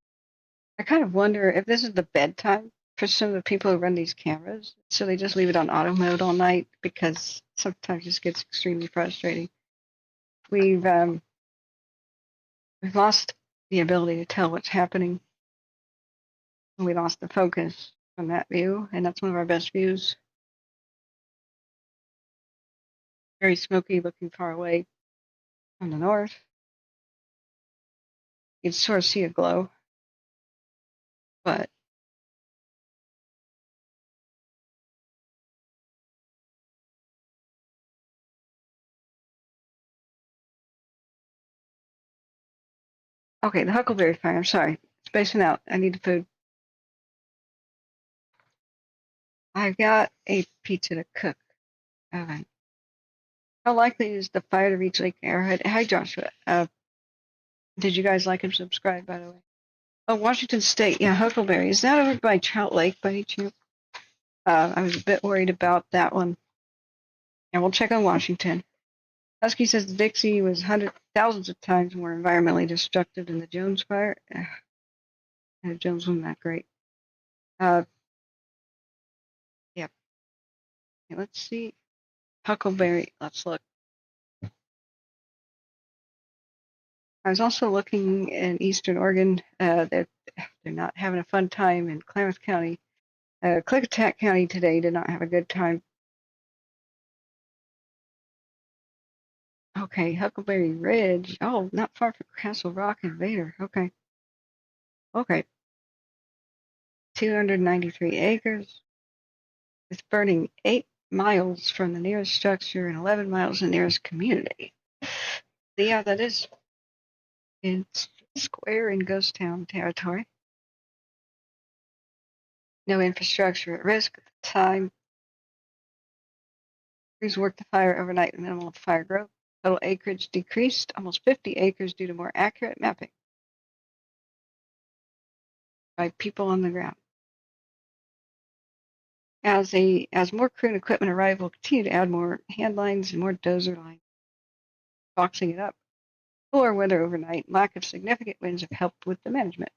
I kind of wonder if this is the bedtime for some of the people who run these cameras. So they just leave it on auto mode all night because sometimes it just gets extremely frustrating. We've lost the ability to tell what's happening. We lost the focus from that view, and that's one of our best views. Very smoky, looking far away from the north. You can sort of see a glow, but okay, the Huckleberry Fire. I'm sorry, spacing out. I need the food. I've got a pizza to cook. All right. How likely is the fire to reach Lake Arrowhead? Hi, Joshua. Did you guys like and subscribe, by the way? Oh, Washington State. Yeah, Huckleberry. Is that over by Trout Lake by any chance? I was a bit worried about that one. And we'll check on Washington. Husky says the Dixie was thousands of times more environmentally destructive than the Jones fire. The Jones wasn't that great. Yep. Okay, let's see. Huckleberry. Let's look. I was also looking in Eastern Oregon. They're not having a fun time in Klamath County. Klickitat County today did not have a good time. Okay, Huckleberry Ridge. Oh, not far from Castle Rock and Vader. Okay. Okay. 293 acres. It's burning 8 miles from the nearest structure and 11 miles from the nearest community. Yeah, that is it's square in ghost town territory. No infrastructure at risk at the time. Crews worked the fire overnight in the middle of fire growth. Total acreage decreased almost 50 acres due to more accurate mapping by people on the ground. As more crew and equipment arrive, we'll continue to add more hand lines and more dozer lines, boxing it up. Cooler weather overnight, lack of significant winds have helped with the management.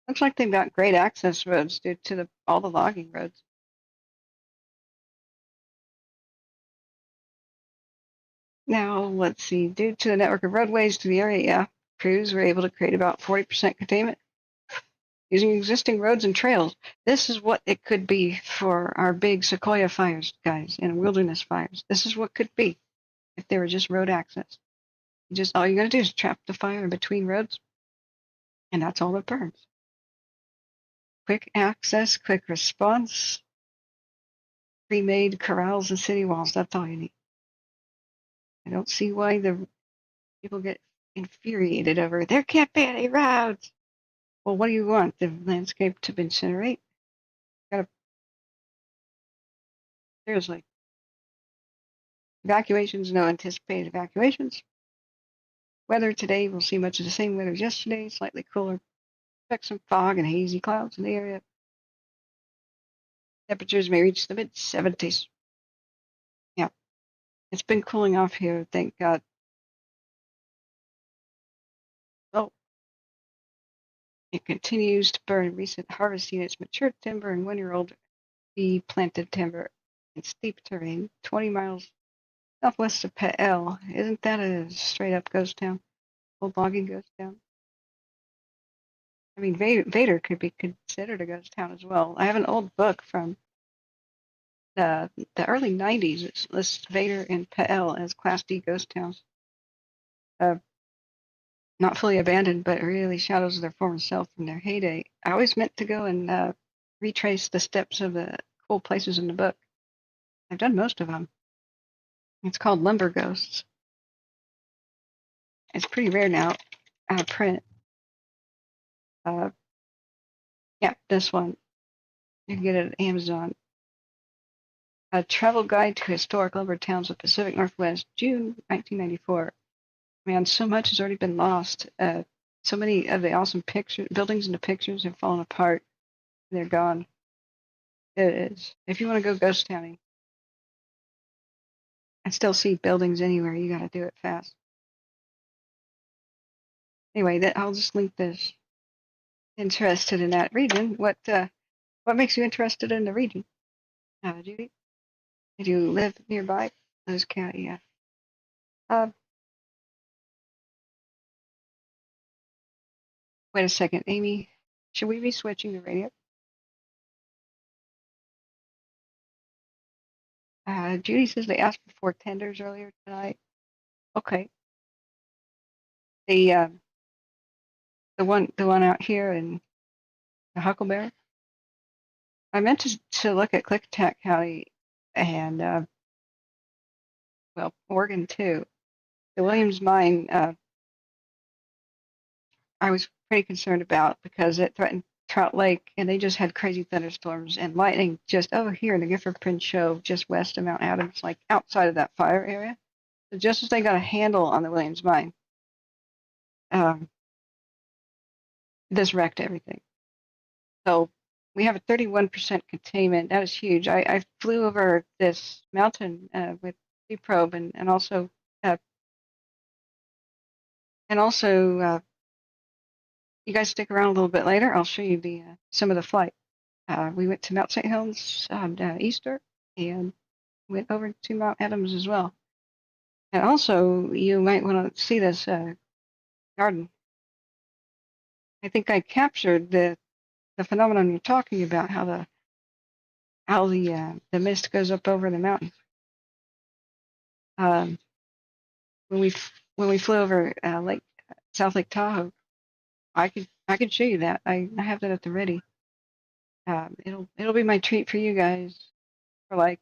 Looks like they've got great access roads due to all the logging roads. Now, let's see. Due to the network of roadways to the area, crews were able to create about 40% containment using existing roads and trails. This is what it could be for our big sequoia fires, guys, and wilderness fires. This is what could be if there were just road access. All you got to do is trap the fire in between roads, and that's all that burns. Quick access, quick response, pre-made corrals and city walls. That's all you need. I don't see why the people get infuriated over there can't be any roads. Well, what do you want? The landscape to incinerate? Seriously. Evacuations, no anticipated evacuations. Weather today, we'll see much of the same weather as yesterday, slightly cooler. Expect some fog and hazy clouds in the area. Temperatures may reach the mid-70s. Yeah, it's been cooling off here, thank God. Oh, it continues to burn recent harvest units, mature timber, and 1-year-old planted timber in steep terrain, 20 miles southwest of Pael. Isn't that a straight-up ghost town? Old logging ghost town? I mean, Vader could be considered a ghost town as well. I have an old book from the early 90s. It lists Vader and Pael as Class D ghost towns. Not fully abandoned, but really shadows of their former self from their heyday. I always meant to go and retrace the steps of the cool places in the book. I've done most of them. It's called Lumber Ghosts. It's pretty rare now, out of print. Yeah, this one. You can get it at Amazon. A travel guide to historic lumber towns of the Pacific Northwest, June 1994. Man, so much has already been lost. So many of the awesome buildings in the pictures have fallen apart. They're gone. It is. If you want to go ghost towning, I still see buildings anywhere. You got to do it fast. Anyway, I'll just link this. Interested in that region? What makes you interested in the region? Judy? Did you live nearby? Those County, yeah. Wait a second, Amy. Should we be switching the radio? Judy says they asked for 4 tenders earlier tonight. Okay. The one out here in the Huckleberry. I meant to look at Klickitat County and Oregon too. The Williams mine I was pretty concerned about because it threatened Trout Lake, and they just had crazy thunderstorms and lightning just over here in the Gifford Prince Show, just west of Mount Adams, like outside of that fire area. So just as they got a handle on the Williams mine, this wrecked everything. So we have a 31% containment. That is huge. I flew over this mountain with C-probe and also you guys stick around a little bit later. I'll show you some of the flight. We went to Mount St. Helens on Easter, and went over to Mount Adams as well. And also, you might want to see this garden. I think I captured the phenomenon you're talking about, how the mist goes up over the mountain. Um, when we flew over South Lake Tahoe, I could show you that. I have that at the ready. It'll be my treat for you guys. For like,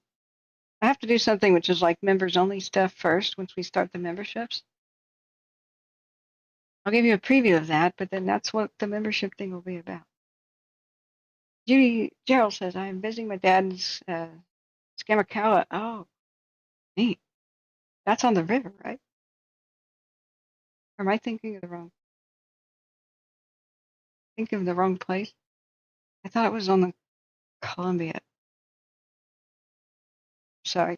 I have to do something which is like members only stuff first once we start the memberships. I'll give you a preview of that, but then that's what the membership thing will be about. Judy Gerald says, I am visiting my dad's Skamakawa. Oh, neat. That's on the river, right? Or am I thinking of the wrong place? I thought it was on the Columbia. Sorry.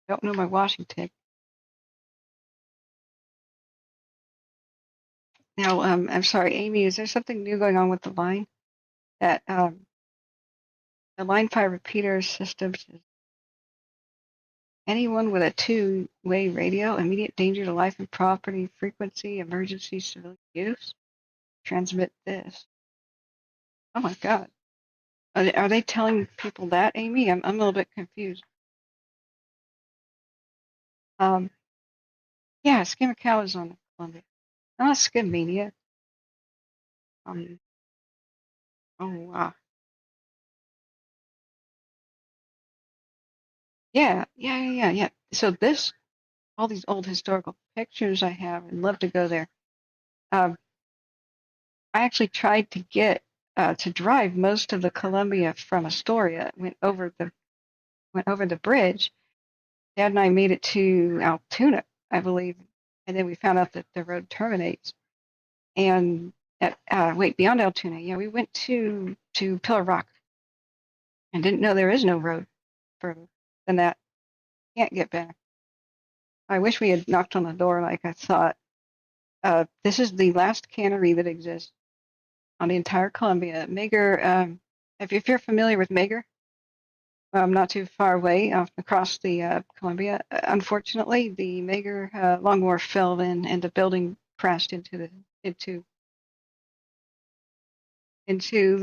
Don't know my Washington. Now, I'm sorry, Amy, is there something new going on with the line? That the line fire repeater systems, anyone with a two-way radio, immediate danger to life and property, frequency, emergency, civilian use, transmit this. Oh my God. Are they telling people that, Amy? I'm a little bit confused. Yeah, Skamakawa is on the Columbia. Not Skamania. Oh wow. Yeah. So all these old historical pictures I have, I'd love to go there. I actually tried to get to drive most of the Columbia from Astoria. Went over the bridge. Dad and I made it to Altoona, I believe, and then we found out that the road terminates. And beyond Altoona, yeah, we went to Pillar Rock, and didn't know there is no road further than that. Can't get back. I wish we had knocked on the door like I thought. This is the last cannery that exists on the entire Columbia. Mager, if you're familiar with Mager, not too far away across the Columbia. Unfortunately, the Mager longwharf fell in, and the building crashed into the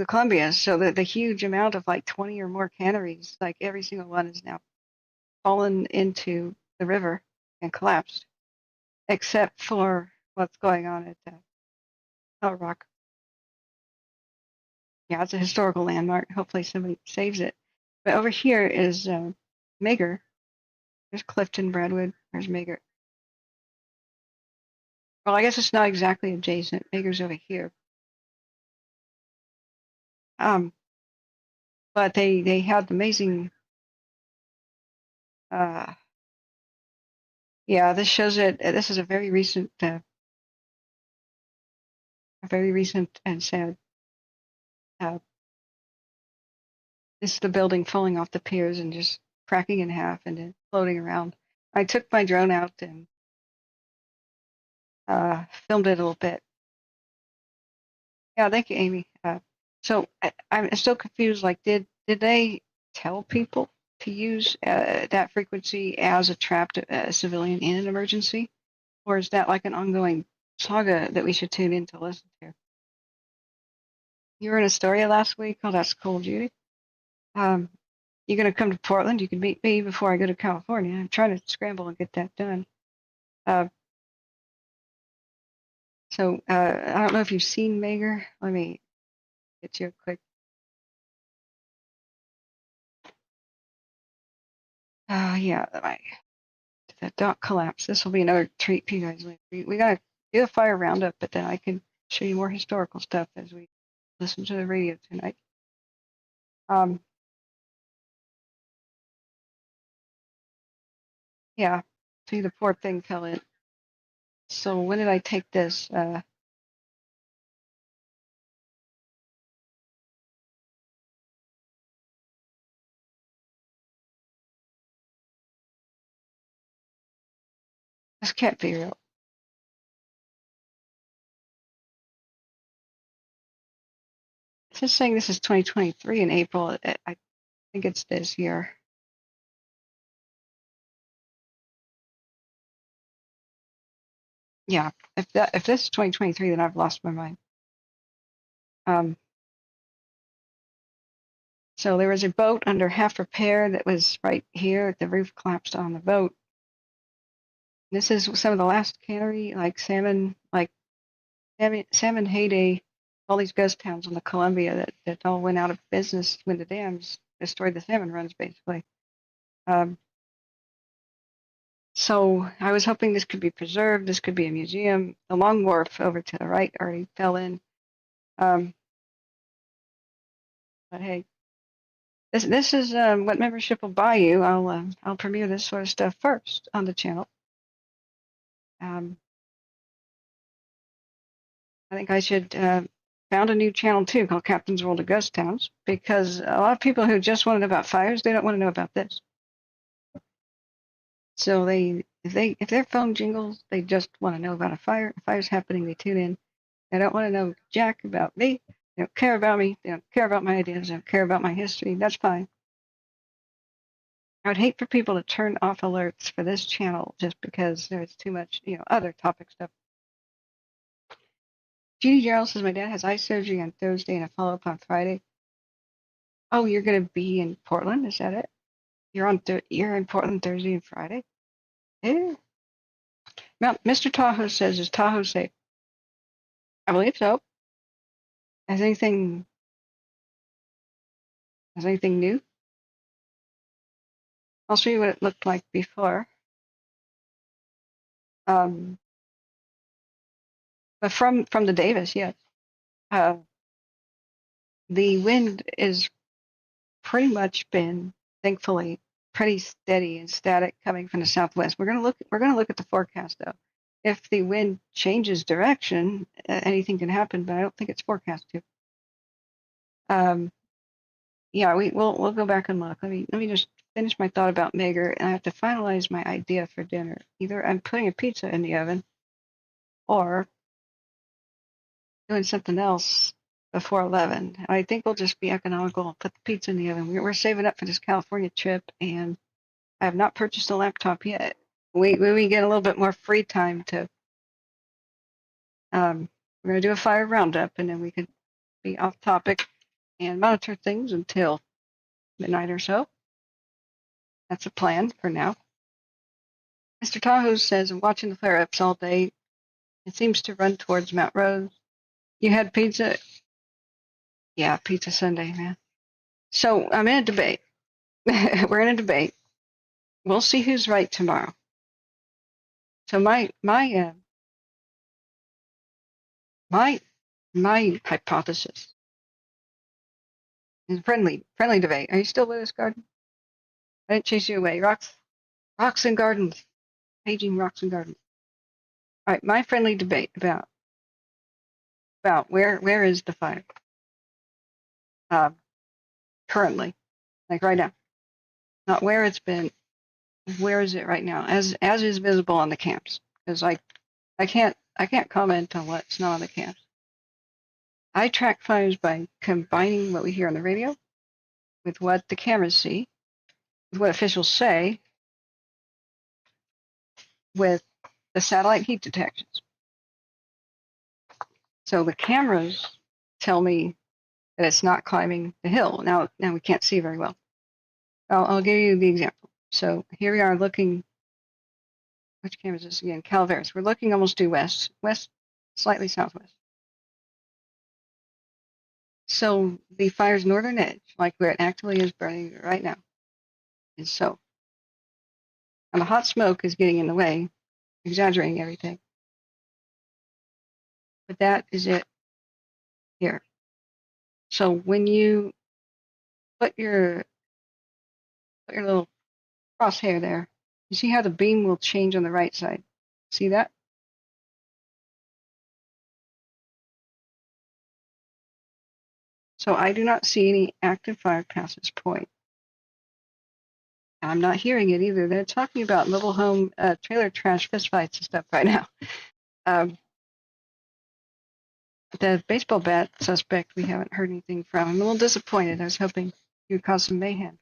Columbia. So the huge amount of like 20 or more canneries, like every single one, is now fallen into the river and collapsed, except for what's going on at Pillar Rock. Yeah, it's a historical landmark. Hopefully somebody saves it. But over here is Mager. There's Clifton, Bradwood. There's Mager. Well, I guess it's not exactly adjacent. Mager's over here. But they had amazing. Yeah, this shows it. This is a very recent and sad. This is the building falling off the piers and just cracking in half and then floating around. I took my drone out and filmed it a little bit. Yeah, thank you, Amy. So I'm still confused. Like, did they tell people to use that frequency as a trapped civilian in an emergency, or is that like an ongoing saga that we should tune in to listen to? You were in Astoria last week. Oh, that's cool, Judy. You're gonna come to Portland. You can meet me before I go to California. I'm trying to scramble and get that done. So I don't know if you've seen Mager. Let me get you a quick. Yeah, that dock collapse. This will be another treat for you guys. We gotta do a fire roundup, but then I can show you more historical stuff as we listen to the radio tonight. Yeah, see, the poor thing fell in. So when did I take this? This can't be real. It's just saying this is 2023 in April. I think it's this year. Yeah, if this is 2023, then I've lost my mind. So there was a boat under half repair that was right here. The roof collapsed on the boat. This is some of the last cannery, like salmon heyday. All these ghost towns on the Columbia that all went out of business when the dams destroyed the salmon runs, basically. So I was hoping this could be preserved. This could be a museum. The long wharf over to the right already fell in. But hey, this is what membership will buy you. I'll premiere this sort of stuff first on the channel. I think I should found a new channel too called Captain's World of Ghost Towns, because a lot of people who just want to know about fires, they don't want to know about this. So if their phone jingles, they just want to know about a fire. A fire's happening, they tune in. They don't want to know jack about me. They don't care about me. They don't care about my ideas. They don't care about my history. That's fine. I would hate for people to turn off alerts for this channel just because there's too much, other topic stuff. Judy Gerald says my dad has eye surgery on Thursday and a follow-up on Friday. Oh, you're going to be in Portland? Is that it? You're in Portland Thursday and Friday? Yeah. Now, Mr. Tahoe says, is Tahoe safe? I believe so. Has anything new? I'll show you what it looked like before. But from the Davis, yes. The wind is pretty much been, thankfully, pretty steady and static coming from the southwest. We're gonna look at the forecast though. If the wind changes direction, anything can happen, but I don't think it's forecast to. Yeah, we'll go back and look. Let me just finish my thought about Mager, and I have to finalize my idea for dinner. Either I'm putting a pizza in the oven, or doing something else before 11. I think we'll just be economical and put the pizza in the oven. We're saving up for this California trip, and I have not purchased a laptop yet. When we get a little bit more free time to, we're going to do a fire roundup, and then we could be off topic and monitor things until midnight or so. That's a plan for now. Mr. Tahoe says, I'm watching the flare-ups all day. It seems to run towards Mount Rose. You had pizza? Yeah, pizza Sunday, man. So I'm in a debate. We're in a debate. We'll see who's right tomorrow. So my hypothesis is friendly debate. Are you still with us, Garden? I didn't chase you away. Rocks and Gardens. Paging Rocks and Gardens. All right, my friendly debate about where is the fire currently, like right now, not where it's been. Where is it right now, as is visible on the camps? Because I can't comment on what's not on the camps. I track fires by combining what we hear on the radio with what the cameras see, with what officials say, with the satellite heat detections. So the cameras tell me that it's not climbing the hill. Now we can't see very well. I'll give you the example. So here we are looking. Which camera is this again? Calaveras. We're looking almost due west, slightly southwest. So the fire's northern edge, like where it actively is burning right now, is so. And the hot smoke is getting in the way, exaggerating everything. But that is it here. So when you put your little crosshair there, you see how the beam will change on the right side. See that? So I do not see any active fire past this point. I'm not hearing it either. They're talking about mobile home trailer trash fistfights and stuff right now. The baseball bat suspect, we haven't heard anything from. I'm a little disappointed. I was hoping he would cause some mayhem.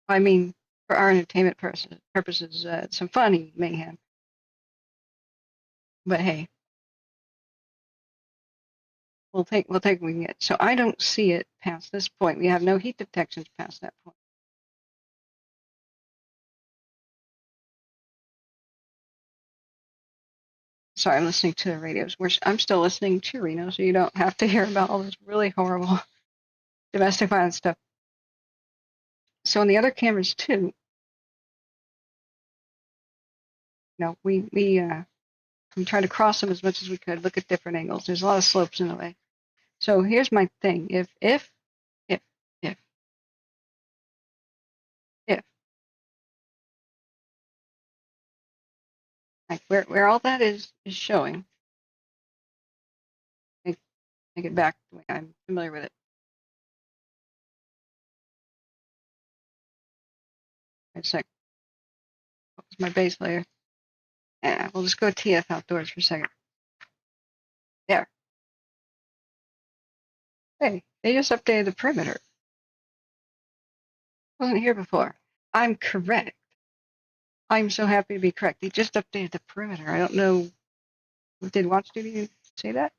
I mean, for our entertainment purposes, some funny mayhem. But hey, we'll take what we can get. So I don't see it past this point. We have no heat detections past that point. Sorry, I'm listening to the radios. I'm still listening to Reno, so you don't have to hear about all this really horrible domestic violence stuff. So on the other cameras too, we tried to cross them as much as we could, look at different angles. There's a lot of slopes in the way. So here's my thing. If like where all that is showing, make it back the way I'm familiar with it. Wait a sec. What was my base layer? Yeah, we'll just go TF outdoors for a second. There. Hey, they just updated the perimeter. Wasn't here before. I'm correct. I'm so happy to be correct. They just updated the perimeter. I don't know. Did Watch Duty say that?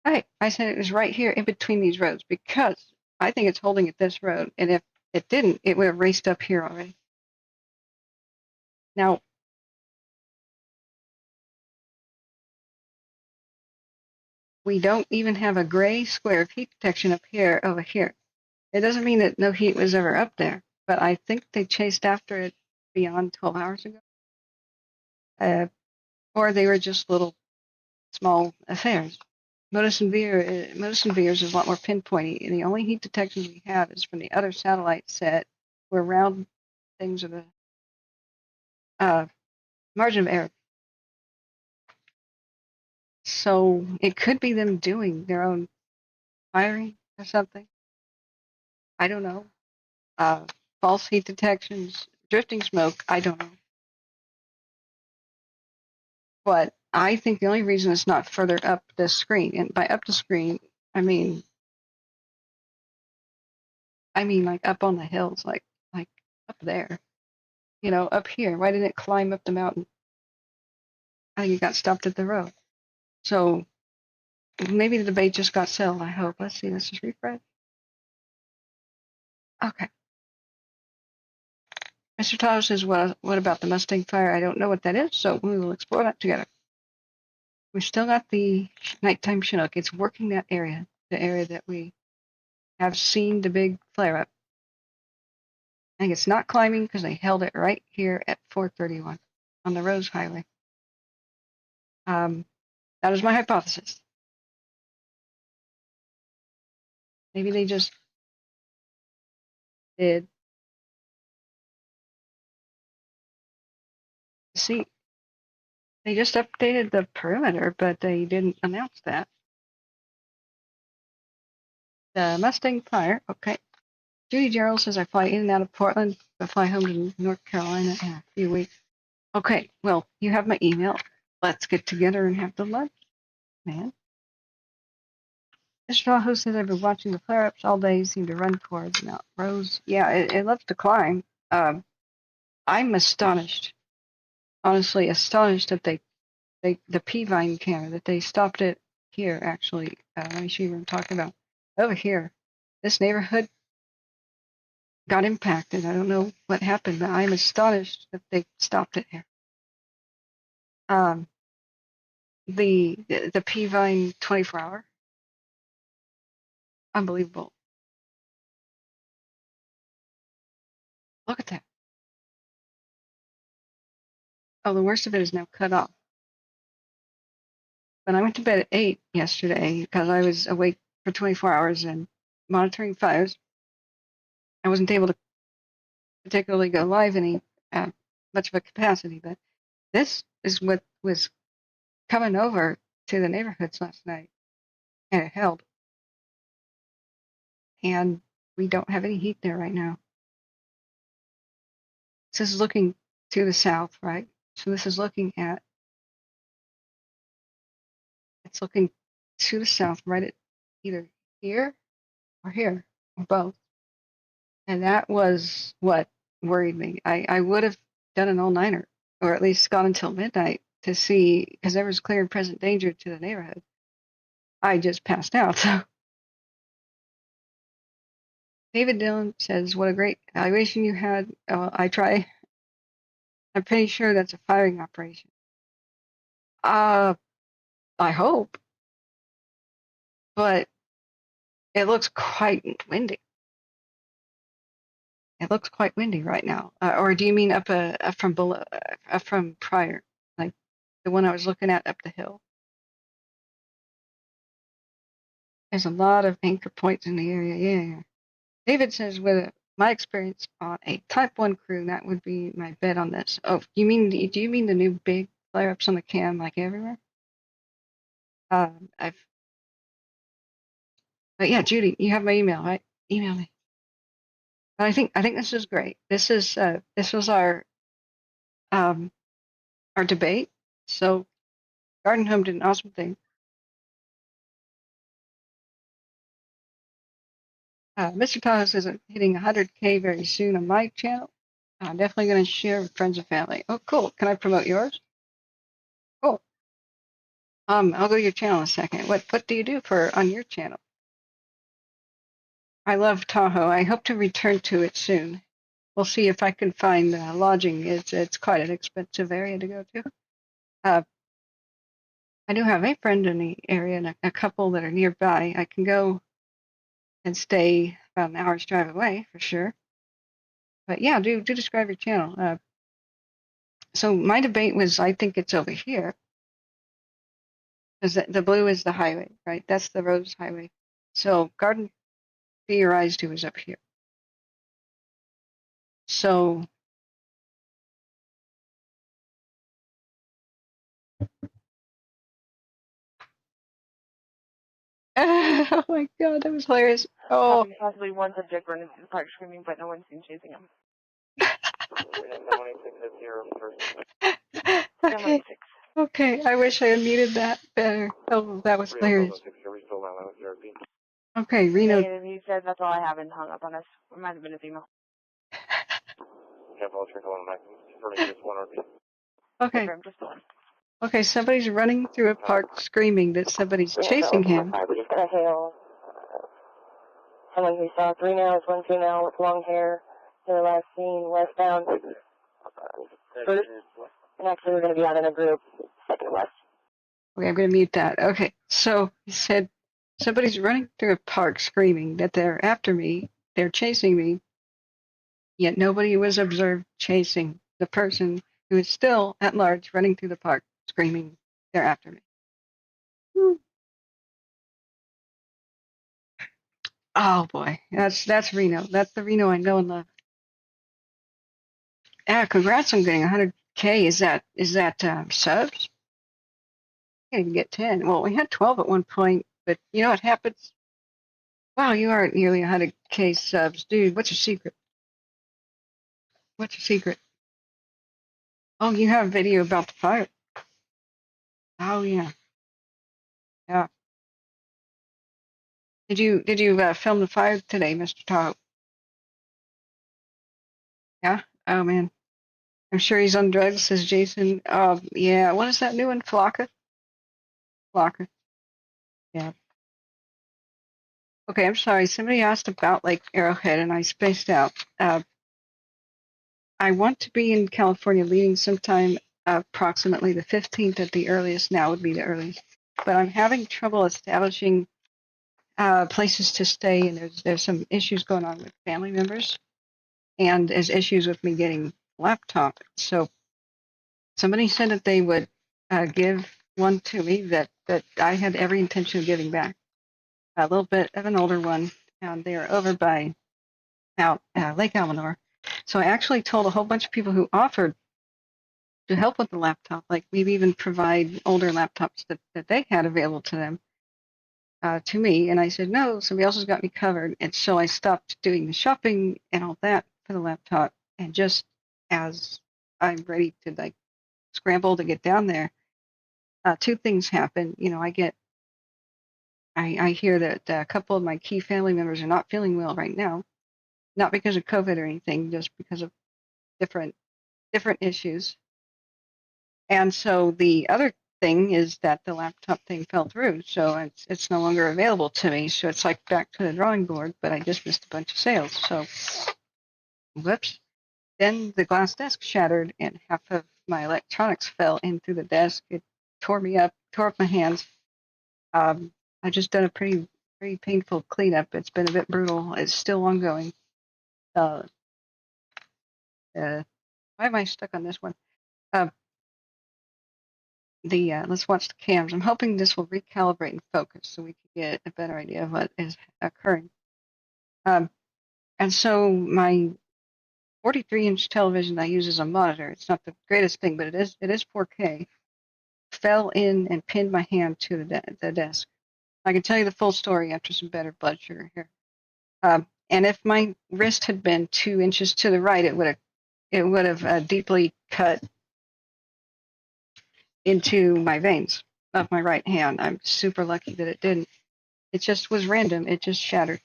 Hey, I said it was right here in between these roads because I think it's holding at this road. And if it didn't, it would have raced up here already. Now, we don't even have a gray square of heat detection up here over here. It doesn't mean that no heat was ever up there, but I think they chased after it beyond 12 hours ago. Or they were just little small affairs. Modus and Veers is a lot more pinpointy, and the only heat detections we have is from the other satellite set where round things are the margin of error. So it could be them doing their own firing or something. I don't know. False heat detections, drifting smoke, I don't know. But I think the only reason it's not further up the screen, and by up the screen, I mean like up on the hills, like up there. Up here. Why didn't it climb up the mountain? I think it got stopped at the road. So maybe the debate just got settled, I hope. Let's see, let's just refresh. Okay. Mr. Tyler says, what about the Mustang fire? I don't know what that is, so we will explore that together. We still got the nighttime Chinook. It's working that area, the area that we have seen the big flare up. I think it's not climbing because they held it right here at 431 on the Rose Highway. That is my hypothesis. Maybe they just did. See, they just updated the perimeter, but they didn't announce that. The Mustang fire, okay. Judy Gerald says I fly in and out of Portland, but fly home to North Carolina in a few weeks. Okay, well, you have my email. Let's get together and have the lunch, man. Mr. Tahoe says I've been watching the flare-ups all day. Seem to run towards Mount Rose. Yeah, it loves to climb. I'm astonished, honestly astonished that the P-Vine camera, that they stopped it here, actually. Let me show you what I'm talking about. Over here, this neighborhood got impacted. I don't know what happened, but I'm astonished that they stopped it here. The P-Vine 24-hour, unbelievable. Look at that. Oh, the worst of it is now cut off. When I went to bed at 8 yesterday, because I was awake for 24 hours and monitoring fires, I wasn't able to particularly go live any much of a capacity, but this is what was coming over to the neighborhoods last night, and it held. And we don't have any heat there right now. This is looking to the south, right? So this is looking at, it's looking to the south, right at either here or here, or both. And that was what worried me. I would have done an all-nighter, or at least gone until midnight to see, because there was clear and present danger to the neighborhood. I just passed out. So David Dillon says, what a great evaluation you had. I try. I'm pretty sure that's a firing operation. I hope. But it looks quite windy. It looks quite windy right now. Or do you mean up from below, from prior, like the one I was looking at up the hill? There's a lot of anchor points in the area. Yeah. David says, with my experience on a Type 1 crew, that would be my bet on this. Oh, do you mean the new big flare-ups on the cam like everywhere? But yeah, Judy, you have my email, right? Email me. But I think this is great. This was our debate. So Garden Home did an awesome thing. Mr. Tahoe says I'm hitting 100K very soon on my channel. I'm definitely going to share with friends and family. Oh, cool. Can I promote yours? Cool. I'll go to your channel in a second. What do you do on your channel? I love Tahoe. I hope to return to it soon. We'll see if I can find lodging. It's quite an expensive area to go to. I do have a friend in the area and a couple that are nearby. I can go and stay about an hour's drive away for sure. But yeah, do describe your channel. So my debate was, I think it's over here, because the blue is the highway, right? That's the Rose Highway. So Garden theorized it was up here. So oh my God, that was hilarious. Oh, Possibly one subject running through the park screaming, but no one's seen chasing him. okay. Okay, I wish I had muted that better. Oh, that was hilarious. Okay, Reno. Negative, he said that's all I have and hung up on us. It might have been his email. Okay. Just one. Okay, somebody's running through a park screaming that somebody's chasing him. We just got a hail. Someone who saw 3 males, 1 female with long hair. They were last seen westbound. First, and actually we're going to be out in a group, second west. Okay, I'm going to mute that. Okay, so he said somebody's running through a park screaming that they're after me, they're chasing me, yet nobody was observed chasing the person who is still at large running through the park screaming they're after me. Whew. Oh boy, that's Reno. That's the Reno I know and love. Yeah, congrats on getting 100K. Is that subs? I didn't get 10. Well, we had 12 at one point, but you know what happens? Wow, you are at nearly 100K subs. Dude, what's your secret? What's your secret? Oh, you have a video about the fire. Oh, yeah. Yeah. Did you film the fire today, Mr. Tahoe? Yeah? Oh, man. I'm sure he's on drugs, says Jason. Yeah. What is that new one? Flocka? Flocka. Yeah. Okay, I'm sorry. Somebody asked about Lake Arrowhead, and I spaced out. I want to be in California leaving sometime approximately the 15th at the earliest. Now would be the earliest. But I'm having trouble establishing places to stay, and there's some issues going on with family members, and there's issues with me getting a laptop. So somebody said that they would give one to me that I had every intention of giving back. A little bit of an older one, and they are over by Lake Almanor. So I actually told a whole bunch of people who offered to help with the laptop, like maybe even provide older laptops that they had available to them, to me. And I said, no, somebody else has got me covered. And so I stopped doing the shopping and all that for the laptop. And just as I'm ready to like scramble to get down there, two things happen. You know, I hear that a couple of my key family members are not feeling well right now, not because of COVID or anything, just because of different issues. And so the other thing is that the laptop thing fell through, so it's no longer available to me. So it's like back to the drawing board, but I just missed a bunch of sales. So, whoops. Then the glass desk shattered, and half of my electronics fell in through the desk. It tore me up, tore up my hands. I just done a pretty painful cleanup. It's been a bit brutal. It's still ongoing. Why am I stuck on this one? Let's watch the cams. I'm hoping this will recalibrate and focus so we can get a better idea of what is occurring. And so my 43-inch television I use as a monitor. It's not the greatest thing, but it is 4K. Fell in and pinned my hand to the desk. I can tell you the full story after some better blood sugar here. And if my wrist had been 2 inches to the right, it would have deeply cut into my veins of my right hand. I'm super lucky that it didn't. It just was random. It just shattered.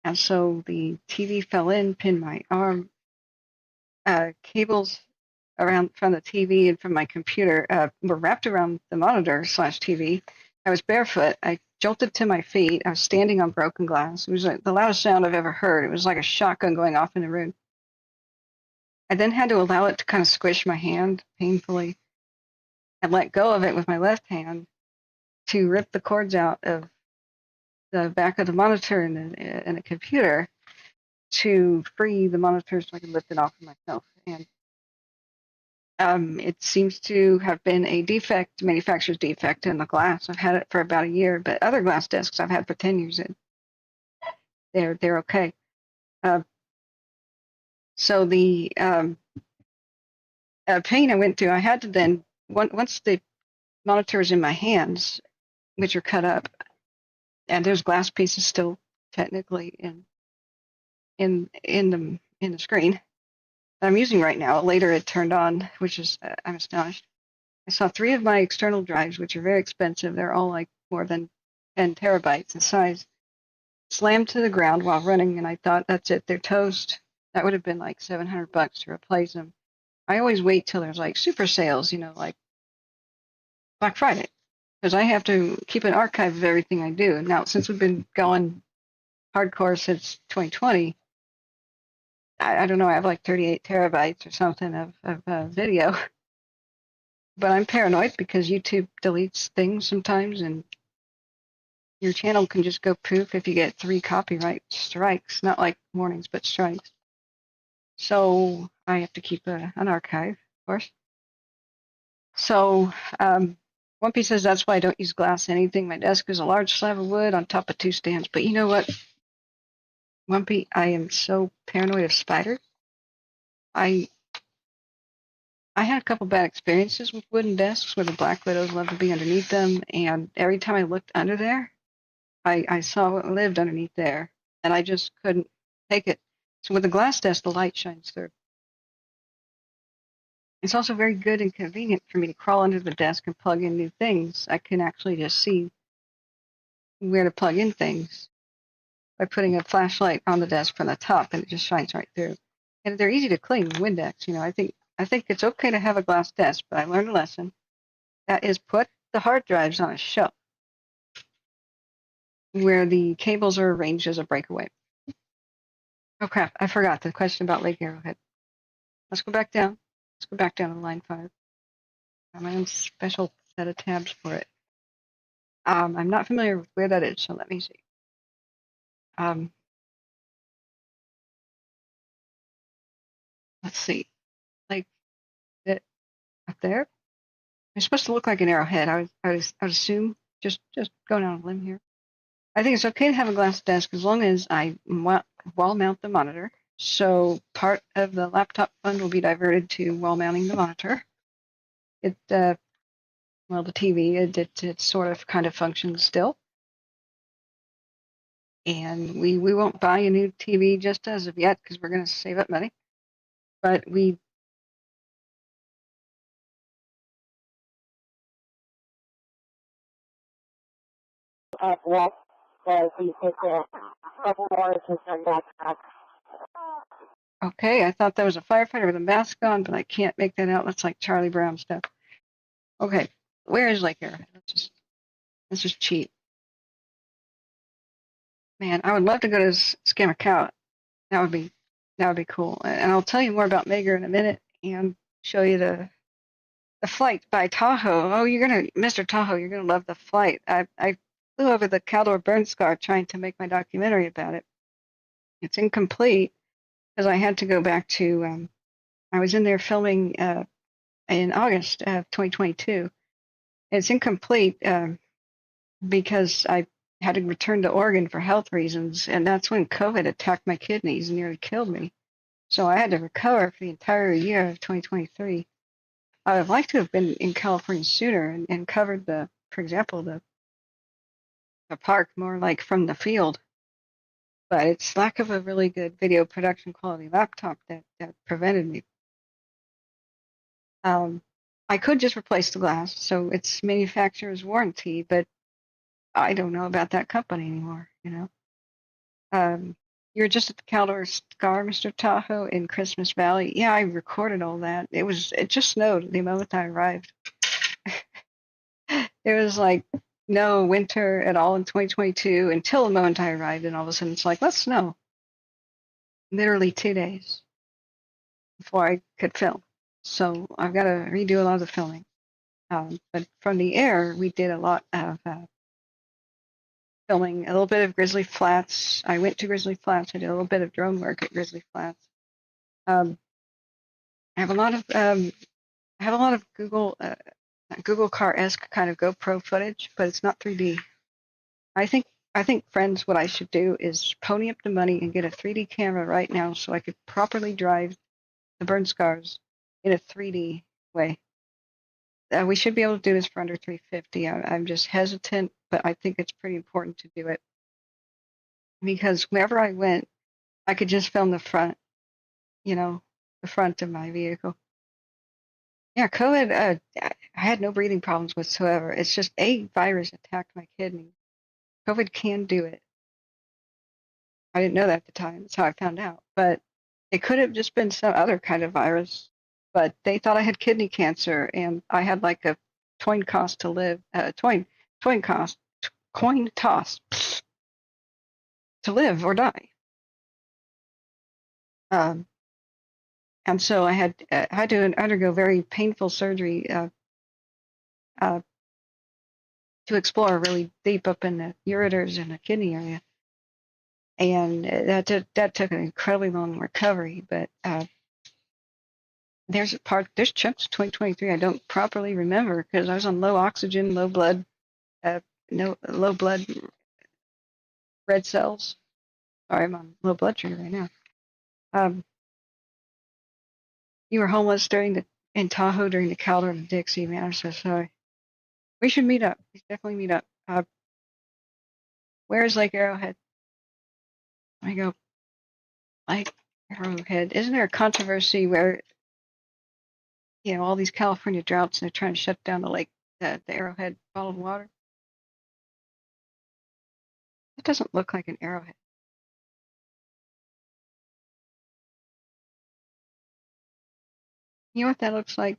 And so the TV fell in, pinned my arm. Cables around from the TV and from my computer were wrapped around the monitor / TV. I was barefoot. I jolted to my feet. I was standing on broken glass. It was the loudest sound I've ever heard. It was like a shotgun going off in the room. I then had to allow it to kind of squish my hand painfully and let go of it with my left hand to rip the cords out of the back of the monitor and the computer to free the monitor so I could lift it off of myself. And it seems to have been a defect, manufacturer's defect in the glass. I've had it for about a year, but other glass desks I've had for 10 years, they're okay. So the pain I went through, I had to then, once the monitor was in my hands, which are cut up, and there's glass pieces still technically in the screen that I'm using right now. Later it turned on, which is I'm astonished. I saw 3 of my external drives, which are very expensive. They're all like more than 10 terabytes in size, slammed to the ground while running, and I thought, that's it, they're toast. That would have been like $700 to replace them. I always wait till there's like super sales, like Black Friday, because I have to keep an archive of everything I do. Now, since we've been going hardcore since 2020, I don't know, I have like 38 terabytes or something of video. But I'm paranoid because YouTube deletes things sometimes, and your channel can just go poof if you get 3 copyright strikes. Not like warnings, but strikes. So I have to keep an archive, of course. So One Piece says that's why I don't use glass anything. My desk is a large slab of wood on top of 2 stands. But you know what, One Piece, I am so paranoid of spiders. I had a couple bad experiences with wooden desks where the black widows love to be underneath them, and every time I looked under there, I saw what lived underneath there, and I just couldn't take it. So with a glass desk, the light shines through. It's also very good and convenient for me to crawl under the desk and plug in new things. I can actually just see where to plug in things by putting a flashlight on the desk from the top, and it just shines right through. And they're easy to clean, Windex. I think it's okay to have a glass desk, but I learned a lesson. That is, put the hard drives on a shelf where the cables are arranged as a breakaway. Oh crap, I forgot the question about Lake Arrowhead. Let's go back down. Let's go back down to line 5. I have my own special set of tabs for it. I'm not familiar with where that is, so let me see. Let's see. Like it up there? It's supposed to look like an arrowhead. I would assume, just going on a limb here. I think it's okay to have a glass desk as long as I wall mount the monitor. So part of the laptop fund will be diverted to wall mounting the monitor. The TV, it sort of kind of functions still. And we won't buy a new TV just as of yet because we're going to save up money. But we Okay, I thought that was a firefighter with a mask on, but I can't make that out. That's like Charlie Brown stuff. Okay, where is Lake Arrowhead? Let's just cheat. Man, I would love to go to Scamacout. That would be cool. And I'll tell you more about Megar in a minute and show you the flight by Tahoe. Oh, Mr. Tahoe, you're gonna love the flight. I flew over the Caldor burn scar trying to make my documentary about it. It's incomplete because I had to go back to. I was in there filming in August of 2022. It's incomplete because I had to return to Oregon for health reasons, and that's when COVID attacked my kidneys and nearly killed me. So I had to recover for the entire year of 2023. I would like to have been in California sooner and covered for example, the park more like from the field. But it's lack of a really good video production quality laptop that prevented me. I could just replace the glass, so it's manufacturer's warranty, but I don't know about that company anymore, You're just at the Caldor Scar, Mr. Tahoe, in Christmas Valley. Yeah, I recorded all that. It just snowed the moment I arrived. There was like no winter at all in 2022 until the moment I arrived, and all of a sudden it's like, let's snow. Literally 2 days before I could film. So I've got to redo a lot of the filming. But from the air, we did a lot of filming, a little bit of Grizzly Flats. I went to Grizzly Flats. I did a little bit of drone work at Grizzly Flats. I have a lot of Google car-esque kind of GoPro footage, but it's not 3D. I think, friends, what I should do is pony up the money and get a 3D camera right now so I could properly drive the burn scars in a 3D way. We should be able to do this for under $350. I'm just hesitant, but I think it's pretty important to do it because wherever I went, I could just film the front, the front of my vehicle. Yeah, COVID, I had no breathing problems whatsoever. It's just a virus attacked my kidney. COVID can do it. I didn't know that at the time. That's how I found out. But it could have just been some other kind of virus. But they thought I had kidney cancer, and I had like a coin toss to live or die. And so I had to undergo very painful surgery to explore really deep up in the ureters and the kidney area. And that took an incredibly long recovery, but there's chunks of 2023 I don't properly remember because I was on low oxygen, low blood red cells. Sorry, I'm on low blood sugar right now. You were homeless in Tahoe during the Caldor and Dixie, man. I'm so sorry. We should meet up. We should definitely meet up. Where is Lake Arrowhead? Let me go. Lake Arrowhead. Isn't there a controversy where all these California droughts and they're trying to shut down the Arrowhead bottled water? It doesn't look like an arrowhead. You know what that looks like?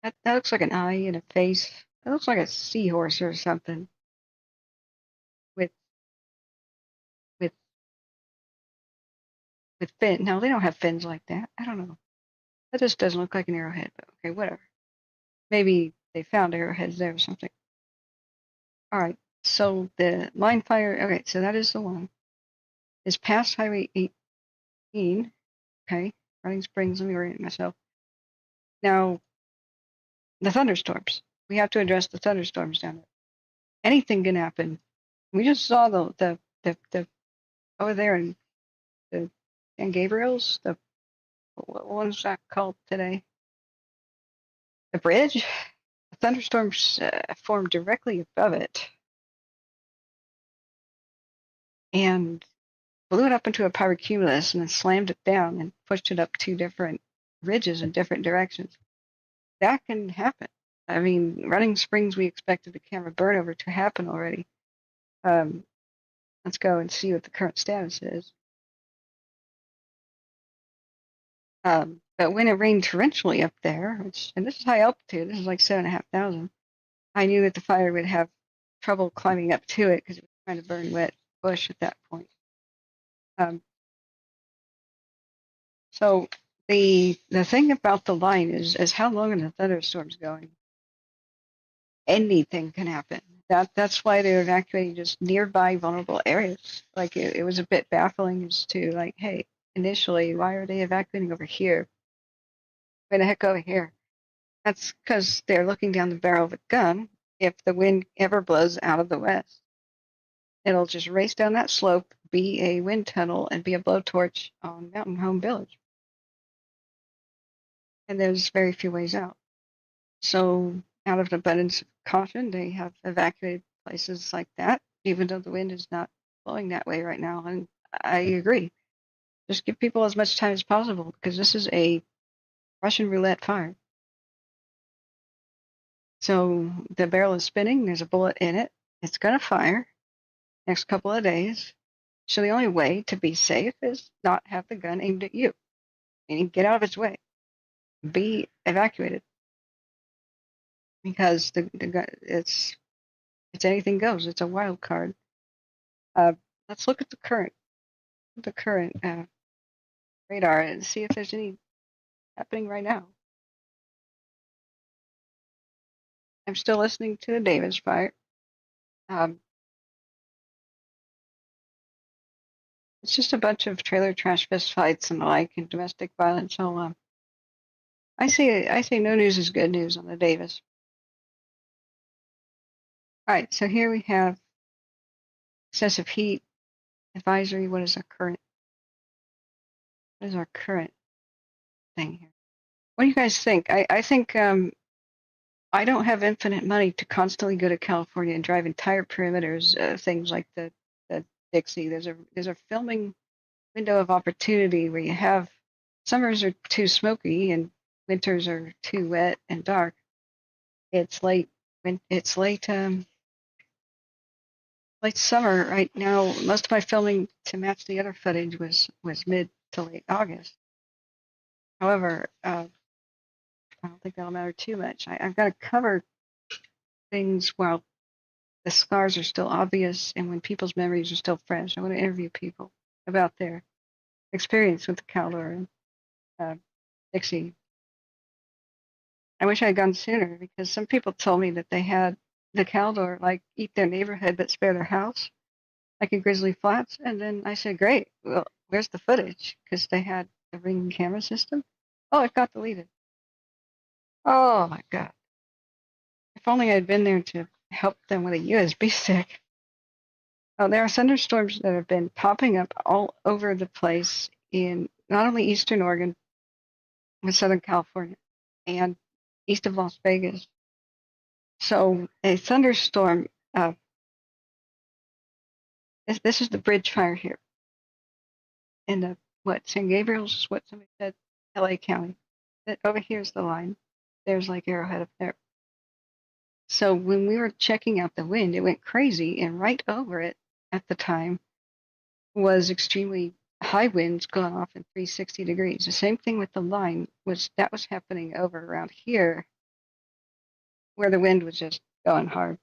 That looks like an eye and a face. That looks like a seahorse or something. With fin. No, they don't have fins like that. I don't know. That just doesn't look like an arrowhead, but okay, whatever. Maybe they found arrowheads there or something. All right, so the line fire, okay, so that is the one. It's past Highway 18, okay, Running Springs, let me orient myself. Now, the thunderstorms. We have to address the thunderstorms down there. Anything can happen. We just saw the over there in the San Gabriel's, what was that called today? The bridge? The thunderstorms formed directly above it and blew it up into a pyrocumulus and then slammed it down and pushed it up 2 different ridges in different directions. That can happen. I mean, Running Springs, we expected the camera burnover to happen already. Let's go and see what the current status is. But when it rained torrentially up there, and this is high altitude, this is like 7,500, I knew that the fire would have trouble climbing up to it because it was trying to burn wet bush at that point. So the thing about the line is how long are the thunderstorms going? Anything can happen. That's why they're evacuating just nearby vulnerable areas. Like it was a bit baffling as to like, hey, initially, why are they evacuating over here? Why the heck over here? That's because they're looking down the barrel of a gun. If the wind ever blows out of the west, it'll just race down that slope, be a wind tunnel, and be a blowtorch on Mountain Home Village. And there's very few ways out. So, out of an abundance of caution, they have evacuated places like that, even though the wind is not blowing that way right now. And I agree. Just give people as much time as possible because this is a Russian roulette fire. So the barrel is spinning, there's a bullet in it, it's going to fire next couple of days. So the only way to be safe is not have the gun aimed at you. Meaning get out of its way. Be evacuated. Because the gun, it's anything goes. It's a wild card. Let's look at the current radar and see if there's any happening right now. I'm still listening to the Davis fire. It's just a bunch of trailer trash fist fights and the like and domestic violence. So I say no news is good news on the Davis. All right, so here we have excessive heat advisory. What is our current? What is our current thing here? What do you guys think? I think I don't have infinite money to constantly go to California and drive entire perimeters, things like the Dixie. There's a filming window of opportunity where you have summers are too smoky and winters are too wet and dark. It's late summer right now. Most of my filming to match the other footage was mid to late August. However, I don't think that'll matter too much. I've got to cover things while the scars are still obvious and when people's memories are still fresh. I want to interview people about their experience with the Caldor and Dixie. I wish I had gone sooner because some people told me that they had the Caldor like eat their neighborhood but spare their house, like in Grizzly Flats. And then I said, great, well, where's the footage? Because they had a Ring camera system. Oh, it got deleted. Oh my God. If only I had been there to help them with a USB stick. Oh, there are thunderstorms that have been popping up all over the place in not only Eastern Oregon, but Southern California and east of Las Vegas. So a thunderstorm, this is the bridge fire here. In the, San Gabriel's is what somebody said, LA County. That over here's the line. There's like Arrowhead up there. So when we were checking out the wind, it went crazy, and right over it at the time was extremely high winds going off in 360 degrees. The same thing with the line was happening over around here where the wind was just going hard.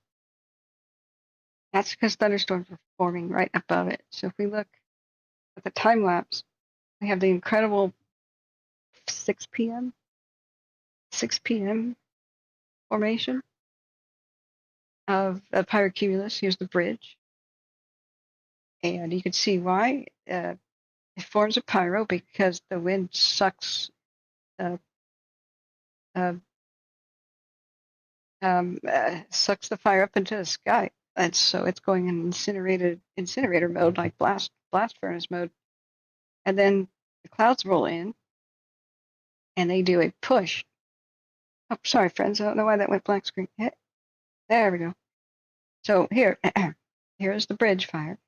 That's because thunderstorms were forming right above it. So if we look at the time lapse, we have the incredible 6 p.m. formation of a pyrocumulus. Here's the bridge. And you can see why. It forms a pyro because the wind sucks sucks the fire up into the sky. And so it's going in incinerator mode, like blast furnace mode. And then the clouds roll in and they do a push. Oh, sorry, friends. I don't know why that went black screen. There we go. So here's the bridge fire.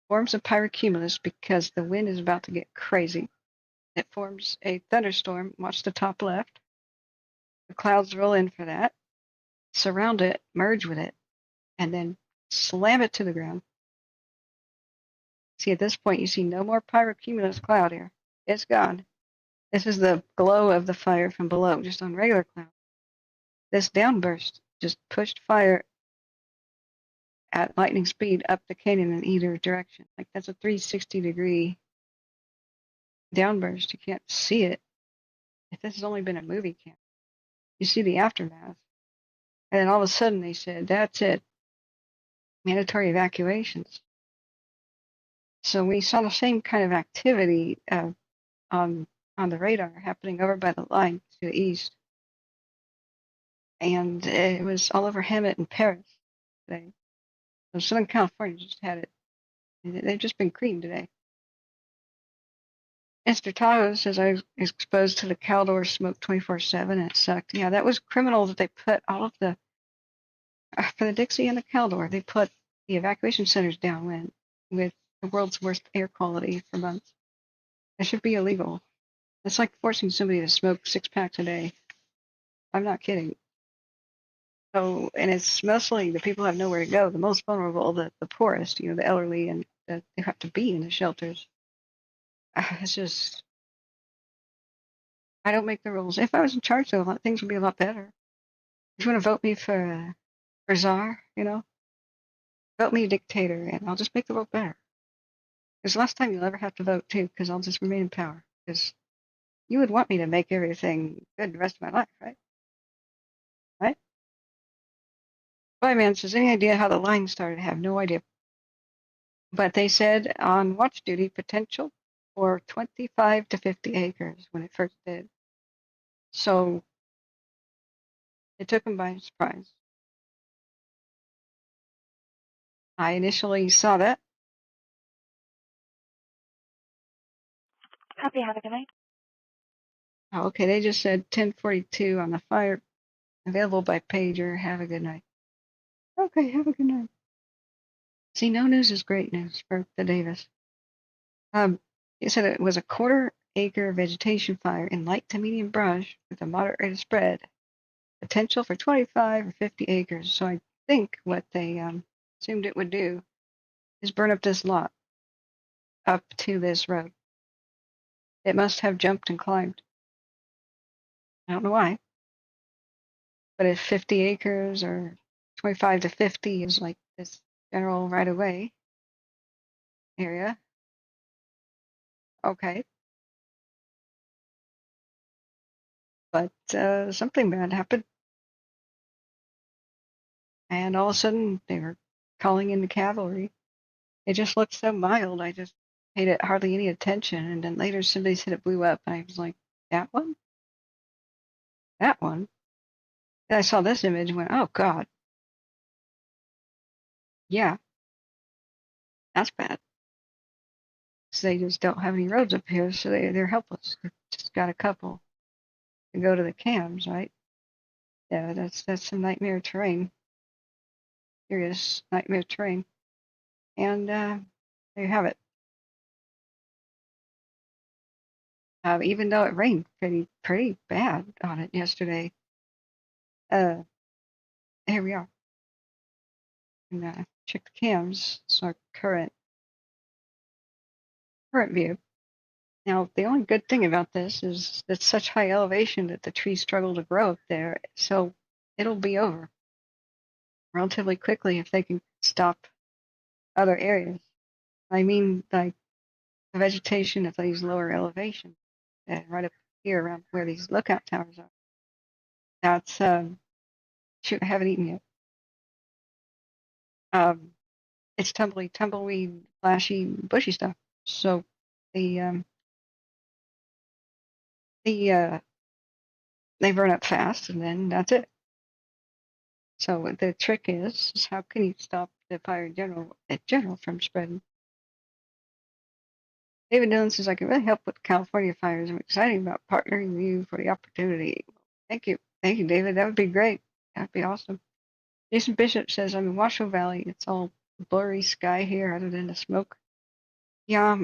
Forms a pyrocumulus because the wind is about to get crazy. It forms a thunderstorm. Watch the top left. The clouds roll in for that, surround it, merge with it, and then slam it to the ground. See, at this point, you see no more pyrocumulus cloud here. It's gone. This is the glow of the fire from below, just on regular cloud. This downburst just pushed fire at lightning speed up the canyon in either direction. Like that's a 360-degree downburst. You can't see it. If this has only been a movie camera, you see the aftermath. And then all of a sudden they said, that's it. Mandatory evacuations. So we saw the same kind of activity on the radar happening over by the line to the east. And it was all over Hemet and Paris today. So Southern California just had it. They've just been creamed today. Mr. Tahoe says I was exposed to the Caldor smoke 24/7 and it sucked. Yeah, that was criminal that they put all of the, for the Dixie and the Caldor, they put the evacuation centers downwind with the world's worst air quality for months. That should be illegal. It's like forcing somebody to smoke 6 packs a day. I'm not kidding. So, and it's mostly the people who have nowhere to go, the most vulnerable, the poorest, the elderly, and they have to be in the shelters. It's just, I don't make the rules. If I was in charge, though, things would be a lot better. If you want to vote me for czar, vote me a dictator, and I'll just make the world better. Because the last time you'll ever have to vote, too, because I'll just remain in power. Because you would want me to make everything good the rest of my life, right? Right? Boyman says, any idea how the line started? I have no idea. But they said on watch duty potential for 25 to 50 acres when it first did. So it took them by surprise. I initially saw that. Happy, have a good night. Oh, okay, they just said 1042 on the fire, available by pager. Have a good night. Okay, have a good night. See, no news is great news for the Davis. It said it was a quarter-acre vegetation fire in light to medium brush with a moderate rate of spread. Potential for 25 or 50 acres. So I think what they assumed it would do is burn up this lot up to this road. It must have jumped and climbed. I don't know why. But if 50 acres or 25 to 50 is like this general right-of-way area, okay. But something bad happened. And all of a sudden, they were calling in the cavalry. It just looked so mild. I just paid it hardly any attention. And then later, somebody said it blew up. And I was like, that one? That one? And I saw this image and went, oh, God. Yeah, that's bad. So they just don't have any roads up here, so they're helpless. They've just got a couple to go to the cams, right? Yeah, that's some nightmare terrain. Serious nightmare terrain. And there you have it. Even though it rained pretty bad on it yesterday, here we are. And check the cams. It's our current view. Now, the only good thing about this is it's such high elevation that the trees struggle to grow up there, so it'll be over relatively quickly if they can stop other areas. I mean, like the vegetation at these lower elevations, right up here around where these lookout towers are. That's shoot, I haven't eaten yet. It's tumbleweed, flashy, bushy stuff. So they burn up fast, and then that's it. So the trick is how can you stop the fire in general from spreading? David Dillon says I can really help with California fires. I'm excited about partnering with you for the opportunity. Thank you, David. That would be great. That'd be awesome. Jason Bishop says I'm in Washoe Valley. It's all blurry sky here, other than the smoke. Yeah,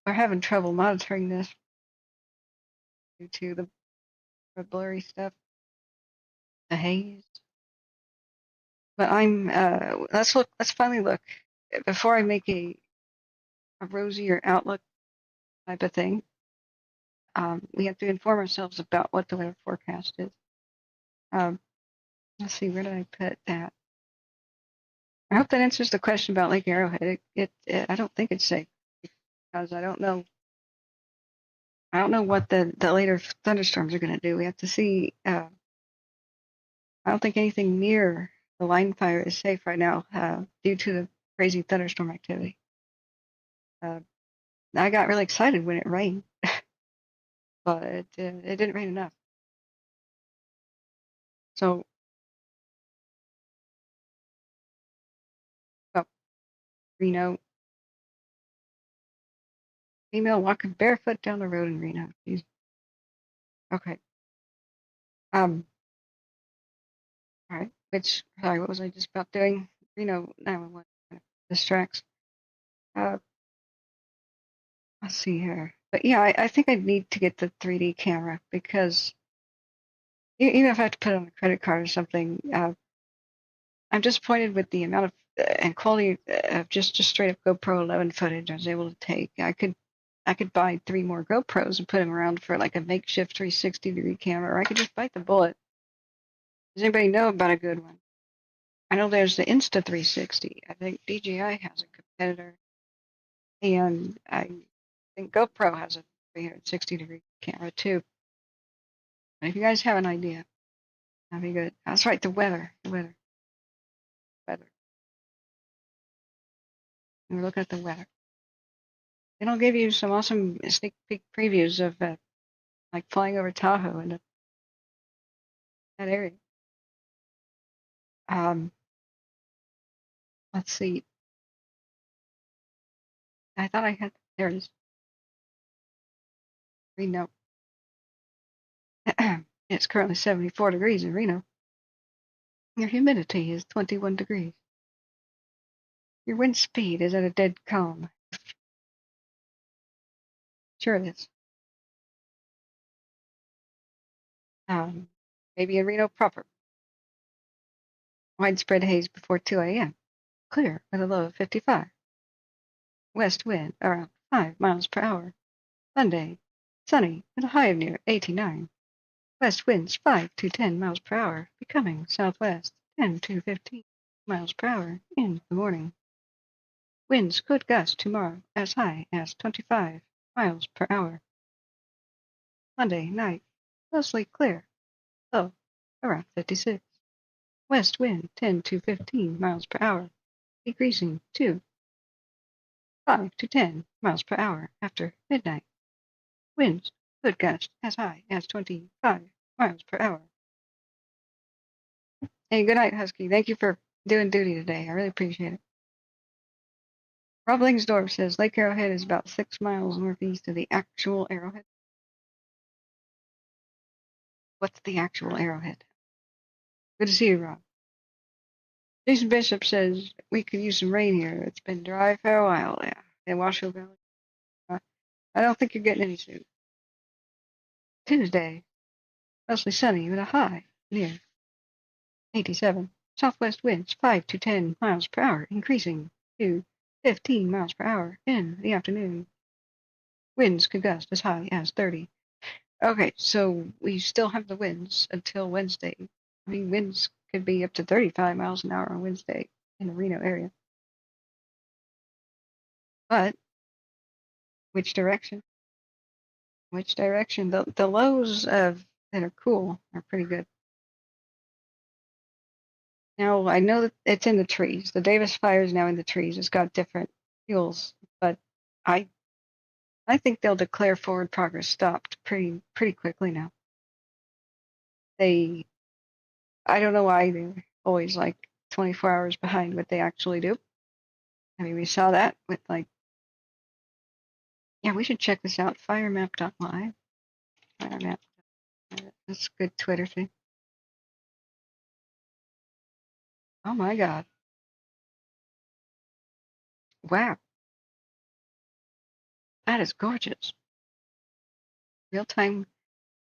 we're having trouble monitoring this due to the blurry stuff, the haze. But let's finally look before I make a rosier outlook type of thing. we have to inform ourselves about what the weather forecast is. Let's see, where did I put that? I hope that answers the question about Lake Arrowhead. I don't think it's safe because I don't know what the later thunderstorms are going to do. We have to see. I don't think anything near the line fire is safe right now due to the crazy thunderstorm activity. I got really excited when it rained, but it didn't rain enough. So, Reno, female walking barefoot down the road in Reno. Jeez. Okay. All right. Sorry, what was I just about doing? Reno 911 distracts. Let's see here. But yeah, I think I need to get the 3D camera because even if I have to put it on a credit card or something, I'm disappointed with the amount of and quality of just straight up GoPro 11 footage I was able to take. I could buy 3 more GoPros and put them around for like a makeshift 360-degree camera, or I could just bite the bullet. Does anybody know about a good one? I know there's the Insta 360. I think DJI has a competitor, and I think GoPro has a 360-degree camera too. And if you guys have an idea, that'd be good. That's right, the weather. We're looking at the weather. And I'll give you some awesome sneak peek previews of like flying over Tahoe and that area. Let's see. I thought I had. There it is. Reno. It's currently 74 degrees in Reno. Your humidity is 21 degrees. Your wind speed is at a dead calm. Sure it is. Maybe in Reno proper. Widespread haze before 2 a.m. Clear with a low of 55. West wind around 5 miles per hour. Sunday, sunny with a high of near 89. West winds 5 to 10 miles per hour, becoming southwest 10 to 15 miles per hour in the morning. Winds could gust tomorrow as high as 25 miles per hour. Monday night, mostly clear, low around 56. West wind 10 to 15 miles per hour, decreasing to 5 to 10 miles per hour after midnight. Winds could gust as high as 25 miles per hour. Hey, good night, Husky. Thank you for doing duty today. I really appreciate it. Rob Lingsdorf says Lake Arrowhead is about 6 miles northeast of the actual Arrowhead. What's the actual Arrowhead? Good to see you, Rob. Jason Bishop says we could use some rain here. It's been dry for a while there in Washoe Valley. I don't think you're getting any soon. Tuesday, mostly sunny with a high near 87. Southwest winds 5 to 10 miles per hour, increasing to 15 miles per hour in the afternoon. Winds could gust as high as 30. Okay, so we still have the winds until Wednesday. I mean, winds could be up to 35 miles an hour on Wednesday in the Reno area. But which direction? Which direction? The lows that are cool are pretty good. Now, I know that it's in the trees. The Davis fire is now in the trees. It's got different fuels, but I think they'll declare forward progress stopped pretty quickly now. I don't know why they're always like 24 hours behind what they actually do. I mean, we saw that with yeah, we should check this out. Firemap.live. Firemap. That's a good Twitter thing. Oh my God. Wow. That is gorgeous. Real-time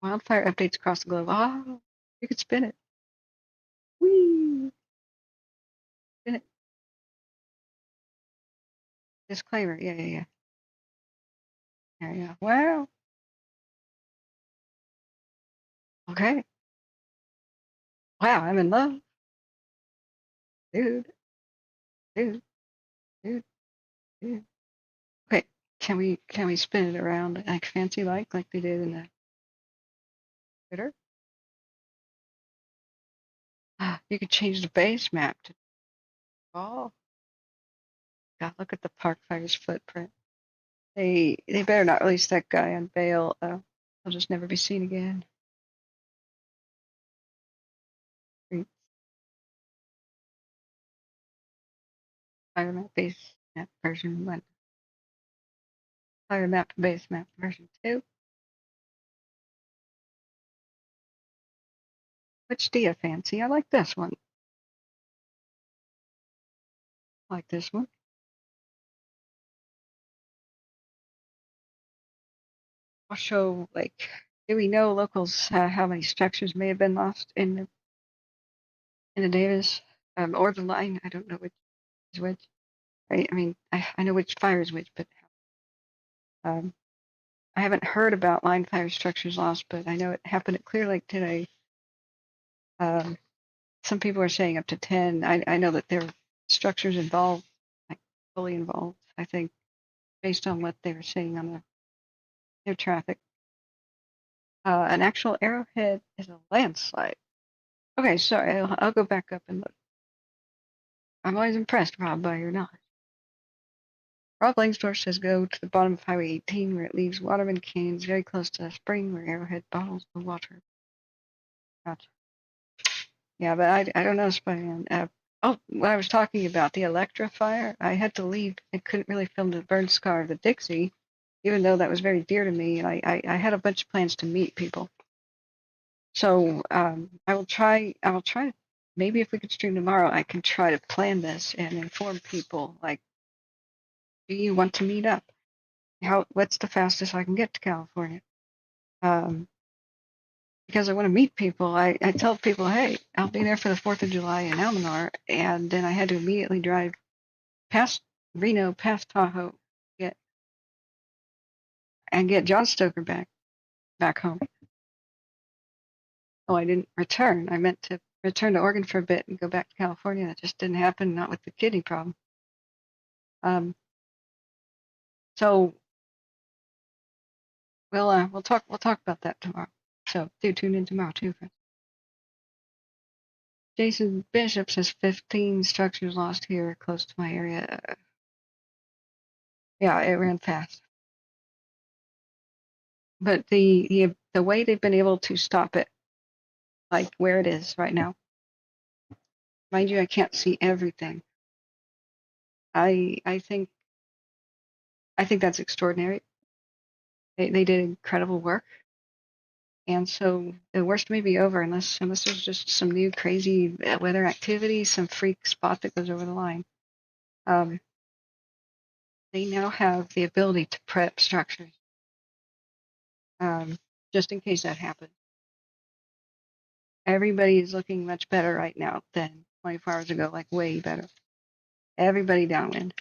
wildfire updates across the globe. Oh, you could spin it. Whee! Spin it. Disclaimer. Yeah. There you go. Wow. Okay. Wow, I'm in love. Dude. Dude. Dude. Dude. Okay. Can we spin it around like fancy like they did in the Twitter? You could change the base map to oh. God, look at the Park Fire's footprint. They better not release that guy on bail. He'll just never be seen again. Fire map base map version 1. Fire map base map version 2. Which do you fancy? I like this one. I like this one. Washoe Lake. Do we know locals how many structures may have been lost in the Davis or the line? I don't know which is which. Right? I mean, I know which fire is which, but I haven't heard about line fire structures lost, but I know it happened at Clear Lake today. Some people are saying up to 10. I know that there are structures involved, like fully involved, I think, based on what they were saying on their traffic. An actual arrowhead is a landslide. Okay, sorry, I'll go back up and look. I'm always impressed, Rob, by your knowledge. Rob Langsdorff says go to the bottom of Highway 18 where it leaves Waterman Canyons very close to the spring where Arrowhead bottles the water. Gotcha. Yeah, but I don't know, Spider-Man. When I was talking about the Electra fire, I had to leave. I couldn't really film the burn scar of the Dixie, even though that was very dear to me. And I had a bunch of plans to meet people. So I will try. Maybe if we could stream tomorrow, I can try to plan this and inform people. Like, do you want to meet up? What's the fastest I can get to California? Because I want to meet people. I tell people, hey, I'll be there for the 4th of July in Almanar, and then I had to immediately drive past Reno, past Tahoe, get John Stoker back home. Oh, I didn't return. I meant to return to Oregon for a bit and go back to California. That just didn't happen. Not with the kidney problem. So we'll talk about that tomorrow. So do tune in tomorrow too, friends. Jason Bishop says 15 structures lost here close to my area. Yeah, it ran fast. But the way they've been able to stop it, like where it is right now, mind you, I can't see everything. I think that's extraordinary. They did incredible work, and so the worst may be over unless there's just some new crazy weather activity, some freak spot that goes over the line. They now have the ability to prep structures, just in case that happens. Everybody is looking much better right now than 24 hours ago, like way better. Everybody downwind.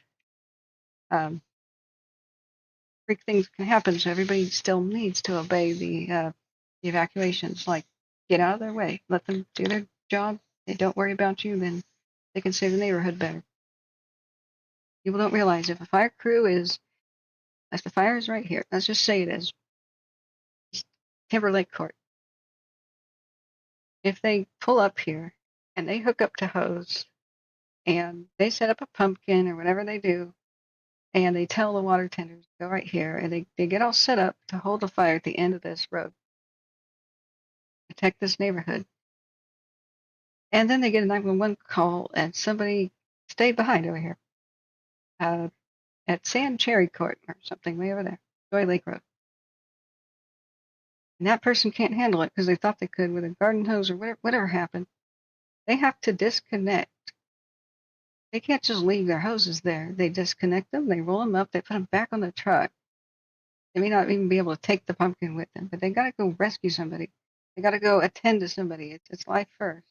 Freak things can happen, so everybody still needs to obey the evacuations. Like, get out of their way, let them do their job. They don't worry about you, then they can save the neighborhood better. People don't realize if a fire crew if the fire is right here, let's just say it is Timber Lake Court. If they pull up here and they hook up to hose and they set up a pumpkin or whatever they do, and they tell the water tenders, go right here, and they get all set up to hold the fire at the end of this road, protect this neighborhood. And then they get a 911 call, and somebody stayed behind over here at Sand Cherry Court or something way over there, Joy Lake Road. And that person can't handle it because they thought they could with a garden hose or whatever happened. They have to disconnect. They can't just leave their hoses there. They disconnect them, they roll them up, they put them back on the truck. They may not even be able to take the pumpkin with them, but they got to go rescue somebody. They got to go attend to somebody. It's life first.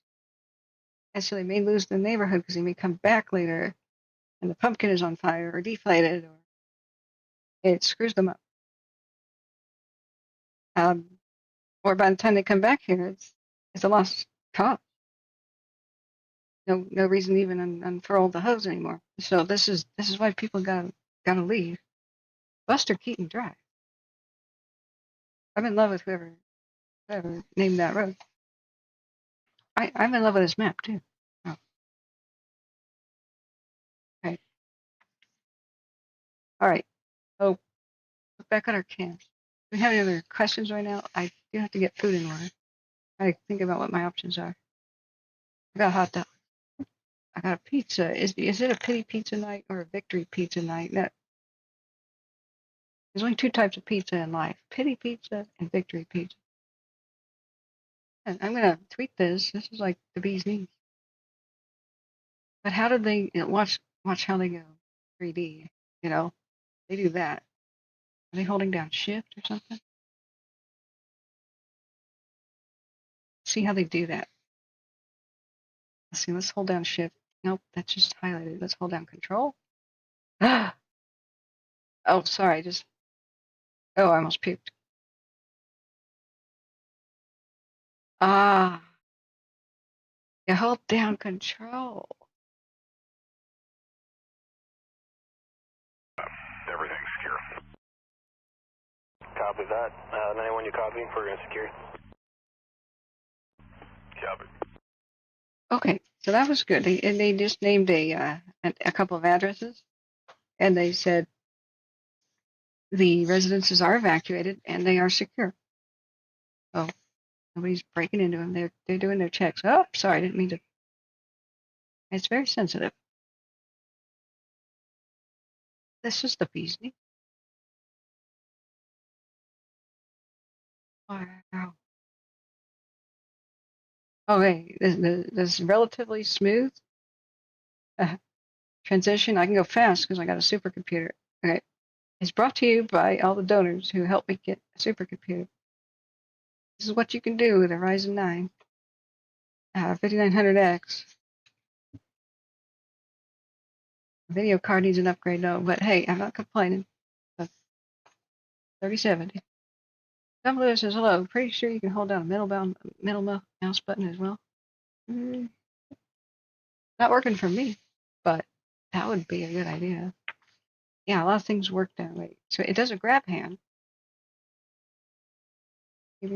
And so they may lose the neighborhood because they may come back later and the pumpkin is on fire or deflated, or it screws them up. or by the time they come back here, it's a lost cause. No reason to even unfurl the hose anymore. So this is why people gotta leave. Buster Keaton Drive. I'm in love with whoever named that road. I'm in love with this map too. Oh, okay. All right. Oh, look back at our camps. Do we have any other questions right now? I do have to get food in order. I think about what my options are. I got a hot dog. I got a pizza. Is it a pity pizza night or a victory pizza night? No, there's only two types of pizza in life: pity pizza and victory pizza. And I'm gonna tweet this. This is like the bee's knees. But how did they watch how they go 3D? You know, they do that. Are they holding down shift or something? See how they do that. Let's see. Let's hold down shift. Nope, that's just highlighted. Let's hold down control. Oh, sorry. I almost puked. Ah, you hold down control. Everything's secure. Copy that. 91, you copy? We're going to secure. Copy. Okay, so that was good. They just named a couple of addresses, and they said the residences are evacuated and they are secure. Oh, nobody's breaking into them. They're doing their checks. Oh, sorry, I didn't mean to. It's very sensitive. This is the bee's knee. Wow. Okay, this relatively smooth transition. I can go fast because I got a supercomputer. Okay, it's brought to you by all the donors who helped me get a supercomputer. This is what you can do with a Ryzen 9 5900X. Video card needs an upgrade though, but hey, I'm not complaining. 3070. Tom Lewis says hello. Pretty sure you can hold down a middle mouse button as well. Not working for me, but that would be a good idea. Yeah, a lot of things work that way. So it does a grab hand. I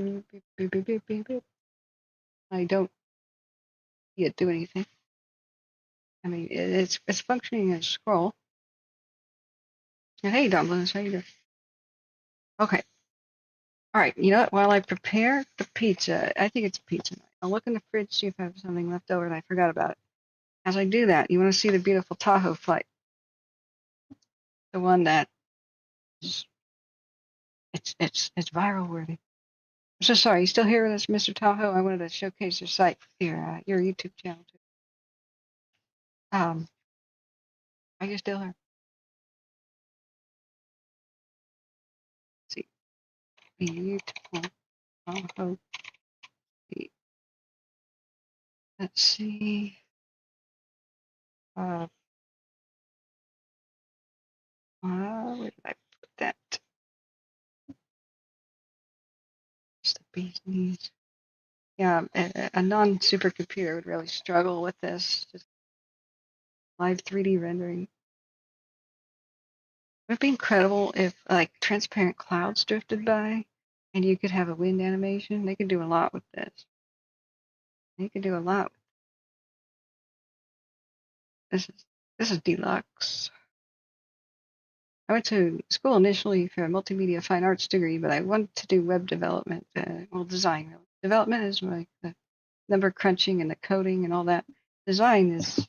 don't see it do anything. I mean, it's functioning as a scroll. And hey, Don Lewis, how you doing? Okay. All right. You know what? While I prepare the pizza, I think it's pizza night. I'll look in the fridge, see if I have something left over and I forgot about it. As I do that, you want to see the beautiful Tahoe flight. The one that is, it's viral worthy. I'm so sorry. You still here with us, Mr. Tahoe? I wanted to showcase your site, your YouTube channel too. Are you still here? Let's see. Beautiful Tahoe. Let's see. Where did I put that? It's the bee's knees. Yeah, a non-supercomputer would really struggle with this. Just live 3D rendering. Would it be incredible if like transparent clouds drifted by and you could have a wind animation? They could do a lot with this. They could do a lot. This is deluxe. I went to school initially for a multimedia fine arts degree, but I wanted to do web development, design really. Development is like the number crunching and the coding and all that. Design is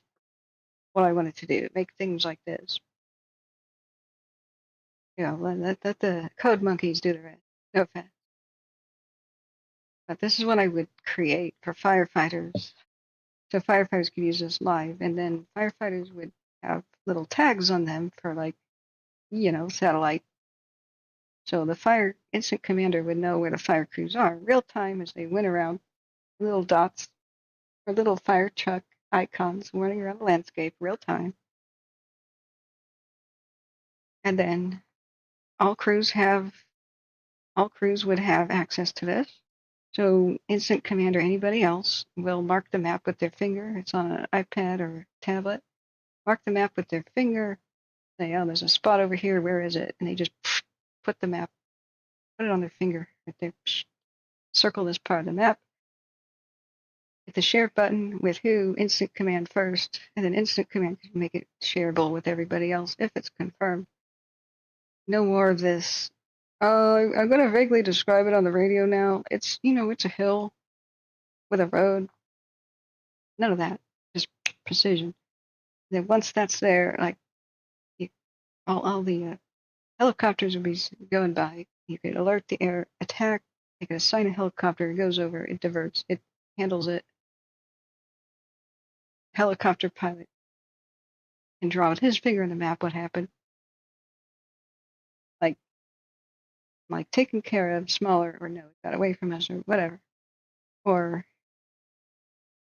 what I wanted to do, make things like this. You know, let the code monkeys do the rest. No offense. But this is what I would create for firefighters. So firefighters could use this live, and then firefighters would have little tags on them for like, satellite. So the fire incident commander would know where the fire crews are real time as they went around, little dots or little fire truck icons running around the landscape real time. And then all crews would have access to this. So Instant Command or anybody else will mark the map with their finger. It's on an iPad or tablet. Mark the map with their finger. Say, oh, there's a spot over here. Where is it? And they just put the map, put it on their finger right there. Circle this part of the map. Hit the share button with who? Instant Command first, and then Instant Command can make it shareable with everybody else if it's confirmed. No more of this. I'm going to vaguely describe it on the radio now. It's, it's a hill with a road. None of that. Just precision. Then once that's there, like, all the helicopters will be going by. You could alert the air attack. You could assign a helicopter. It goes over. It diverts. It handles it. Helicopter pilot can draw with his finger on the map what happened. Like taken care of, smaller, or no, it got away from us, or whatever. Or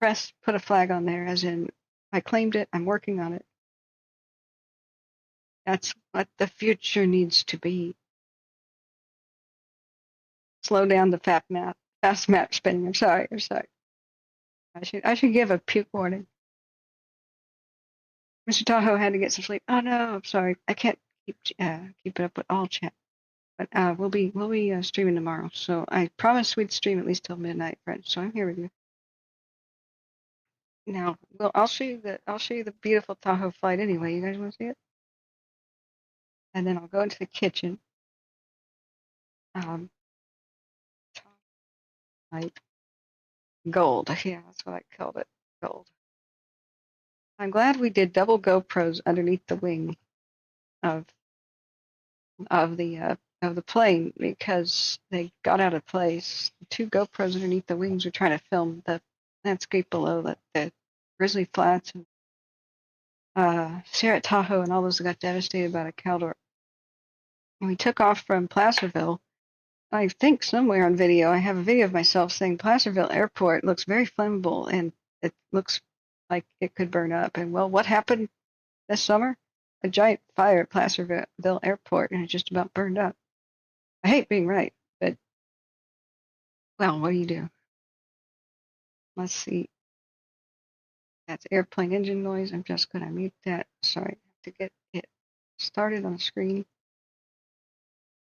put a flag on there, as in, I claimed it, I'm working on it. That's what the future needs to be. Slow down the fast map spinning. I'm sorry. I should give a puke warning. Mr. Tahoe had to get some sleep. Oh no, I'm sorry. I can't keep it up with all chat. But we'll be streaming tomorrow. So I promised we'd stream at least till midnight, friends. So I'm here with you. Now, I'll show you the beautiful Tahoe flight anyway. You guys want to see it? And then I'll go into the kitchen. Like gold. Yeah, that's what I called it. Gold. I'm glad we did double GoPros underneath the wing of the plane, because they got out of place. 2 GoPros underneath the wings were trying to film the landscape below the Grizzly Flats and Sierra Tahoe, and all those got devastated by the Caldor. And we took off from Placerville. I think somewhere on video, I have a video of myself saying Placerville Airport looks very flammable and it looks like it could burn up. And well, what happened this summer? A giant fire at Placerville Airport, and it just about burned up. I hate being right, but, well, what do you do? Let's see. That's airplane engine noise. I'm just going to mute that. Sorry, I have to get it started on the screen.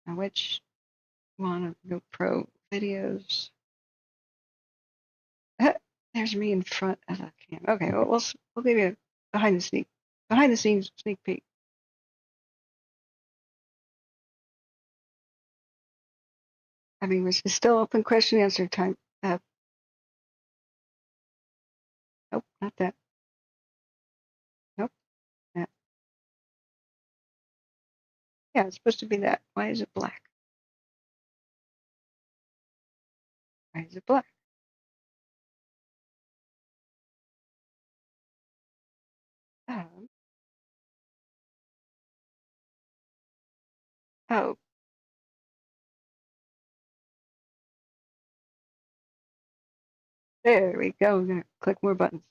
Now, which one of GoPro videos? There's me in front of the cam. Okay, well, we'll give you a behind the scenes sneak peek. I mean, it's still open question answer time. Nope, not that. Nope, that. Yeah, it's supposed to be that. Why is it black? Why is it black? Oh. There we go. We're going to click more buttons.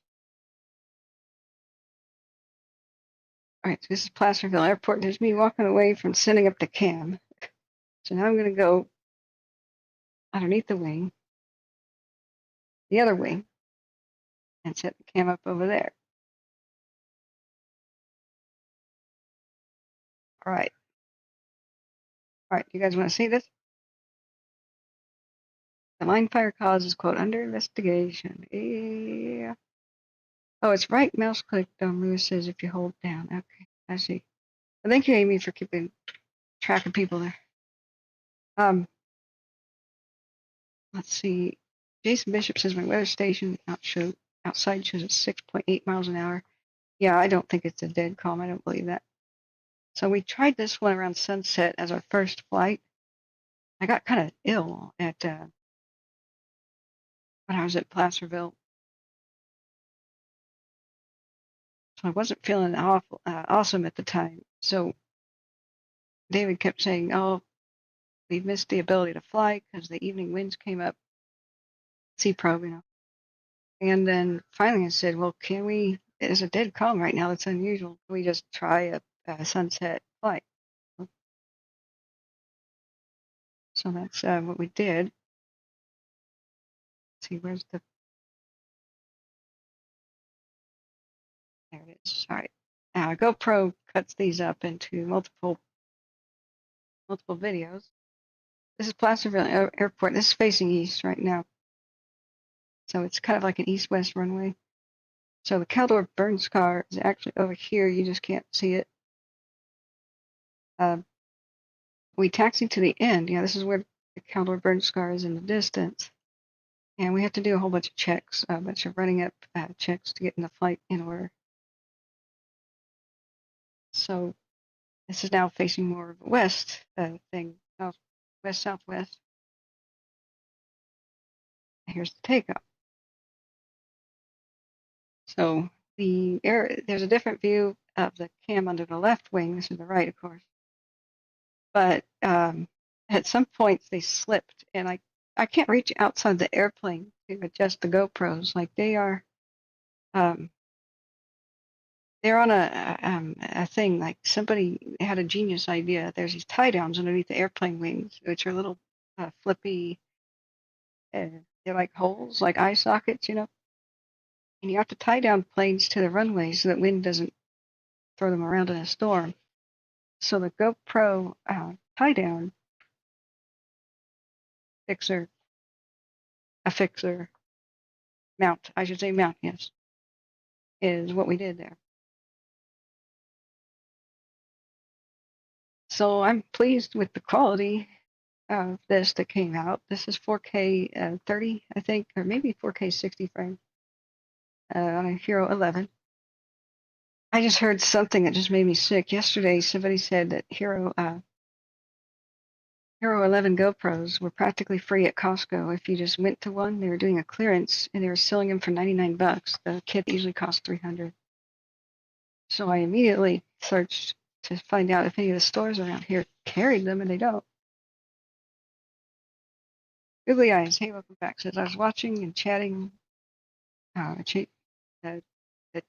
All right, so this is Placerville Airport. There's me walking away from setting up the cam. So now I'm going to go underneath the wing, the other wing, and set the cam up over there. All right. All right, you guys want to see this? The line fire cause is, quote, under investigation. Yeah. Oh, it's right mouse click, Lewis says, if you hold down. Okay, I see. Well, thank you, Amy, for keeping track of people there. Let's see. Jason Bishop says my weather station outside shows it's 6.8 miles an hour. Yeah, I don't think it's a dead calm. I don't believe that. So we tried this one around sunset as our first flight. I got kind of ill when I was at Placerville. So I wasn't feeling awesome at the time. So David kept saying, oh, we missed the ability to fly because the evening winds came up. Sea probe, And then finally I said, well, it's a dead calm right now. That's unusual. Can we just try a sunset flight? So that's what we did. see, where's the... There it is. All right. GoPro cuts these up into multiple videos. This is Placerville Airport. This is facing east right now. So it's kind of like an east-west runway. So the Caldor burn scar is actually over here. You just can't see it. We taxied to the end. Yeah, this is where the Caldor burn scar is in the distance. And we have to do a whole bunch of checks, a bunch of running up checks to get in the flight in order. So this is now facing more of a west thing, west-southwest. Here's the takeoff. So there's a different view of the cam under the left wing. This is the right, of course. But at some points they slipped, and I can't reach outside the airplane to adjust the GoPros. Like they're on a thing. Like somebody had a genius idea. There's these tie downs underneath the airplane wings, which are little flippy. They're like holes, like eye sockets, you know. And you have to tie down planes to the runway so that wind doesn't throw them around in a storm. So the GoPro tie down fixer mount, I should say mount, yes, is what we did there. So I'm pleased with the quality of this that came out. This is 4K 30, I think, or maybe 4K 60 frames on a Hero 11. I just heard something that just made me sick. Yesterday, somebody said that Hero 11 GoPros were practically free at Costco. If you just went to one, they were doing a clearance and they were selling them for $99. The kit usually costs $300. So I immediately searched to find out if any of the stores around here carried them, and they don't. Googly Eyes, hey, welcome back. Says I was watching and chatting the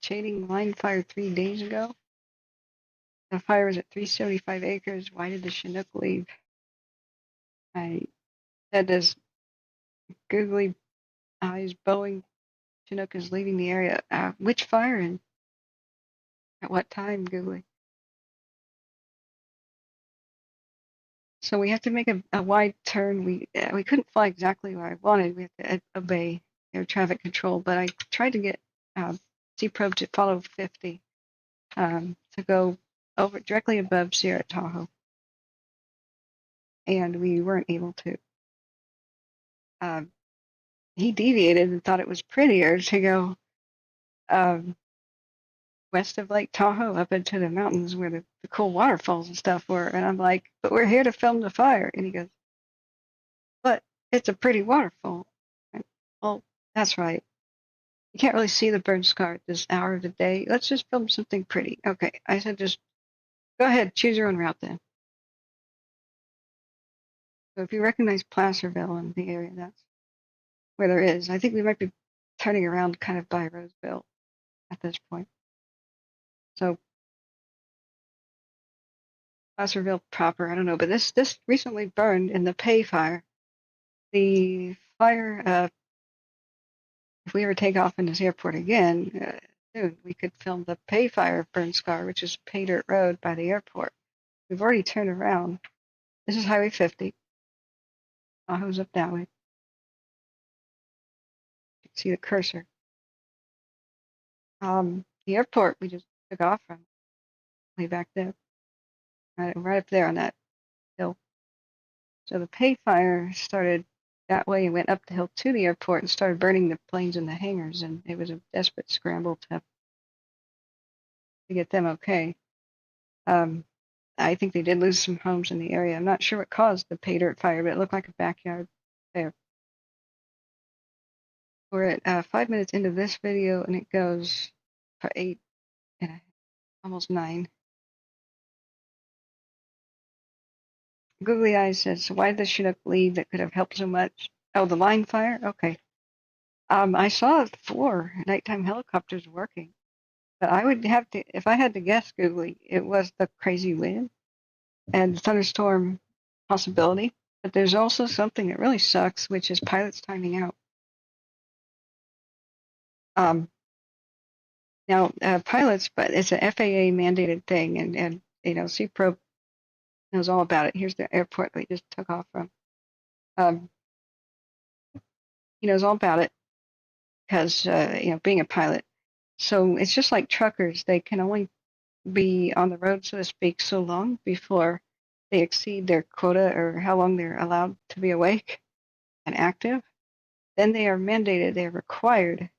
Chaining line fire 3 days ago. The fire was at 375 acres. Why did the Chinook leave? I said as Googly Eyes Boeing Chinook is leaving the area. Which fire and at what time, Googly? So we have to make a wide turn. We couldn't fly exactly where I wanted. We had to obey air traffic control, but I tried to get C-probe to follow 50 to go over directly above Sierra Tahoe, and we weren't able to. He deviated and thought it was prettier to go west of Lake Tahoe up into the mountains where the cool waterfalls and stuff were. And I'm like, but we're here to film the fire. And he goes, but it's a pretty waterfall. Well, that's right. You can't really see the burn scar at this hour of the day. Let's just film something pretty. Okay, I said just go ahead, choose your own route then. So if you recognize Placerville in the area, that's where there is. I think we might be turning around kind of by Roseville at this point. So Placerville proper, I don't know, but this recently burned in the Pay fire. The fire, if we ever take off in this airport again soon, we could film the Pay fire burn scar, which is Pay Dirt Road by the airport. We've already turned around. This is Highway 50. Tahoe's up that way. You can see the cursor. The airport we just took off from, way back there, right up there on that hill. So the Pay fire started that way and went up the hill to the airport and started burning the planes in the hangars, and it was a desperate scramble to get them okay. I think they did lose some homes in the area. I'm not sure what caused the Pay Dirt fire, but it looked like a backyard there. We're at 5 minutes into this video, and it goes for 8 and almost 9. Googly Eyes says, why did the Chinook leave that could have helped so much? Oh, the line fire? Okay. I saw 4 nighttime helicopters working, but I would have to, if I had to guess, Googly, it was the crazy wind and thunderstorm possibility. But there's also something that really sucks, which is pilots timing out. Now, pilots, but it's an FAA mandated thing, and CPRO knows all about it. Here's the airport we just took off from. He knows all about it because being a pilot. So it's just like truckers; they can only be on the road, so to speak, so long before they exceed their quota or how long they're allowed to be awake and active. Then they are mandated; they are required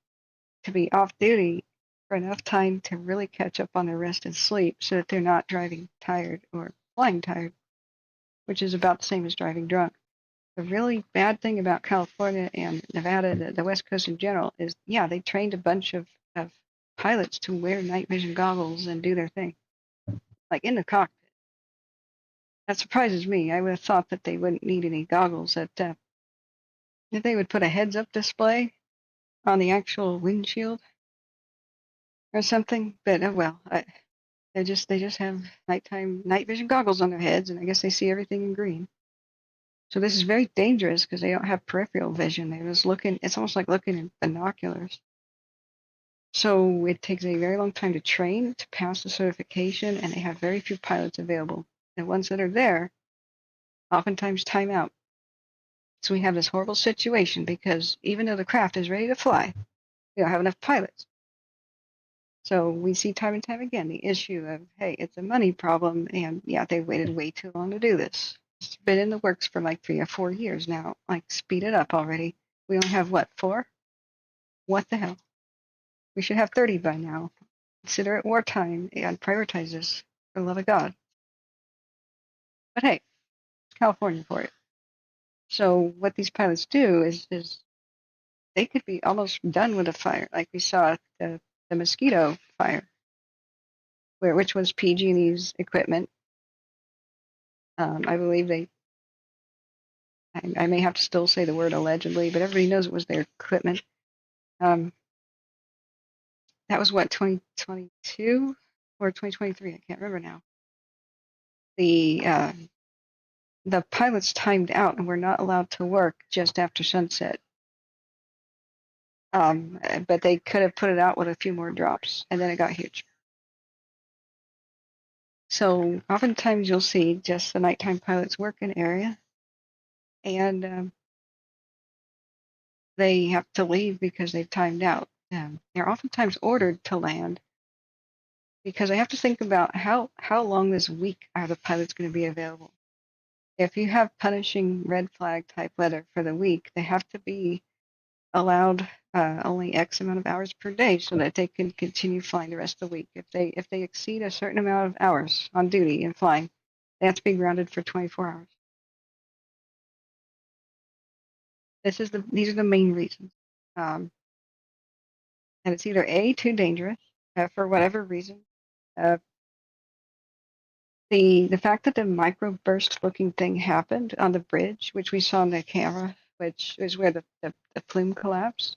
to be off duty for enough time to really catch up on their rest and sleep so that they're not driving tired or flying tired, which is about the same as driving drunk. The really bad thing about California and Nevada, the West Coast in general, is, yeah, they trained a bunch of pilots to wear night vision goggles and do their thing, like in the cockpit. That surprises me. I would have thought that they wouldn't need any goggles, that they would put a heads-up display on the actual windshield or something, but oh well. They just have night vision goggles on their heads, and I guess they see everything in green. So this is very dangerous because they don't have peripheral vision. They're just looking. It's almost like looking in binoculars. So it takes a very long time to train to pass the certification, and they have very few pilots available. The ones that are there, oftentimes time out. So we have this horrible situation because even though the craft is ready to fly, we don't have enough pilots. So we see time and time again the issue of, hey, it's a money problem, and yeah, they waited way too long to do this. It's been in the works for like 3 or 4 years now. Like, speed it up already. We only have, what, 4? What the hell? We should have 30 by now. Consider it wartime and prioritize this, for the love of God. But hey, it's California for it. So what these pilots do is they could be almost done with a fire, like we saw the Mosquito fire, which was PG&E's equipment. I believe I may have to still say the word allegedly, but everybody knows it was their equipment. That was what, 2022 or 2023? I can't remember now. The pilots timed out and were not allowed to work just after sunset. But they could have put it out with a few more drops, and then it got huge. So oftentimes you'll see just the nighttime pilots work an area, and they have to leave because they've timed out. They're oftentimes ordered to land because they have to think about how long this week are the pilots going to be available. If you have punishing red flag type weather for the week, they have to be allowed only X amount of hours per day so that they can continue flying the rest of the week. If they exceed a certain amount of hours on duty and flying, they have to be grounded for 24 hours. These are the main reasons. And it's either A, too dangerous, for whatever reason. The fact that the microburst looking thing happened on the bridge, which we saw on the camera, which is where the plume collapsed,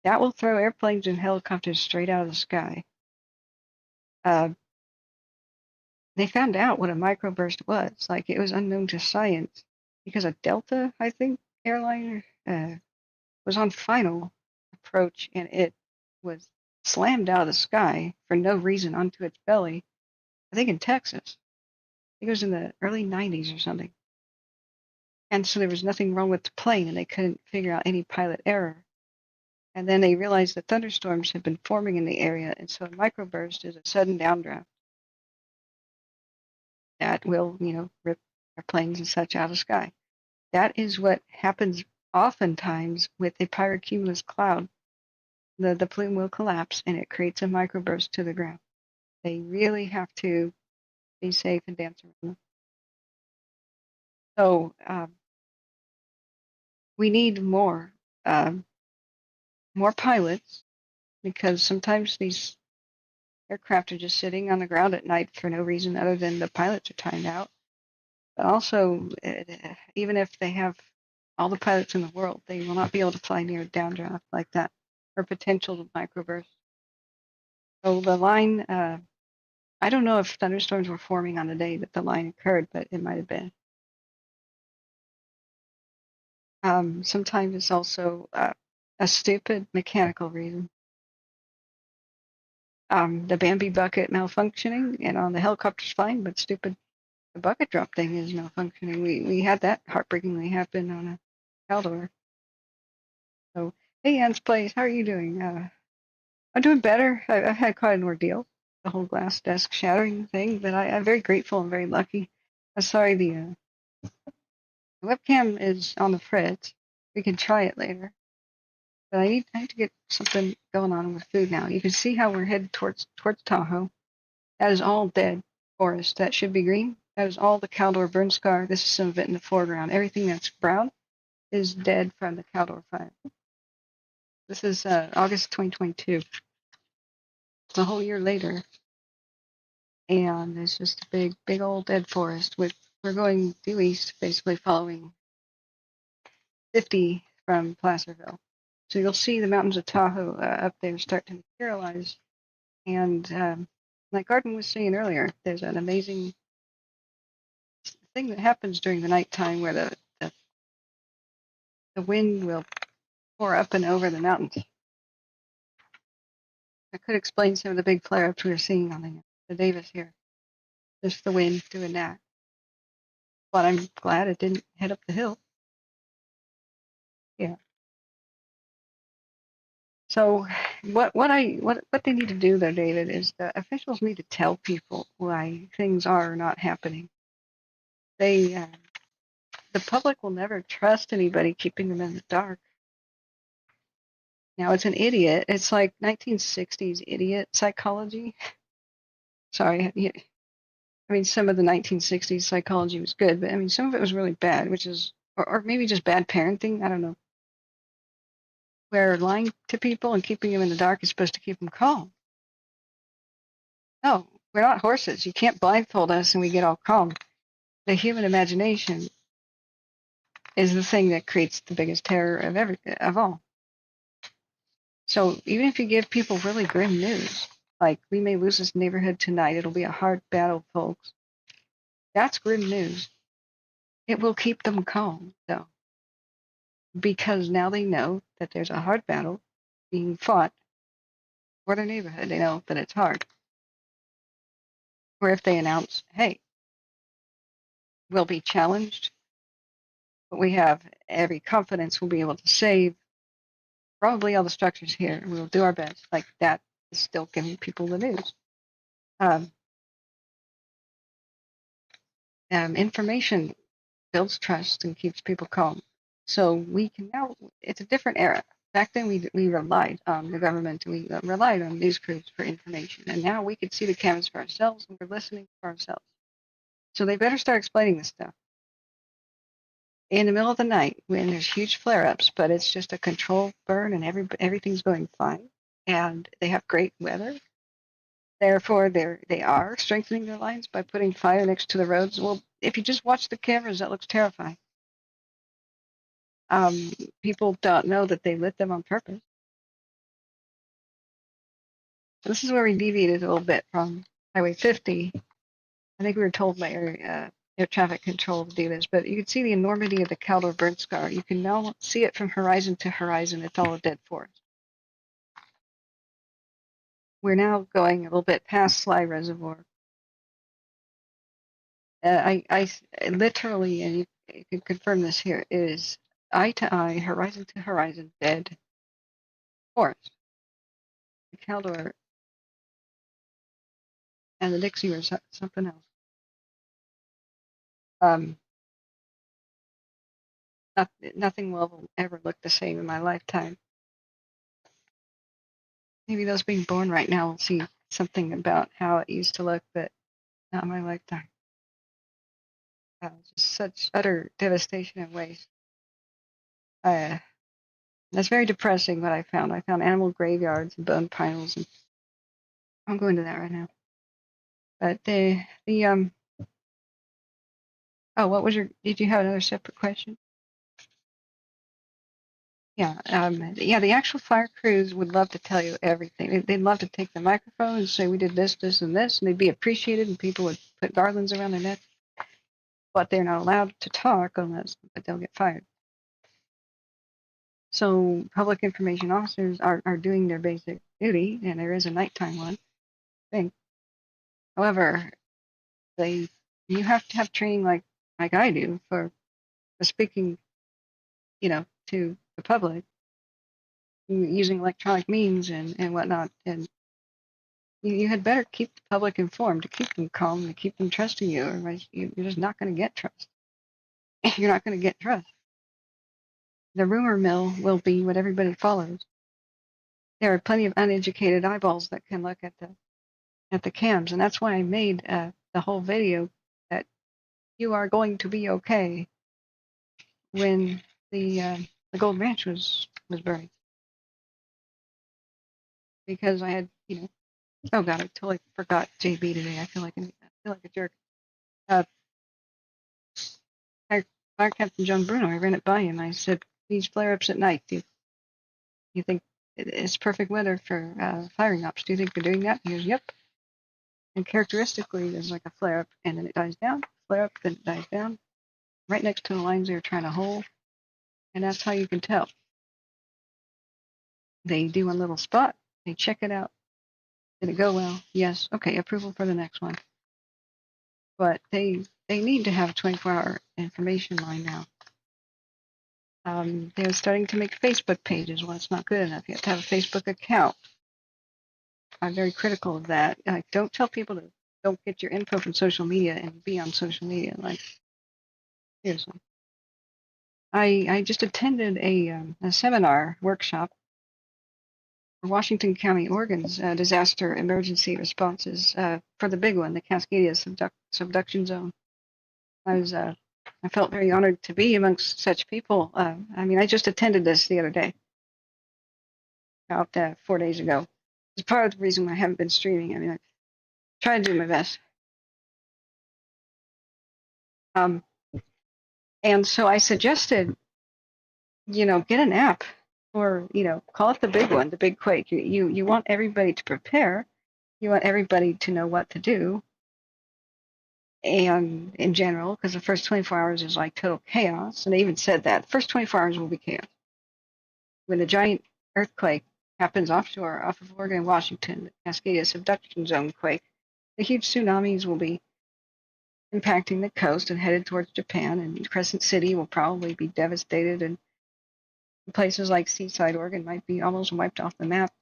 that will throw airplanes and helicopters straight out of the sky. They found out what a microburst was. Like, it was unknown to science because a Delta, I think, airliner was on final approach, and it was slammed out of the sky for no reason onto its belly, I think in Texas. I think it was in the early 90s or something. And so there was nothing wrong with the plane, and they couldn't figure out any pilot error. And then they realized that thunderstorms had been forming in the area, and so a microburst is a sudden downdraft that will, rip airplanes and such out of the sky. That is what happens oftentimes with a pyrocumulus cloud. The plume will collapse, and it creates a microburst to the ground. They really have to be safe and dance around them. So we need more pilots, because sometimes these aircraft are just sitting on the ground at night for no reason other than the pilots are timed out. But also, even if they have all the pilots in the world, they will not be able to fly near a downdraft like that, or potential microburst. So the line, I don't know if thunderstorms were forming on the day that the line occurred, but it might have been. Sometimes it's also a stupid mechanical reason. the Bambi bucket malfunctioning, and on the helicopter's fine, but stupid the bucket drop thing is malfunctioning. We had that heartbreakingly happen on a Caldor. So, hey, Ann's Place, how are you doing? I'm doing better. I've had quite an ordeal, the whole glass desk shattering thing, but I'm very grateful and very lucky. I'm sorry the webcam is on the fritz. We can try it later. But I need to get something going on with food now. You can see how we're headed towards Tahoe. That is all dead forest. That should be green. That is all the Caldor burn scar. This is some of it in the foreground. Everything that's brown is dead from the Caldor fire. This is August 2022. It's a whole year later. And it's just a big old dead forest. We're going due east, basically following 50 from Placerville. So you'll see the mountains of Tahoe up there start to materialize. And like Arden was saying earlier, there's an amazing thing that happens during the nighttime where the wind will pour up and over the mountains. I could explain some of the big flare-ups we were seeing on the Davis here. Just the wind doing that. But I'm glad it didn't head up the hill. Yeah. So what they need to do though, David, is the officials need to tell people why things are not happening. The public will never trust anybody keeping them in the dark. Now it's an idiot. It's like 1960s idiot psychology. Sorry, I mean some of the 1960s psychology was good, but I mean some of it was really bad, which is or maybe just bad parenting. I don't know. Where lying to people and keeping them in the dark is supposed to keep them calm. No, we're not horses. You can't blindfold us and we get all calm. The human imagination is the thing that creates the biggest terror of all. So even if you give people really grim news, like we may lose this neighborhood tonight, it'll be a hard battle, folks. That's grim news. It will keep them calm, though, because now they know that there's a hard battle being fought for their neighborhood. They know that it's hard. Or if they announce, hey, we'll be challenged, but we have every confidence we'll be able to save probably all the structures here, and we'll do our best. Like that is still giving people the news. Information builds trust and keeps people calm. So we can now, it's a different era. Back then we relied on the government, we relied on news crews for information. And now we could see the cameras for ourselves and we're listening for ourselves. So they better start explaining this stuff. In the middle of the night when there's huge flare-ups, but it's just a controlled burn and everything's going fine. And they have great weather. Therefore, they are strengthening their lines by putting fire next to the roads. Well, if you just watch the cameras, that looks terrifying. People don't know that they lit them on purpose. So this is where we deviated a little bit from Highway 50. I think we were told by air traffic control to do this, but you can see the enormity of the Caldor burn scar. You can now see it from horizon to horizon. It's all a dead forest. We're now going a little bit past Sly Reservoir. I literally, and you can confirm this here, is eye to eye, horizon to horizon, dead forest. The Caldor and the Dixie were something else. Nothing will ever look the same in my lifetime. Maybe those being born right now will see something about how it used to look, but not in my lifetime. Just such utter devastation and waste. That's very depressing what I found. I found animal graveyards and bone piles, and I'm going to that right now. But what was did you have another separate question? Yeah, the actual fire crews would love to tell you everything. They'd love to take the microphone and say we did this, this, and this, and they'd be appreciated, and people would put garlands around their neck. But they're not allowed to talk but they'll get fired. So public information officers are doing their basic duty, and there is a nighttime one. think. However, you have to have training like I do for speaking, to the public using electronic means and whatnot. And you had better keep the public informed to keep them calm, to keep them trusting you, or you're just not going to get trust. You're not going to get trust. The rumor mill will be what everybody follows. There are plenty of uneducated eyeballs that can look at the cams, and that's why I made the whole video that you are going to be okay when the Gold Ranch was buried, because I had oh god, I totally forgot JB today. I feel like a jerk. Fire Captain John Bruno, I ran it by him. I said, these flare-ups at night, do you think it's perfect weather for firing ops? Do you think they're doing that? He goes, yep. And characteristically, there's like a flare-up, and then it dies down, flare-up, then it dies down, right next to the lines they were trying to hold, and that's how you can tell. They do one little spot, they check it out. Did it go well? Yes. Okay, approval for the next one. But they need to have a 24-hour information line now. They're starting to make Facebook pages. Well, it's not good enough. You have to have a Facebook account. I'm very critical of that. Don't tell people to don't get your info from social media and be on social media. Like, seriously. I just attended a seminar workshop for Washington County, Oregon's disaster emergency responses for the big one, the Cascadia subduction zone. I felt very honored to be amongst such people. I just attended this the other day, about 4 days ago. It's part of the reason why I haven't been streaming. I try to do my best. And so I suggested, get an app, or, call it the big one, the big quake. You want everybody to prepare. You want everybody to know what to do. And in general, because the first 24 hours is like total chaos. And they even said that the first 24 hours will be chaos. When a giant earthquake happens offshore off of Oregon and Washington, the Cascadia subduction zone quake, the huge tsunamis will be impacting the coast and headed towards Japan, and Crescent City will probably be devastated, and places like Seaside, Oregon might be almost wiped off the map.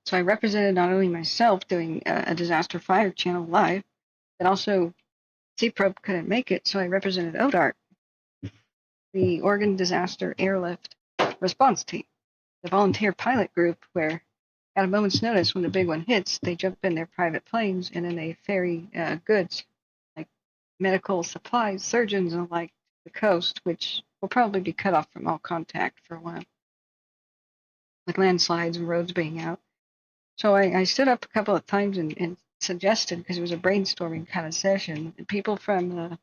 So I represented not only myself doing a disaster fire channel live, but also CPROB couldn't make it, so I represented ODART, the Oregon Disaster Airlift Response Team, the volunteer pilot group where at a moment's notice when the big one hits, they jump in their private planes and then they ferry goods like medical supplies, surgeons, and like the coast, which will probably be cut off from all contact for a while, with landslides and roads being out. So I stood up a couple of times and suggested, because it was a brainstorming kind of session, and people from,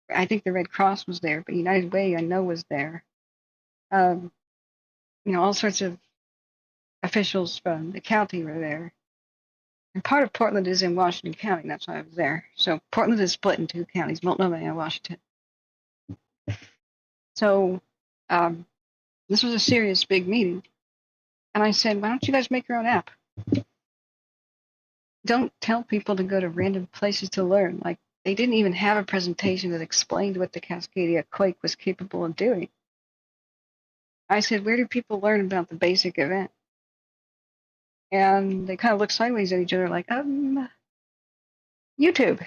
I think the Red Cross was there, but United Way I know was there. All sorts of officials from the county were there. And part of Portland is in Washington County, that's why I was there. So Portland is split in two counties, Multnomah and Washington. So this was a serious big meeting. And I said, why don't you guys make your own app? Don't tell people to go to random places to learn. Like, they didn't even have a presentation that explained what the Cascadia quake was capable of doing. I said, where do people learn about the basic event? And they kind of looked sideways at each other like, YouTube.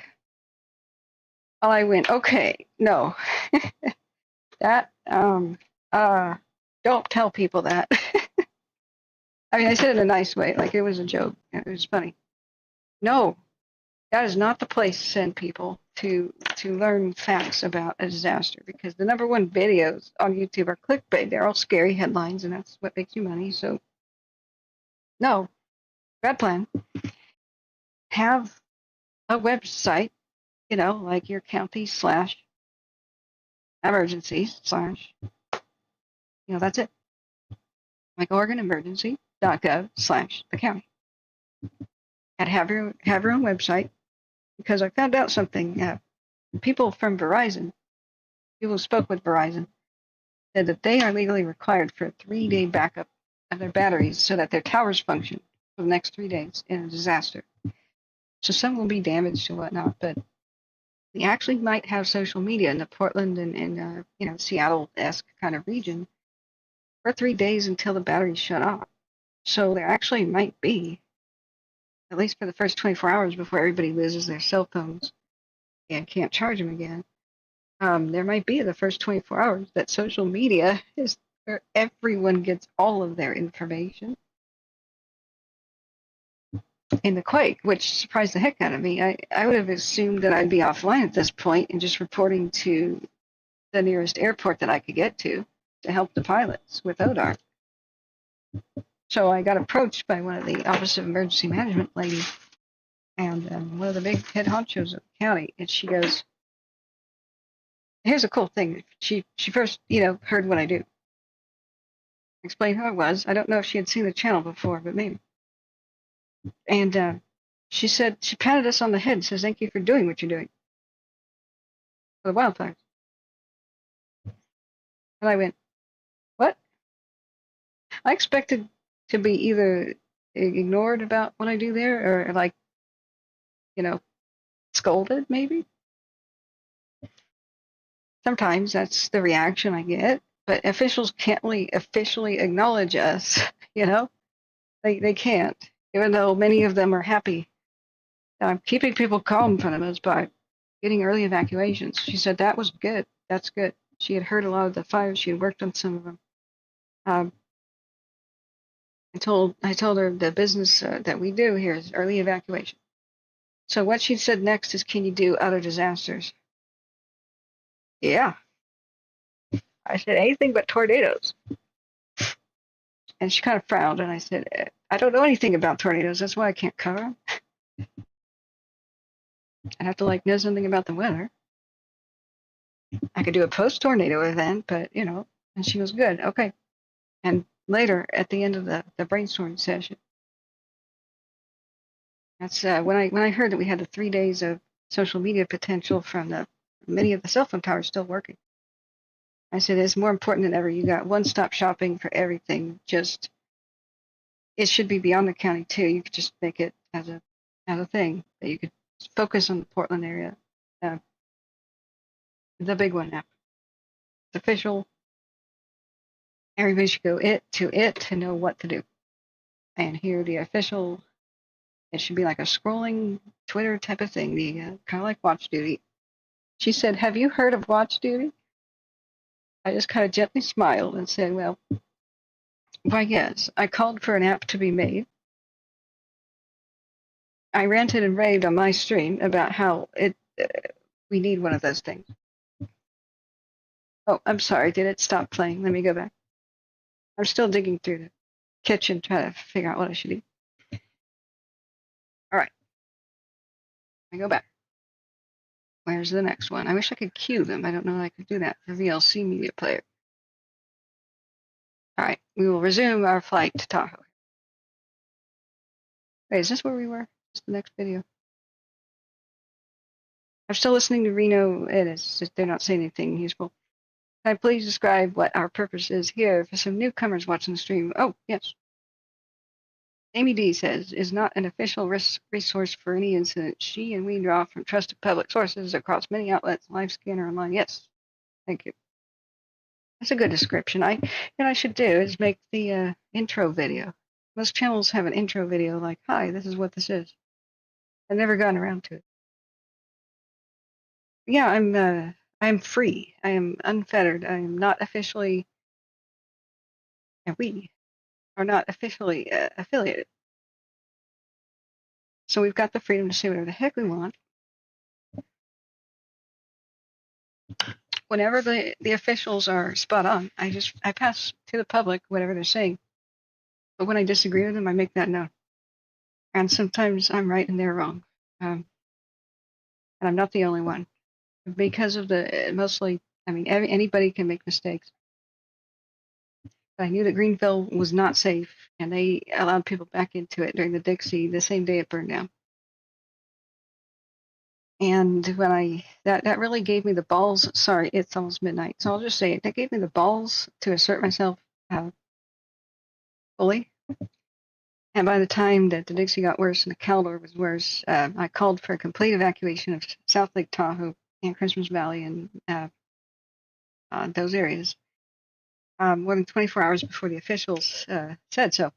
Well, I went, okay, no. That, don't tell people that. I said it in a nice way, like it was a joke. It was funny. No, that is not the place to send people to learn facts about a disaster, because the number one videos on YouTube are clickbait. They're all scary headlines, and that's what makes you money. So, no, bad plan. Have a website, like your county /emergencies / that's it. Like OregonEmergency.gov/the county. And have your own website, because I found out something. People from Verizon, people who spoke with Verizon, said that they are legally required for a 3-day backup of their batteries so that their towers function. for the next 3 days in a disaster. So some will be damaged and whatnot, but we actually might have social media in the Portland and Seattle-esque kind of region for 3 days until the batteries shut off. So there actually might be, at least for the first 24 hours before everybody loses their cell phones and can't charge them again, there might be the first 24 hours that social media is where everyone gets all of their information. In the quake, which surprised the heck out of me. I would have assumed that I'd be offline at this point and just reporting to the nearest airport that I could get to help the pilots with ODAR. So I got approached by one of the Office of Emergency Management ladies and one of the big head honchos of the county, and she goes, here's a cool thing. She first, heard what I do. Explained who I was. I don't know if she had seen the channel before, but maybe. And she said, she patted us on the head and says, thank you for doing what you're doing for the wildfires. And I went, what? I expected to be either ignored about what I do there or scolded maybe. Sometimes that's the reaction I get, but officials can't really officially acknowledge us, They can't, even though many of them are happy. Keeping people calm for them is by getting early evacuations. She said that was good. That's good. She had heard a lot of the fires. She had worked on some of them. I told her the business that we do here is early evacuation. So what she said next is, can you do other disasters? Yeah. I said, anything but tornadoes. And she kind of frowned, and I said, I don't know anything about tornadoes. That's why I can't cover them. I'd have to know something about the weather. I could do a post-tornado event, but and she was good. Okay. And later, at the end of the brainstorming session, that's when I heard that we had the 3 days of social media potential from many of the cell phone towers still working. I said, it's more important than ever. You got one-stop shopping for everything. Just, it should be beyond the county too. You could just make it as a thing that you could focus on the Portland area. The big one now. It's official. Everybody should go to know what to do. And here the official, it should be like a scrolling Twitter type of thing, the kind of like Watch Duty. She said, have you heard of Watch Duty? I just kind of gently smiled and said, well, why yes. I called for an app to be made. I ranted and raved on my stream about how we need one of those things. Oh, I'm sorry. Did it stop playing? Let me go back. I'm still digging through the kitchen trying to figure out what I should eat. All right. I go back. Where's the next one? I wish I could queue them. I don't know if I could do that for VLC Media Player. All right. We will resume our flight to Tahoe. Wait, is this where we were? Is the next video? I'm still listening to Reno. It is just they're not saying anything useful. Can I please describe what our purpose is here for some newcomers watching the stream? Oh, yes. Amy D says, is not an official resource for any incident. She and we draw from trusted public sources across many outlets, live scanner online. Yes. Thank you. That's a good description. I should do is make the intro video. Most channels have an intro video like, hi, this is what this is. I've never gotten around to it. Yeah, I'm free. I am unfettered. I am not officially, and we are not officially affiliated. So we've got the freedom to say whatever the heck we want. Whenever the officials are spot on, I pass to the public whatever they're saying. But when I disagree with them, I make that known. And sometimes I'm right and they're wrong. And I'm not the only one. Because of anybody can make mistakes. I knew that Greenville was not safe, and they allowed people back into it during the Dixie the same day it burned down. And when that really gave me the balls. Sorry, it's almost midnight, so I'll just say it. That gave me the balls to assert myself fully. And by the time that the Dixie got worse and the Caldor was worse, I called for a complete evacuation of South Lake Tahoe and Christmas Valley and those areas more than 24 hours before the officials said so.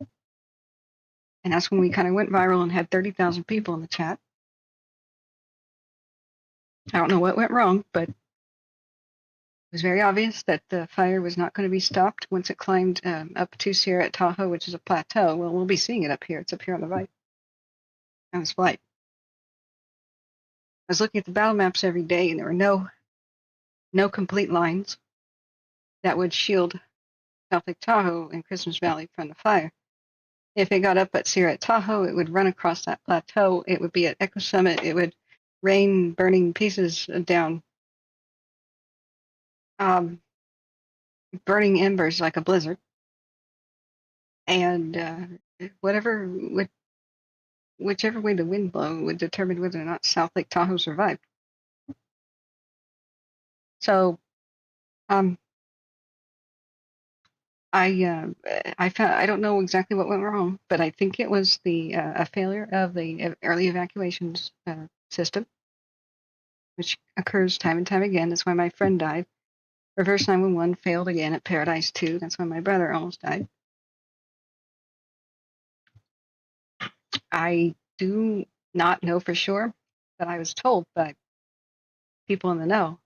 And that's when we kind of went viral and had 30,000 people in the chat. I don't know what went wrong, but it was very obvious that the fire was not going to be stopped once it climbed up to Sierra at Tahoe, which is a plateau. Well, we'll be seeing it up here. It's up here on the right on this flight. I was looking at the battle maps every day, and there were no complete lines that would shield South Lake Tahoe and Christmas Valley from the fire. If it got up at Sierra at Tahoe, it would run across that plateau. It would be at Echo Summit. It would rain burning pieces down, burning embers like a blizzard. And whichever way the wind blew would determine whether or not South Lake Tahoe survived. So, I don't know exactly what went wrong, but I think it was a failure of the early evacuations system, which occurs time and time again. That's why my friend died. Reverse 911 failed again at Paradise 2. That's why my brother almost died. I do not know for sure, but I was told by people in the know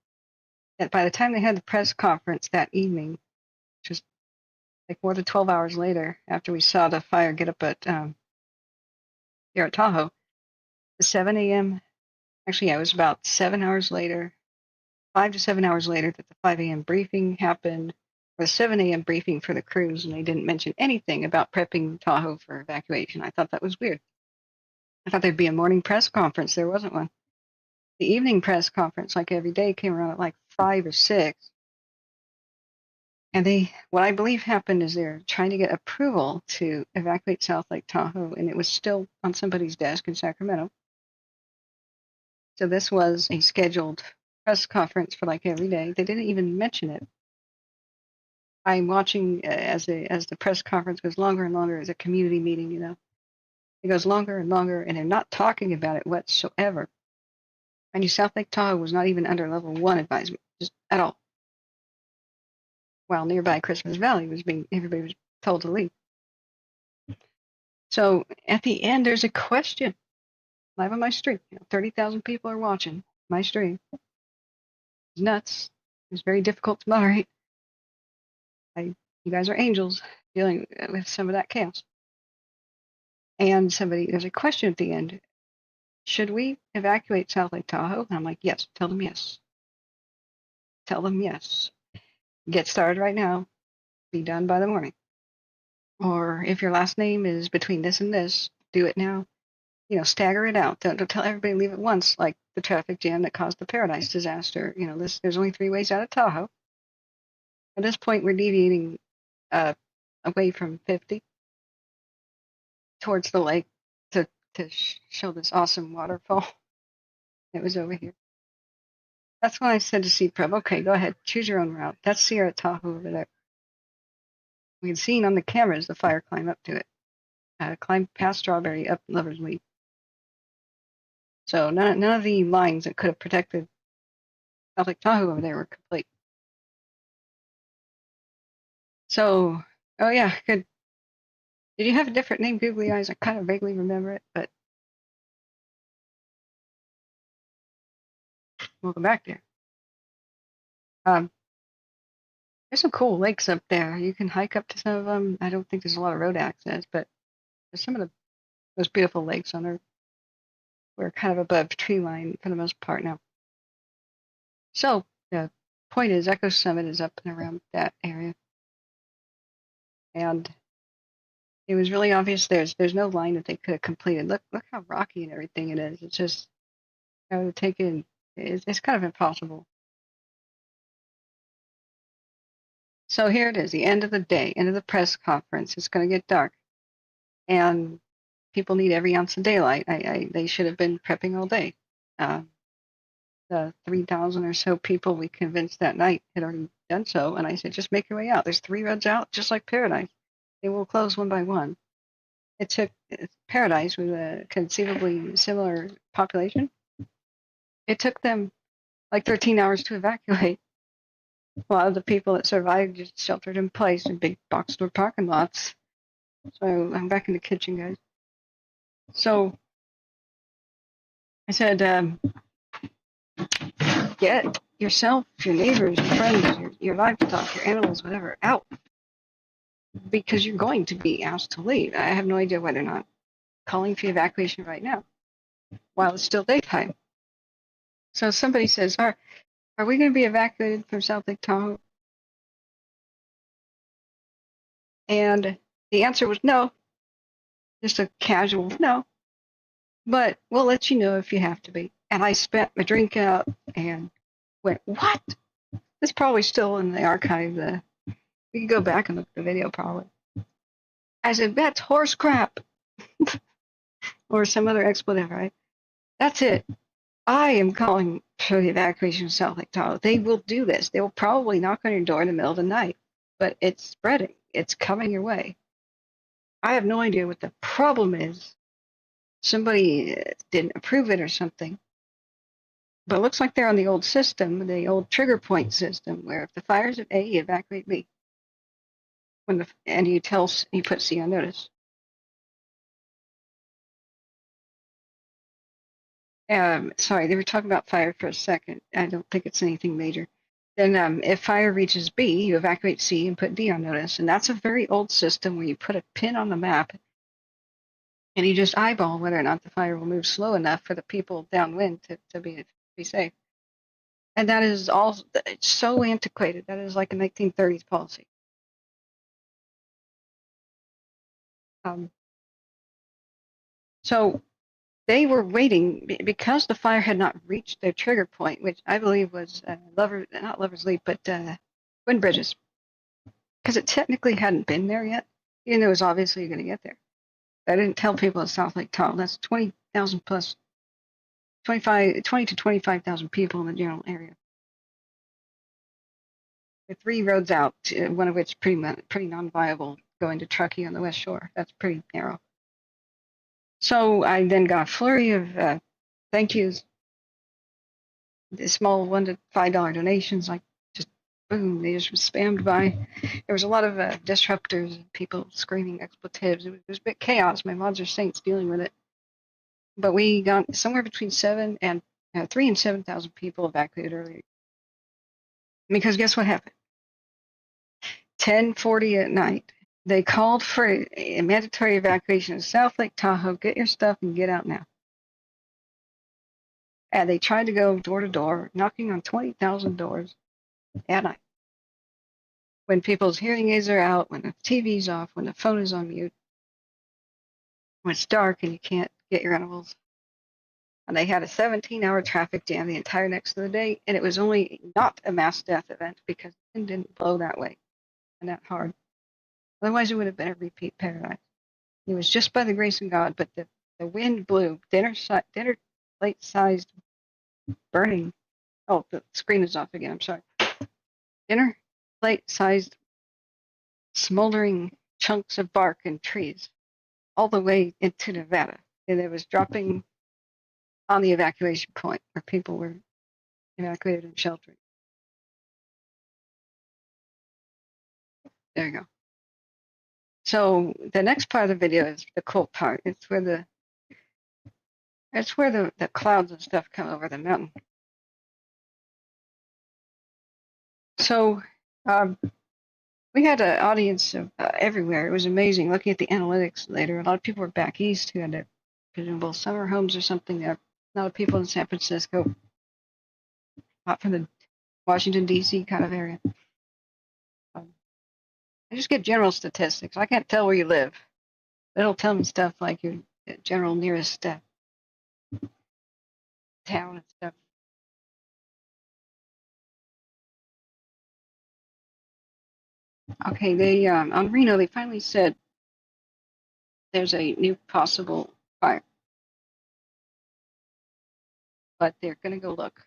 that by the time they had the press conference that evening, which was like more than 12 hours later after we saw the fire get up at here at Tahoe, the 7 a.m. Actually, yeah, it was about 7 hours later, 5 to 7 hours later, that the 5 a.m. briefing happened, or the 7 a.m. briefing for the crews, and they didn't mention anything about prepping Tahoe for evacuation. I thought that was weird. I thought there'd be a morning press conference. There wasn't one. The evening press conference, like every day, came around at like 5 or 6. And what I believe happened is they're trying to get approval to evacuate South Lake Tahoe, and it was still on somebody's desk in Sacramento. So this was a scheduled press conference for like every day. They didn't even mention it. I'm watching as the press conference goes longer and longer as a community meeting, you know. It goes longer and longer, and they're not talking about it whatsoever. I knew South Lake Tahoe was not even under level 1 advisement, just at all. While nearby Christmas Valley everybody was told to leave. So at the end, there's a question live on my stream. 30,000 people are watching my stream. It's nuts. It's very difficult to moderate. You guys are angels dealing with some of that chaos. And there's a question at the end. Should we evacuate South Lake Tahoe? And I'm like, yes. Tell them yes. Tell them yes. Get started right now. Be done by the morning. Or if your last name is between this and this, do it now. You know, stagger it out. Don't tell everybody to leave at once, like the traffic jam that caused the Paradise disaster. You know, there's only 3 ways out of Tahoe. At this point, we're deviating away from 50 towards the lake to show this awesome waterfall. It was over here. That's when I said to C-Prep, okay, go ahead, choose your own route. That's Sierra Tahoe over there. We had seen on the cameras the fire climb up to it, climb past Strawberry up Lover's Leap. So none of the lines that could have protected South Lake Tahoe over there were complete. So, oh yeah, good. Did you have a different name, Googly Eyes? I kind of vaguely remember it, but welcome back there. There's some cool lakes up there. You can hike up to some of them. I don't think there's a lot of road access, but there's some of the most beautiful lakes on Earth. We're kind of above tree line for the most part now. So the point is, Echo Summit is up and around that area, and it was really obvious. There's no line that they could have completed. Look how rocky and everything it is. It's just it's kind of impossible. So here it is, the end of the day, end of the press conference. It's going to get dark, and people need every ounce of daylight. They should have been prepping all day. The 3,000 or so people we convinced that night had already done so, and I said, just make your way out. There's 3 roads out, just like Paradise. They will close one by one. It took Paradise with a conceivably similar population. It took them like 13 hours to evacuate. While the people that survived just sheltered in place in big box store parking lots. So I'm back in the kitchen, guys. So I said, get yourself, your neighbors, your friends, your livestock, your animals, whatever, out. Because you're going to be asked to leave. I have no idea why they're not calling for evacuation right now, while it's still daytime. So somebody says, are we going to be evacuated from South Lake Tahoe? And the answer was no, just a casual no. But we'll let you know if you have to be. And I spent my drink out and went, what? It's probably still in the archive. We can go back and look at the video probably. I said, that's horse crap. Or some other expletive, right? That's it. I am calling for the evacuation of South Lake Tahoe. They will do this. They will probably knock on your door in the middle of the night. But it's spreading. It's coming your way. I have no idea what the problem is. Somebody didn't approve it or something. But it looks like they're on the old system, the old trigger point system, where if the fire's at A, you evacuate B. And you put C on notice. Sorry, they were talking about fire for a second. I don't think it's anything major. Then if fire reaches B, you evacuate C and put D on notice. And that's a very old system where you put a pin on the map and you just eyeball whether or not the fire will move slow enough for the people downwind to be safe. And that is all, it's so antiquated. That is like a 1930s policy. So they were waiting because the fire had not reached their trigger point, which I believe was not Lover's Leap, but Twin Bridges, because it technically hadn't been there yet, even though it was obviously going to get there. I didn't tell people at South Lake Tahoe. That's 20,000 plus, 20 to 25,000 people in the general area. The 3 roads out, one of which pretty non-viable, going to Truckee on the West Shore. That's pretty narrow. So I then got a flurry of thank yous, the small $1 to $5 donations, like just boom, they just spammed by. There was a lot of disruptors and people screaming expletives. It was a bit chaos. My mods are saints dealing with it. But we got somewhere between 3 and 7,000 people evacuated earlier. Because guess what happened? 10:40 at night, they called for a mandatory evacuation of South Lake Tahoe. Get your stuff and get out now. And they tried to go door to door, knocking on 20,000 doors at night. When people's hearing aids are out, when the TV's off, when the phone is on mute, when it's dark and you can't get your animals. And they had a 17-hour traffic jam the entire next of the day, and it was only not a mass death event because the wind didn't blow that way and that hard. Otherwise, it would have been a repeat Paradise. It was just by the grace of God, but the wind blew. Dinner plate-sized burning. Oh, the screen is off again. I'm sorry. Dinner plate-sized smoldering chunks of bark and trees all the way into Nevada. And it was dropping on the evacuation point where people were evacuated and sheltering. There you go. So the next part of the video is the cool part. It's where the clouds and stuff come over the mountain. So we had an audience of everywhere. It was amazing looking at the analytics later. A lot of people were back east who had their presumable summer homes or something. There. A lot of people in San Francisco, not from the Washington, D.C. kind of area. I just get general statistics. I can't tell where you live. It'll tell me stuff like your general nearest town and stuff. Okay, they on Reno, they finally said there's a new possible fire, but they're going to go look.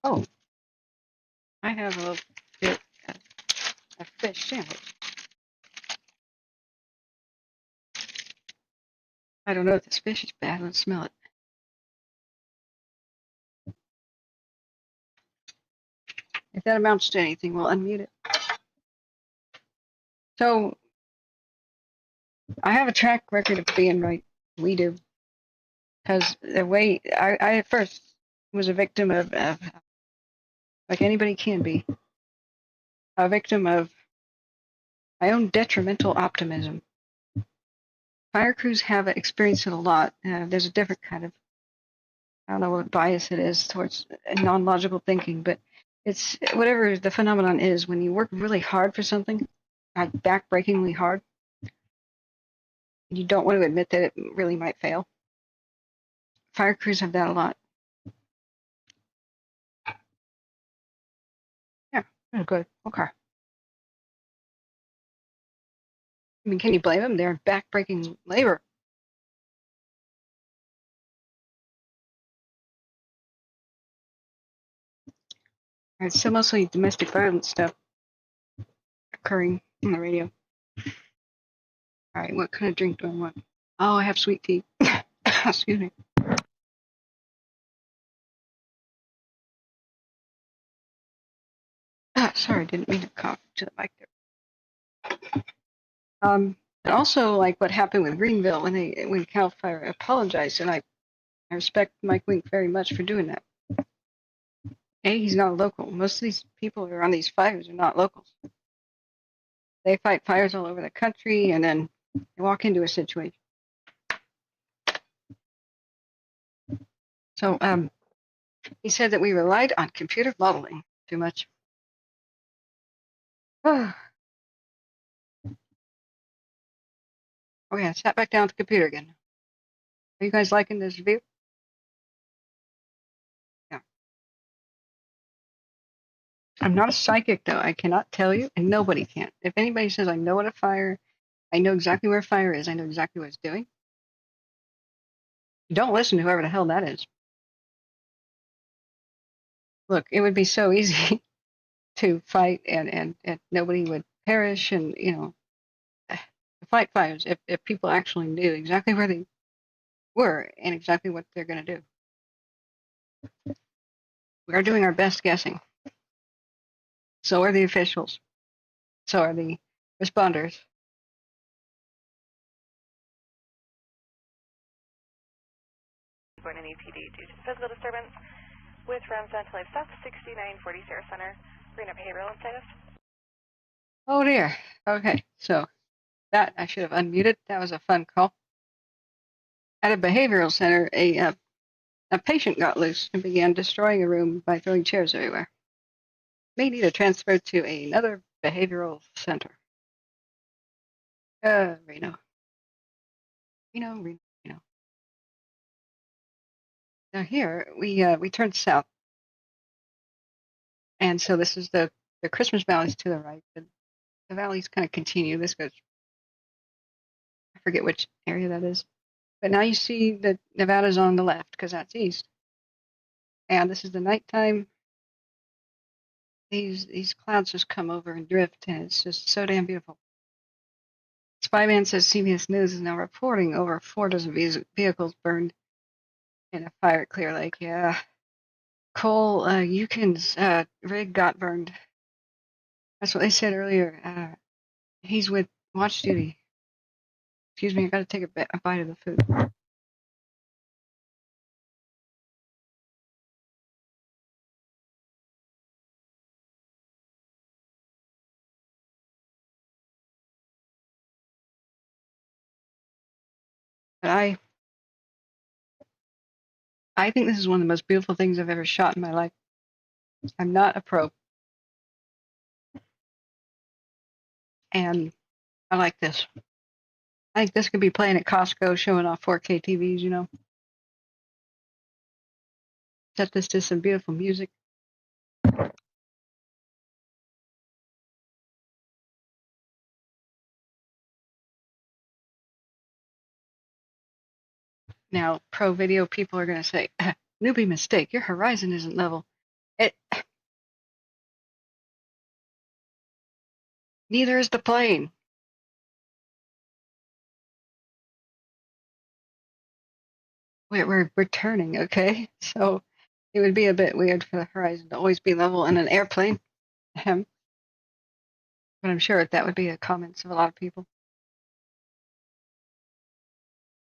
Oh, I have a little bit of a fish sandwich. I don't know if this fish is bad. Let's smell it. If that amounts to anything, we'll unmute it. So, I have a track record of being right. We do. Because the way I at first was a victim of, like anybody can be, a victim of my own detrimental optimism. Fire crews have experienced it a lot. There's a different kind of, I don't know what bias it is towards non-logical thinking, but it's whatever the phenomenon is, when you work really hard for something, like backbreakingly hard, you don't want to admit that it really might fail. Fire crews have that a lot. Yeah, good. Okay. I mean, can you blame them? They're in backbreaking labor. It's still mostly domestic violence stuff occurring on the radio. All right, what kind of drink do I want? Oh, I have sweet tea. Excuse me. Sorry, didn't mean to cough to the mic there. And also, like what happened with Greenville when Cal Fire apologized, and I respect Mike Wink very much for doing that. He's not a local. Most of these people who are on these fires are not locals. They fight fires all over the country, and then they walk into a situation. So he said that we relied on computer modeling too much. Okay, I sat back down at the computer again. Are you guys liking this view? Yeah. I'm not a psychic, though. I cannot tell you, and nobody can. If anybody says I know what a fire, I know exactly where a fire is, I know exactly what it's doing. Don't listen to whoever the hell that is. Look, it would be so easy to fight and nobody would perish, and, you know, to fight fires if people actually knew exactly where they were and exactly what they're going to do. We are doing our best guessing. So are the officials. So are the responders. Bernadino PD due to physical disturbance with Ramsden to Life South 6940 Sarah Center, Reno Behavioral status. Oh dear. Okay, so that I should have unmuted. That was a fun call. At a behavioral center, a patient got loose and began destroying a room by throwing chairs everywhere. May need a transfer to another behavioral center. Reno. Now here we turned south, and so this is the Christmas valleys to the right. The valleys kind of continue. This goes, I forget which area that is, but now you see that Nevada's on the left because that's east, and this is the nighttime. These clouds just come over and drift, and it's just so damn beautiful. Spyman says CBS News is now reporting over 4 dozen vehicles burned in a fire at Clear Lake. Yeah. Cole Yukin's rig got burned. That's what they said earlier. He's with watch duty. Excuse me, I gotta take a bite of the food. But I think this is one of the most beautiful things I've ever shot in my life. I'm not a pro. And I like this. I think this could be playing at Costco, showing off 4K TVs, you know. Set this to some beautiful music. Now, pro video people are going to say, newbie mistake, your horizon isn't level. Neither is the plane. We're returning, okay? So it would be a bit weird for the horizon to always be level in an airplane. But I'm sure that would be a comments of a lot of people.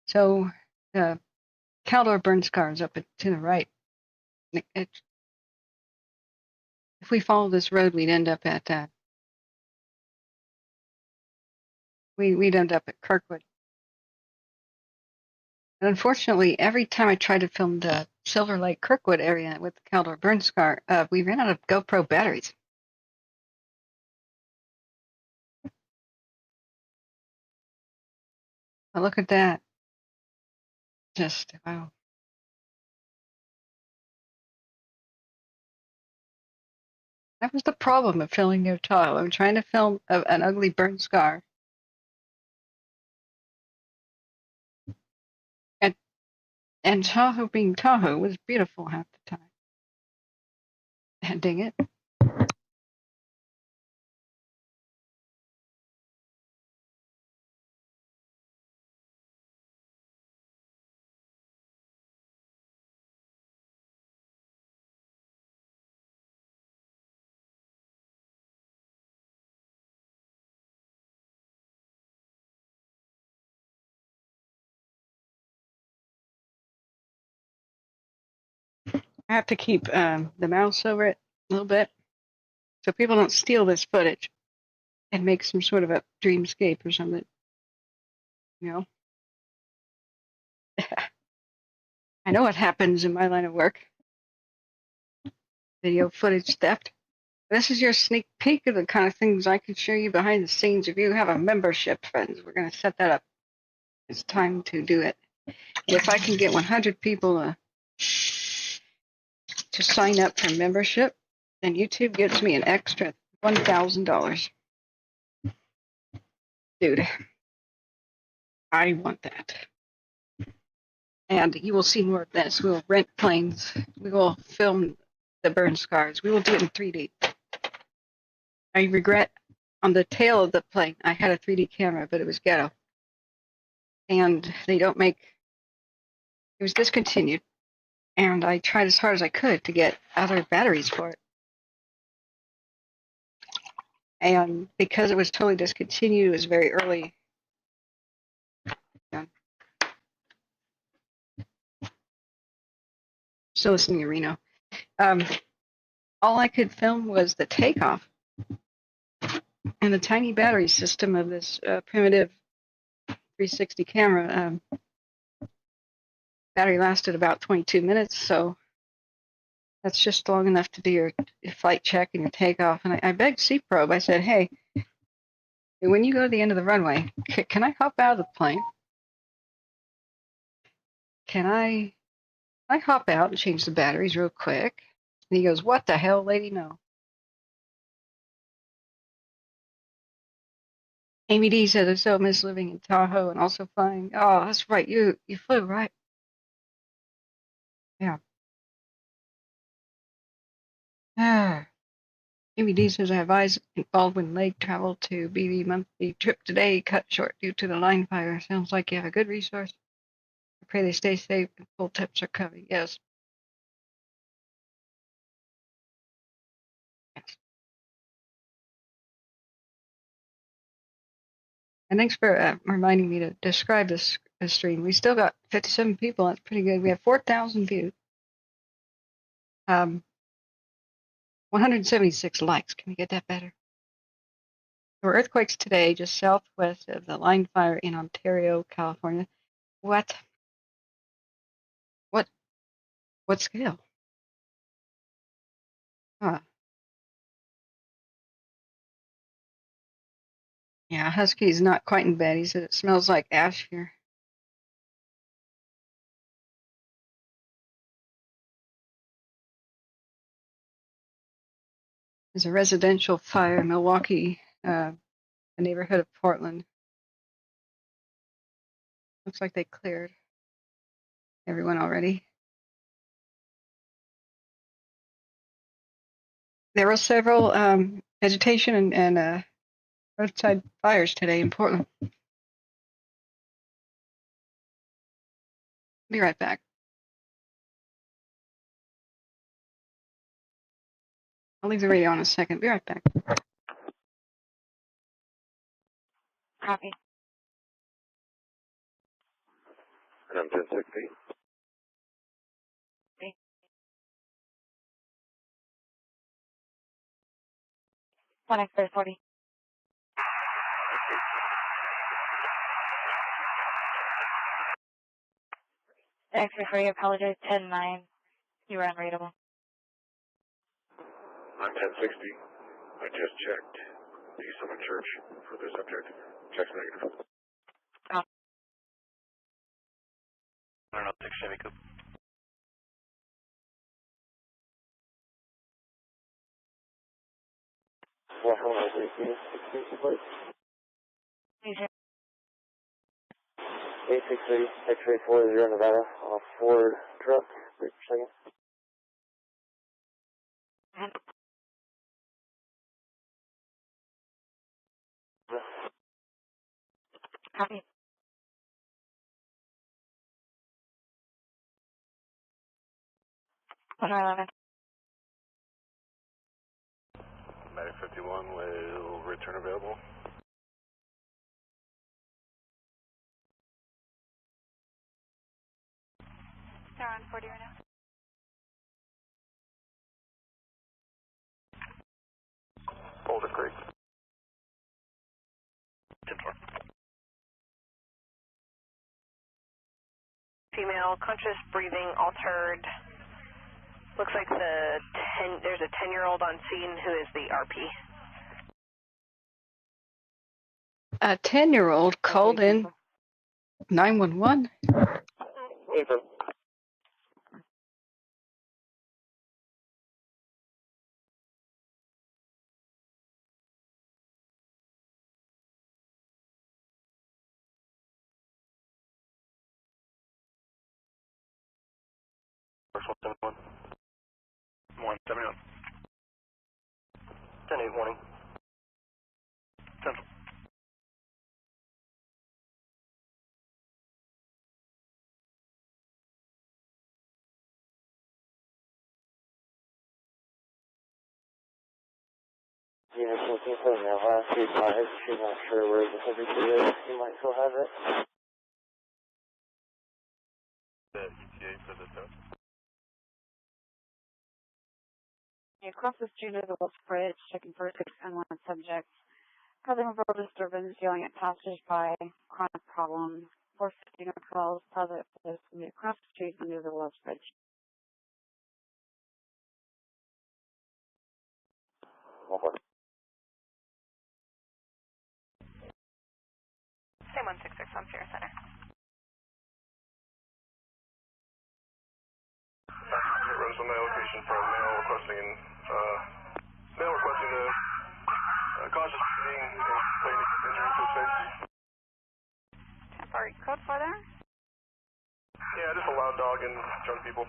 So the Caldor burn scar is up to the right. If we follow this road, we'd end up at we'd end up at Kirkwood. And unfortunately, every time I tried to film the Silver Lake Kirkwood area with the Caldor burn scar, we ran out of GoPro batteries. But look at that. Just wow. That was the problem of filming near Tahoe. I'm trying to film an ugly burn scar. And Tahoe being Tahoe was beautiful half the time. And dang it. I have to keep the mouse over it a little bit so people don't steal this footage and make some sort of a dreamscape or something. You know? I know what happens in my line of work. Video footage theft. This is your sneak peek of the kind of things I can show you behind the scenes. If you have a membership, friends, we're going to set that up. It's time to do it. If I can get 100 people to sign up for membership, then YouTube gives me an extra $1,000. Dude, I want that. And you will see more of this. We will rent planes. We will film the burn scars. We will do it in 3D. I regret on the tail of the plane, I had a 3D camera, but it was ghetto. And they don't make, it was discontinued. And I tried as hard as I could to get other batteries for it. And because it was totally discontinued, it was very early. Yeah. Still listening to Reno. All I could film was the takeoff and the tiny battery system of this primitive 360 camera. Battery lasted about 22 minutes, so that's just long enough to do your flight check and your takeoff. And I begged Seaprobe. I said, hey, when you go to the end of the runway, can I hop out of the plane? Can I hop out and change the batteries real quick? And he goes, what the hell, lady? No. Amy D says, I so miss living in Tahoe and also flying. Oh, that's right. You flew, right? Yeah. Amy D says, I advise Baldwin Lake travel to BV monthly trip today, cut short due to the line fire. Sounds like you have a good resource. I pray they stay safe and full tips are coming. Yes. And thanks for reminding me to describe this stream. We still got 57 people. That's pretty good. We have 4,000 views. 176 likes. Can we get that better? There were earthquakes today just southwest of the line fire in Ontario, California. What? What scale? Huh. Yeah, Husky's not quite in bed. He said it smells like ash here. There's a residential fire in Milwaukee, a neighborhood of Portland. Looks like they cleared everyone already. There were several vegetation and roadside fires today in Portland. Be right back. I'll leave the radio on a second. Be right back. Copy. I'm 1060. Okay. 1x40. X-ray for you, apologize, 10-9. You were unreadable. I'm 1060. I just checked the Summit Church for the subject. Check's negative. Oh. 106 Chevy Coupe. Washoe, 863, please. 863, X-ray 40 Nevada, Ford truck. Wait for a second. Copy. One 11. Medic 51 will return available. They're on 40 right now. Boulder Creek. 10-4. Female, conscious breathing, altered. Looks like there's a 10-year-old on scene who is the RP. A 10-year-old called in 911. April. First 171. 171. 10-8 warning. 10. Yeah, so looking for now, 35. She's not sure where the subject is. She might still have it. The ETA for the test. Across the street of the Wolf Bridge, checking for a 611 subject. Causing a verbal disturbance, yelling at passers-by, chronic problem, 450 calls, positive for this across the street under the Wolf Bridge. Same 166 on Sierra Center. Rose on my location for a male requesting the cautious breathing and complaining injury to his face. Sorry, code for there? Yeah, just a loud dog and drunk people.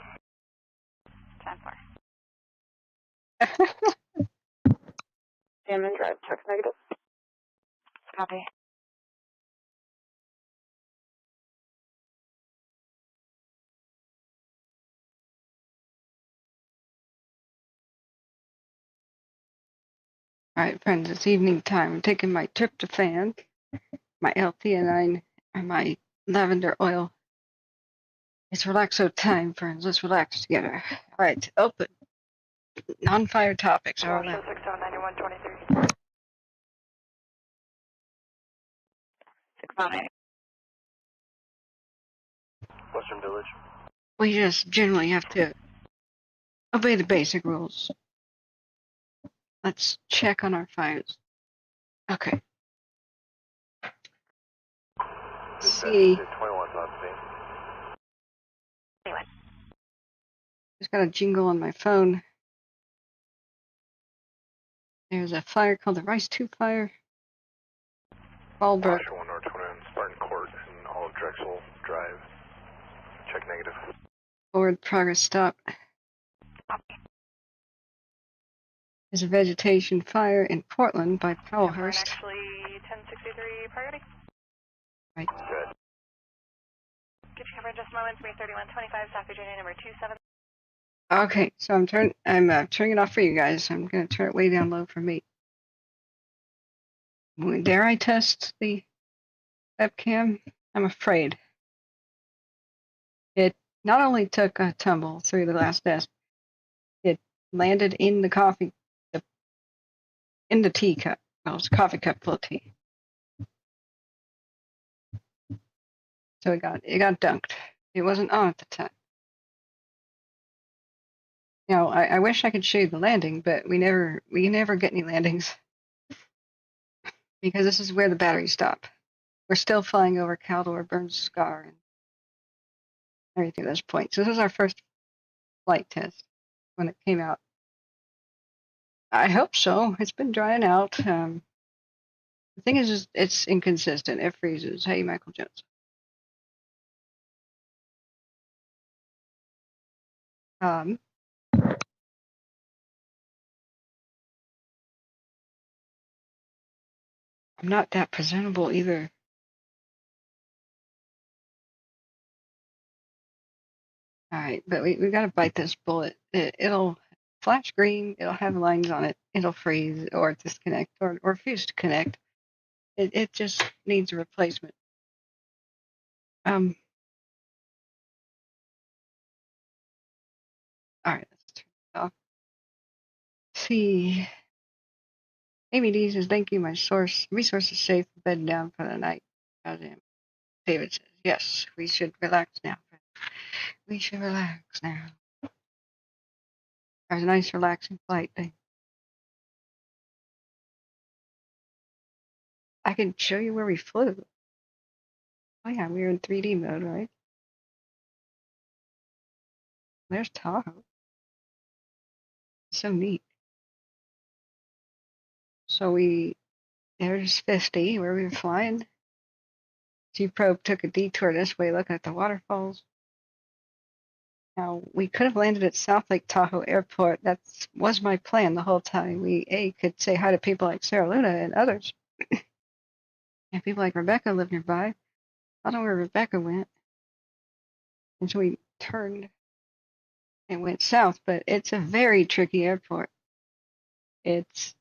10-4. Salmon Drive, check negative. Copy. All right, friends, it's evening time. I'm taking my tryptophan, my L-theanine, and my lavender oil. It's relaxo time, friends. Let's relax together. All right, open. Non-fire topics are allowed. 6-9123. 6-9. Western Village. We just generally have to obey the basic rules. Let's check on our fires. Okay. See. 21's on scene. Anyway. Just got a jingle on my phone. There's a fire called the Rice 2 fire. Fallbrook. Washoe 1 North 21, Spartan Court and all of Drexel Drive. Check negative. Forward progress stop. There's a vegetation fire in Portland by Powellhurst. Actually, 1063 priority. Right. Good. Get you covered in just a moment. It's me 3125, South Virginia, number 27. Okay, so I'm turning it off for you guys. I'm gonna turn it way down low for me. Dare I test the webcam? I'm afraid. It not only took a tumble through the glass desk, it landed in the coffee, in the teacup. Well, it's a coffee cup full of tea. So it got dunked. It wasn't on at the time. Now I wish I could show you the landing, but we never get any landings because this is where the batteries stop. We're still flying over Caldor, Burns Scar, and everything at this point. So this is our first flight test when it came out. I hope so. It's been drying out. The thing is, just, it's inconsistent. It freezes. Hey, Michael Jones. I'm not that presentable either. All right, but we got to bite this bullet. It'll flash green. It'll have lines on it. It'll freeze or disconnect or refuse to connect. It just needs a replacement. All right, let's turn it off. See, Amy D says, thank you. My resource is safe. Bed down for the night. Goddamn. David says, yes, we should relax now. We should relax now. There's a nice relaxing flight thing. I can show you where we flew. Oh yeah, we were in 3D mode, right? There's Tahoe. So neat. So there's 50 where we were flying. G-Probe took a detour this way looking at the waterfalls. Now, we could have landed at South Lake Tahoe Airport. That was my plan the whole time. We could say hi to people like Sarah Luna and others. And people like Rebecca live nearby. I don't know where Rebecca went. And so we turned and went south, but it's a very tricky airport. It's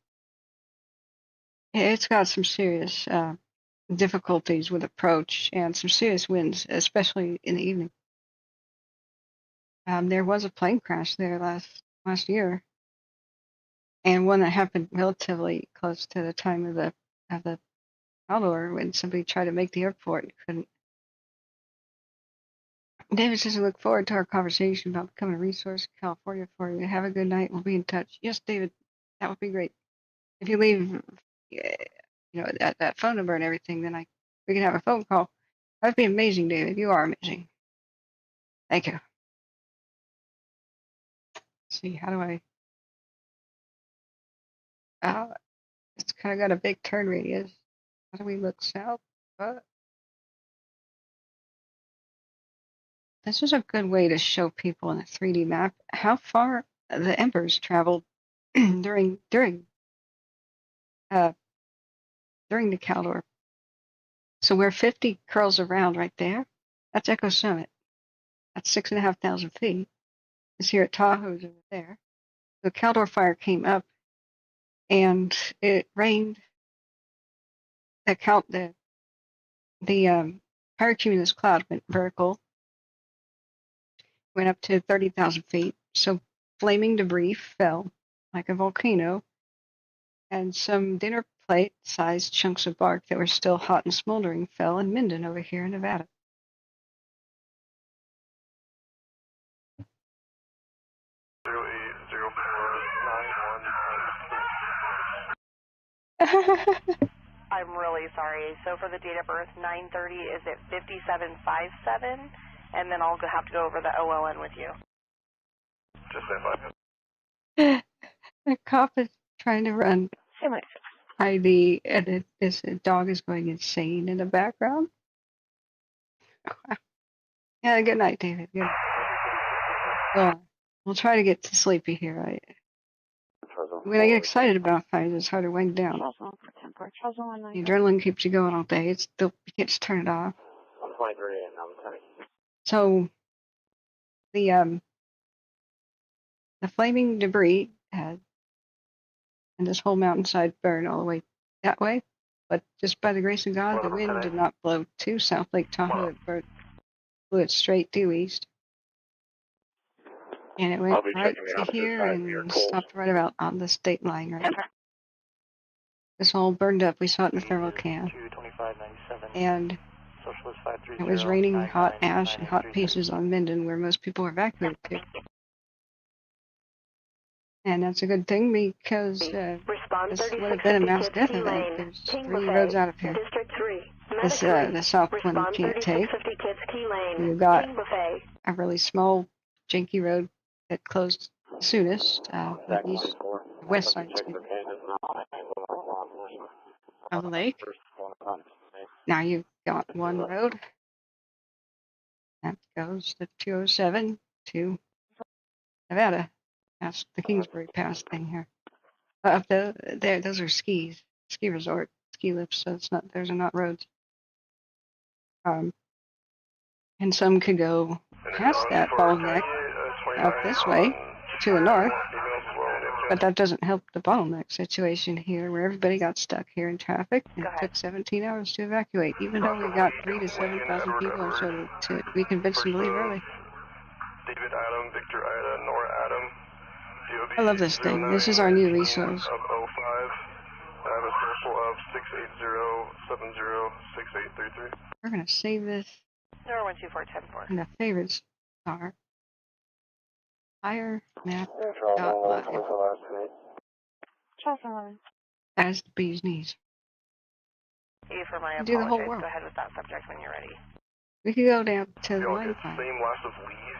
got some serious difficulties with approach and some serious winds, especially in the evening. There was a plane crash there last year, and one that happened relatively close to the time of the Caldor when somebody tried to make the airport and couldn't. David says, I look forward to our conversation about becoming a resource in California for you. Have a good night. We'll be in touch. Yes, David, that would be great. If you leave, that phone number and everything, then we can have a phone call. That'd be amazing, David. You are amazing. Thank you. Let's see, how do I? It's kind of got a big turn radius. How do we look south? This is a good way to show people in a 3D map how far the Embers traveled during the Caldor. So where 50 curls around right there, that's Echo Summit. That's 6,500 feet. It's here at Tahoe's over there. The Caldor fire came up, and it rained. The pyrocumulus cloud went vertical, went up to 30,000 feet. So flaming debris fell like a volcano, and some dinner plate-sized chunks of bark that were still hot and smoldering fell in Minden over here in Nevada. I'm really sorry. So for the date of birth, 9:30, is it 5757? And then I'll have to go over the OLN with you. Just stand by. The cop is trying to run ID, and this dog is going insane in the background. Yeah, good night, David. Good night. We'll try to get to sleepy here. when I get excited about fires, it's hard to wind down. The adrenaline keeps you going all day. It's still, you can't just turn it off. I'm 23 and I'm 10. So the flaming debris had, and this whole mountainside burned all the way that way. But just by the grace of God, the wind did not blow to South Lake Tahoe. It blew it straight due east. And it went right to here and stopped right about on the state line right now. This all burned up. We saw it in the thermal cam. And it was raining hot ash and hot pieces on Minden, where most people were evacuated to. And that's a good thing because this would have been a mass death event. There's 3 roads out of here. This, the south one you can't take. You've got a really small, janky road that closed soonest, the east, west side of the lake. Now you've got one road that goes to 207 to Nevada. That's the Kingsbury Pass thing here. Up there, those are ski resort, ski lifts, so it's not, those are not roads. And some could go past that bottleneck up this way to the north, but that doesn't help the bottleneck situation here, where everybody got stuck here in traffic. And it took 17 hours to evacuate, even though we got 3,000 to 7,000 people or so we convinced them to leave early. David Adam, Victor Ida, Nora Adam. I love this thing. This is our new resource. I have a social of 680-70-6833. We're going to save this. Nora 12410-4. And the favorites are firemap.live. As the bee's knees. For my do the whole world. Go ahead with that subject when you're ready. We could go down to the line fire. Same last of Lee.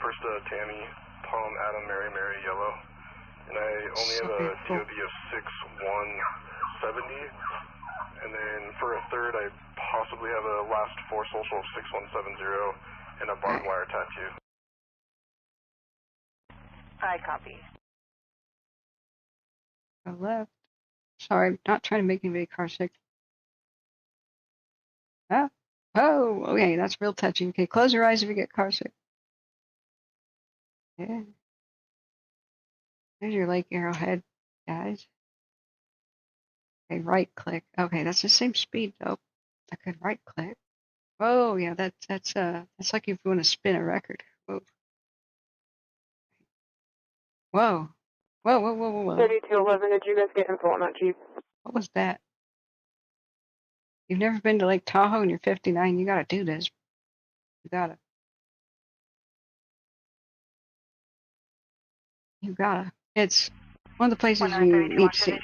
First Tammy, Tom, Adam, Mary, Yellow. And I only have a COD of 6170. And then for a third, I possibly have a last 4 social of 6170 and a barbed wire tattoo. I copy. Go left. Sorry, I'm not trying to make anybody car sick. Ah. Oh, okay, that's real touchy. Okay, close your eyes if you get car sick. Yeah. There's your Lake Arrowhead, guys. Okay, right click. Okay, that's the same speed though. I could right click. Oh yeah, that's like if you want to spin a record. Whoa. Whoa. Whoa. 3211, did you guys get info on that Jeep? What was that? You've never been to Lake Tahoe and you're 59, you gotta do this. You gotta. It's one of the places you need to see.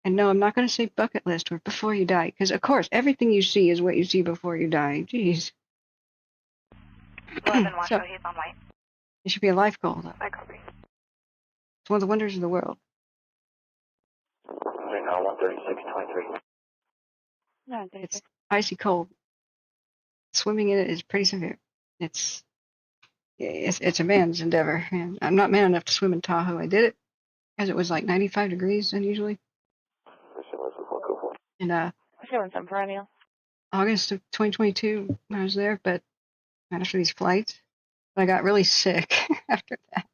And no, I'm not going to say bucket list or before you die, because of course everything you see is what you see before you die. Jeez. 11 Washoe, he's on white. It should be a life goal, though. I copy. It's one of the wonders of the world. Reno 13623. No, it's icy cold. Swimming in it is pretty severe. It's a man's endeavor, and I'm not man enough to swim in Tahoe. I did it because it was like 95 degrees unusually. In August of 2022, I was there, but not after these flights. But I got really sick after that.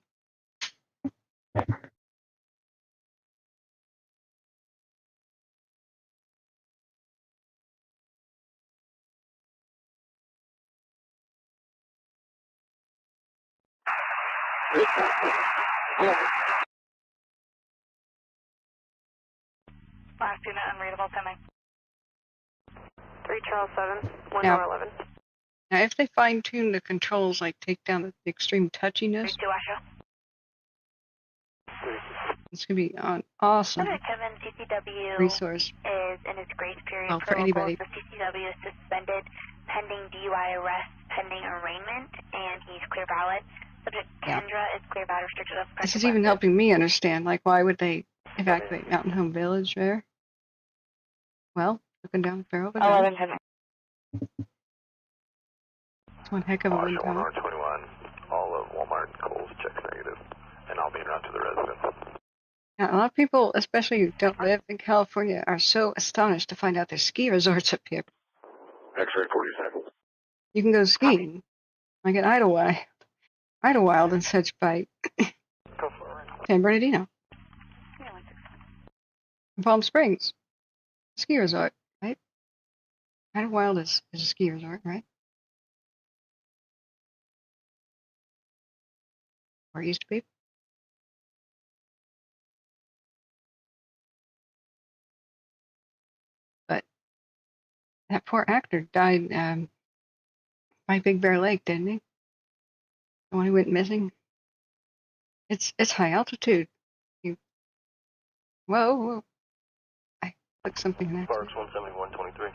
Last unit unreadable semi. 3 Charles 7, 1 Now- Nora 11. Now, if they fine-tune the controls, like take down the extreme touchiness, 32 Washoe. it's going to be an awesome Kevin, CCW resource. is in its grace period Oh, for anybody. The CCW is suspended pending DUI arrest, pending arraignment, and he's clear ballot. Subject Kendra is clear ballot restricted of This is even helping me understand, like, why would they evacuate Mountain Home Village there? Well, looking down the barrel of a gun. It's one heck of a wind tunnel. 21, all of Walmart and Kohl's checks negative. A lot of people, especially who don't live in California, are so astonished to find out there's ski resorts up here. X-ray 47. You can go skiing, like at Idlewild and such by San Bernadino. Palm Springs, ski resort, right? Idlewild is a ski resort, right? Or it used to be. But that poor actor died by Big Bear Lake, didn't he? The one who went missing. It's high altitude. Whoa. I clicked something in Sparks 171.23.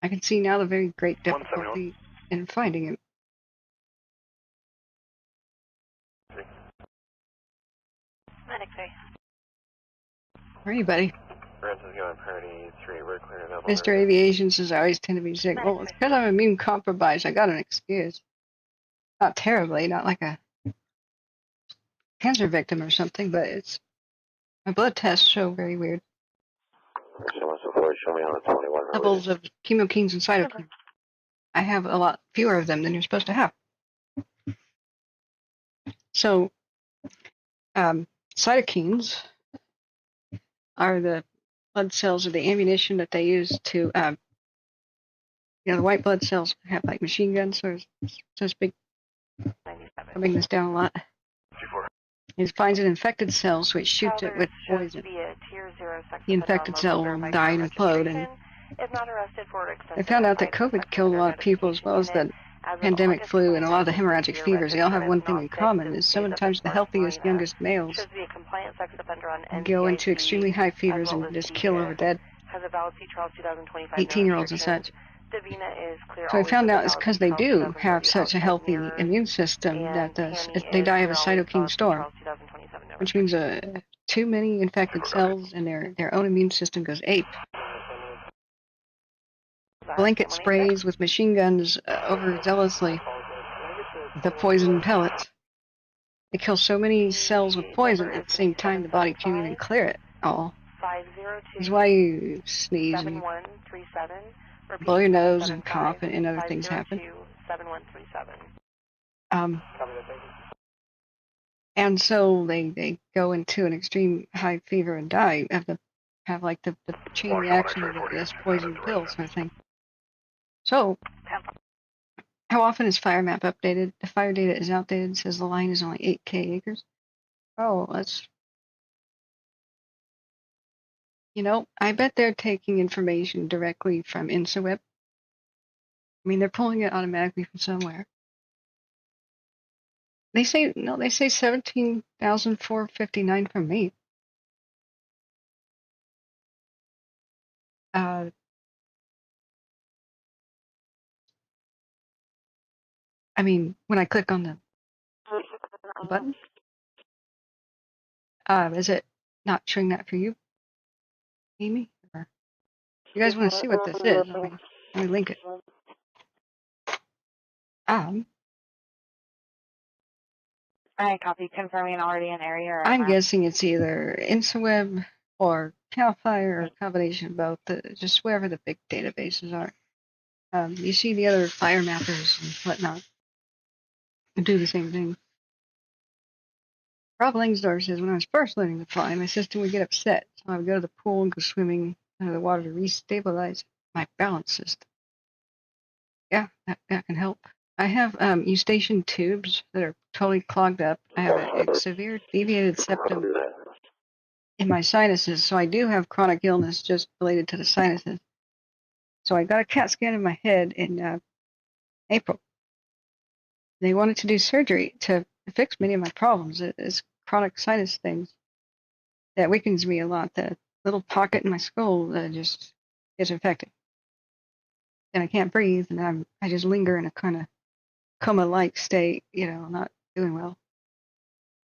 I can see now the very great difficulty in finding him. Medic 3. Where are you, buddy? Francis going priority 3, we're clear available. Mr. Aviation says I always tend to be sick. Well, it's because I'm immune compromised. I got an excuse. Not terribly, not like a cancer victim or something, but it's my blood tests show very weird Show me on the 21. levels of chemokines and cytokines. I have a lot fewer of them than you're supposed to have. So, cytokines are the blood cells or the ammunition that they use to, the white blood cells have like machine guns, so to speak. I'm bringing this down a lot. It finds an infected cell, so it shoots it with poison. The infected cell will die and implode, and they found out that COVID killed a lot of people, as well as the pandemic flu and a lot of the hemorrhagic fevers. They all have one thing in common, is sometimes the healthiest, youngest males go into extremely high fevers and just kill over dead 18-year-olds and such. So I found out it's because they do have such a healthy immune system that they die of a cytokine storm, which means too many infected cells and their own immune system goes ape. Blanket sprays with machine guns overzealously the poison pellets. They kill so many cells with poison at the same time the body can't even clear it all. That's why you sneeze and you blow your nose and cough and other things happen. And so they go into an extreme high fever and die have like the chain reaction of this poison pill sort of thing. So, how often is fire map updated? The fire data is outdated. It says the line is only 8K acres. Oh, that's... I bet they're taking information directly from InsaWeb. I mean, they're pulling it automatically from somewhere. They say 17,459 from me. I mean, when I click on the button, is it not showing that for you, Amy? Or you guys want to see what this is? Let me link it. I copy, confirming already in area. Or I'm guessing it's either InsaWeb or CAL FIRE or a combination of both. Just wherever the big databases are. You see the other fire mappers and whatnot do the same thing. Rob Langsdorff says, when I was first learning to fly, my system would get upset, so I would go to the pool and go swimming under the water to restabilize my balance system. Yeah, that can help. I have eustachian tubes that are totally clogged up. I have a severe deviated septum in my sinuses, so I do have chronic illness just related to the sinuses. So I got a CAT scan of my head in April. They wanted to do surgery to fix many of my problems. It's chronic sinus things that weakens me a lot. The little pocket in my skull just gets infected. And I can't breathe, and I just linger in a kind of coma-like state, not doing well.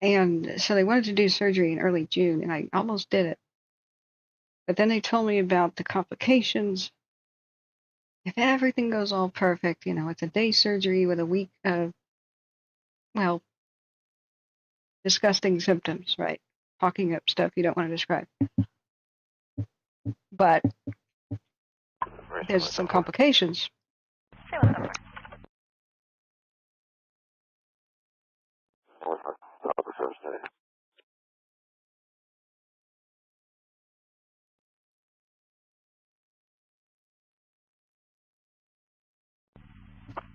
And so they wanted to do surgery in early June, and I almost did it. But then they told me about the complications. If everything goes all perfect, it's a day surgery with a week of, disgusting symptoms, right? hawking up stuff you don't want to describe. But there's some complications. Say what's up, Mark.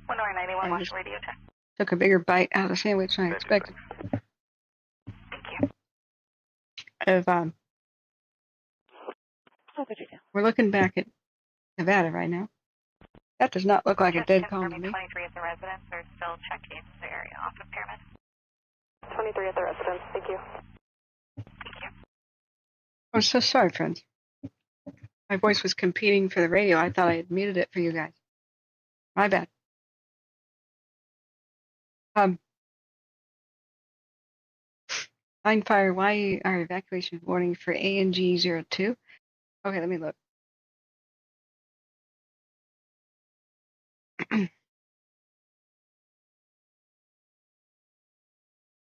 One hour 91, Washoe radio check. Took a bigger bite out of the sandwich than I expected. Thank you. We're looking back at Nevada right now. That does not look like a dead calm to me. 23 at the residence. They're still checking the area off of Pyramid. 23 at the residence. Thank you. I'm so sorry, friends. My voice was competing for the radio. I thought I had muted it for you guys. My bad. Wildfire, why are evacuation warning for ANG02? Okay, let me look.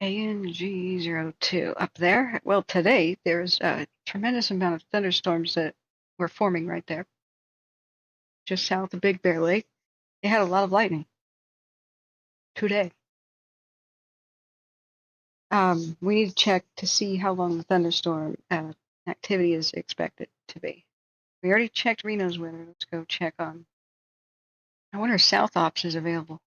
ANG02 up there. Well, today there's a tremendous amount of thunderstorms that were forming right there, just south of Big Bear Lake. They had a lot of lightning today. We need to check to see how long the thunderstorm activity is expected to be. We already checked Reno's weather. Let's go check on. I wonder if South Ops is available.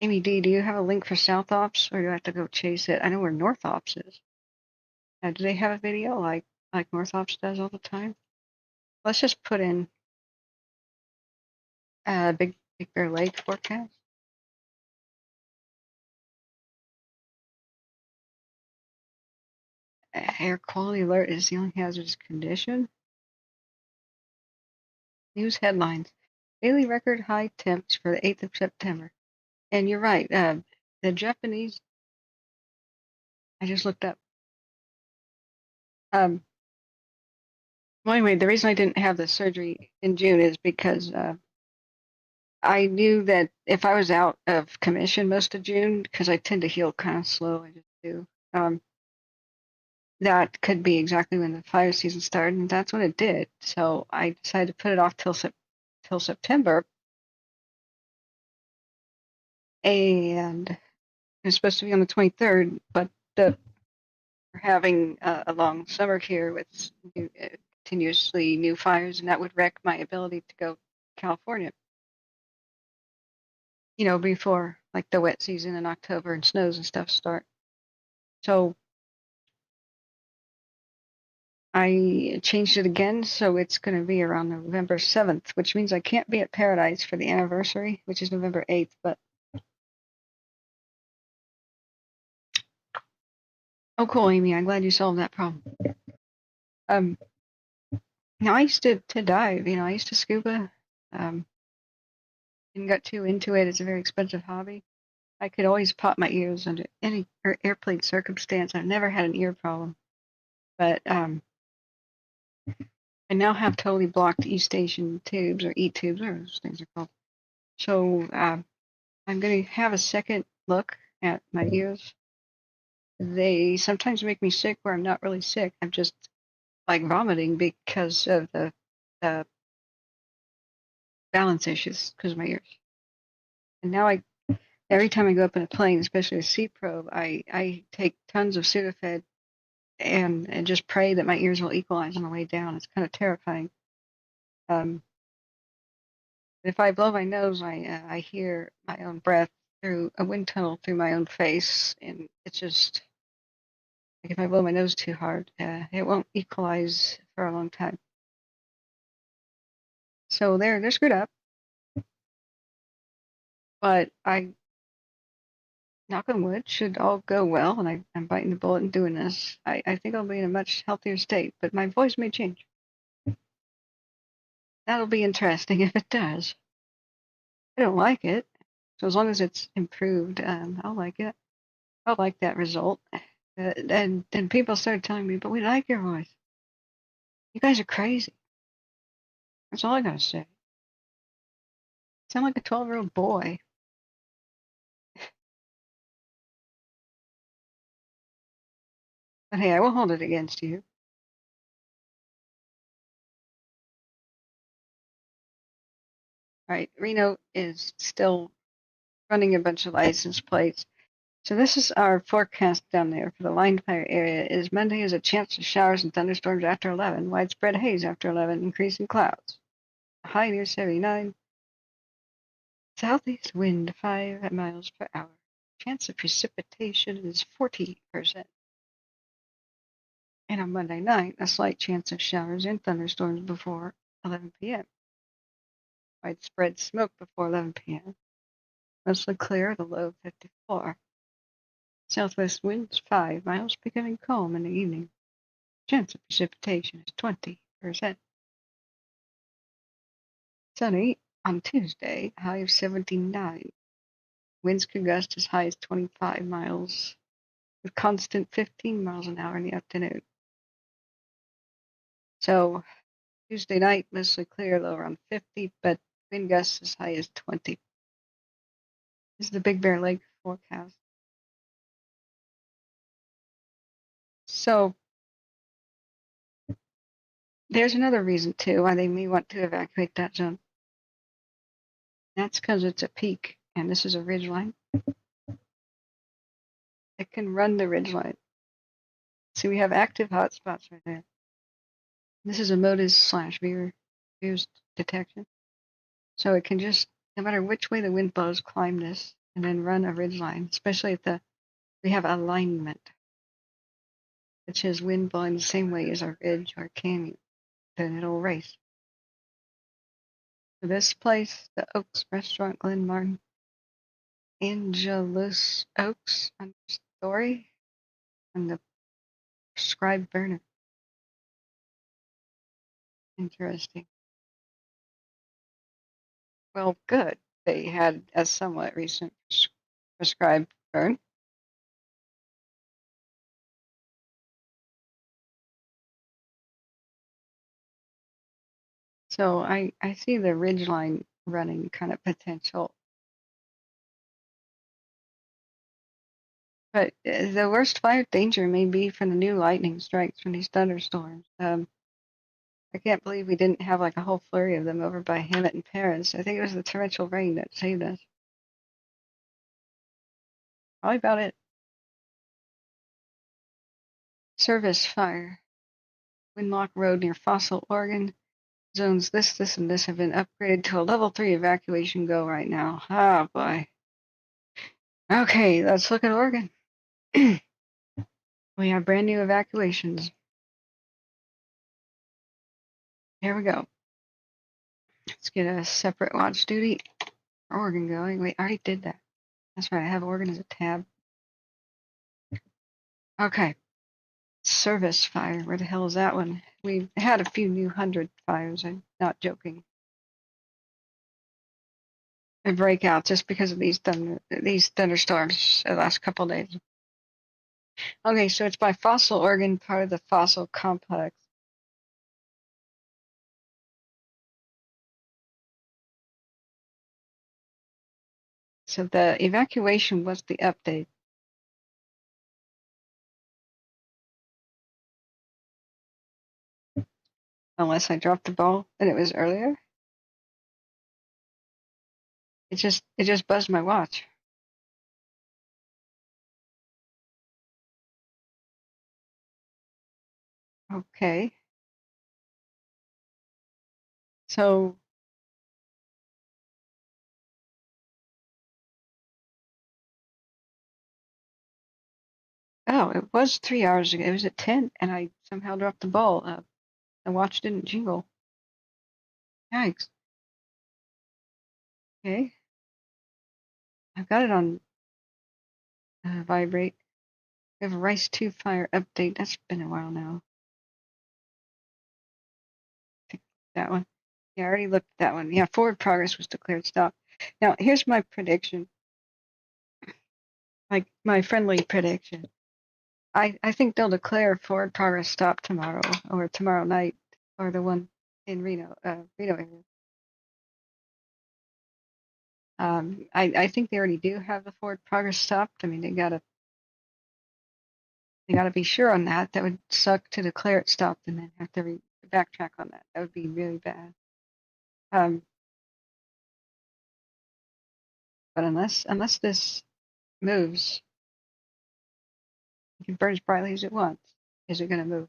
Amy D, do you have a link for South Ops, or do I have to go chase it? I know where North Ops is. Do they have a video like North Ops does all the time? Let's just put in Big Bear Lake forecast. Air quality alert is the only hazardous condition. News headlines. Daily record high temps for the 8th of September. And you're right, the Japanese, I just looked up. Well, anyway, the reason I didn't have the surgery in June is because I knew that if I was out of commission most of June, because I tend to heal kind of slow, I just do, that could be exactly when the fire season started, and that's when it did. So I decided to put it off till September, and it was supposed to be on the 23rd, but we're having a long summer here with continuously new fires, and that would wreck my ability to go to California. You know, before like the wet season in October and snows and stuff start. So I changed it again, so it's going to be around November 7th, which means I can't be at Paradise for the anniversary, which is November 8th, but oh, cool, Amy. I'm glad you solved that problem. Now I used to dive, you know, I used to scuba. Didn't get too into it. It's a very expensive hobby. I could always pop my ears under any airplane circumstance. I've never had an ear problem. But I now have totally blocked E-station tubes, or E-tubes, whatever those things are called. So I'm going to have a second look at my ears. They sometimes make me sick where I'm not really sick. I'm just like vomiting because of the balance issues because of my ears. And now every time I go up in a plane, especially a sea probe, I take tons of Sudafed and just pray that my ears will equalize on the way down. It's kind of terrifying. If I blow my nose, I hear my own breath through a wind tunnel through my own face, and it's just like if I blow my nose too hard, it won't equalize for a long time. So they're screwed up. But knock on wood, should all go well, and I'm biting the bullet and doing this. I think I'll be in a much healthier state, but my voice may change. That'll be interesting if it does. I don't like it, so as long as it's improved, I'll like it. I'll like that result. And then people started telling me, but we like your voice. You guys are crazy. That's all I gotta say. Sound like a 12-year-old boy. But hey, I will hold it against you. All right, Reno is still running a bunch of license plates. So this is our forecast down there for the Wildfire area. Is Monday is a chance of showers and thunderstorms after 11, widespread haze after 11, increasing clouds. High near 79. Southeast wind 5 miles per hour. Chance of precipitation is 40%. And on Monday night, a slight chance of showers and thunderstorms before 11 p.m. Widespread smoke before 11 p.m. Mostly clear, the low 54. Southwest winds 5 miles, becoming calm in the evening. Chance of precipitation is 20%. Sunny on Tuesday, high of 79. Winds could gust as high as 25 miles, with constant 15 miles an hour in the afternoon. So Tuesday night, mostly clear, low around 50, but wind gusts as high as 20. This is the Big Bear Lake forecast. So there's another reason, too, why they may want to evacuate that zone. That's because it's a peak, and this is a ridgeline. It can run the ridgeline. See, we have active hotspots right there. This is a MODIS/VIRS detection. So it can just, no matter which way the wind blows, climb this and then run a ridgeline, especially if we have alignment, which is wind blowing the same way as our ridge or canyon, then it'll race. So this place, the Oaks Restaurant, Glen Martin, Angelus Oaks Story, and the prescribed burner. Interesting. Well, good. They had a somewhat recent prescribed burn. So I see the ridgeline running kind of potential. But the worst fire danger may be from the new lightning strikes from these thunderstorms. I can't believe we didn't have like a whole flurry of them over by Hammett and Paris. I think it was the torrential rain that saved us. Probably about it. Service fire. Windlock Road near Fossil, Oregon. Zones this, and this have been upgraded to a level 3 evacuation go right now. Oh boy. Okay, let's look at Oregon. We have brand new evacuations. Here we go. Let's get a separate watch duty. Oregon going. Wait, I already did that. That's right, I have Oregon as a tab. Okay. Service fire. Where the hell is that one? We've had a few new 100 fires. I'm not joking. A breakout just because of these thunderstorms the last couple days. Okay, so it's by Fossil, Oregon, part of the Fossil complex. So the evacuation was the update. Unless I dropped the ball and it was earlier. It just buzzed my watch. Okay. So it was 3 hours ago. It was at 10 and I somehow dropped the ball. The watch didn't jingle. Yikes. Okay. I've got it on vibrate. We have a Rice 2 fire update. That's been a while now. That one. Yeah, I already looked at that one. Yeah, forward progress was declared stop. Now, here's my prediction. Like my friendly prediction. I think they'll declare forward progress stop tomorrow or tomorrow night or the one in Reno area. I think they already do have the forward progress stopped. I mean, they got They got to be sure on that. That would suck to declare it stopped and then have to backtrack on that. That would be really bad. But unless this moves, you can burn as brightly as it wants. Is it going to move?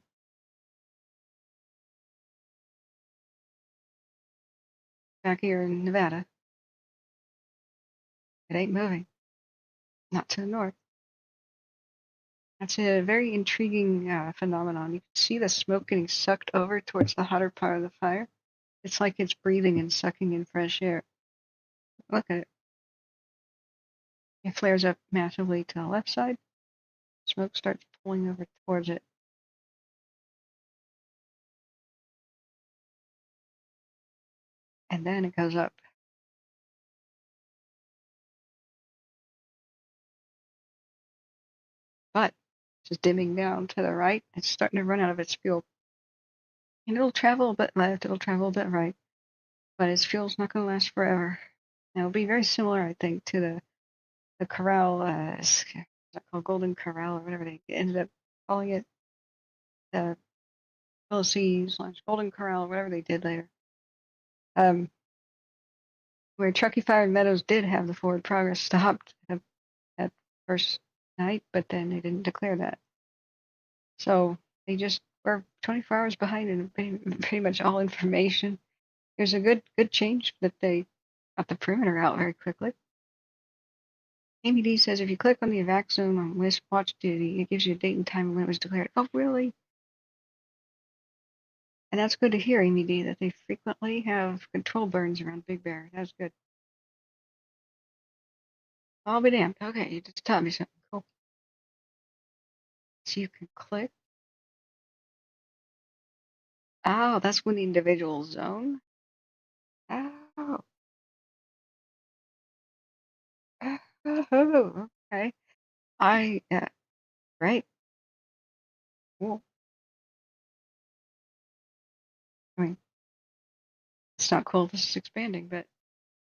Back here in Nevada, it ain't moving. Not to the north. That's a very intriguing phenomenon. You can see the smoke getting sucked over towards the hotter part of the fire. It's like it's breathing and sucking in fresh air. Look at it. It flares up massively to the left side. Smoke starts pulling over towards it. And then it goes up. But it's just dimming down to the right. It's starting to run out of its fuel. And it'll travel a bit left, it'll travel a bit right. But its fuel's not going to last forever. And it'll be very similar, I think, to the Corral, is that called Golden Corral or whatever they ended up calling it. The LC/Golden Corral, whatever they did later. Where Truckee Fire and Meadows did have the forward progress stopped at first night, but then they didn't declare that. So they just were 24 hours behind in pretty much all information. There's a good change that they got the perimeter out very quickly. Amy D says if you click on the evac zone on list watch duty, it gives you a date and time when it was declared. Oh, really? And that's good to hear, Amy D, that they frequently have control burns around Big Bear. That's good. I'll be damned. Okay, you just taught me something cool. So you can click. Oh, that's when the individual zone. Oh. Oh, okay. Great. Cool. I mean, it's not cool this is expanding, but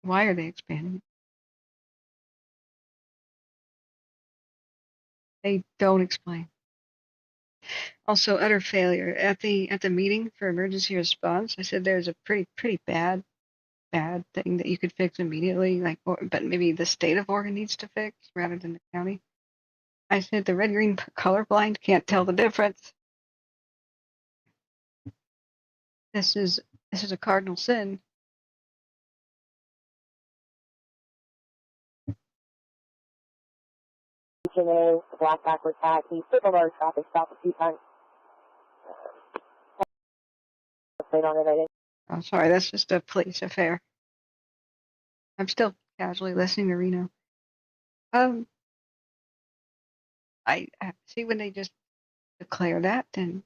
why are they expanding? They don't explain. Also, utter failure. At the meeting for emergency response, I said there's a pretty bad thing that you could fix immediately, but maybe the state of Oregon needs to fix rather than the county. I said the red-green colorblind can't tell the difference. This is a cardinal sin. Black backwards taxi, circle our traffic stop a few times. Oh, sorry, that's just a police affair. I'm still casually listening to Reno. I see when they just declare that, then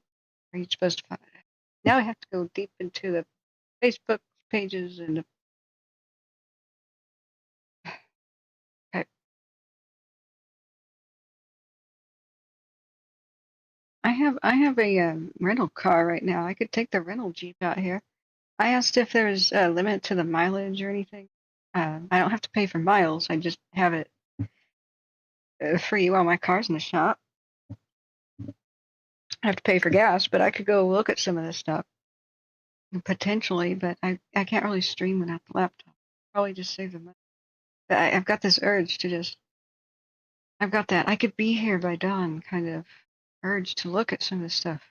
are you supposed to find it? Now I have to go deep into the Facebook pages and okay. I have a rental car right now. I could take the rental Jeep out here. I asked if there's a limit to the mileage or anything. I don't have to pay for miles. I just have it free while my car's in the shop. I have to pay for gas, but I could go look at some of this stuff potentially. But I can't really stream without the laptop. Probably just save the money. But I've got this urge to I've got that I could be here by dawn kind of urge to look at some of this stuff.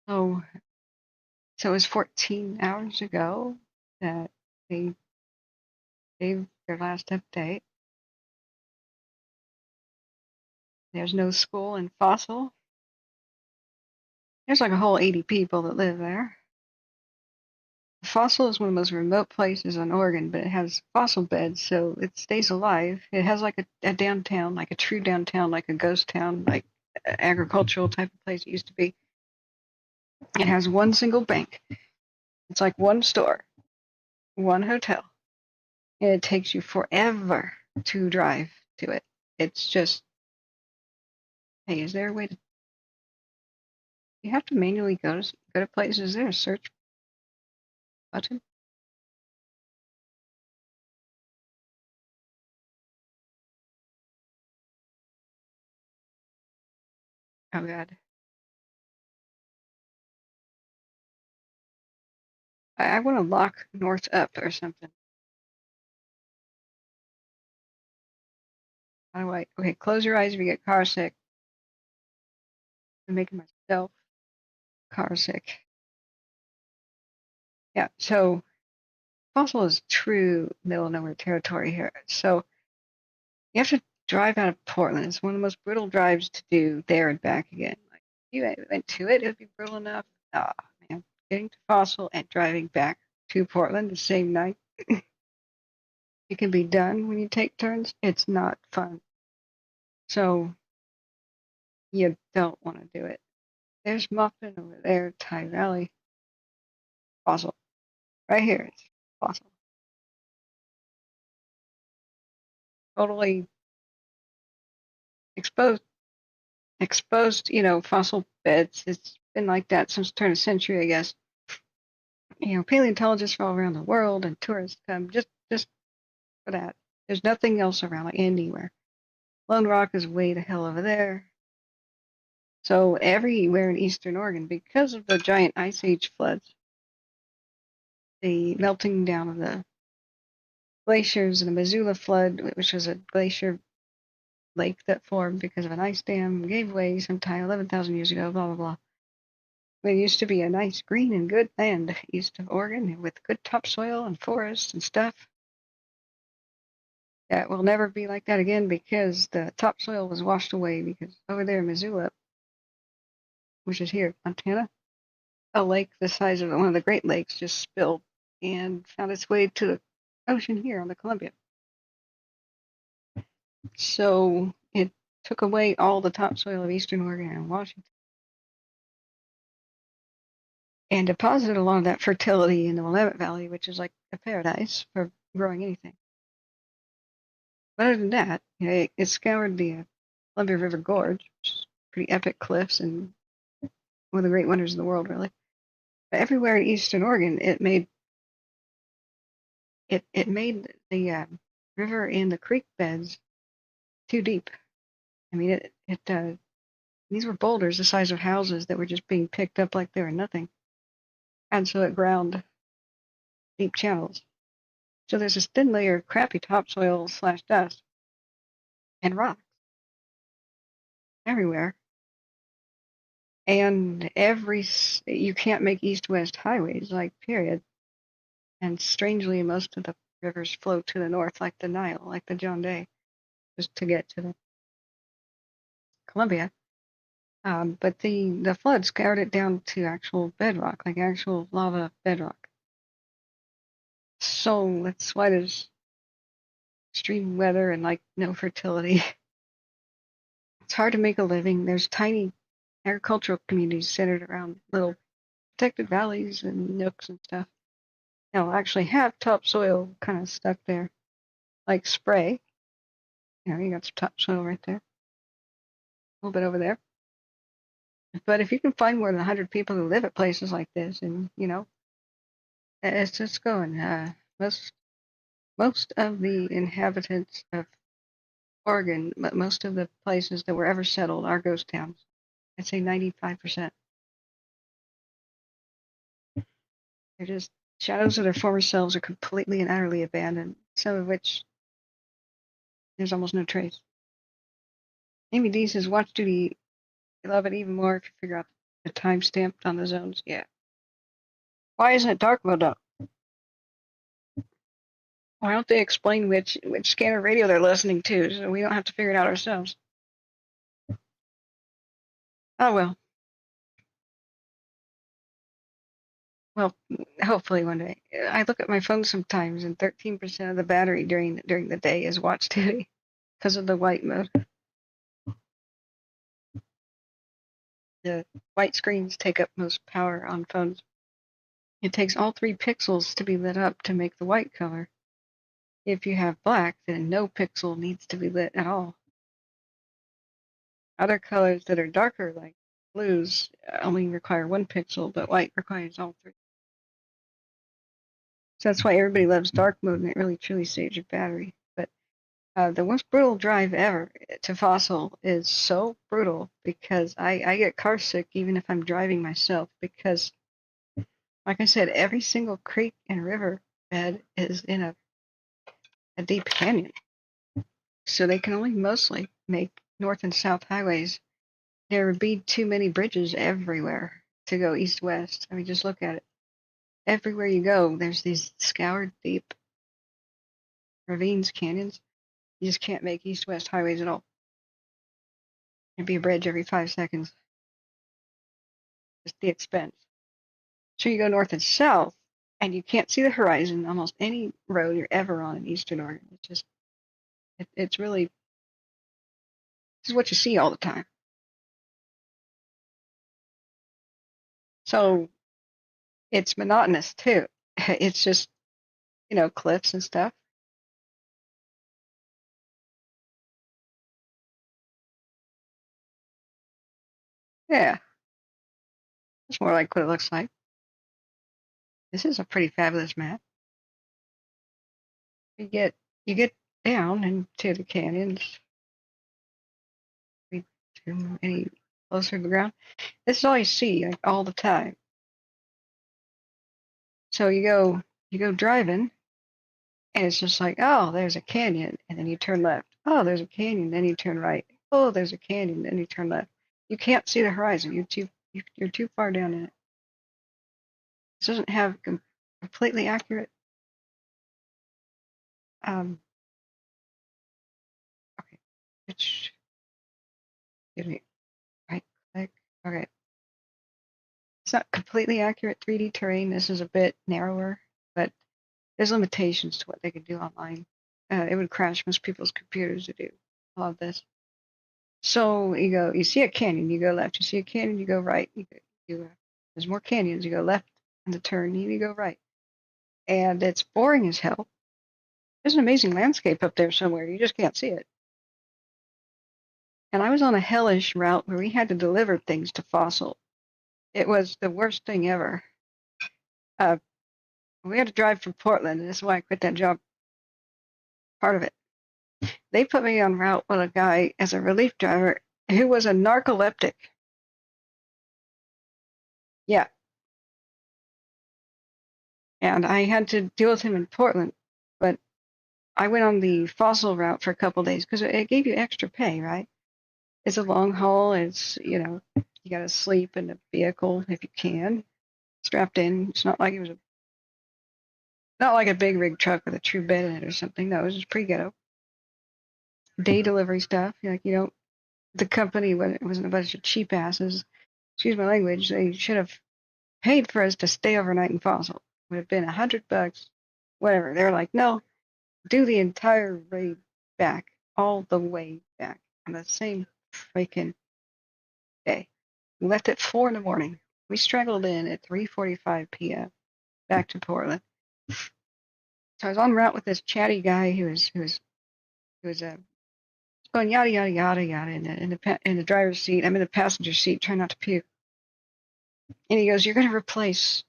So it was 14 hours ago that they gave their last update. There's no school in Fossil. There's like a whole 80 people that live there. Fossil is one of the most remote places on Oregon, but it has fossil beds, so it stays alive. It has like a downtown, like a true downtown, like a ghost town, like agricultural type of place it used to be. It has one single bank. It's like one store, one hotel. And it takes you forever to drive to it. It's just, hey, is there a way to? You have to manually go to places. Is there a search button? Oh god. I want to lock north up or something. How do I? Okay, close your eyes if you get car sick. I'm making myself car sick. Yeah, so Fossil is true middle of nowhere territory here. So you have to drive out of Portland. It's one of the most brutal drives to do there and back again. Like if you went to it, it would be brutal enough. Ah, man, getting to Fossil and driving back to Portland the same night. It can be done when you take turns. It's not fun. So you don't want to do it. There's Muffin over there, Ty Valley. Fossil. Right here, it's Fossil. Totally exposed, fossil beds. It's been like that since the turn of the century, I guess. Paleontologists from all around the world and tourists come just for that. There's nothing else around, like anywhere. Lone Rock is way the hell over there. So everywhere in eastern Oregon, because of the giant ice age floods, the melting down of the glaciers and the Missoula flood, which was a glacier lake that formed because of an ice dam, gave way sometime 11,000 years ago, blah, blah, blah. There used to be a nice green and good land east of Oregon with good topsoil and forests and stuff. That will never be like that again because the topsoil was washed away because over there in Missoula, which is here, Montana, a lake the size of one of the Great Lakes just spilled and found its way to the ocean here on the Columbia. So it took away all the topsoil of eastern Oregon and Washington and deposited a lot of that fertility in the Willamette Valley, which is like a paradise for growing anything. But other than that, it scoured the Columbia River Gorge, which is pretty epic cliffs and one of the great wonders of the world, really. But everywhere in eastern Oregon, it made the river and the creek beds too deep. I mean, these were boulders the size of houses that were just being picked up like they were nothing, and so it ground deep channels. So there's this thin layer of crappy topsoil / dust and rocks everywhere. And you can't make east-west highways, like, period. And strangely, most of the rivers flow to the north, like the Nile, like the John Day, just to get to the Columbia. But the flood scoured it down to actual bedrock, like actual lava bedrock. So that's why there's extreme weather and, like, no fertility. It's hard to make a living. There's tiny agricultural communities centered around little protected valleys and nooks and stuff. Now, actually have topsoil kind of stuck there, like spray. You got some topsoil right there, a little bit over there. But if you can find more than 100 people who live at places like this, and it's just going. Most of the inhabitants of Oregon, most of the places that were ever settled are ghost towns. I'd say 95%. They're just shadows of their former selves are completely and utterly abandoned, some of which there's almost no trace. Amy D says, watch duty. I love it even more if you figure out the time stamped on the zones. Yeah. Why isn't it dark mode up? Why don't they explain which scanner radio they're listening to so we don't have to figure it out ourselves? Oh, well. Well, hopefully one day. I look at my phone sometimes, and 13% of the battery during the day is watch duty because of the white mode. The white screens take up most power on phones. It takes all 3 pixels to be lit up to make the white color. If you have black, then no pixel needs to be lit at all. Other colors that are darker, like blues, only require 1 pixel, but white requires all 3. So that's why everybody loves dark mode, and it really truly saves your battery. But The most brutal drive ever to Fossil is so brutal because I get car sick even if I'm driving myself because, like I said, every single creek and river bed is in a deep canyon. So they can only mostly make north and south highways. There would be too many bridges everywhere to go east-west. I mean, just look at it. Everywhere you go, there's these scoured deep ravines, canyons. You just can't make east-west highways at all. There'd be a bridge every 5 seconds. Just the expense. So you go north and south, and you can't see the horizon almost any road you're ever on in eastern Oregon. It's just, it's really, this is what you see all the time. So it's monotonous too. It's just, cliffs and stuff. Yeah, it's more like what it looks like. This is a pretty fabulous map. You get down into the canyons. Any closer to the ground. This is all you see, like, all the time. So you go driving, and it's just like, oh, there's a canyon, and then you turn left. Oh, there's a canyon, then you turn right. Oh, there's a canyon, then you turn left. You can't see the horizon. You're too far down in it. This doesn't have completely accurate. Okay, excuse me. Right click. Okay. It's not completely accurate 3D terrain. This is a bit narrower, but there's limitations to what they can do online. It would crash most people's computers to do all of this. So you see a canyon, you go left. You see a canyon, you go right. There's more canyons, you go left on the turn, you go right. And it's boring as hell. There's an amazing landscape up there somewhere. You just can't see it. And I was on a hellish route where we had to deliver things to Fossil. It was the worst thing ever. We had to drive from Portland, and this is why I quit that job. Part of it. They put me on route with a guy as a relief driver who was a narcoleptic. Yeah. And I had to deal with him in Portland, but I went on the Fossil route for a couple of days because it gave you extra pay, right? It's a long haul. It's, you got to sleep in the vehicle if you can, strapped in. It's not like it was not like a big rig truck with a true bed in it or something. No, it was just pretty ghetto. Day delivery stuff. The company wasn't a bunch of cheap asses. Excuse my language. They should have paid for us to stay overnight in Fossil. Would have been $100, whatever. They're like, no, do the entire raid back, all the way back on the same freaking day. We left at 4 in the morning. We straggled in at 3:45 p.m. back to Portland. So I was en route with this chatty guy who was going yada yada yada yada in the driver's seat. I'm in the passenger seat, trying not to puke. And he goes, "You're going to replace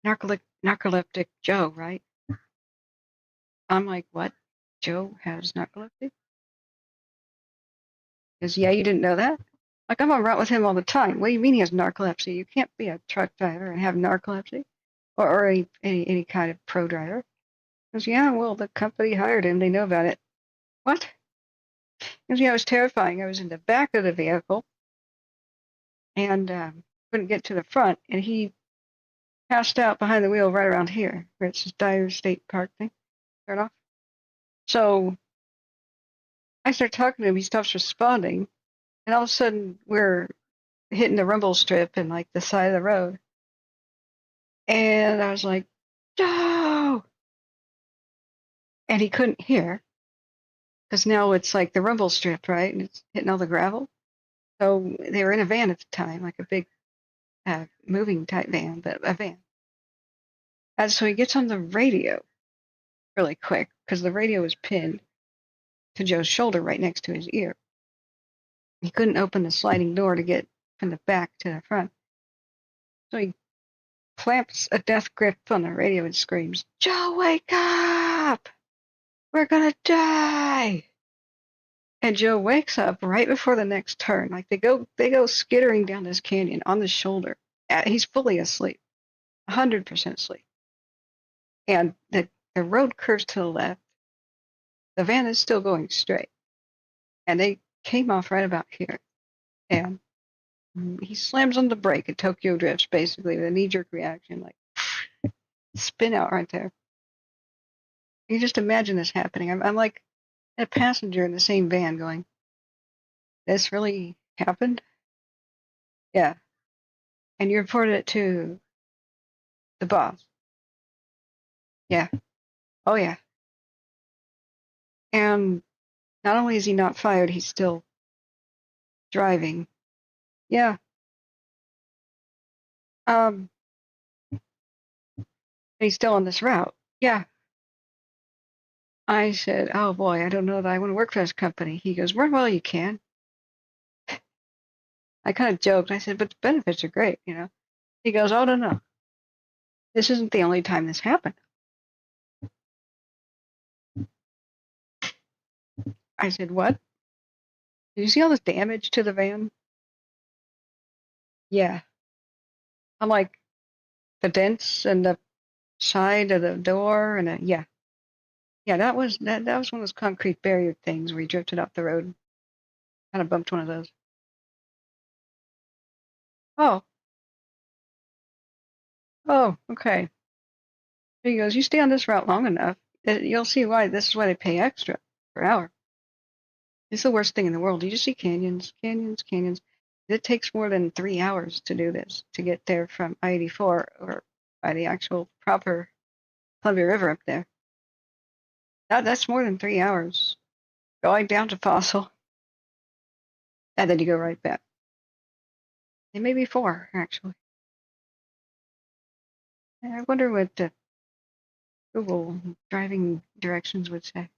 narcoleptic Joe, right?" I'm like, "What? Joe has narcolepsy?" He goes, "Yeah, you didn't know that?" Like, I'm on route with him all the time. What do you mean he has narcolepsy? You can't be a truck driver and have narcolepsy, or any kind of pro driver. He goes, "Yeah, well, the company hired him. They know about it." What? He goes, "Yeah, it was terrifying. I was in the back of the vehicle and couldn't get to the front, and he passed out behind the wheel right around here, where it's this Dyer State Park thing. Turn off." So I start talking to him. He stops responding, and all of a sudden we're hitting the rumble strip and like the side of the road. And I was like, "No!" And he couldn't hear because now it's like the rumble strip, right? And it's hitting all the gravel. So they were in a van at the time, like a big moving type van, but a van. And so he gets on the radio really quick because the radio was pinned to Joe's shoulder right next to his ear. He couldn't open the sliding door to get from the back to the front. So he clamps a death grip on the radio and screams, "Joe, wake up! we're gonna die. And Joe wakes up right before the next turn. Like they go skittering down this canyon on the shoulder. He's fully asleep, 100% asleep. And the road curves to the left. The van is still going straight. And they came off right about here. And he slams on the brake at Tokyo Drifts, basically, with a knee-jerk reaction, like spin out right there. You just imagine this happening. I'm like a passenger in the same van going, this really happened? Yeah. And you reported it to the boss. Yeah. Oh, yeah. And not only is he not fired, he's still driving. Yeah. He's still on this route. Yeah. I said, oh boy, I don't know that I want to work for this company. He goes, well, you can. I kind of joked. I said, but the benefits are great, you know. He goes, oh, no. This isn't the only time this happened. I said, what? Did you see all this damage to the van? Yeah. I'm like, the dents and the side of the door and yeah. Yeah, that was one of those concrete barrier things where he drifted off the road. Kind of bumped one of those. Oh. Oh, okay. He goes, you stay on this route long enough, you'll see why. This is why they pay extra per hour. It's the worst thing in the world. You just see canyons, canyons, canyons. It takes more than 3 hours to do this, to get there from I-84 or by the actual proper Columbia River up there. That's more than 3 hours. Going down to Fossil, and then you go right back. It may be 4, actually. I wonder what the Google driving directions would say.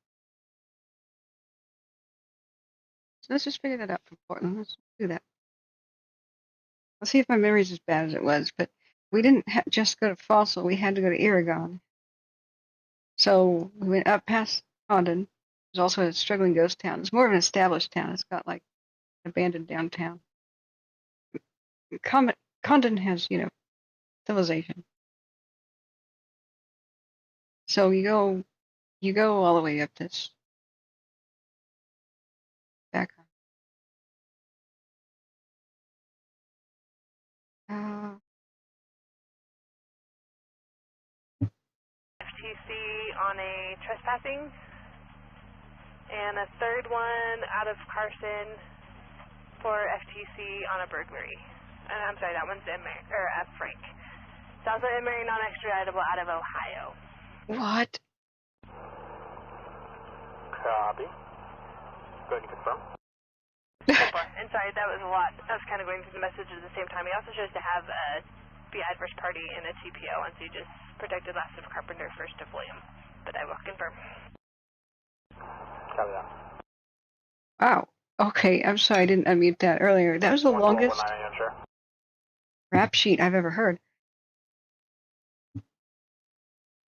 So let's just figure that out from Portland. Let's do that. Let's see if my memory's as bad as it was, but we didn't just go to Fossil, we had to go to Aragon. So we went up past Condon. There's also a struggling ghost town. It's more of an established town. It's got like an abandoned downtown. Condon has, you know, civilization. So you go all the way up this back. FTC on a trespassing, and a third one out of Carson for FTC on a burglary. And I'm sorry, that one's Frank. It's also Emery non-extraditable out of Ohio. What? Copy. Go ahead and confirm. And sorry, that was a lot. I was kind of going through the message at the same time. He also chose to have the adverse party in a TPO, and so he just protected last of Carpenter, first of William. But I will confirm. Copy that. Wow. Okay, I'm sorry I didn't unmute that earlier. That was the longest rap sheet I've ever heard.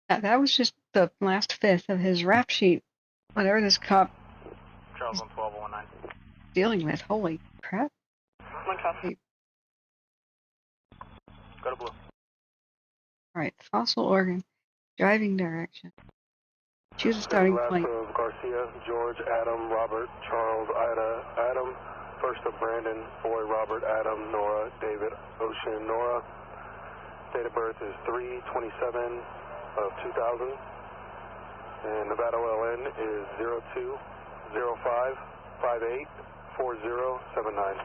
That was just the last fifth of his rap sheet. Whatever this cop Charles on 1219. Dealing with. Holy crap. One copy. Go to blue. Alright, Fossil, Oregon. Driving direction. Choose a starting point. Of Garcia, George, Adam, Robert, Charles, Ida, Adam. First of Brandon, Boy, Robert, Adam, Nora, David, Ocean, Nora. Date of birth is 3/27 of 2000. And Nevada OLN is 0205584079.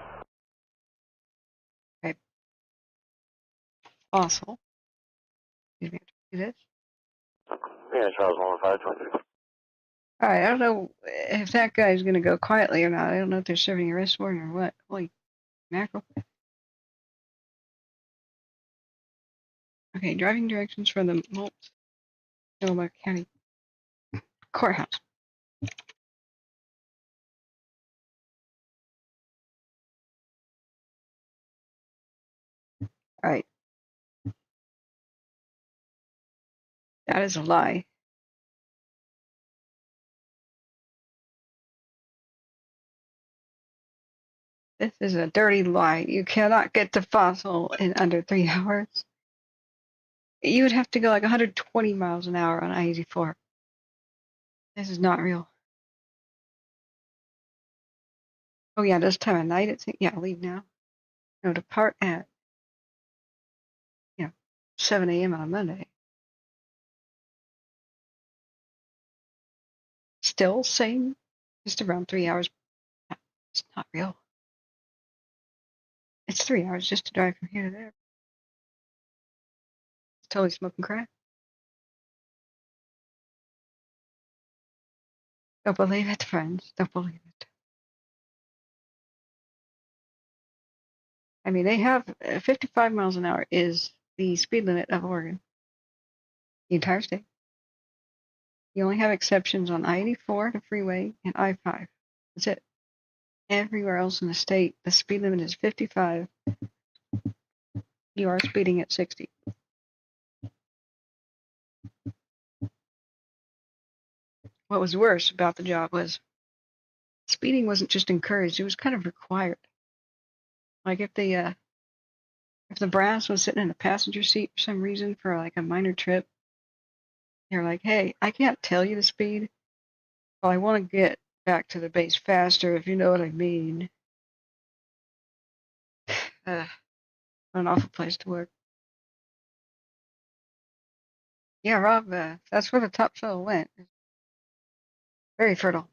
Okay. Fossil. Excuse me, do this. Yeah, Charles 11523. Alright, I don't know if that guy's gonna go quietly or not. I don't know if they're serving a arrest warrant or what. Holy mackerel. Okay, driving directions for the Multnomah County Courthouse. Alright. That is a lie. This is a dirty lie. You cannot get to Fossil in under 3 hours. You would have to go like 120 miles an hour on I-84. This is not real. Oh yeah, this time of night it's yeah, leave now. No, depart at 7 a.m. on a Monday. Still same, just around 3 hours. It's not real. It's 3 hours just to drive from here to there. It's totally smoking crack. Don't believe it, friends. Don't believe it. I mean, they have 55 miles an hour is the speed limit of Oregon, the entire state. You only have exceptions on I-84, the freeway, and I-5. That's it. Everywhere else in the state, the speed limit is 55. You are speeding at 60. What was worse about the job was speeding wasn't just encouraged; it was kind of required. Like if the brass was sitting in the passenger seat for some reason for like a minor trip, they're like, "Hey, I can't tell you the speed, but I want to get back to the base faster, if you know what I mean." What an awful place to work. Yeah, Rob, that's where the topsoil went. Very fertile.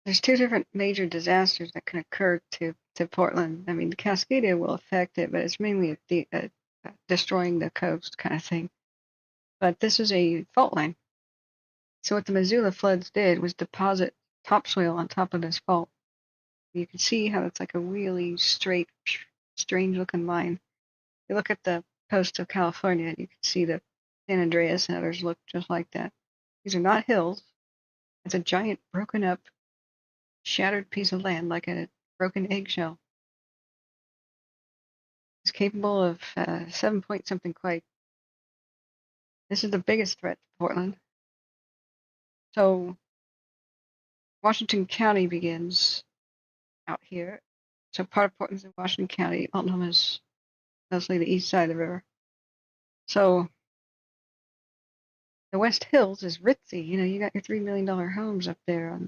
There's two different major disasters that can occur to Portland. I mean, the Cascadia will affect it, but it's mainly destroying the coast kind of thing. But this is a fault line. So what the Missoula floods did was deposit topsoil on top of this fault. You can see how it's like a really straight, strange-looking line. You look at the coast of California, and you can see the San Andreas and others look just like that. These are not hills. It's a giant, broken-up, shattered piece of land, like a broken eggshell. It's capable of 7 point something quake. This is the biggest threat to Portland. So Washington County begins out here. So part of Portland's in Washington County. Multnomah is mostly the east side of the river. So the West Hills is ritzy. You know, you got your $3 million homes up there.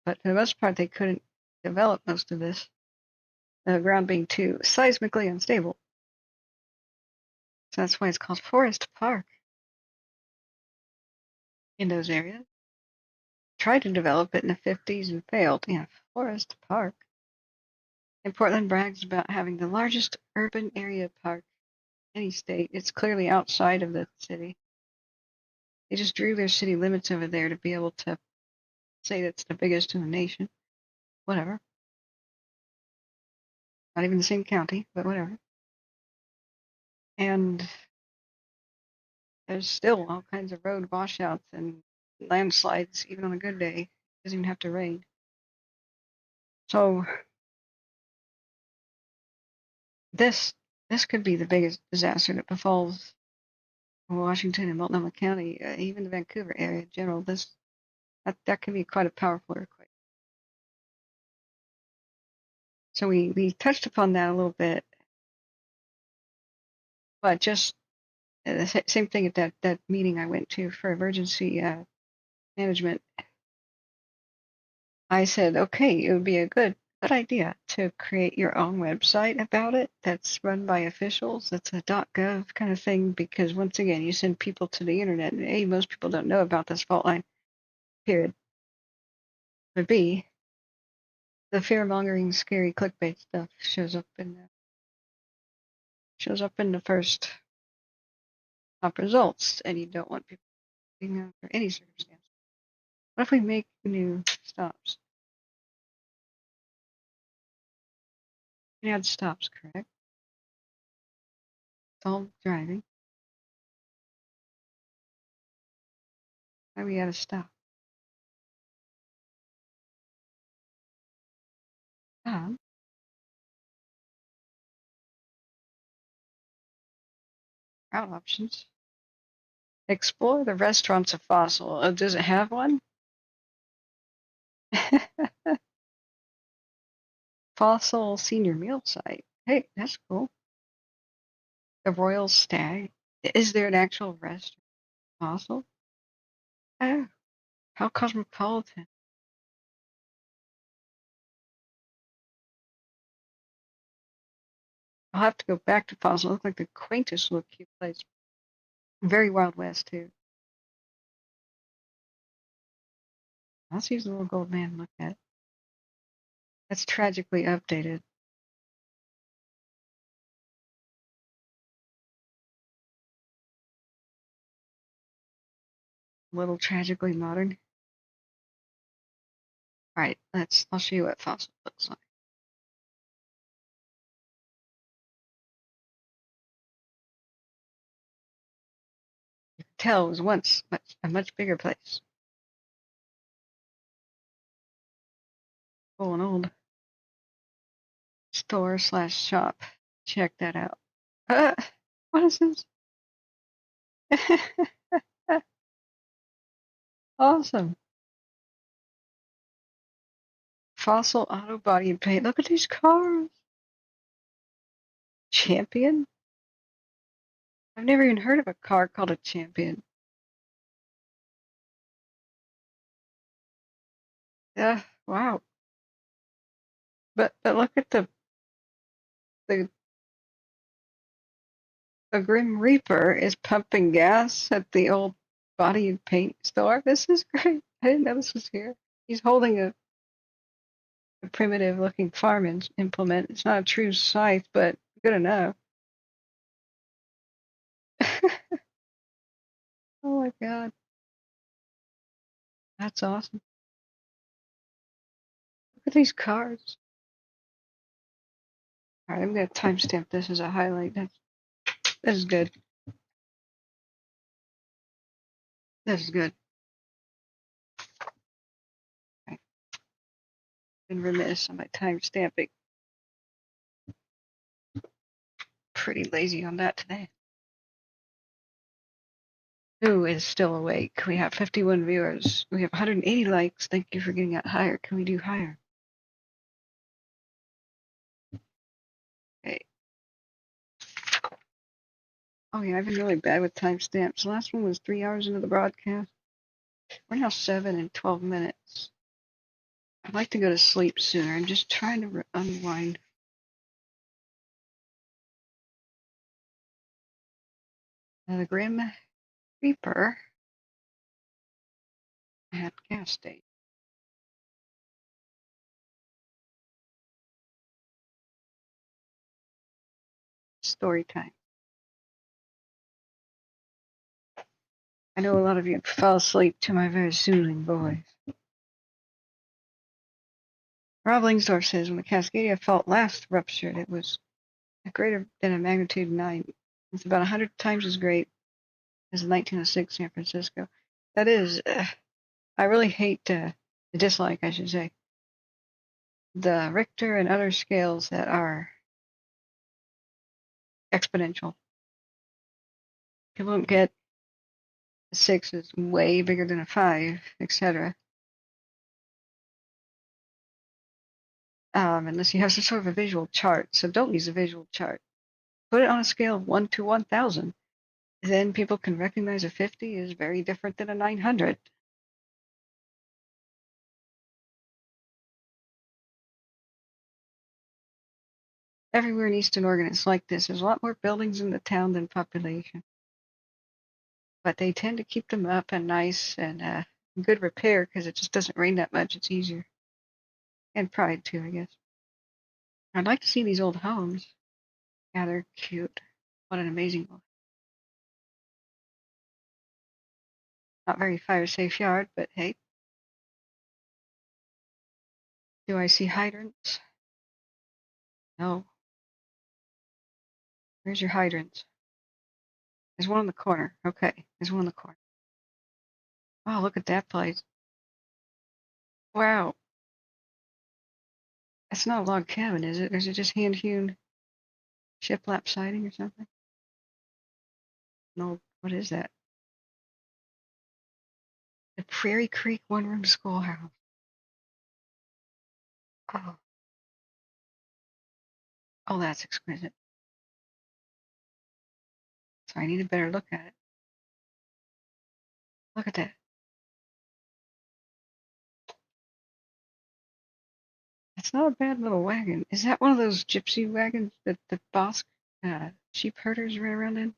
But for the most part, they couldn't develop most of this. The ground being too seismically unstable. So that's why it's called Forest Park in those areas. Tried to develop it in the 50s and failed. Yeah, Forest Park. And Portland brags about having the largest urban area park in any state. It's clearly outside of the city. They just drew their city limits over there to be able to say that's the biggest in the nation. Whatever. Not even the same county, but whatever. And there's still all kinds of road washouts and landslides, even on a good day. It doesn't even have to rain. So this could be the biggest disaster that befalls Washington and Multnomah County, even the Vancouver area in general. That can be quite a powerful earthquake. So we touched upon that a little bit, but just the same thing at that meeting I went to for emergency management. I said, okay, it would be a good idea to create your own website about it that's run by officials. That's a .gov kind of thing, because once again, you send people to the internet, and A, most people don't know about this fault line, period. But B, the fear-mongering, scary clickbait stuff shows up in the first top results, and you don't want people being under any circumstance. What if we make new stops? You can add stops, correct? It's all driving. Why we add a stop? Route options. Explore the restaurants of Fossil. Oh, does it have one? Fossil Senior Meal Site. Hey, that's cool. The Royal Stag. Is there an actual restaurant? Fossil? Oh, how cosmopolitan. I'll have to go back to Fossil. It looked like the quaintest little cute place. Very Wild West, too. Let's use the little gold man and look at it. That's tragically updated. A little tragically modern. Alright, I'll show you what Fossil looks like. You can tell it was once a much bigger place. Cool and old. Store/shop. Check that out. What is this? Awesome. Fossil Auto Body and Paint. Look at these cars. Champion? I've never even heard of a car called a Champion. Yeah, wow. But look at the Grim Reaper is pumping gas at the old body and paint store. This is great. I didn't know this was here. He's holding a primitive looking farm implement. It's not a true scythe, but good enough. Oh my god. That's awesome. Look at these cars. Alright, I'm gonna timestamp this as a highlight. This is good. This is good. Right. Been remiss on my timestamping. Pretty lazy on that today. Who is still awake? We have 51 viewers. We have 180 likes. Thank you for getting that higher. Can we do higher? Okay. Oh yeah, I've been really bad with timestamps. The last one was 3 hours into the broadcast. We're now 7 and 12 minutes. I'd like to go to sleep sooner. I'm just trying to unwind. Now, the Grim Reaper at gas station. Story time. I know a lot of you fell asleep to my very soothing voice. Rob Lingsdorf says when the Cascadia fault last ruptured, it was greater than a magnitude 9. It's about 100 times as great as the 1906 San Francisco. That is, I really hate dislike, I should say, the Richter and other scales that are exponential. People don't get a 6 is way bigger than a 5, etc. Unless you have some sort of a visual chart. So don't use a visual chart. Put it on a scale of 1 to 1,000. Then people can recognize a 50 is very different than a 900. Everywhere in Eastern Oregon it's like this. There's a lot more buildings in the town than population. But they tend to keep them up and nice and good repair because it just doesn't rain that much. It's easier. And pride too, I guess. I'd like to see these old homes. Yeah, they're cute. What an amazing one. Not very fire safe yard, but hey. Do I see hydrants? No. Where's your hydrants? There's one in the corner. Okay, there's one in the corner. Oh, look at that place. Wow. That's not a log cabin, is it? Or is it just hand-hewn shiplap siding or something? No, what is that? Prairie Creek one-room schoolhouse. Oh, that's exquisite. So I need a better look at it. Look at that. It's not a bad little wagon. Is that one of those gypsy wagons that the Bosque sheep herders ran around in?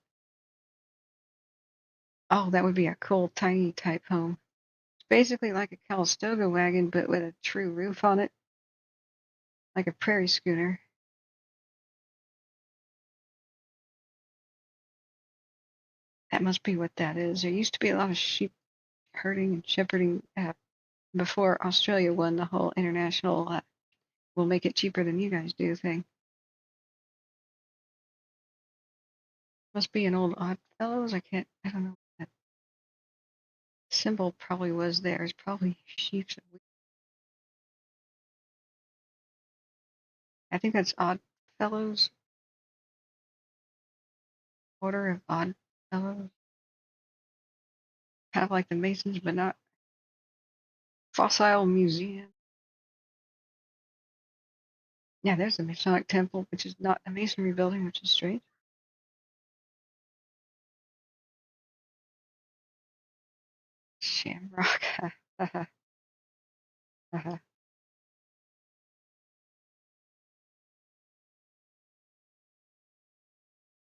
Oh, that would be a cool tiny type home. It's basically like a Calistoga wagon, but with a true roof on it, like a prairie schooner. That must be what that is. There used to be a lot of sheep herding and shepherding before Australia won the whole international we'll make it cheaper than you guys do thing. Must be an old Oddfellows. I don't know. That symbol probably was there. It's probably sheep. I think that's Oddfellows. Order of Oddfellows. Kind of like the Masons, but not. Fossil Museum. Yeah, there's the Masonic Temple, which is not a masonry building, which is strange. Shamrock.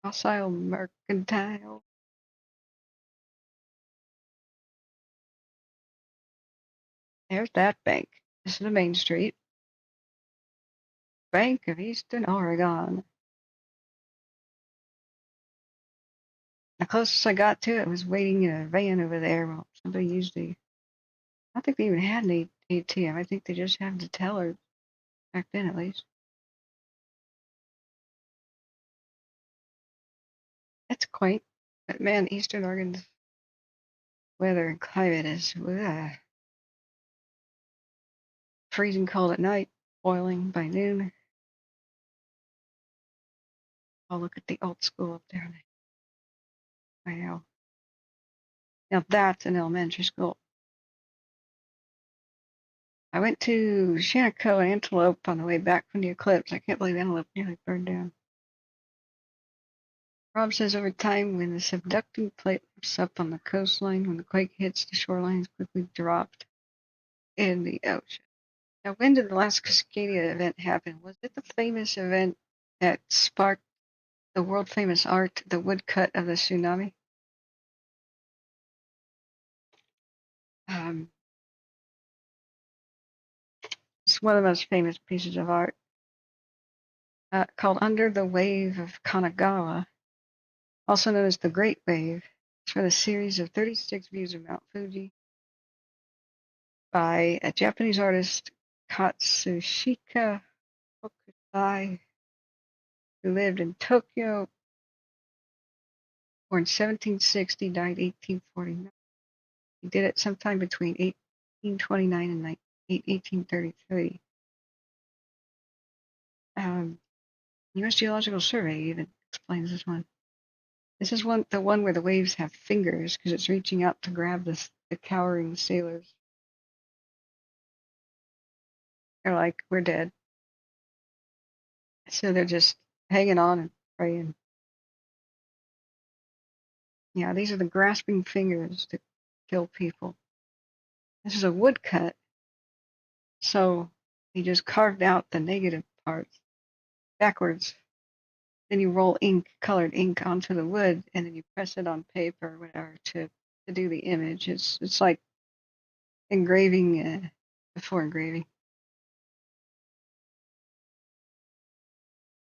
Fossil Mercantile. There's that bank. This is the Main Street. Bank of Eastern Oregon. The closest I got to it was waiting in a van over there while somebody used the. I don't think they even had an ATM. I think they just had the teller back then, at least. It's quaint, but man, Eastern Oregon's weather and climate is freezing cold at night, boiling by noon. I'll look at the old school up there. I know. Now that's an elementary school. I went to Shannecoe and Antelope on the way back from the eclipse. I can't believe Antelope nearly burned down. Rob says over time, when the subducting plate lifts up on the coastline, when the quake hits, the shoreline is quickly dropped in the ocean. Now, when did the last Cascadia event happen? Was it the famous event that sparked the world famous art, the woodcut of the tsunami? It's one of the most famous pieces of art called Under the Wave of Kanagawa, also known as the Great Wave. It's for the series of 36 views of Mount Fuji by a Japanese artist, Katsushika Hokusai, who lived in Tokyo, born 1760, died 1849. He did it sometime between 1829 and 1833. U.S. Geological Survey even explains this one. This is the one where the waves have fingers because it's reaching out to grab the cowering sailors. They're like, we're dead. So they're just hanging on and praying. Yeah, these are the grasping fingers that kill people. This is a woodcut. So he just carved out the negative parts backwards. Then you roll colored ink onto the wood, and then you press it on paper or whatever to do the image. It's like engraving before engraving.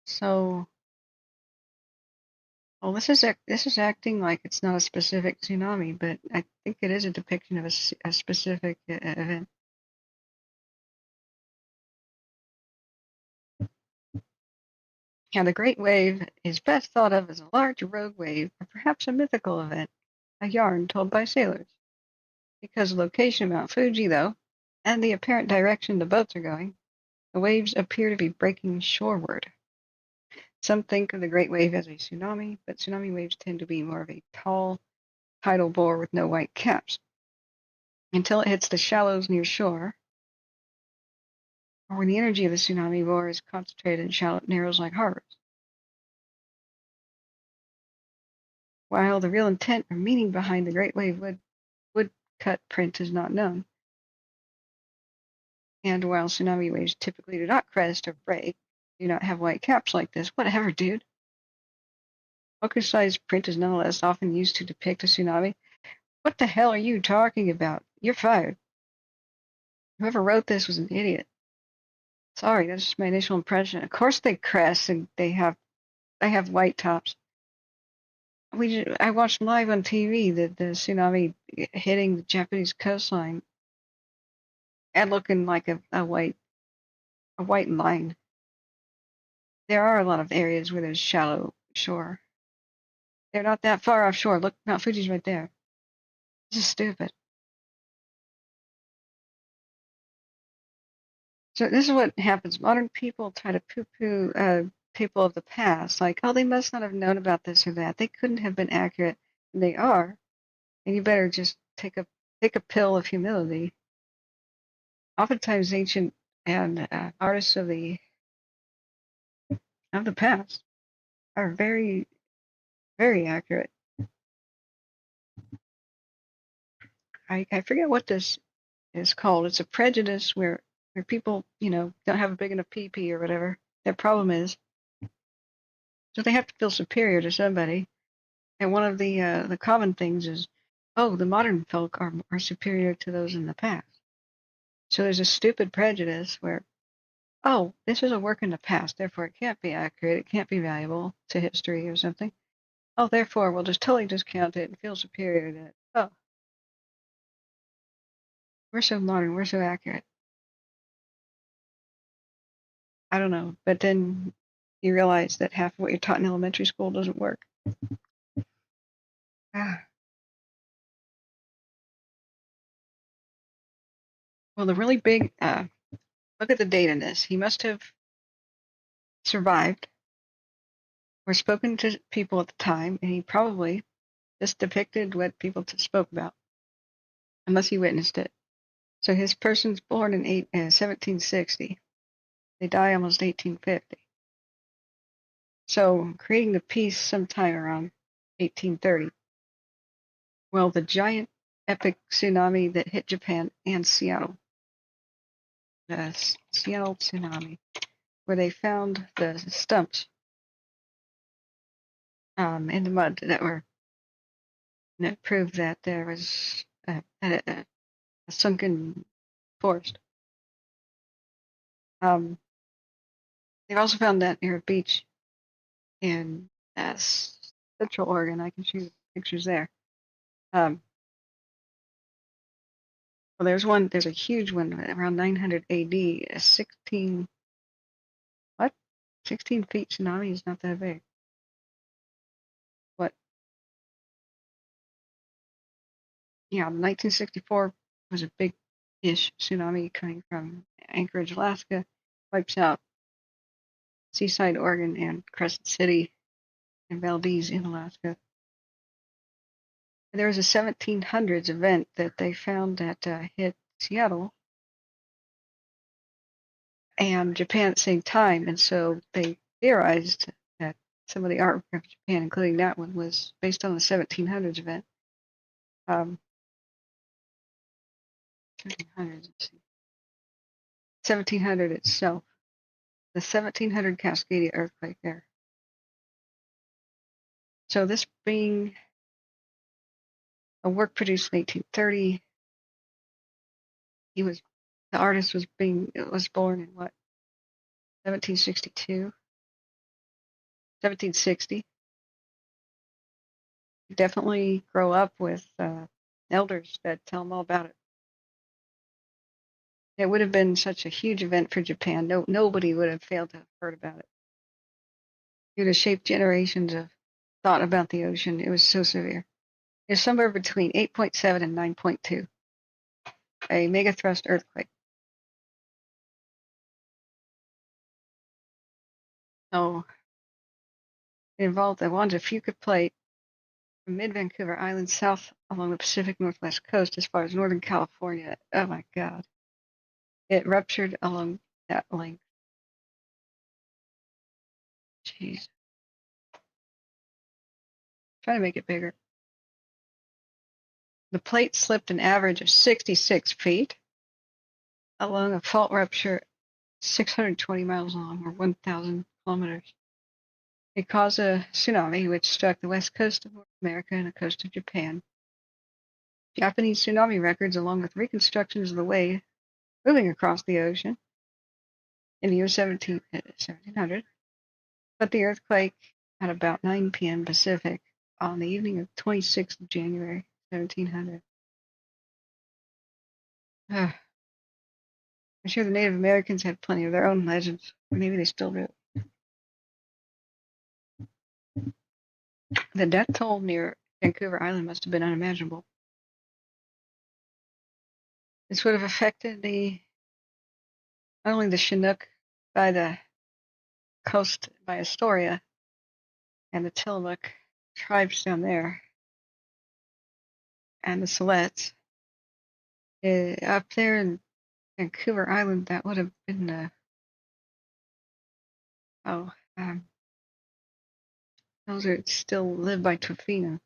So, well, this is acting like it's not a specific tsunami, but I think it is a depiction of a specific event. Now, the Great Wave is best thought of as a large rogue wave, or perhaps a mythical event, a yarn told by sailors. Because of the location of Mount Fuji, though, and the apparent direction the boats are going, the waves appear to be breaking shoreward. Some think of the Great Wave as a tsunami, but tsunami waves tend to be more of a tall tidal bore with no white caps. until it hits the shallows near shore, or when the energy of the tsunami roar is concentrated in shallow narrows like harbors. While the real intent or meaning behind the Great Wave woodcut print is not known, and while tsunami waves typically do not crest or break, do not have white caps like this, whatever, dude. Focus-sized print is nonetheless often used to depict a tsunami. What the hell are you talking about? You're fired. Whoever wrote this was an idiot. Sorry, that's just my initial impression. Of course they crest and they have white tops. I watched live on TV the tsunami hitting the Japanese coastline and looking like a white line. There are a lot of areas where there's shallow shore. They're not that far offshore. Look, Mount Fuji's right there. This is stupid. So this is what happens. Modern people try to poo-poo people of the past, like, oh, they must not have known about this or that. They couldn't have been accurate. And they are. And you better just take a pill of humility. Oftentimes, ancient and artists of the past are very, very accurate. I forget what this is called. It's a prejudice where people, don't have a big enough pee-pee or whatever. Their problem is. So they have to feel superior to somebody. And one of the common things is, oh, the modern folk are superior to those in the past. So there's a stupid prejudice where, oh, this is a work in the past, therefore it can't be accurate, it can't be valuable to history or something. Oh, therefore we'll just totally discount it and feel superior to it. Oh, we're so modern, we're so accurate. I don't know, but then you realize that half of what you're taught in elementary school doesn't work. Well, the really big, look at the date in this. He must have survived or spoken to people at the time, and he probably just depicted what people spoke about, unless he witnessed it. So his person's born in 1760. They die almost 1850. So creating the piece sometime around 1830. Well, the giant epic tsunami that hit Japan and Seattle. The Seattle tsunami, where they found the stumps in the mud that proved that there was a sunken forest. They've also found that near a beach in Central Oregon. I can show you pictures there. Well, there's a huge one around 900 AD, a 16 feet tsunami is not that big. What? Yeah, 1964 was a big-ish tsunami coming from Anchorage, Alaska, wipes out Seaside, Oregon, and Crescent City and Valdez in Alaska. There was a 1700s event that they found that hit Seattle and Japan at the same time, and so they theorized that some of the artwork of Japan, including that one, was based on the 1700s event. 1700s, let's see. 1700 itself, the 1700 Cascadia earthquake there. So this being a work produced in 1830, the artist was born in what? 1762, 1760. Definitely grow up with elders that tell them all about it. It would have been such a huge event for Japan. Nobody would have failed to have heard about it. It would have shaped generations of thought about the ocean. It was so severe. It was somewhere between 8.7 and 9.2. A megathrust earthquake. So it involved the Wanda Fuca plate from mid-Vancouver Island south along the Pacific Northwest coast as far as Northern California. Oh my God. It ruptured along that length. Jeez. Trying to make it bigger. The plate slipped an average of 66 feet along a fault rupture 620 miles long, or 1,000 kilometers. It caused a tsunami which struck the west coast of North America and the coast of Japan. Japanese tsunami records, along with reconstructions of the wave moving across the ocean in the year 1700, but the earthquake at about 9 p.m. Pacific on the evening of 26th of January, 1700. I'm sure the Native Americans had plenty of their own legends. Maybe they still do. The death toll near Vancouver Island must have been unimaginable. This would have affected not only the Chinook by the coast by Astoria and the Tillamook tribes down there, and the Silex. Up there in Vancouver Island, that would have been those are still live by Tofino.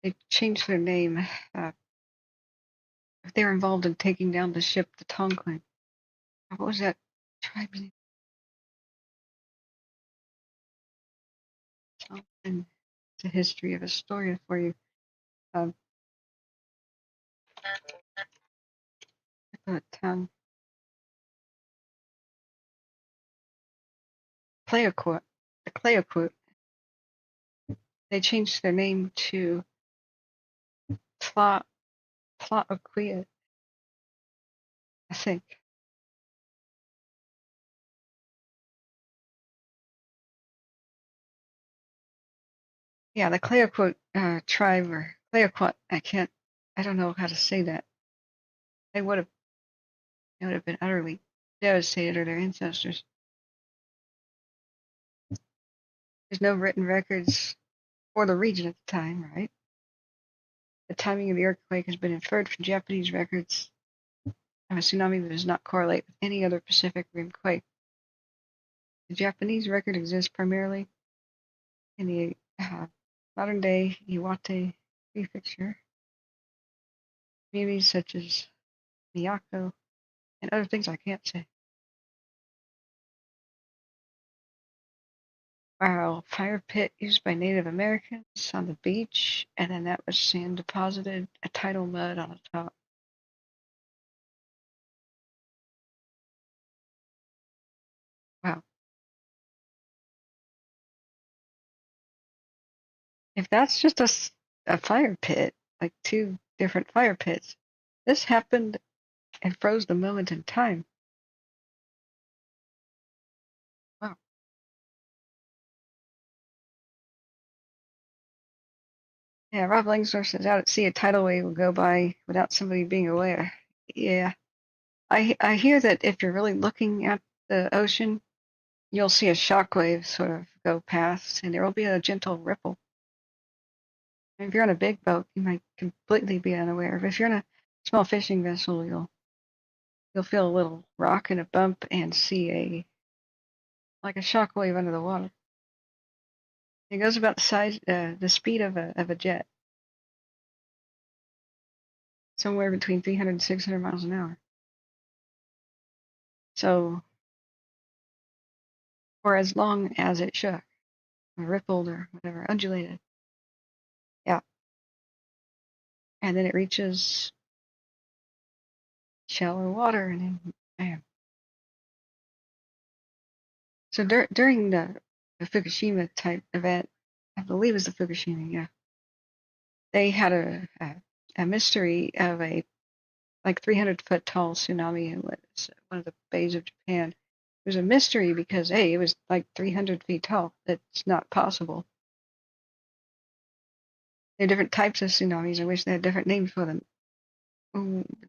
They changed their name. They were involved in taking down the ship, the Tonquin. What was that tribe's name? Tonquin. It's a history of Astoria for you. Clayoquot. The Clayoquot. They changed their name to Tlaoquia, I think. Yeah, the Clayoquot tribe, or Clayoquot, I don't know how to say that. They would have been utterly devastated, or their ancestors. There's no written records for the region at the time, right? The timing of the earthquake has been inferred from Japanese records of a tsunami that does not correlate with any other Pacific Rim quake. The Japanese record exists primarily in the modern-day Iwate Prefecture, communities such as Miyako, and other things I can't say. Wow, fire pit used by Native Americans on the beach, and then that was sand deposited, a tidal mud on the top. Wow. If that's just a fire pit, like 2 different fire pits, this happened and froze the moment in time. Wow. Yeah, Rob Langsdorff says out at sea a tidal wave will go by without somebody being aware. Yeah. I hear that if you're really looking at the ocean, you'll see a shock wave sort of go past, and there will be a gentle ripple. And if you're on a big boat, you might completely be unaware. But if you're in a small fishing vessel, you'll feel a little rock and a bump and see like a shock wave under the water. It goes about the speed of a jet, somewhere between 300 and 600 miles an hour. So, for as long as it shook, or rippled, or whatever, undulated. Yeah. And then it reaches shallow water, and then bam. So during the Fukushima type event, I believe it was the Fukushima, yeah, they had a mystery of a like 300-foot tall tsunami in one of the bays of Japan. It was a mystery because it was like 300 feet tall. That's not possible. There are different types of tsunamis. I wish they had different names for them.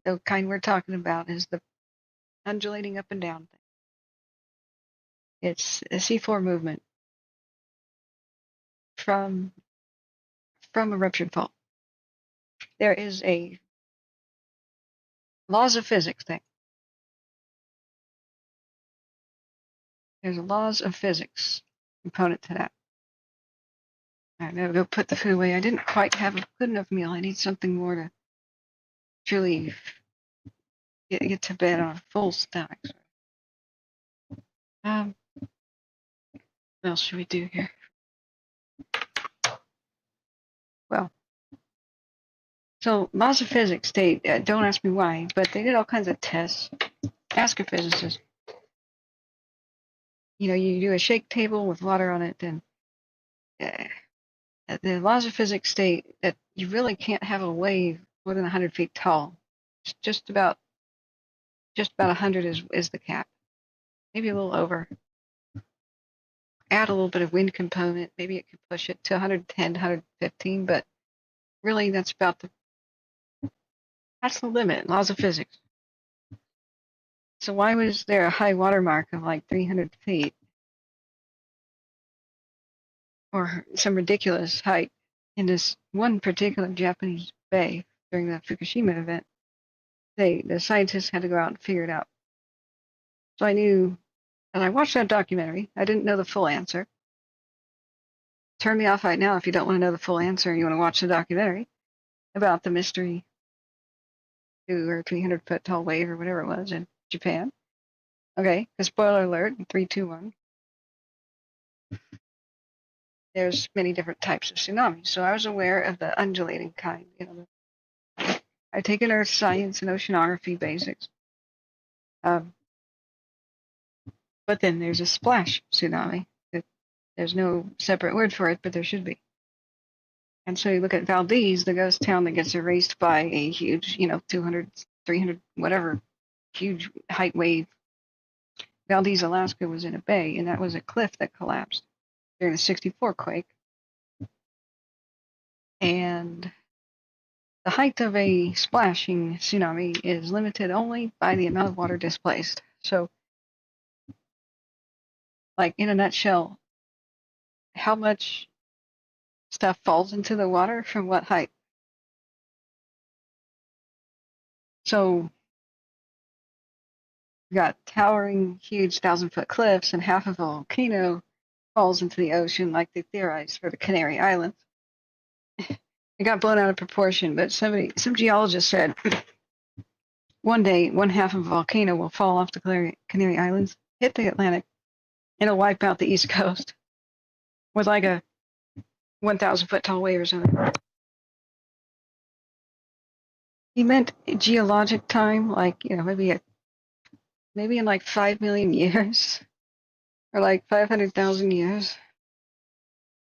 The kind we're talking about is the undulating up and down thing. It's a C4 movement from from a ruptured fault. There is a laws of physics thing. There's a laws of physics component to that. All right, I'm going to go put the food away. I didn't quite have a good enough meal. I need something more to truly get to bed on a full stomach. What else should we do here? Well, so laws of physics state, don't ask me why, but they did all kinds of tests. Ask a physicist. You know, you do a shake table with water on it, then the laws of physics state that you really can't have a wave more than 100 feet tall. Just about 100 is the cap. Maybe a little over. Add a little bit of wind component. Maybe it could push it to 110, 115, but really that's the limit. Laws of physics. So why was there a high water mark of like 300 feet? Or some ridiculous height in this one particular Japanese bay during the Fukushima event? The scientists had to go out and figure it out. So I knew, and I watched that documentary. I didn't know the full answer. Turn me off right now if you don't want to know the full answer and you want to watch the documentary about the mystery 2 or 300 foot tall wave or whatever it was in Japan. Okay, the spoiler alert in 3, 2, 1. There's many different types of tsunamis, so I was aware of the undulating kind. You know, I've taken earth science and oceanography basics. But then there's a splash tsunami. There's no separate word for it, but there should be. And so you look at Valdez, the ghost town that gets erased by a huge, 200, 300, whatever, huge height wave. Valdez, Alaska was in a bay, and that was a cliff that collapsed during the 64 quake. And the height of a splashing tsunami is limited only by the amount of water displaced. So, like in a nutshell, how much stuff falls into the water from what height? So, you got towering, huge 1,000-foot cliffs, and half of a volcano falls into the ocean, like they theorized for the Canary Islands. It got blown out of proportion, but some geologist said one day, one half of a volcano will fall off the Canary Islands, hit the Atlantic, and it'll wipe out the East Coast with like a 1,000-foot tall wave or something. He meant geologic time, like, maybe in like 5 million years or like 500,000 years.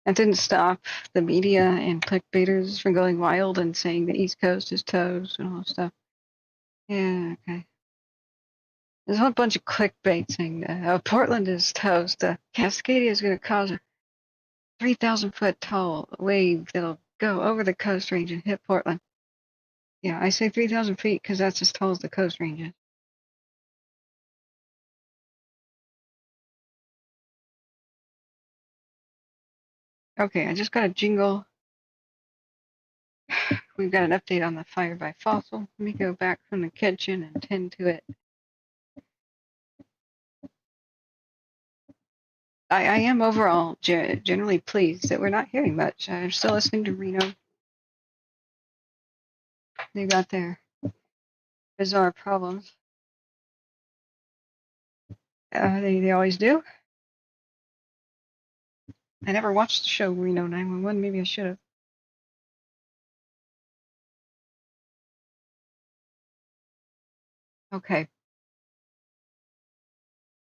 That didn't stop the media and clickbaiters from going wild and saying the East Coast is toast and all that stuff. Yeah, okay. There's a whole bunch of clickbait saying Portland is toast. Cascadia is going to cause a 3,000-foot tall wave that'll go over the coast range and hit Portland. Yeah, I say 3,000 feet because that's as tall as the coast range is. Okay, I just got a jingle. We've got an update on the fire by fossil. Let me go back from the kitchen and tend to it. I am overall generally pleased that we're not hearing much. I'm still listening to Reno. They got their bizarre problems. They always do. I never watched the show Reno 911. Maybe I should have. Okay.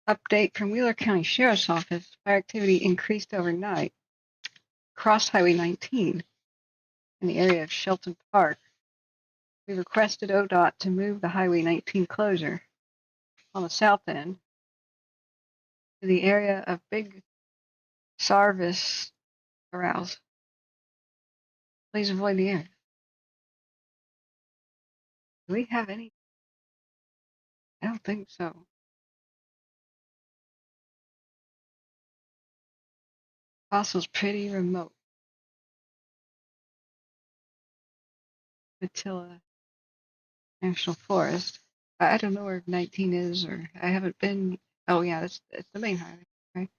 Update from Wheeler County Sheriff's Office. Fire activity increased overnight. Cross Highway 19 in the area of Shelton Park. We requested ODOT to move the Highway 19 closure on the south end to the area of Big Sarvis arouse. Please avoid the area. Do we have any? I don't think so. Fossil's pretty remote. Attila National Forest. I don't know where 19 is, or I haven't been. Oh yeah, it's the main highway, right?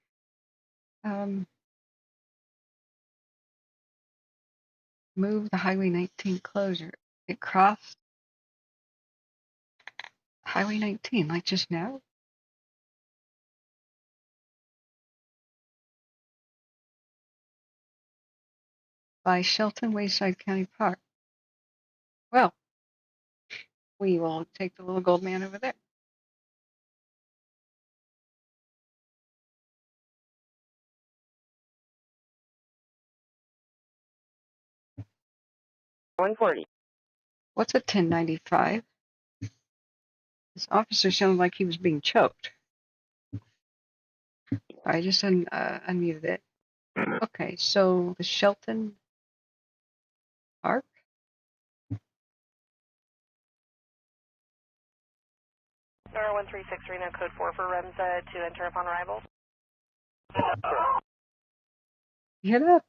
Move the Highway 19 closure. It crossed Highway 19, like just now. By Shelton Wayside County Park. Well, we will take the little gold man over there. $140. What's a 1095? This officer sounded like he was being choked. I just unmuted it. Okay, so the Shelton Park. Star 136 Reno, code 4 for REMSA to enter upon arrival. You hear that?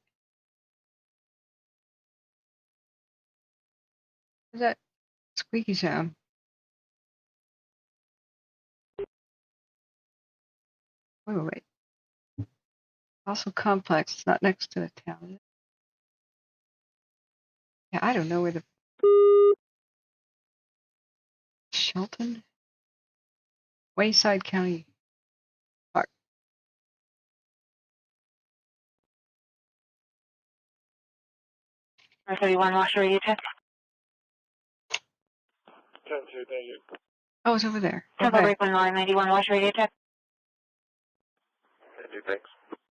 What's that squeaky sound? Wait. Also complex. It's not next to the town. Yeah, I don't know where the Shelton Wayside County Park. R31 Washoe radio check. 10-2, thank you. Oh, it's over there. Temple Okay. Break 191 Washoe radio check. 10-2, thanks.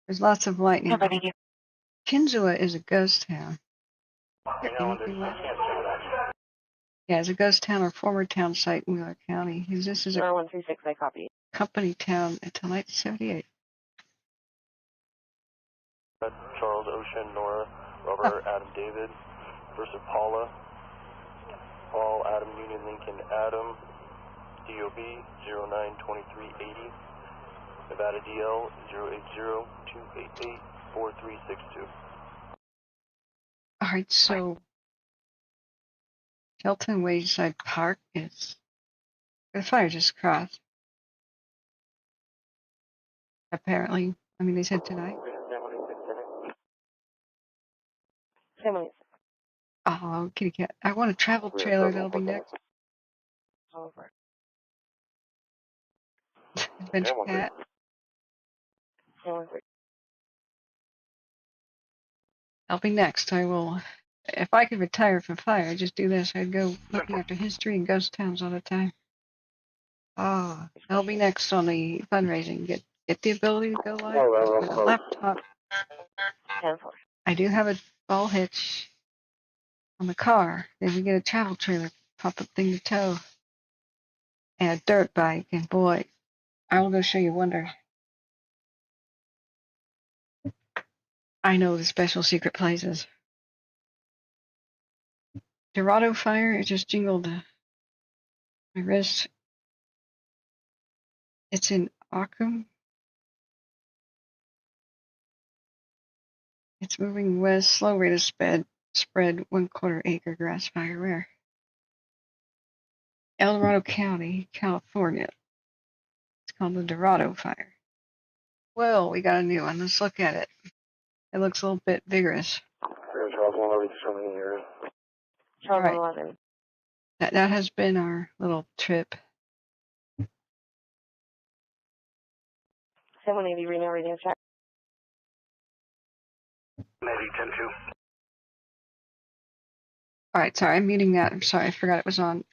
There's lots of lightning. Temple, thank you. Kinzua is a ghost town. Yeah, it's a ghost town or former town site in Wheeler County. This is a 0136, I copy. company town until 1978. Charles Ocean, Nora, Robert, Adam David, versus Paula, Paul, Adam Union, Lincoln, Adam, DOB 092380, Nevada DL 080-288-4362. All right, so Shelton Wayside Park is the fire just crossed. Apparently, I mean they said tonight. Oh, kitty cat! I want a travel trailer. That'll be next. Over. Adventure cat. I'll be next. I will. If I could retire from fire, I'd just do this. I'd go looking after history and ghost towns all the time. Ah, I'll be next on the fundraising. Get the ability to go live with a laptop. I do have a ball hitch on the car. Then we get a travel trailer, pop-up thing to tow, and a dirt bike. And boy, I will go show you wonder. I know the special secret places. Dorado Fire, it just jingled my wrist. It's in Ockham. It's moving west, slow rate of spread 1/4 acre grass fire rare. El Dorado County, California. It's called the Dorado Fire. Well, we got a new one. Let's look at it. It looks a little bit vigorous. Charles 111 coming in here. Charles Right. 111. That has been our little trip. 780 Reno radio check. 90-10-2. All right, sorry, I'm muting that. I'm sorry, I forgot it was on.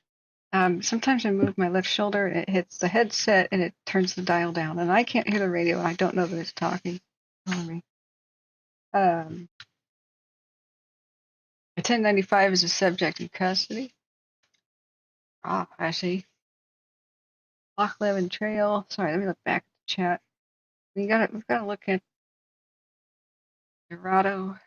Sometimes I move my left shoulder and it hits the headset and it turns the dial down, and I can't hear the radio and I don't know that it's talking. A 1095 is a subject in custody. Ah, I see. Loch Levin Trail. Sorry, let me look back at the chat. We've got to look at Dorado.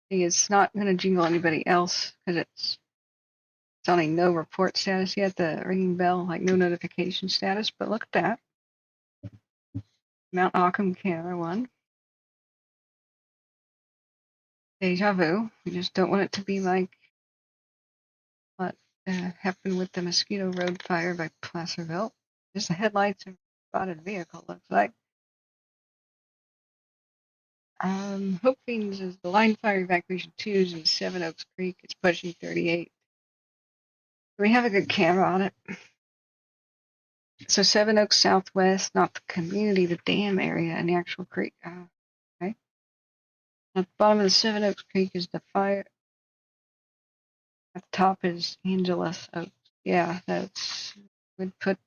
It's not going to jingle anybody else because it's on a no report status yet, the ringing bell, like no notification status, but look at that. Mount Ockham, Canada 1. deja vu. We just don't want it to be like what happened with the Mosquito Road fire by Placerville. Just the headlights of a spotted vehicle, looks like. Hoping is the line fire evacuation 2s in Seven Oaks Creek. It's pushing 38. We have a good camera on it. So Seven Oaks Southwest, not the community, the dam area and the actual creek. Okay. At the bottom of the Seven Oaks Creek is the fire. At the top is Angeles Oaks. Yeah, that's would put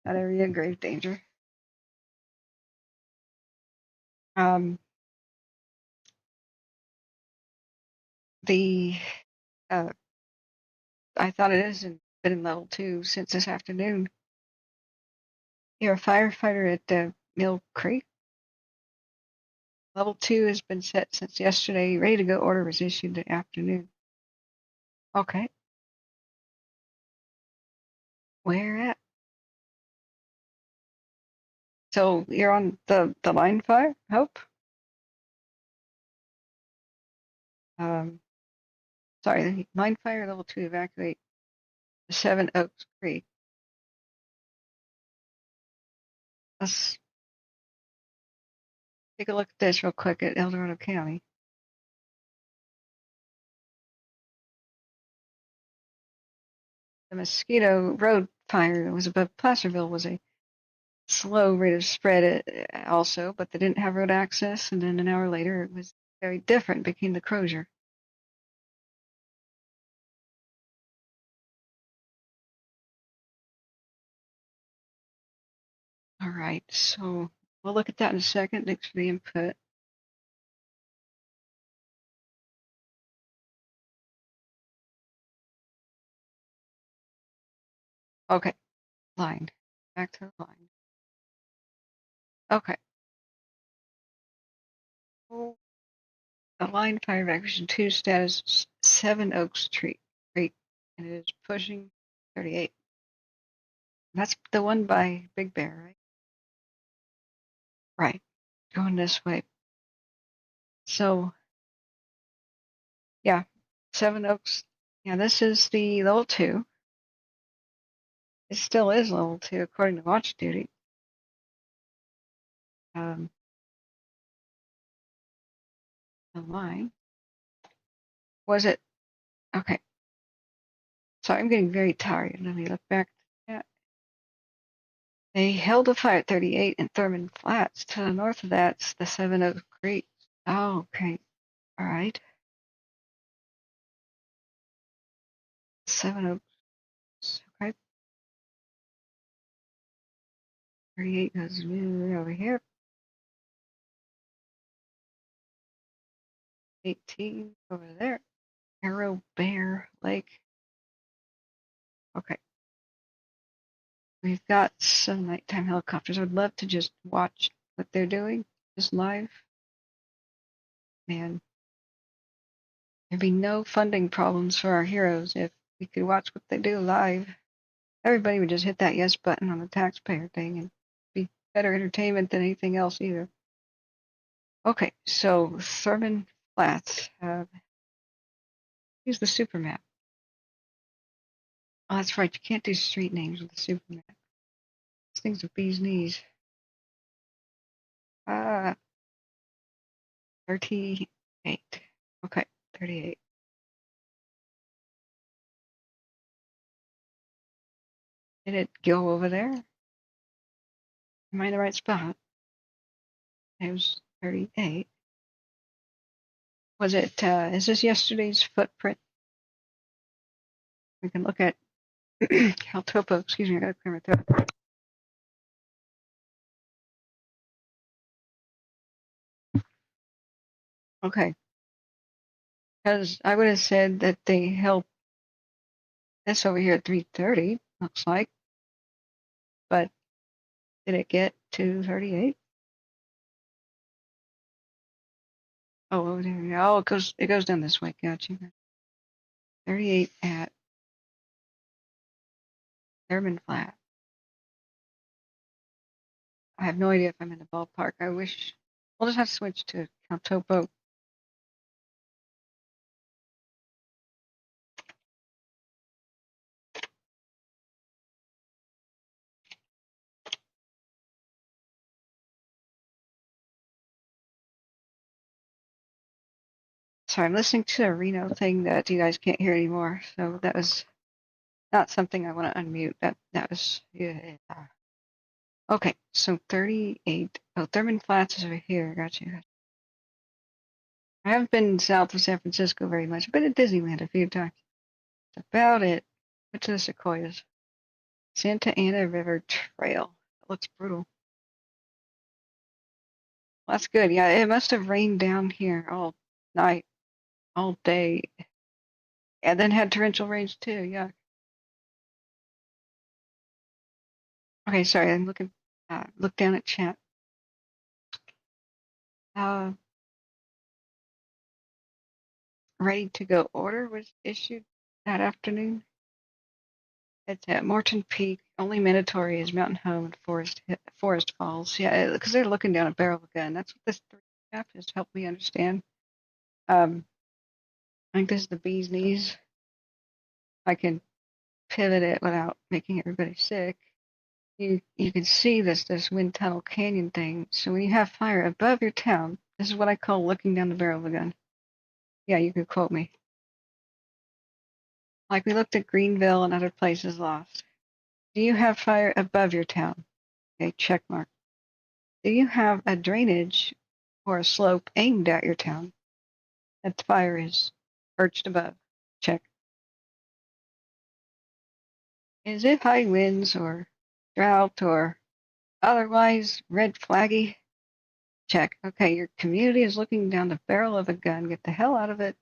that area in grave danger. The I thought it has been in level 2 since this afternoon. You're a firefighter at Mill Creek. Level 2 has been set since yesterday. Ready to go order was issued the afternoon. Okay. Where at? So you're on the line fire, Hope? Sorry, the line fire level 2 evacuate the Seven Oaks Creek. Let's take a look at this real quick at El Dorado County. The Mosquito Road fire that was above Placerville was a slow rate of spread also, but they didn't have road access, and then an hour later it was very different, became the Crozier. All right, so we'll look at that in a second. Thanks for the input. Okay, line. Back to the line. Okay. The line fire evacuation 2 status Seven Oaks Creek, and it is pushing 38. That's the one by Big Bear, right? Right. Going this way. So, yeah, Seven Oaks. Yeah, this is the level 2. It still is level 2 according to watch duty. The line. Was it? Okay. So I'm getting very tired. Let me look back to that. They held a fire at 38 in Thurman Flats. To the north of that's the Seven Oaks Creek. Oh, okay. All right. Seven Oaks. Okay. 38 goes over here. 18 over there. Arrow Bear Lake. Okay. We've got some nighttime helicopters. I would love to just watch what they're doing, just live. Man, there'd be no funding problems for our heroes if we could watch what they do live. Everybody would just hit that yes button on the taxpayer thing and be better entertainment than anything else either. Okay, so Thurman Flats. Here's the super map. Oh, that's right. You can't do street names with the super map. These things are bee's knees. 38. Okay, 38. Did it go over there? Am I in the right spot? It was 38. Was it, is this yesterday's footprint? We can look at Caltopo. Excuse me, I gotta clear my throat. Okay. Because I would have said that they held this over here at 3:30, looks like. But did it get to 38? Oh, over there. Oh, it goes down this way. Gotcha. 38 at Thurman Flat. I have no idea if I'm in the ballpark. I wish. We'll just have to switch to Caltopo. Sorry, I'm listening to a Reno thing that you guys can't hear anymore. So that was not something I want to unmute. That was yeah. Okay. So 38. Oh, Thurman Flats is over here. Got you. I haven't been south of San Francisco very much. I've been at Disneyland a few times. That's about it. Went to the Sequoias. Santa Ana River Trail. It looks brutal. Well, that's good. Yeah, it must have rained down here all night, all day, and then had torrential rains too. Yeah. Okay, sorry. I'm looking. Look down at chat. Uh, ready to go order was issued that afternoon. It's at Morton Peak. Only mandatory is Mountain Home and Forest Falls. Yeah, because they're looking down a barrel of a gun. That's what this 3 map has helped me understand. I think this is the bee's knees. I can pivot it without making everybody sick. You can see this wind tunnel canyon thing. So when you have fire above your town, this is what I call looking down the barrel of a gun. Yeah, you could quote me. Like we looked at Greenville and other places lost. Do you have fire above your town? Okay, check mark. Do you have a drainage or a slope aimed at your town that the fire is perched above? Check. Is it high winds or drought or otherwise red flaggy? Check. Okay, your community is looking down the barrel of a gun. Get the hell out of it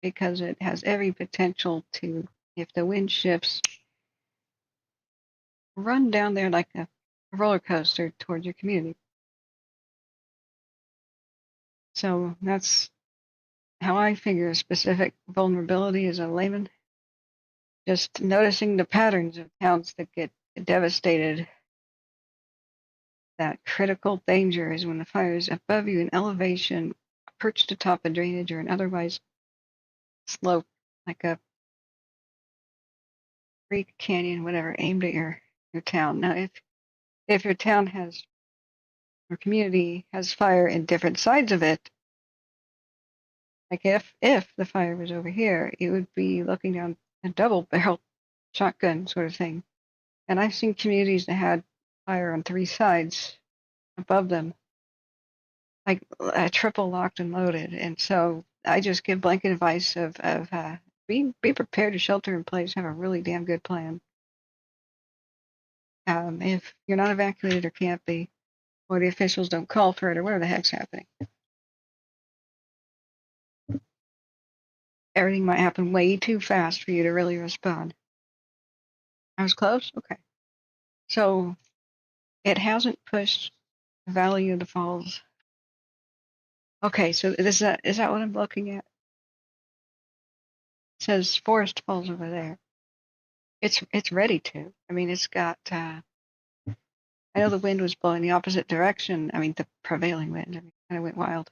because it has every potential to, if the wind shifts, run down there like a roller coaster toward your community. So that's how I figure a specific vulnerability as a layman. Just noticing the patterns of towns that get devastated. That critical danger is when the fire is above you in elevation, perched atop a drainage or an otherwise slope, like a creek, canyon, whatever, aimed at your town. Now, if your town has or community has fire in different sides of it, like if the fire was over here, it would be looking down a double-barreled shotgun sort of thing. And I've seen communities that had fire on 3 sides above them, like triple locked and loaded. And so I just give blanket advice of be prepared to shelter in place, have a really damn good plan. If you're not evacuated or can't be, or the officials don't call for it, or whatever the heck's happening, everything might happen way too fast for you to really respond. I was close? Okay. So it hasn't pushed the Valley of the Falls. Okay, so is that what I'm looking at? It says Forest Falls over there. It's ready to. I mean, it's got. I know the wind was blowing the opposite direction. I mean, the prevailing wind. I mean, kind of went wild.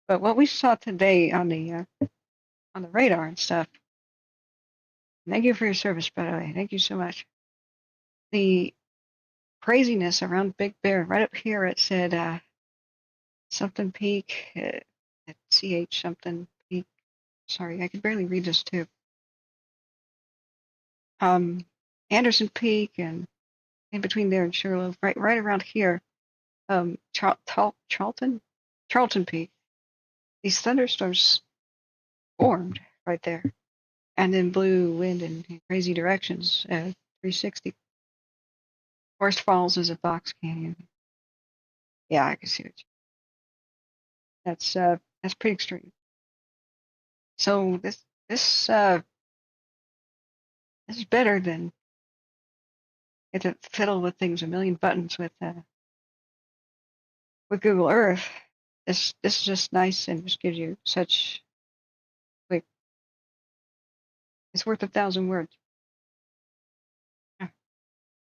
But what we saw today on the radar and stuff. Thank you for your service, by the way. Thank you so much. The craziness around Big Bear. Right up here, it said something Peak, at CH something Peak. Sorry, I could barely read this too. Anderson Peak and in between there and Sugarloaf, right around here, Charlton Peak. These thunderstorms formed right there, and then blew wind in crazy directions at 360. Forest Falls is a box canyon. Yeah, I can see it. That's pretty extreme. So this is better than get to fiddle with things a million buttons with Google Earth. This is just nice and just gives you such like it's worth 1,000 words.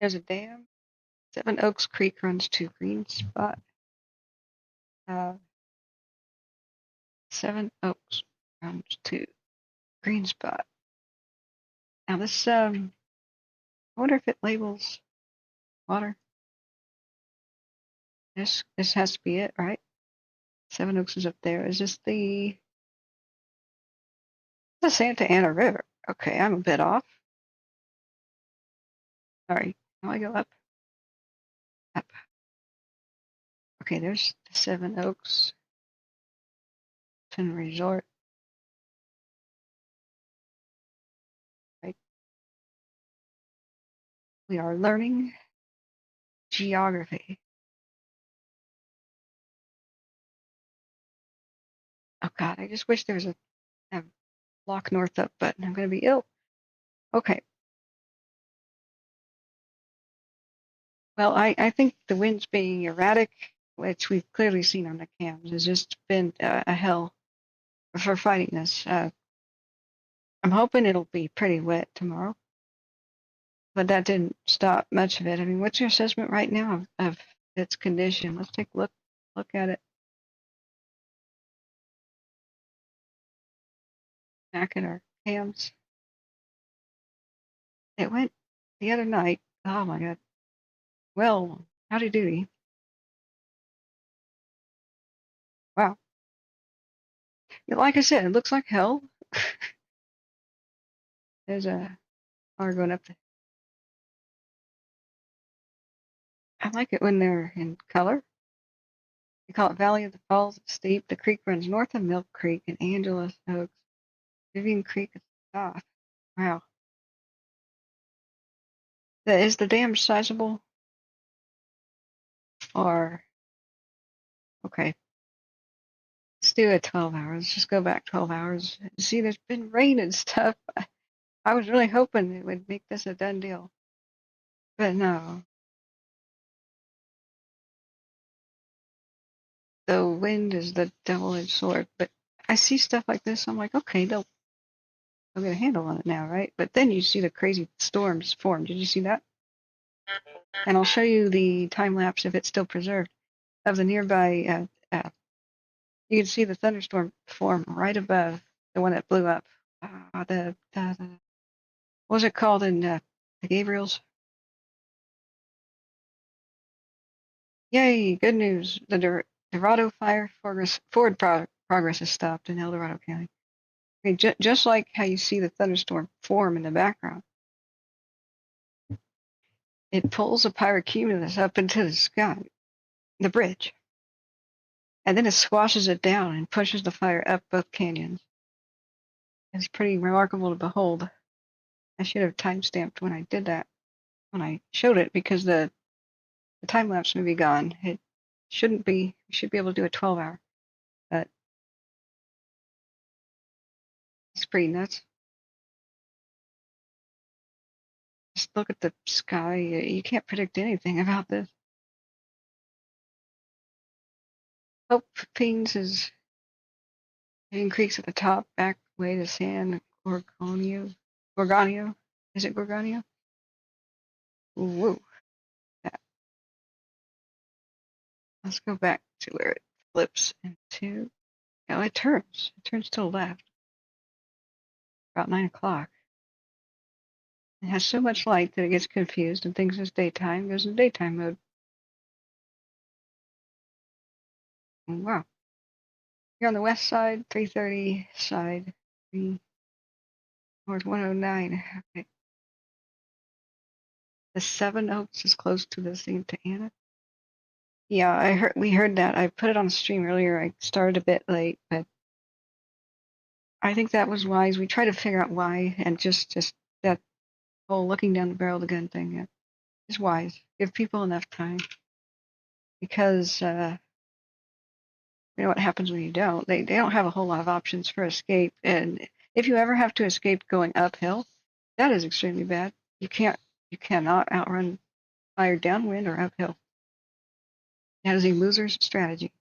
There's a dam. 7 Oaks Creek runs to Green Spot. 7 Oaks runs to Green Spot. Now this I wonder if it labels water. This has to be it, right? 7 Oaks is up there. Is this the The Santa Ana River. Okay, I'm a bit off. Sorry. Now I go up. Up. Okay, there's the Seven Oaks Resort. Right. We are learning geography. Oh God, I just wish there was a block north up button. I'm going to be ill. Okay. Well, I think the winds being erratic, which we've clearly seen on the cams, has just been a hell for fighting this. I'm hoping it'll be pretty wet tomorrow, but that didn't stop much of it. I mean, what's your assessment right now of its condition? Let's take a look at it. Back at our cams. It went the other night. Oh my God. Well, howdy doody. Wow. Like I said, it looks like hell. There's a car going up the. I like it when they're in color. We call it Valley of the Falls. It's steep. The creek runs north of Milk Creek and Angela Oaks. Vivian Creek is south. Wow. Is the dam sizable? Or okay. Let's do it 12 hours. Let's just go back 12 hours. See, there's been rain and stuff. I was really hoping it would make this a done deal. But no. The wind is the double-edged sword. But I see stuff like this. I'm like, okay, they'll get a handle on it now, right? But then you see the crazy storms form. Did you see that? And I'll show you the time lapse if it's still preserved of the nearby. You can see the thunderstorm form right above the one that blew up. The what was it called in the Gabriels? Yay! Good news. The Dorado fire forward progress has stopped in El Dorado County. Okay, just like how you see the thunderstorm form in the background, it pulls a pyrocumulus up into the sky, the bridge, and then it squashes it down and pushes the fire up both canyons. It's pretty remarkable to behold. I should have time-stamped when I did that, when I showed it, because the time-lapse may be gone. It shouldn't be. We should be able to do a 12-hour, but it's pretty nuts. Just look at the sky. You can't predict anything about this. Hope Pines is Vivian Creek's at the top, back way to San Gorgonio. Gorgonio? Is it Gorgonio? Whoa. Yeah. Let's go back to where it flips into. Oh, it turns. It turns to the left. About 9 o'clock. It has so much light that it gets confused and thinks it's daytime. Goes in daytime mode. Wow. You're on the west side, 330 side, 3 north 109. Okay. The Seven Oaks is close to the Santa Ana. Yeah, we heard that. I put it on the stream earlier. I started a bit late, but I think that was wise. We try to figure out why, and just that whole looking down the barrel of the gun thing is wise. Give people enough time, because you know what happens when you don't. They don't have a whole lot of options for escape, and if you ever have to escape going uphill, that is extremely bad. You cannot outrun fire downwind or uphill. That is a loser's strategy.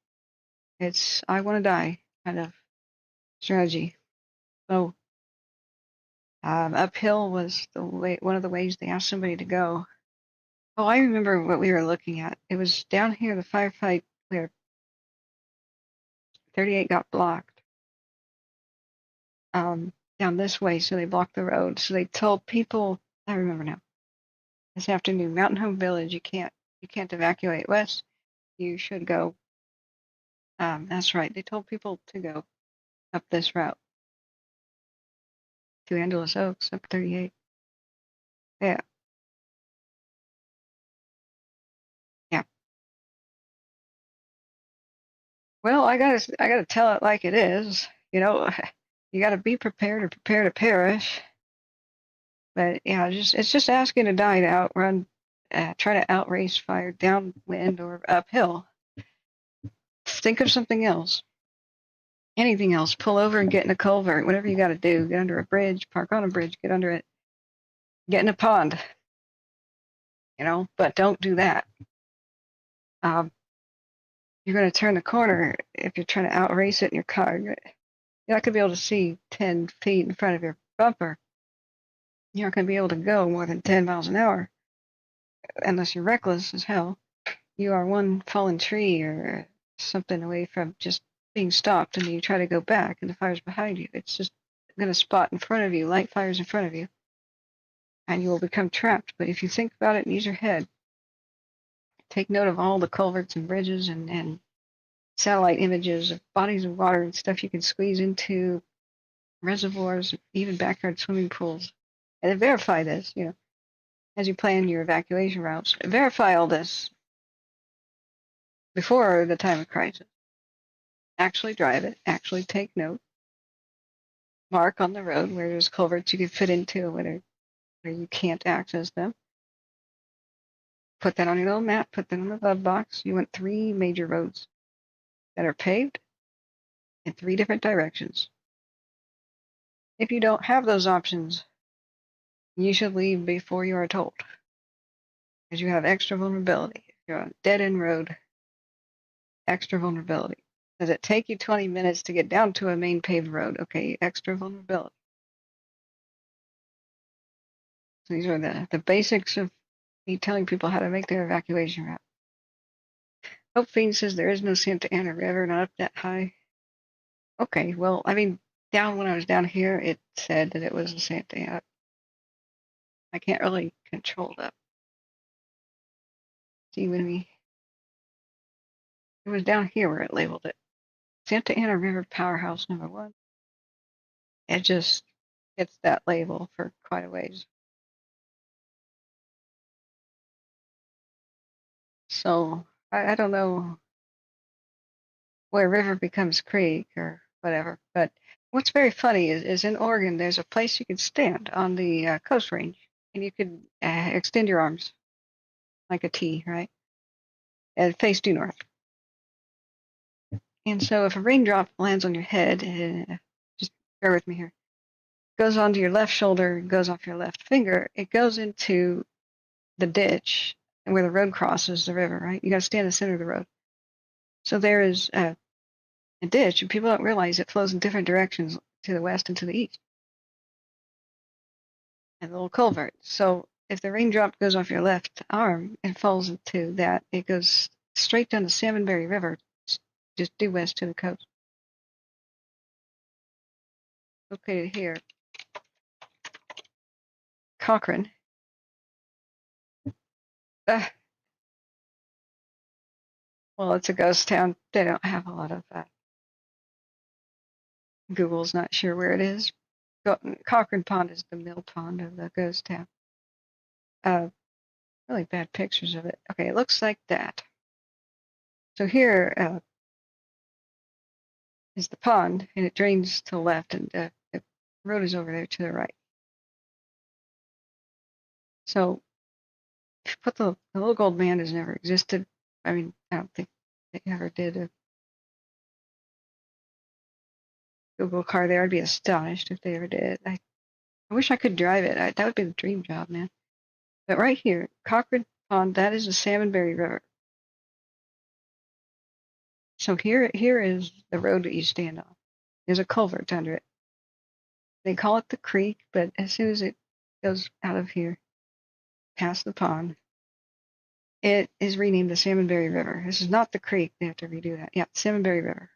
It's I want to die kind of strategy. So uphill was one of the ways they asked somebody to go. Oh, I remember what we were looking at. It was down here, the firefight where 38 got blocked. Down this way, so they blocked the road. So they told people, I remember now, this afternoon, Mountain Home Village, you can't evacuate west. You should go. That's right. They told people to go up this route. to Angeles Oaks up 38. Yeah. Yeah. Well, I gotta tell it like it is. You know, you gotta be prepared or prepare to perish. But yeah, it's just asking to die to outrun, try to outrace fire downwind or uphill. Think of something else. Anything else. Pull over and get in a culvert. Whatever you got to do. Get under a bridge. Park on a bridge. Get under it. Get in a pond. You know, but don't do that. You're going to turn the corner if you're trying to outrace it in your car. You're not going to be able to see 10 feet in front of your bumper. You're not going to be able to go more than 10 miles an hour unless you're reckless as hell. You are one fallen tree or something away from just being stopped, and then you try to go back and the fire's behind you. It's just going to spot in front of you, light fires in front of you, and you will become trapped. But if you think about it and use your head, take note of all the culverts and bridges and satellite images of bodies of water and stuff you can squeeze into, reservoirs, even backyard swimming pools, and then verify this, you know, as you plan your evacuation routes. Verify all this before the time of crisis. Actually drive it, actually take note, mark on the road where there's culverts you can fit into, where you can't access them. Put that on your little map, put that on the glove box. You want 3 major roads that are paved in 3 different directions. If you don't have those options, you should leave before you are told, because you have extra vulnerability. If you're on a dead-end road, extra vulnerability. Does it take you 20 minutes to get down to a main paved road? Okay, extra vulnerability. So these are the basics of me telling people how to make their evacuation route. Hope Fiend says there is no Santa Ana River, not up that high. Okay, well, I mean, when I was down here, it said that it was a Santa Ana. I can't really control that. See, it was down here where it labeled it. Santa Ana River Powerhouse number 1. It just gets that label for quite a ways. So I don't know where river becomes creek or whatever, but what's very funny is in Oregon there's a place you can stand on the Coast Range, and you could extend your arms like a T, right, and face due north. And so if a raindrop lands on your head, just bear with me here, goes onto your left shoulder, goes off your left finger, it goes into the ditch and where the road crosses the river, right? You got to stand in the center of the road. So there is a ditch, and people don't realize it flows in different directions to the west and to the east. And a little culvert. So if the raindrop goes off your left arm and falls into that, it goes straight down the Salmonberry River, just due west to the coast. Located here, Cochrane. Well, it's a ghost town. They don't have a lot of Google's not sure where it is. Cochrane Pond is the mill pond of the ghost town. Really bad pictures of it. Okay, it looks like that. So here is the pond, and it drains to the left, and the road is over there to the right. So if you put the little gold man has never existed. I mean, I don't think they ever did a Google car there. I'd be astonished if they ever did. I wish I could drive it. That would be the dream job, man. But right here, Cochrane Pond, that is the Salmonberry River. So here is the road that you stand on. There's a culvert under it. They call it the creek, but as soon as it goes out of here, past the pond, it is renamed the Salmonberry River. This is not the creek. They have to redo that. Yeah, Salmonberry River.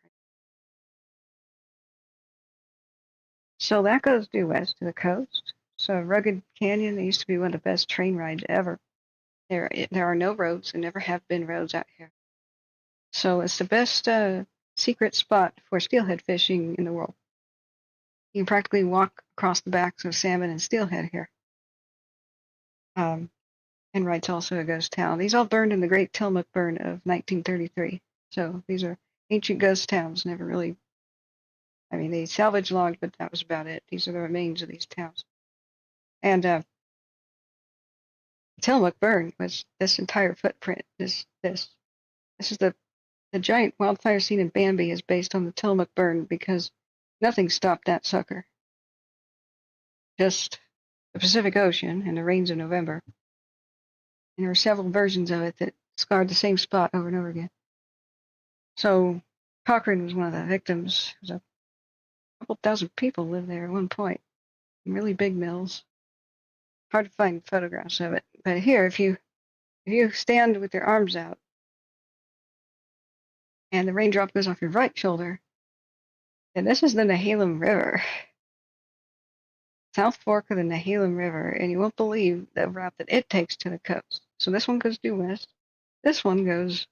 So that goes due west to the coast. So Rugged Canyon, it used to be one of the best train rides ever. There are no roads, and never have been roads out here. So it's the best secret spot for steelhead fishing in the world. You can practically walk across the backs of salmon and steelhead here. And Wright's also a ghost town. These all burned in the Great Tillamook Burn of 1933. So these are ancient ghost towns. Never really, I mean, they salvaged logs, but that was about it. These are the remains of these towns. And Tillamook Burn was this entire footprint. This is the giant wildfire scene in Bambi is based on the Tillamook Burn because nothing stopped that sucker. Just the Pacific Ocean and the rains of November. And there were several versions of it that scarred the same spot over and over again. So Cochrane was one of the victims. There was a couple thousand people lived there at one point. Really big mills. Hard to find photographs of it. But here, if you stand with your arms out and the raindrop goes off your right shoulder, then this is the Nehalem River. South Fork of the Nehalem River, and you won't believe the route that it takes to the coast. So this one goes due west. This one goes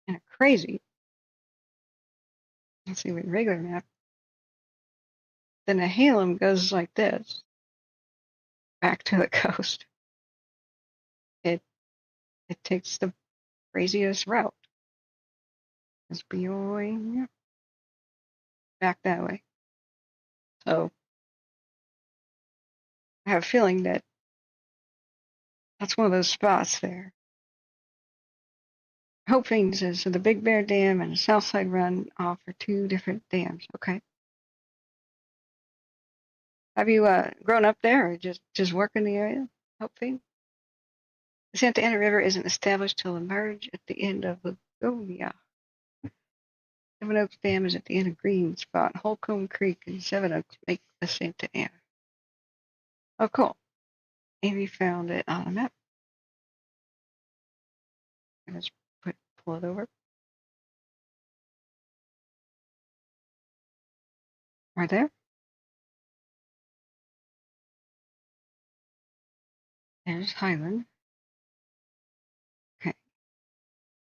in a crazy, let's see, with a regular map. The Nehalem goes like this, back to the coast. It takes the craziest route. It's going back that way. So I have a feeling that that's one of those spots there. Hoping so the Big Bear Dam and the Southside Run off are two different dams, okay? Have you grown up there or just work in the area? Hoping? The Santa Ana River isn't established till the merge at the end of Lagonia. Seven Oaks Dam is at the end of Green Spot. Holcomb Creek and Seven Oaks make the Santa Ana. Oh, cool. Amy found it on a map. Let's pull it over. Right there. There's Highland. Okay.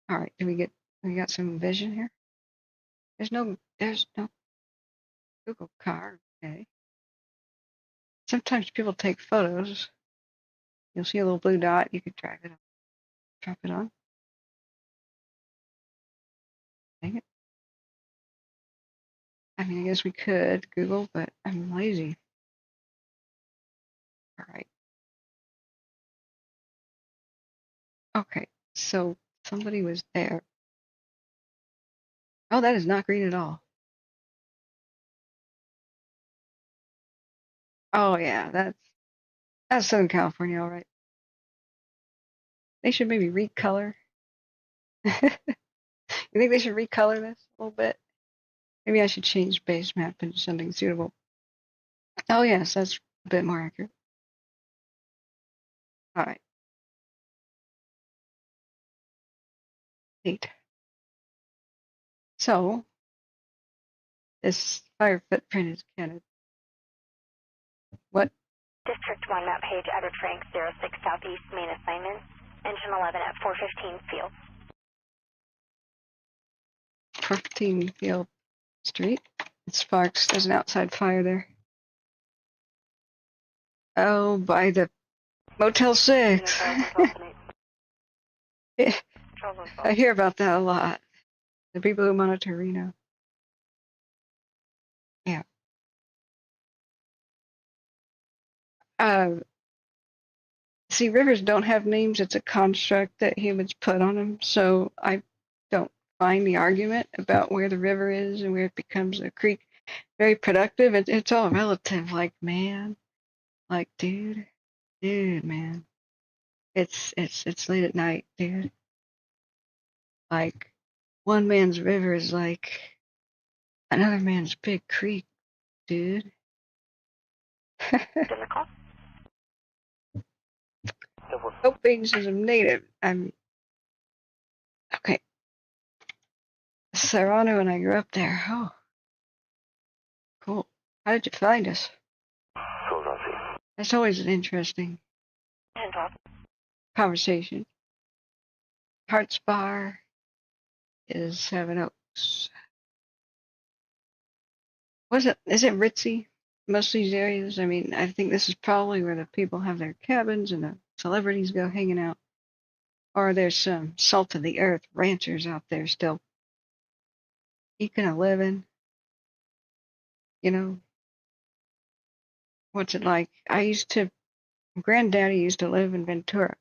All right. We got some vision here? There's no Google car. Okay. Sometimes people take photos. You'll see a little blue dot. You could drag it up. Drop it on. Dang it. I mean, I guess we could Google, but I'm lazy. All right. Okay, so somebody was there. Oh, that is not green at all. Oh yeah, that's Southern California, all right. They should maybe recolor. You think they should recolor this a little bit? Maybe I should change base map into something suitable. Oh yes, that's a bit more accurate. All right. 8. So this fire footprint is counted. What? District 1 map page, Edward Frank, 06 Southeast, main assignment, engine 11 at 415 Field. 415 Field Street. It sparks. There's an outside fire there. Oh, by the Motel 6. I hear about that a lot. The people who monitor Reno. Yeah. See, rivers don't have names. It's a construct that humans put on them. So I don't find the argument about where the river is and where it becomes a creek very productive. It's all relative. Like, man, like, dude, man, it's late at night, dude. Like, one man's river is like another man's big creek, dude. Hoping is a native. Okay. Serrano and I grew up there. Oh, cool. How did you find us? That's always an interesting conversation. Hart's Bar is Seven Oaks. is it ritzy? Most of these areas, I mean, I think this is probably where the people have their cabins and the celebrities go hanging out. Or there's some salt of the earth ranchers out there still eking a living. You know, what's it like? Granddaddy used to live in Ventura.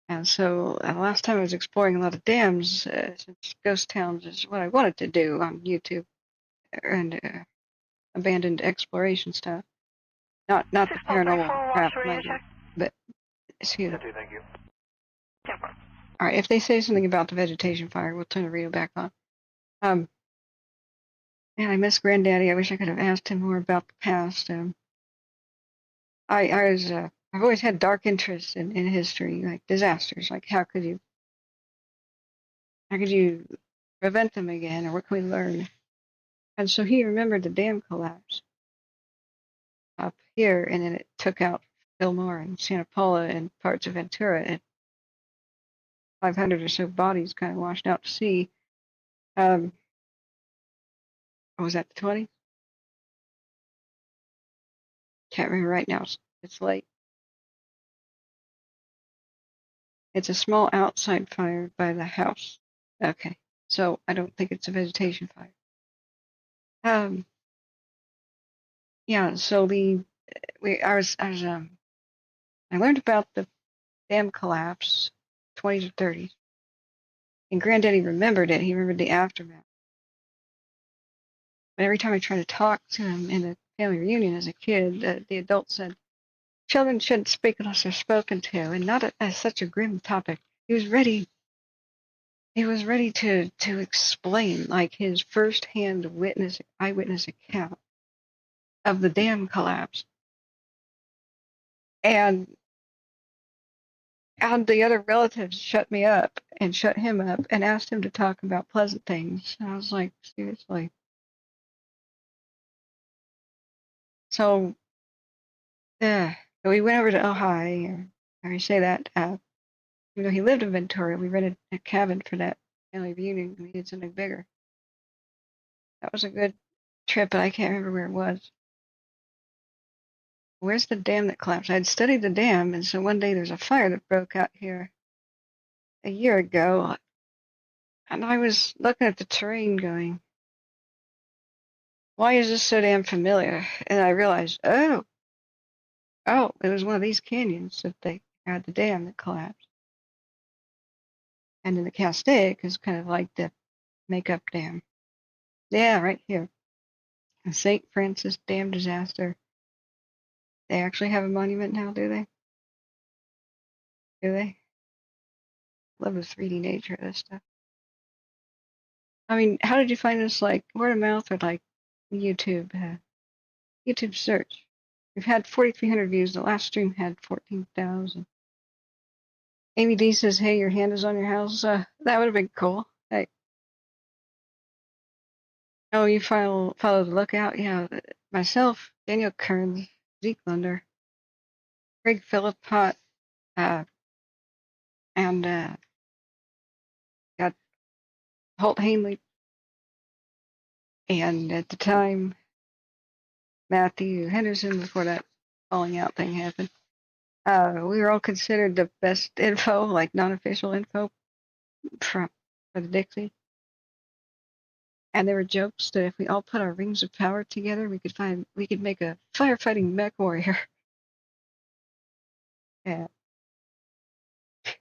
And so the last time I was exploring a lot of dams, since ghost towns is what I wanted to do on YouTube and abandoned exploration stuff. Not the paranormal crap, mind you, but excuse me. Thank you. All right, if they say something about the vegetation fire, we'll turn the radio back on. Man, I miss Granddaddy. I wish I could have asked him more about the past. I've always had dark interest in history, like disasters. Like how could you prevent them again, or what can we learn? And so he remembered the dam collapse up here, and then it took out Fillmore and Santa Paula and parts of Ventura, and 500 or so bodies kind of washed out to sea. Was that the 20s? Can't remember right now. It's late. It's a small outside fire by the house. Okay, so I don't think it's a vegetation fire. Yeah. So I learned about the dam collapse, 20s or 30s, and Granddaddy remembered it. He remembered the aftermath. But every time I tried to talk to him in the family reunion as a kid, the adult said, children shouldn't speak unless they're spoken to, and not as such a grim topic. He was ready to explain, like, his first-hand eyewitness account of the dam collapse. And the other relatives shut me up and shut him up and asked him to talk about pleasant things. And I was like, seriously? So, we went over to Ojai, or I say that, even though he lived in Ventura, we rented a cabin for that family reunion. We did something bigger. That was a good trip, but I can't remember where it was. Where's the dam that collapsed? I had studied the dam, and so one day there's a fire that broke out here a year ago, and I was looking at the terrain going, why is this so damn familiar? And I realized, oh, it was one of these canyons that they had the dam that collapsed. And then the Castaic is kind of like the makeup dam. Yeah, right here. The St. Francis Dam disaster. They actually have a monument now, do they? Do they? Love the 3D nature of this stuff. I mean, how did you find this? Like word of mouth or like YouTube? YouTube search. We've had 4,300 views. The last stream had 14,000. Amy D says, "Hey, your hand is on your house." That would have been cool. Hey. Oh, you follow the Lookout? Yeah. Myself, Daniel Kearns, Zeke Lunder, Greg Philippot, and got Holt Hanley, and at the time, Matthew Henderson, before that falling out thing happened. We were all considered the best info, like non-official info for the Dixie. And there were jokes that if we all put our rings of power together, we could make a firefighting mech warrior. Yeah.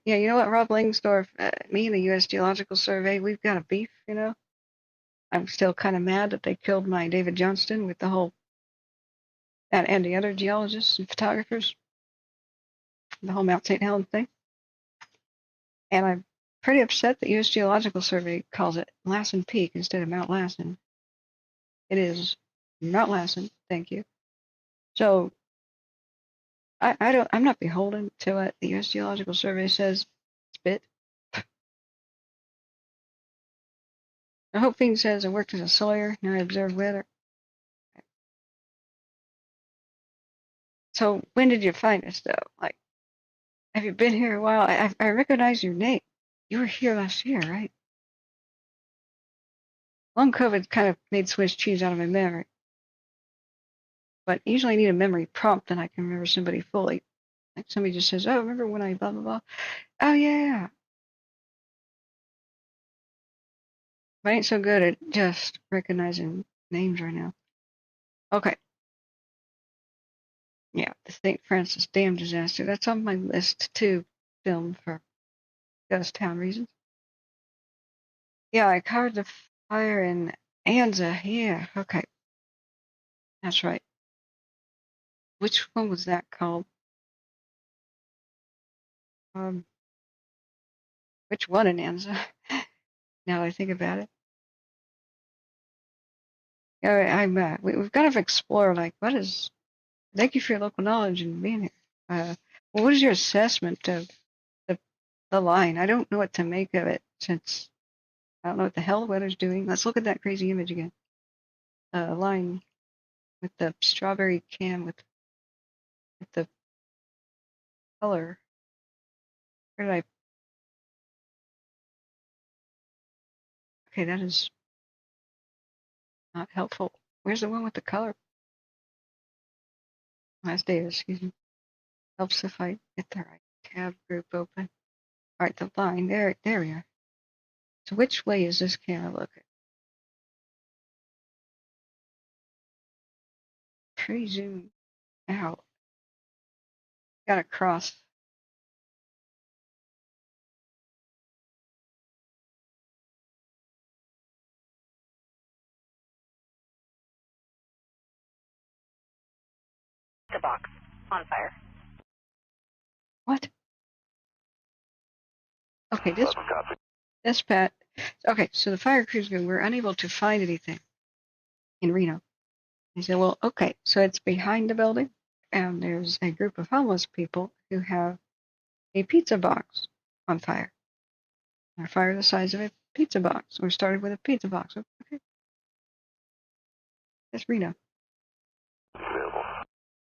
Yeah, you know what, Rob Langsdorff, me and the U.S. Geological Survey, we've got a beef, you know? I'm still kind of mad that they killed my David Johnston with the whole, and the other geologists and photographers, the whole Mount St. Helens thing. And I'm pretty upset that U.S. Geological Survey calls it Lassen Peak instead of Mount Lassen. It is Mount Lassen, thank you. So, I'm not beholden to what the U.S. Geological Survey says. Spit. I hope Fiend says I worked as a sawyer, now I observe weather. So when did you find us, though? Like, have you been here a while? I recognize your name. You were here last year, right? Long COVID kind of made Swiss cheese out of my memory. But usually I need a memory prompt and I can remember somebody fully. Like somebody just says, oh, remember when I blah, blah, blah. Oh, yeah. But I ain't so good at just recognizing names right now. Okay. Yeah, the St. Francis Dam disaster. That's on my list to film for ghost town reasons. Yeah, I covered the fire in Anza. Yeah, okay. That's right. Which one was that called? Which one in Anza? Now that I think about it. Yeah, we've got to explore, like, what is, thank you for your local knowledge and being here. Well, what is your assessment of the line? I don't know what to make of it since I don't know what the hell the weather's doing. Let's look at that crazy image again. Line with the strawberry can with the color. Where did I? Okay, that is not helpful. Where's the one with the color? Last Davis, excuse me. Helps if I get the right tab group open. All right, the line. There we are. So which way is this camera looking? Pretty zoom out. Gotta cross. The box on fire. What? Okay, this Pat. Okay, so the fire crews go, we're unable to find anything in Reno. He said, well, okay, so it's behind the building, and there's a group of homeless people who have a pizza box on fire. Our fire the size of a pizza box. We started with a pizza box. Okay. That's Reno.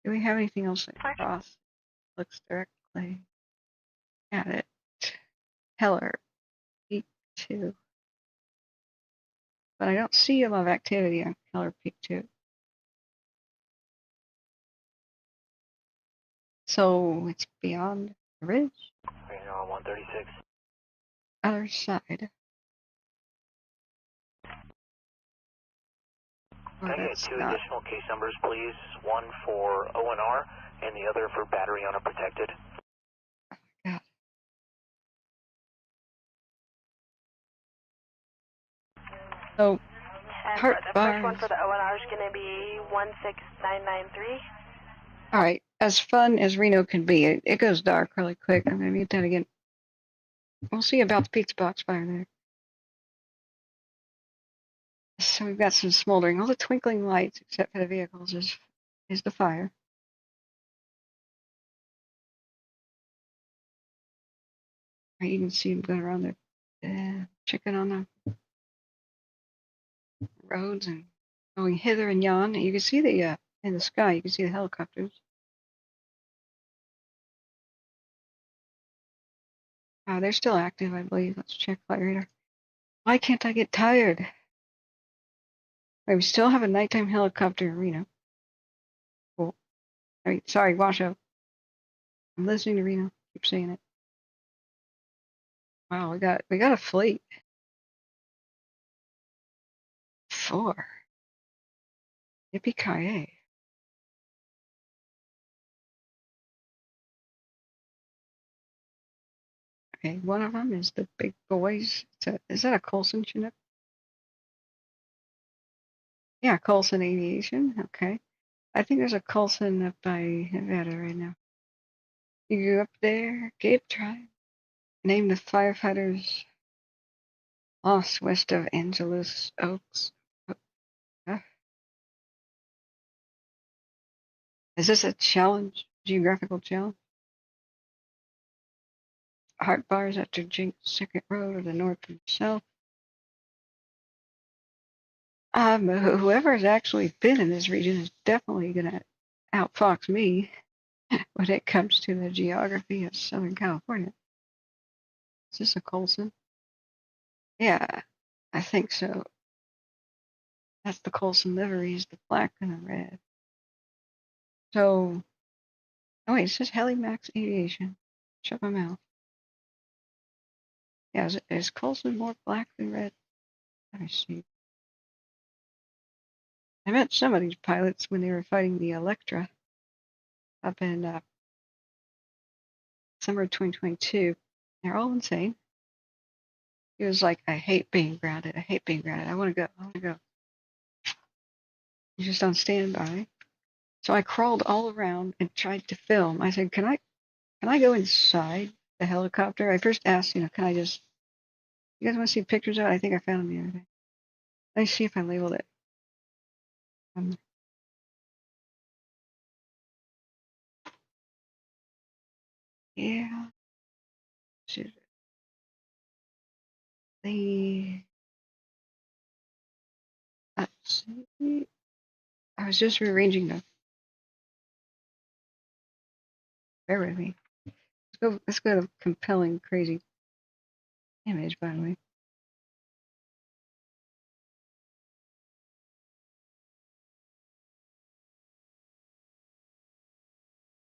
Do we have anything else that cross looks directly at it? Heller, Peak 2. But I don't see a lot of activity on Heller Peak 2. So it's beyond the ridge? Reno on 136. Other side. Can I get two additional case numbers, please? One for ONR and the other for battery unprotected. Yeah. So, heart the bars. first one for the ONR is going to be 16993. All right. As fun as Reno can be, it goes dark really quick. I'm going to mute that again. We'll see about the pizza box fire there. So we've got some smoldering. All the twinkling lights, except for the vehicles, is the fire. Right, you can see them going around there, checking on the roads and going hither and yon. You can see the in the sky. You can see the helicopters. They're still active, I believe. Let's check flight radar. Why can't I get tired? Wait, we still have a nighttime helicopter in Reno. Cool. Sorry, Washoe. I'm listening to Reno. Keep saying it. Wow, we got a fleet. 4. Yippee-ki-yay. Okay, one of them is the big boys. Is that a Colson Chinook? Yeah, Colson Aviation. Okay. I think there's a Colson up by Nevada right now. You go up there, Gabe Drive. Name the firefighters lost west of Angeles Oaks. Is this a challenge? Geographical challenge? Heart bars after Jinx Second Road or the north and south. Whoever's actually been in this region is definitely going to outfox me when it comes to the geography of Southern California. Is this a Colson? Yeah, I think so. That's the Colson liveries, the black and the red. So, oh wait, it says Helimax Aviation. Shut my mouth. Yeah, is Colson more black than red? Let me see. I met some of these pilots when they were fighting the Electra up in summer 2022. They're all insane. He was like, I hate being grounded. I hate being grounded. I want to go. I want to go. He's just on standby. So I crawled all around and tried to film. I said, can I go inside the helicopter? I first asked, can I just, you guys want to see pictures of it? I think I found them the other day. Let me see if I labeled it. Yeah. Let's see. I was just rearranging them. Bear with me. Let's go to compelling, crazy image, by the way.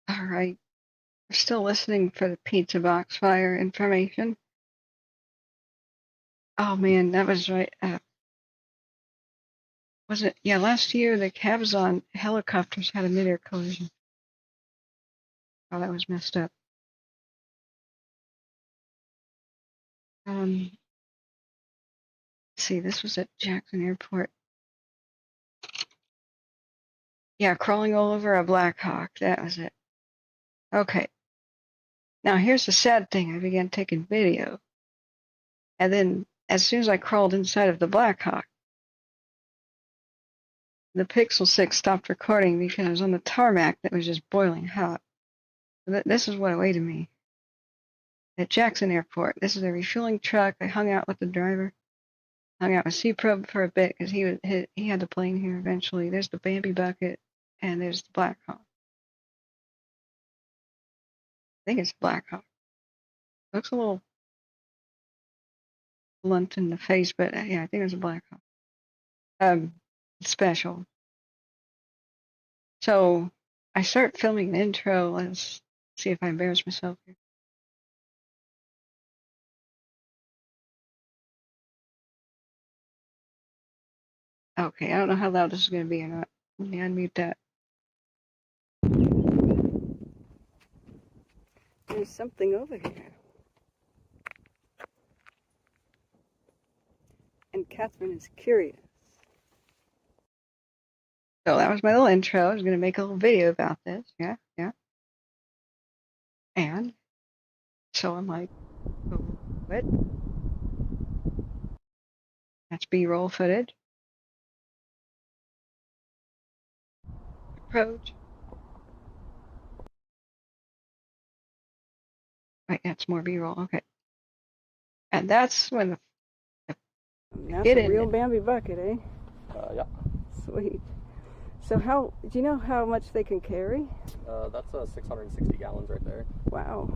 All right. We're still listening for the pizza box fire information. Oh man, that was right. Was it? Yeah, last year the Cabazon helicopters had a mid-air collision. Oh, that was messed up. Let's see, this was at Jackson Airport. Yeah, crawling all over a Black Hawk. That was it. Okay. Now here's the sad thing. I began taking video. And then as soon as I crawled inside of the Black Hawk, the Pixel 6 stopped recording because I was on the tarmac that was just boiling hot. This is what awaited me. At Jackson Airport. This is a refueling truck. I hung out with the driver. Hung out with C-Probe for a bit because he had the plane here eventually. There's the Bambi bucket, and there's the Black Hawk. I think it's Black Hawk. Looks a little blunt in the face, but yeah, I think it's a Black Hawk. Special. So I start filming an intro. Let's see if I embarrass myself here. Okay, I don't know how loud this is going to be or not. Let me unmute that. There's something over here. And Catherine is curious. So that was my little intro. I was going to make a little video about this. Yeah. And so I'm like, oh, what? That's B-roll footage. Approach. Right, that's more B-roll. Okay. And that's when that's a real Bambi bucket, eh? Yeah. Sweet. So do you know how much they can carry? That's 660 gallons right there. Wow.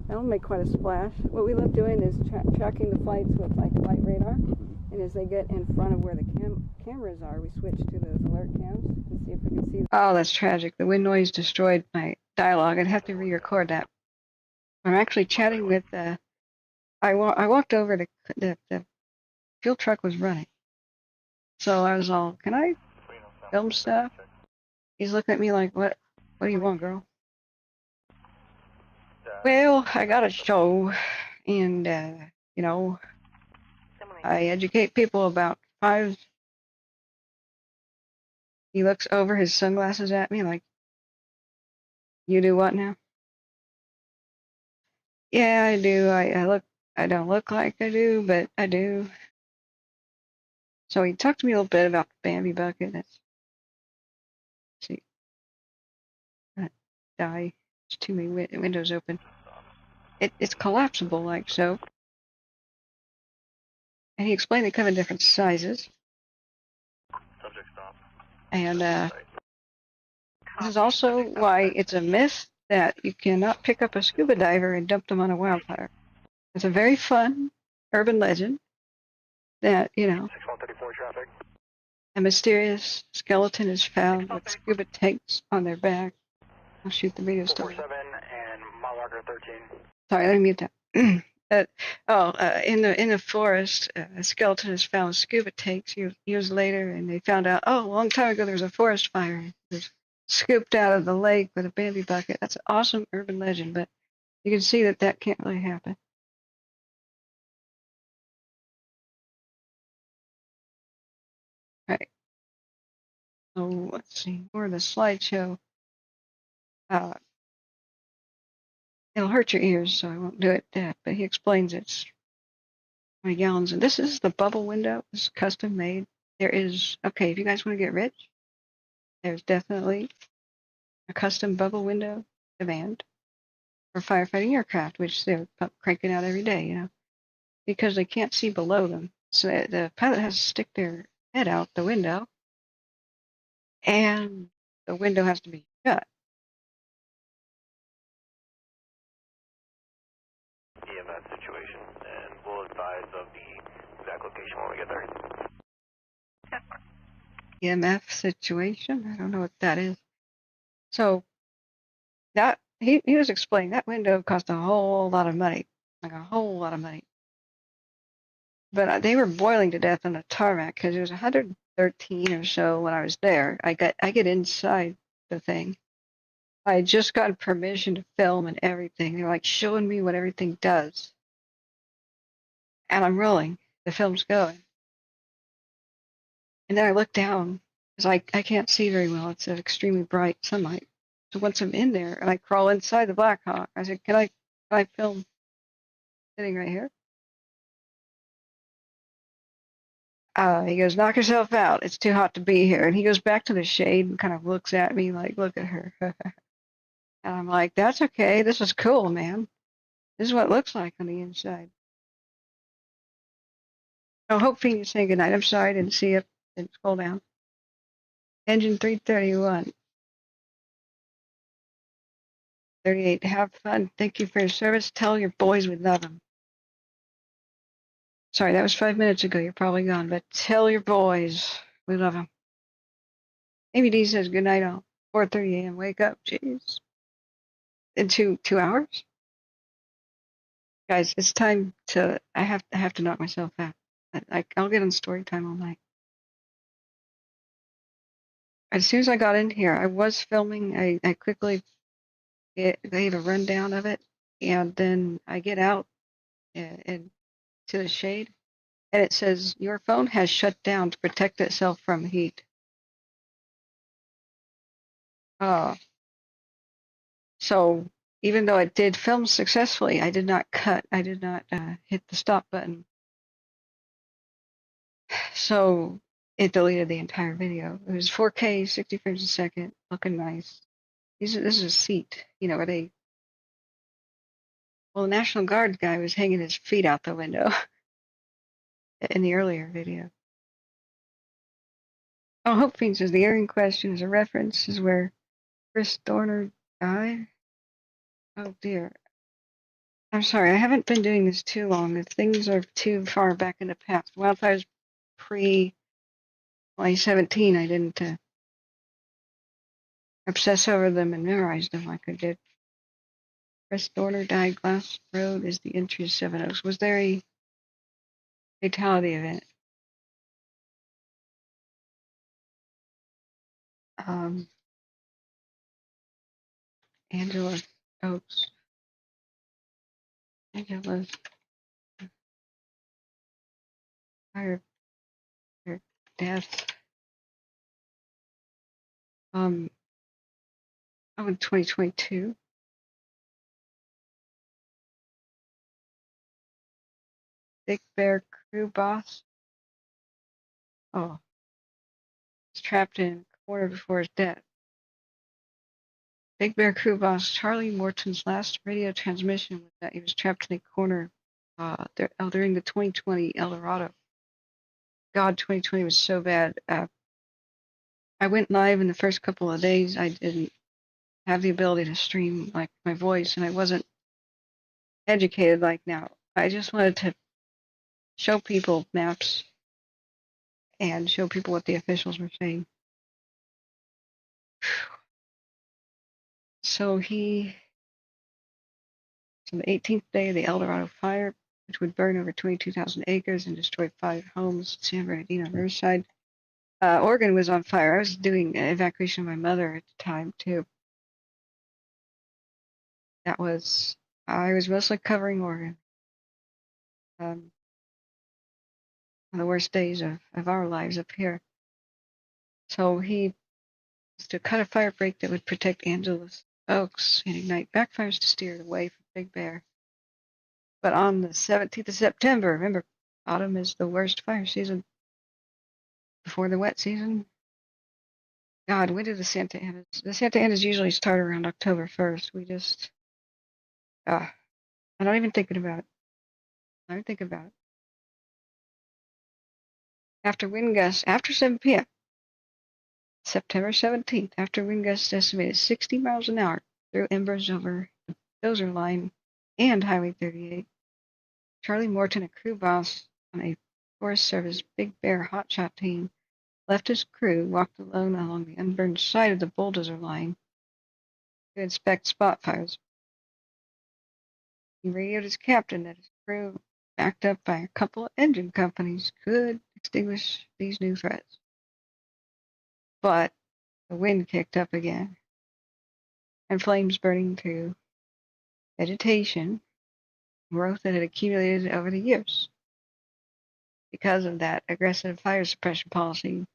That'll make quite a splash. What we love doing is tracking the flights with like flight radar. And as they get in front of where the cameras are, we switch to those alert cams to see if we can see them. Oh, that's tragic. The wind noise destroyed my dialogue. I'd have to re-record that. I'm actually chatting with, I walked over to, the fuel truck was running. So I was all, can I film stuff? He's looking at me like, what do you want, girl? Well, I got a show, and, I educate people about fives. He looks over his sunglasses at me like, you do what now? Yeah, I do. I don't look like I do, but I do. So he talked to me a little bit about the Bambi bucket. Let's see. That die. There's too many windows open. It's collapsible like so. And he explained they come in different sizes. Subject stop. And this is also why it's a myth that you cannot pick up a scuba diver and dump them on a wildfire. It's a very fun urban legend that, 6134 traffic. A mysterious skeleton is found with scuba tanks on their back. I'll shoot the video story. 447 and mile marker 13. Sorry, I didn't mute that. In the forest, a skeleton is found with scuba tanks years later, and they found out, a long time ago there was a forest fire. It was scooped out of the lake with a Bambi bucket. That's an awesome urban legend, but you can see that can't really happen. Right. So let's see, more of the slideshow. It'll hurt your ears, so I won't do it. But he explains it's 20 gallons, and this is the bubble window. It's custom made. There is, okay, if you guys want to get rich, there's definitely a custom bubble window demand for firefighting aircraft, which they're cranking out every day, because they can't see below them. So the pilot has to stick their head out the window, and the window has to be shut. EMS situation, and we'll advise of the exact location when we get there. EMF situation? I don't know what that is. So that he was explaining that window cost a whole lot of money, like a whole lot of money. But they were boiling to death on the tarmac because it was 113 or so when I was there. I get inside the thing. I had just gotten permission to film and everything. They were like showing me what everything does, and I'm rolling. The film's going, and then I look down because I can't see very well. It's an extremely bright sunlight. So once I'm in there and I crawl inside the Black Hawk, I said, "Can I film sitting right here?" He goes, "Knock yourself out. It's too hot to be here." And he goes back to the shade and kind of looks at me like, "Look at her." And I'm like, "That's okay. This is cool, man. This is what it looks like on the inside." Oh, Hope Phoenix saying goodnight. I'm sorry I didn't see it. Didn't scroll down. Engine 331. 38. Have fun. Thank you for your service. Tell your boys we love them. Sorry, that was 5 minutes ago. You're probably gone, but tell your boys we love them. Amy D says good night all. 4:30 a.m. Wake up. Jeez. In 2 hours? Guys, it's time to. I have to knock myself out. I'll get on story time all night. As soon as I got in here, I was filming. I quickly gave a rundown of it, and then I get out and to the shade, and it says your phone has shut down to protect itself from heat. So even though it did film successfully, I did not cut. I did not hit the stop button. So it deleted the entire video. It was 4K, 60 frames a second, looking nice. This is a seat, where the National Guard guy was hanging his feet out the window in the earlier video. Oh, Hope Fiend says the airing question is a reference is where Chris Dorner died. Oh dear. I'm sorry, I haven't been doing this too long. If things are too far back in the past. Wildfire's pre-2017. I didn't obsess over them and memorize them like I did. Chris Dorner died. Glass Road is the entry to Seven Oaks. Was there a fatality event? Angela Oaks. Angela's fire death. In 2022. Big Bear crew boss. Oh, he's trapped in a corner before his death. Big Bear crew boss Charlie Morton's last radio transmission was that he was trapped in a corner during the 2020 El Dorado. God, 2020 was so bad. I went live in the first couple of days. I didn't have the ability to stream like my voice, and I wasn't educated like now. I just wanted to show people maps and show people what the officials were saying. So the 18th day of the El Dorado fire, which would burn over 22,000 acres and destroy 5 homes in San Bernadino Riverside. Oregon was on fire. I was doing an evacuation of my mother at the time, too. I was mostly covering Oregon. One of the worst days of our lives up here. So he was to cut a fire break that would protect Angeles Oaks and ignite backfires to steer it away from Big Bear. But on the 17th of September, remember, autumn is the worst fire season before the wet season. God, when did the Santa Anas? The Santa Anas usually start around October 1st. We just, I'm not even thinking about it. I'm not even thinking about it. After wind gusts, after 7 p.m., September 17th, after wind gusts estimated 60 miles an hour through embers over the dozer line and Highway 38, Charlie Morton, a crew boss on a Forest Service Big Bear hotshot team, left his crew, walked alone along the unburned side of the bulldozer line to inspect spot fires. He radioed his captain that his crew, backed up by a couple of engine companies, could extinguish these new threats. But the wind kicked up again, and flames burning through vegetation, growth that had accumulated over the years. Because of that aggressive fire suppression policy,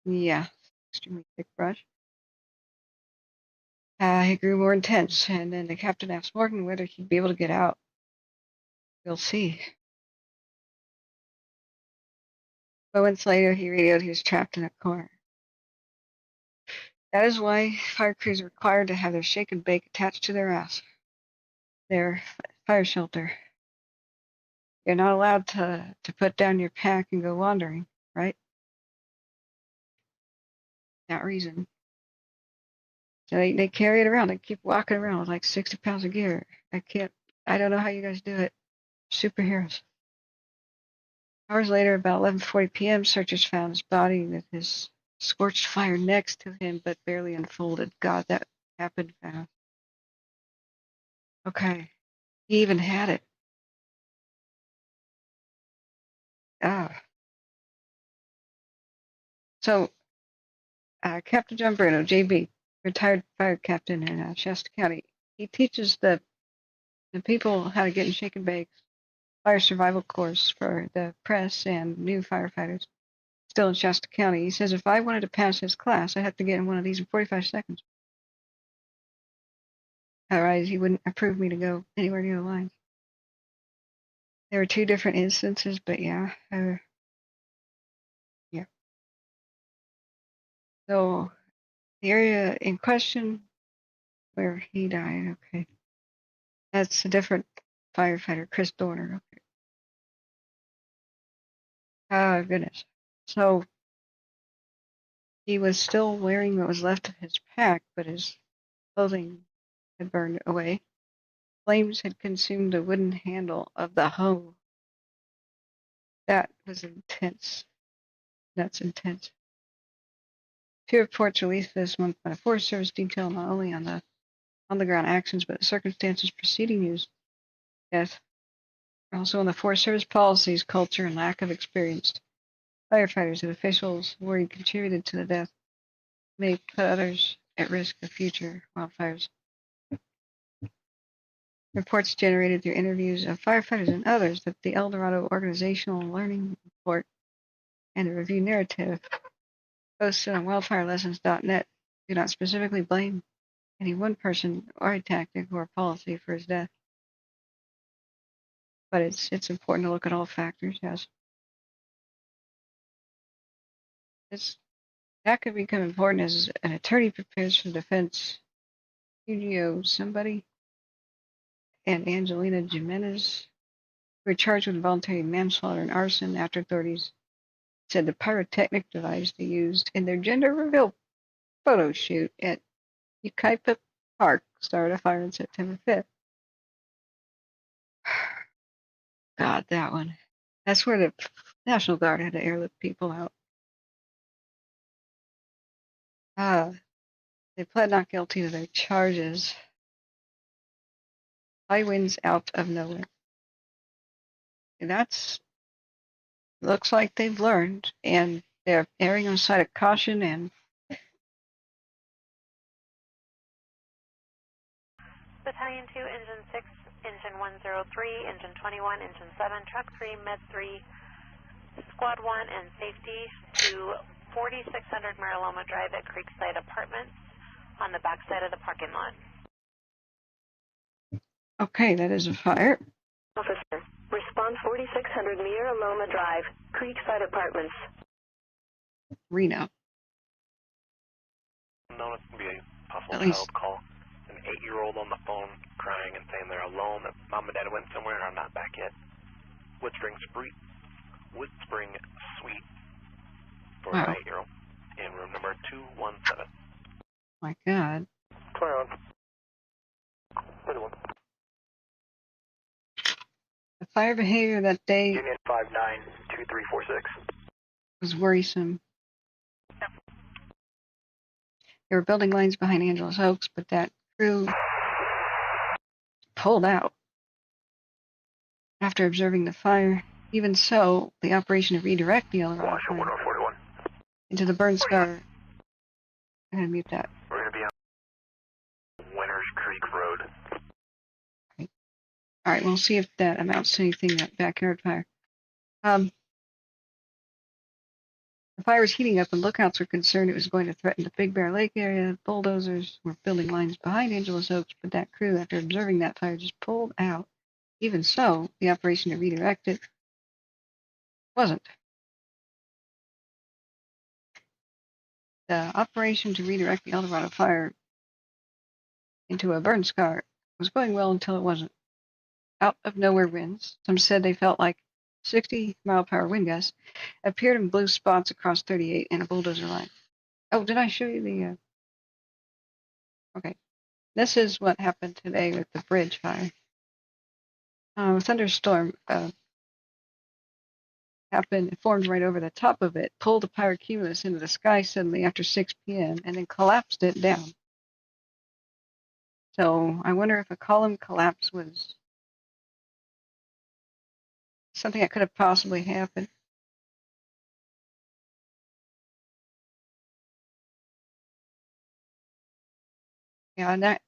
extremely thick brush, it grew more intense, and then the captain asked Morgan whether he'd be able to get out. We'll see. Moments later, he radioed he was trapped in a corner. That is why fire crews are required to have their shake and bake attached to their ass, their fire shelter. You're not allowed to put down your pack and go wandering, right? That reason. So they carry it around. They keep walking around with like 60 pounds of gear. I don't know how you guys do it. Superheroes. Hours later, about 11:40 p.m., searchers found his body with his scorched fire next to him, but barely unfolded. God, that happened fast. Okay. He even had it. So, Captain John Bruno, JB, retired fire captain in Shasta County, he teaches the people how to get in shake and bake fire survival course for the press and new firefighters still in Shasta County. He says if I wanted to pass his class, I'd have to get in one of these in 45 seconds. Otherwise, he wouldn't approve me to go anywhere near the lines. There were 2 different instances, but yeah. So, the area in question where he died, okay. That's a different firefighter, Chris Dorner. Okay. Oh, goodness. So, he was still wearing what was left of his pack, but his clothing had burned away. Flames had consumed the wooden handle of the hoe. That was intense. That's intense. 2 reports released this month by the Forest Service detail not only on the on-the-ground actions, but the circumstances preceding his death. Also on the Forest Service policies, culture, and lack of experienced firefighters and officials worried contributed to the death may put others at risk of future wildfires. Reports generated through interviews of firefighters and others that the El Dorado Organizational Learning Report and the review narrative posted on wildfirelessons.net do not specifically blame any one person or a tactic or policy for his death. But it's important to look at all factors, yes. That could become important as an attorney prepares for defense. Sergio somebody and Angelina Jimenez were charged with voluntary manslaughter and arson after authorities said the pyrotechnic device they used in their gender reveal photo shoot at Yucaipa Park started a fire on September 5th. God, that one. That's where the National Guard had to airlift people out. They pled not guilty to their charges. High winds out of nowhere. And that's looks like they've learned, and they're erring on the side of caution. And Battalion 2, Engine 6, Engine 103, Engine 21, Engine 7, Truck 3, Med 3, Squad 1, and Safety to 4600 Mariloma Drive at Creekside Apartments on the backside of the parking lot. okay, that is a fire. Officer, respond 4600 Mariloma Drive, Creekside Apartments. Reno. No, it's going to be a possible At least child call. An 8-year-old on the phone crying and saying they're alone, that mom and dad went somewhere and are not back yet. Woodspring Suite for an 8-year-old in room number 217. My God. Clear on. 31. The fire behavior that day Union 592346. was worrisome. They were building lines behind Angeles Oaks, but that crew pulled out after observing the fire. Even so, the operation to redirect the Eldorado Washoe fire 1041. into the burn scar. I'm going to mute that. We're going to be on Winners Creek Road. All right, we'll see if that amounts to anything, that backyard fire. The fire was heating up and lookouts were concerned it was going to threaten the Big Bear Lake area. Bulldozers were building lines behind Angeles Oaks, but that crew, after observing that fire, just pulled out. Even so, the operation to redirect it wasn't. The operation to redirect the Eldorado fire into a burn scar was going well until it wasn't. Out of nowhere winds, some said they felt like 60-mile-per-hour wind gusts, appeared in blue spots across 38 and a bulldozer line. Oh, did I show you the... Okay. This is what happened today with the bridge fire. A thunderstorm happened, formed right over the top of it, pulled the pyrocumulus into the sky suddenly after 6 p.m., and then collapsed it down. So I wonder if a column collapse was something that could have possibly happened. Yeah, and that,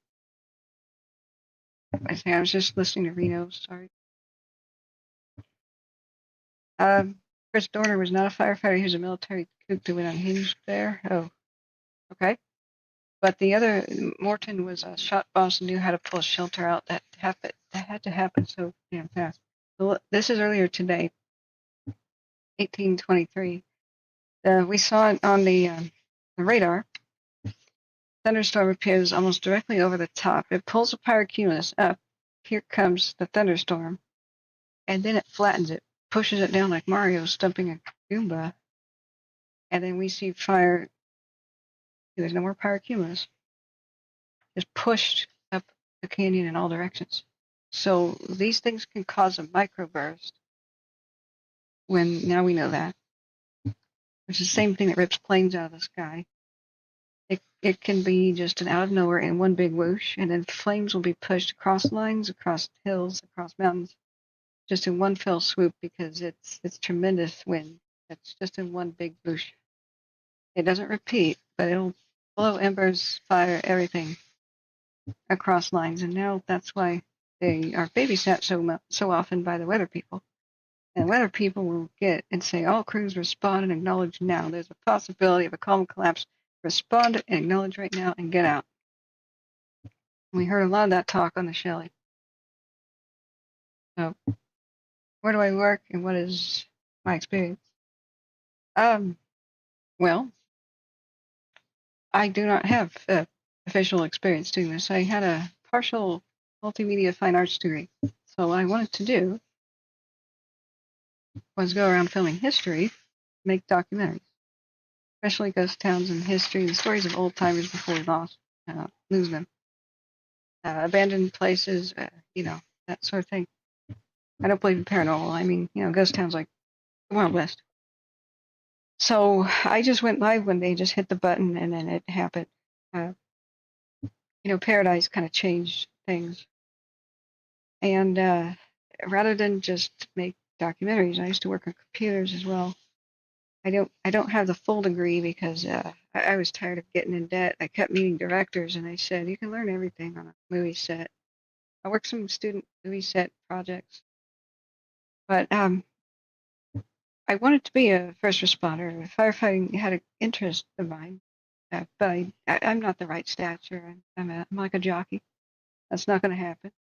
I was just listening to Reno, sorry. Chris Dorner was not a firefighter, he was a military kook that went unhinged there. Oh, okay. But the other, Morton, was a shot boss and knew how to pull a shelter out. That had to happen so damn fast. So this is earlier today, 1823. We saw it on the radar. Thunderstorm appears almost directly over the top. It pulls the pyrocumulus up. Here comes the thunderstorm. And then it flattens it, pushes it down like Mario stumping a Goomba. And then we see fire. There's no more pyrocumulus. Just pushed up the canyon in all directions. So these things can cause a microburst. When now we know that. It's the same thing that rips planes out of the sky. It can be just an out of nowhere in one big whoosh, and then flames will be pushed across lines, across hills, across mountains, just in one fell swoop because it's tremendous wind. It's just in one big whoosh. It doesn't repeat, but it'll blow embers, fire, everything across lines, and now that's why they are babysat so often by the weather people. And weather people will get and say, all crews respond and acknowledge now. There's a possibility of a column collapse. Respond and acknowledge right now and get out. We heard a lot of that talk on the Shelley. So, where do I work and what is my experience? Well, I do not have official experience doing this. I had a partial multimedia fine arts degree. So what I wanted to do was go around filming history, make documentaries, especially ghost towns and history and stories of old timers before we lose them. Abandoned places, that sort of thing. I don't believe in paranormal. I mean, ghost towns like the Wild West. So I just went live one day, just hit the button, and then it happened. Paradise kind of changed things. And rather than just make documentaries, I used to work on computers as well. I don't have the full degree because I was tired of getting in debt. I kept meeting directors, and they said you can learn everything on a movie set. I worked some student movie set projects, but I wanted to be a first responder. Firefighting had an interest of mine, but I'm not the right stature. I'm like a jockey. That's not going to happen.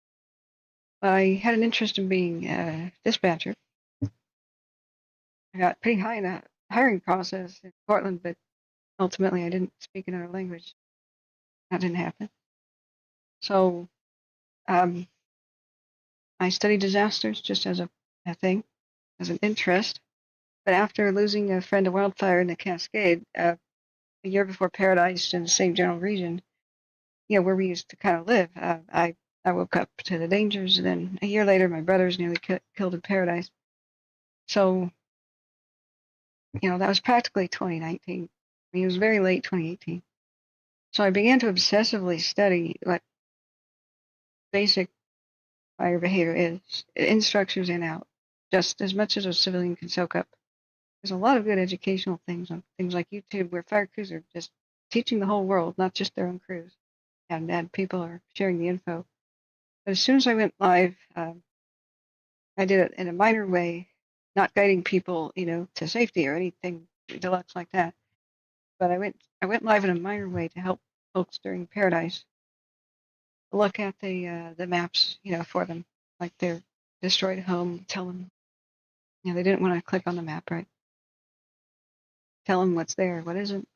But I had an interest in being a dispatcher. I got pretty high in the hiring process in Portland, but ultimately I didn't speak another language. That didn't happen. So I studied disasters just as a thing, as an interest. But after losing a friend to wildfire in the Cascade a year before Paradise in the same general region, where we used to kind of live, I woke up to the dangers. And then a year later, my brother was nearly killed in Paradise. So, that was practically 2019. I mean, it was very late 2018. So I began to obsessively study what basic fire behavior is, in structures and out, just as much as a civilian can soak up. There's a lot of good educational things on things like YouTube where fire crews are just teaching the whole world, not just their own crews. And people are sharing the info. But as soon as I went live, I did it in a minor way, not guiding people, to safety or anything deluxe like that. But I went live in a minor way to help folks during Paradise look at the maps, for them, like their destroyed home. Tell them, they didn't want to click on the map, right? Tell them what's there, what isn't,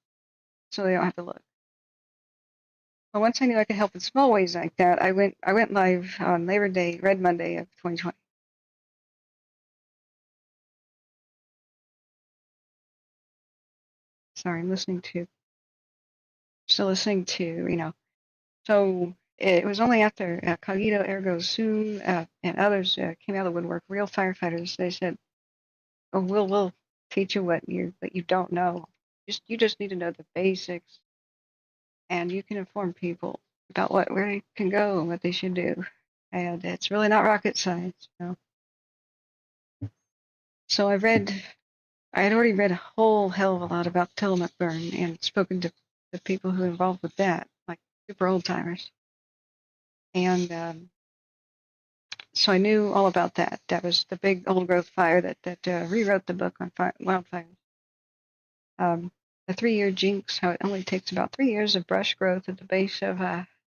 so they don't have to look. But once I knew I could help in small ways like that, I went live on Labor Day, Red Monday of 2020. Sorry, I'm still listening to Reno. So it was only after Cogito, Ergo Sum, and others came out of the woodwork, real firefighters. They said, "Oh, we'll teach you what you don't know. You just need to know the basics, and you can inform people about where they can go and what they should do. And it's really not rocket science, So I had already read a whole hell of a lot about Tillamook burn and spoken to the people who are involved with that, like super old timers. And so I knew all about that. That was the big old growth fire that rewrote the book on wildfires. The 3-year jinx, how it only takes about 3 years of brush growth at the base of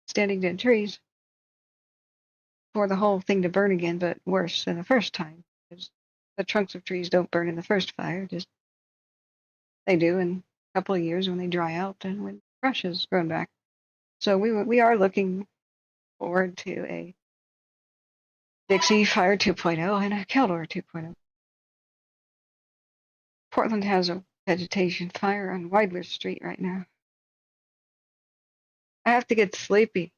standing dead trees for the whole thing to burn again, but worse than the first time. Because the trunks of trees don't burn in the first fire, just they do in a couple of years when they dry out and when brush has grown back. So we are looking forward to a Dixie Fire 2.0 and a Caldor 2.0. Portland has a vegetation fire on Weidler Street right now. I have to get sleepy.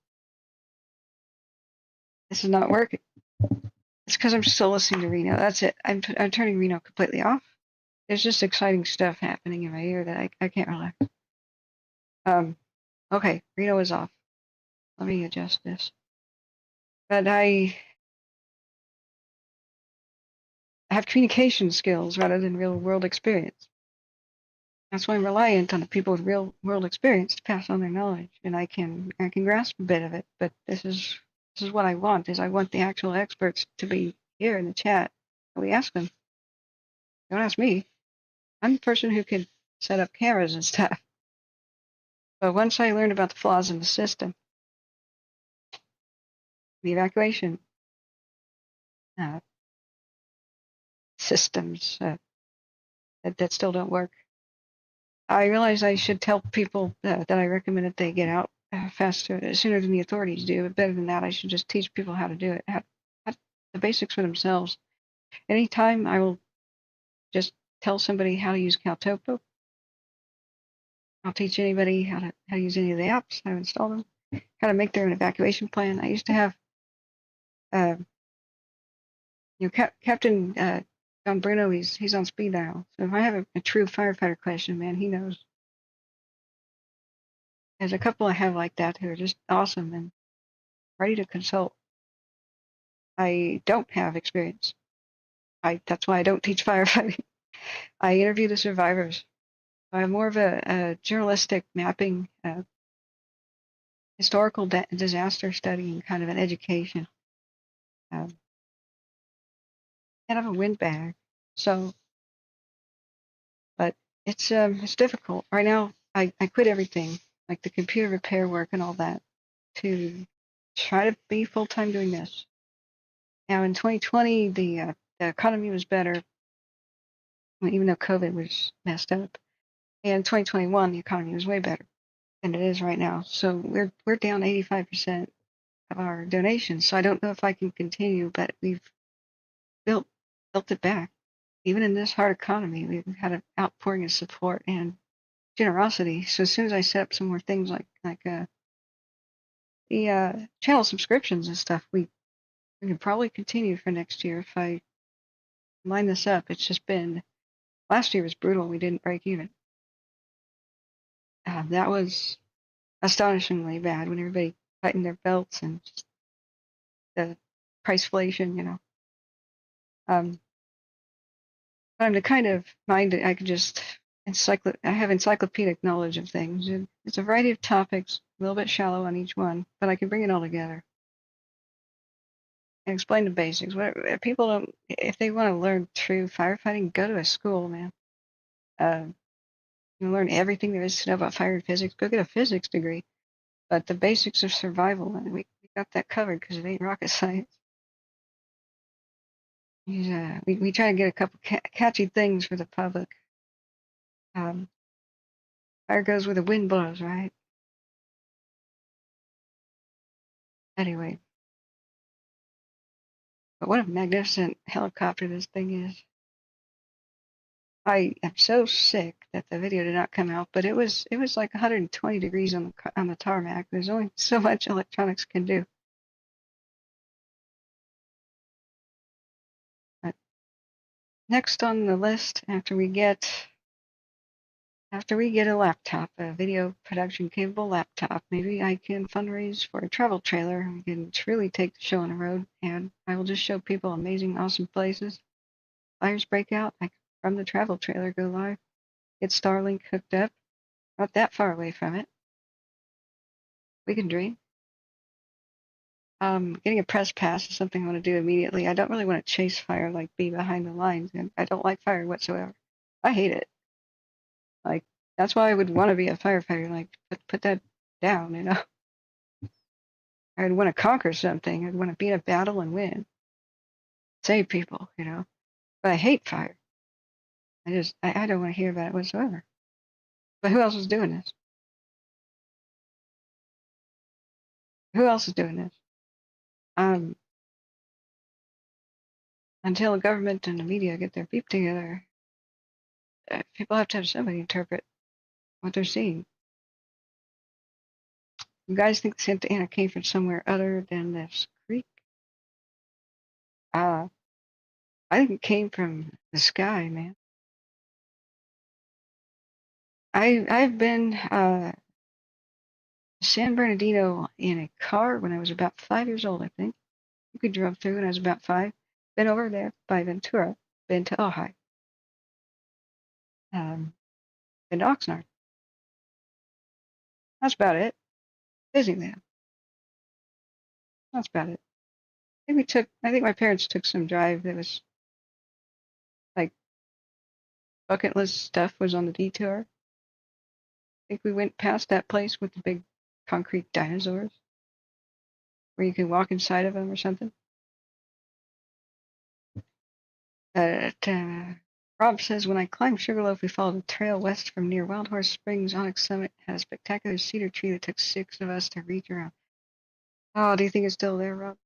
This is not working. It's because I'm still listening to Reno. That's it. I'm turning Reno completely off. There's just exciting stuff happening in my ear that I can't relax. Okay, Reno is off. Let me adjust this. But I have communication skills rather than real world experience. That's why I'm reliant on the people with real world experience to pass on their knowledge, and I can grasp a bit of it. But this is what I want. I want the actual experts to be here in the chat. We ask them. Don't ask me. I'm the person who can set up cameras and stuff. But once I learned about the flaws in the system, the evacuation systems that still don't work, I realized I should tell people that I recommend that they get out faster, sooner than the authorities do. But better than that, I should just teach people how to do it, how the basics for themselves. Anytime I will just tell somebody how to use Caltopo. I'll teach anybody how to use any of the apps, how to install them, how to make their own evacuation plan. I used to have, Captain John Bruno, he's on speed dial. So if I have a true firefighter question, man, he knows. There's a couple I have like that who are just awesome and ready to consult. I don't have experience. That's why I don't teach firefighting. I interview the survivors. I have more of a journalistic mapping, historical disaster studying kind of an education. And I have a windbag. So, but it's difficult. Right now, I quit everything, like the computer repair work and all that, to try to be full-time doing this. Now in 2020, the economy was better, even though COVID was messed up. And in 2021, the economy was way better than it is right now. So we're down 85% of our donations. So I don't know if I can continue, but we've built it back. Even in this hard economy, we've had an outpouring of support and generosity. So as soon as I set up some more things like the channel subscriptions and stuff, we can probably continue for next year if I line this up. It's just been last year was brutal. We didn't break even. That was astonishingly bad when everybody tightened their belts and just the priceflation, you know. But I'm the kind of mind that I could just I have encyclopedic knowledge of things. It's a variety of topics, a little bit shallow on each one, but I can bring it all together and explain the basics. What people don't, if they want to learn true firefighting, go to a school, man. You learn everything there is to know about fire and physics. Go get a physics degree. But the basics of survival, and we got that covered because it ain't rocket science. We try to get a couple catchy things for the public. Fire goes where the wind blows, right? Anyway, but what a magnificent helicopter this thing is. I am so sick that the video did not come out, but it was like 120 degrees on the tarmac. There's only so much electronics can do. But next on the list, after we get a laptop, a video production capable laptop, maybe I can fundraise for a travel trailer. We can truly take the show on the road, and I will just show people amazing, awesome places. Fires break out, I can, from the travel trailer, go live, get Starlink hooked up, not that far away from it. We can dream. Getting a press pass is something I want to do immediately. I don't really want to chase fire, like be behind the lines, and I don't like fire whatsoever. I hate it. Like, that's why I would want to be a firefighter, like, put that down, you know? I'd want to conquer something. I'd want to be in a battle and win. Save people, you know? But I hate fire. I don't want to hear about it whatsoever. But who else is doing this? Who else is doing this? Until the government and the media get their beep together, people have to have somebody interpret what they're seeing. You guys think Santa Ana came from somewhere other than this creek? I think it came from the sky, man. I've been San Bernardino in a car when I was about 5 years old, I think. You could drive through when I was about 5. Been over there by Ventura. Been to Ojai. Been to Oxnard. That's about it. Disneyland. That's about it. I think my parents took some drive that was like bucket list stuff was on the detour. I think we went past that place with the big concrete dinosaurs where you can walk inside of them or something. Rob says, when I climbed Sugarloaf, we followed a trail west from near Wild Horse Springs. Onyx Summit had a spectacular cedar tree that took 6 of us to reach around. Oh, do you think it's still there, Rob?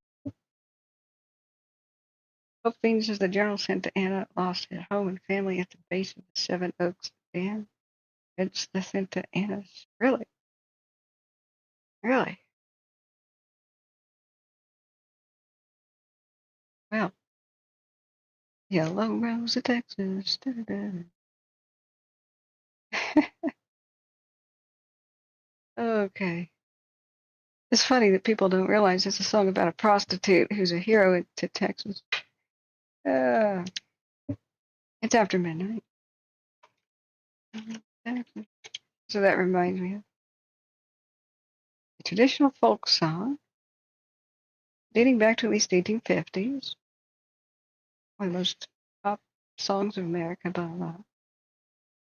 Hope Fiend says the General Santa Ana lost his home and family at the base of the Seven Oaks Dam. It's the Santa Anas. Really? Really? Well, Yellow Rose of Texas. Okay. It's funny that people don't realize it's a song about a prostitute who's a hero to Texas. It's after midnight. So that reminds me of a traditional folk song dating back to at least 1850s. One of the most pop songs of America, blah, blah, blah.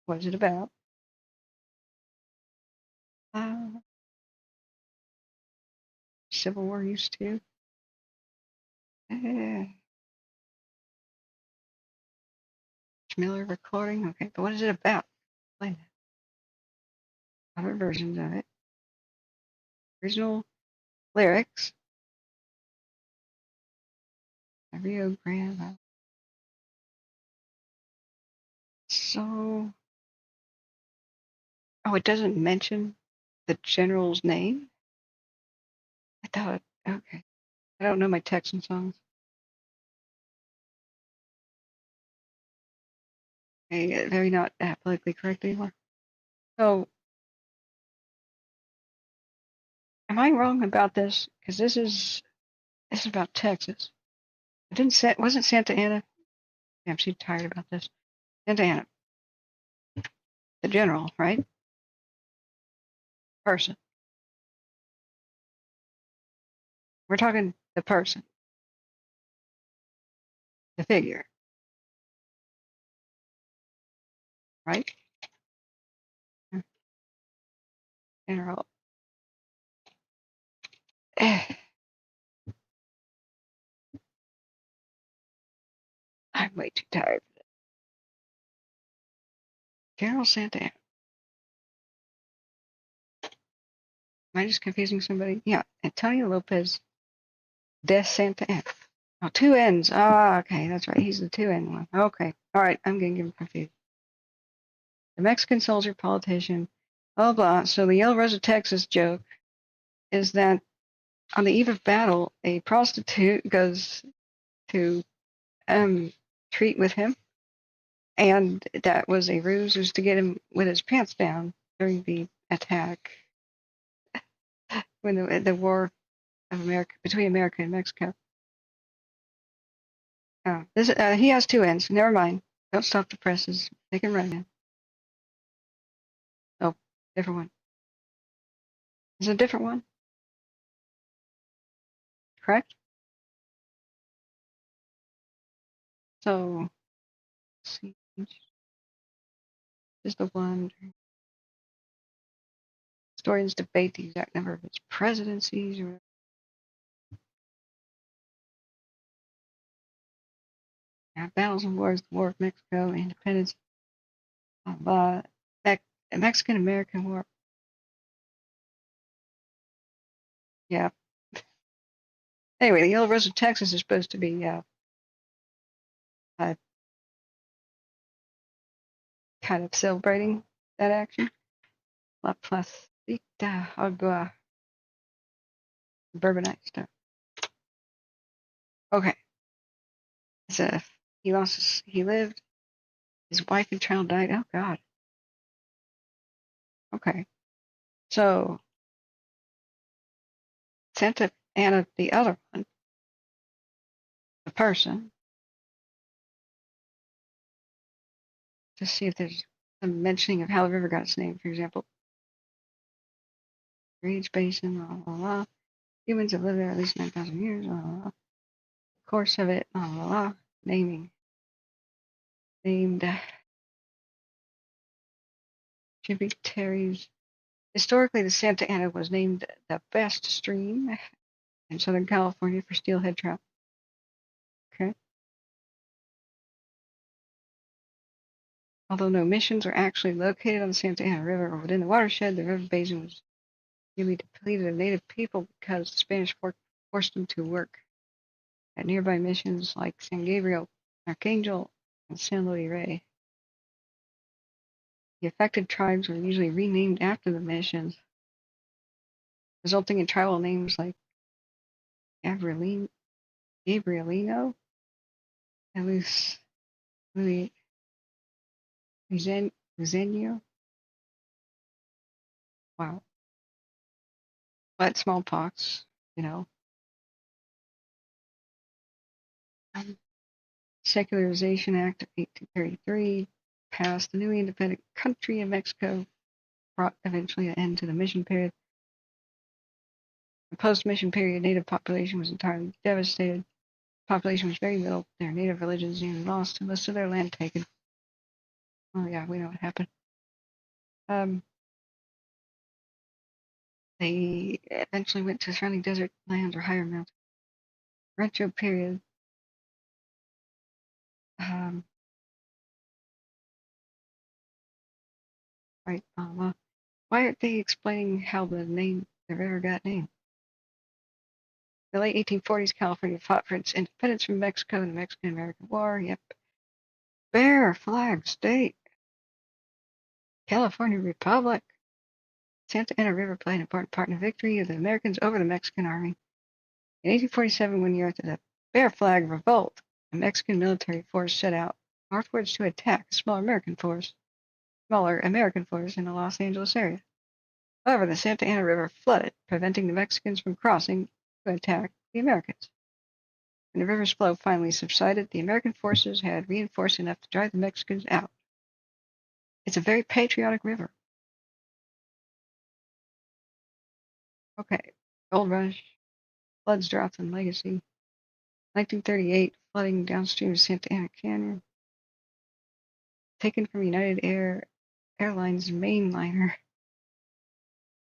What is it about? Civil War used to. Miller recording. Okay, but what is it about? Explain that. Other versions of it. Original lyrics. Rio Grande. So, it doesn't mention the general's name? I thought, okay. I don't know my Texan songs. Very not politically correct anymore. So, am I wrong about this? Because this is about Texas. It wasn't Santa Ana. Damn, she's tired about this. Santa Ana, the general, right? Person. We're talking the person, the figure, right? General. I'm way too tired for this. General Santa Ana. Am I just confusing somebody? Yeah, Antonio Lopez de Santa Ana. Oh, two N's. Ah, okay, that's right. He's the 2N one. Okay, all right. I'm getting him confused. The Mexican soldier, politician, blah, blah. So the Yellow Rose of Texas joke is that on the eve of battle, a prostitute goes to treat with him, and that was a ruse, was to get him with his pants down during the attack when the war of America between America and Mexico. He has 2N's. Never mind. Don't stop the presses. They can run in. Oh, different one. Is it a different one? Correct? So, let's see. Is the one. Historians debate the exact number of its presidencies. Battles and wars, the War of Mexico, independence, Mexican-American War. Yeah. Anyway, the Yellow Rose of Texas is supposed to be kind of celebrating that action. La Placita Agua. Bourbonite stuff. Okay. So he lived, his wife and child died. Oh, God. Okay. So, Santa Ana, the other one, the person, to see if there's some mentioning of how the river got its name. For example, drainage basin, blah, blah, blah. Humans have lived there at least 9,000 years, blah, blah, blah. Course of it, blah, blah, blah. Named tributaries. Historically, the Santa Ana was named the best stream in Southern California for steelhead trout. Okay. Although no missions are actually located on the Santa Ana River or within the watershed, the river basin was nearly depleted of native people because the Spanish forced them to work at nearby missions like San Gabriel, Archangel, and San Luis Rey. The affected tribes were usually renamed after the missions, resulting in tribal names like Gabrielino, Zenio. Wow. But smallpox, you know. Secularization Act of 1833 passed the newly independent country of Mexico, brought eventually an end to the mission period. The post-mission period, native population was entirely devastated. The population was very little. Their native religions nearly lost, and most of their land taken. Oh yeah, we know what happened. They eventually went to surrounding desert lands or higher mountains. Retro period. Right. Why aren't they explaining how the river got named? The late 1840s, California fought for its independence from Mexico in the Mexican-American War. Yep. Bear flag state. California Republic. Santa Ana River played an important part in the victory of the Americans over the Mexican army. In 1847, 1 year after the Bear Flag Revolt, a Mexican military force set out northwards to attack a smaller American force in the Los Angeles area. However, the Santa Ana River flooded, preventing the Mexicans from crossing to attack the Americans. When the river's flow finally subsided, the American forces had reinforced enough to drive the Mexicans out. It's a very patriotic river. Okay, Gold Rush, floods, droughts, and legacy. 1938, flooding downstream of Santa Ana Canyon. Taken from United Airlines mainliner.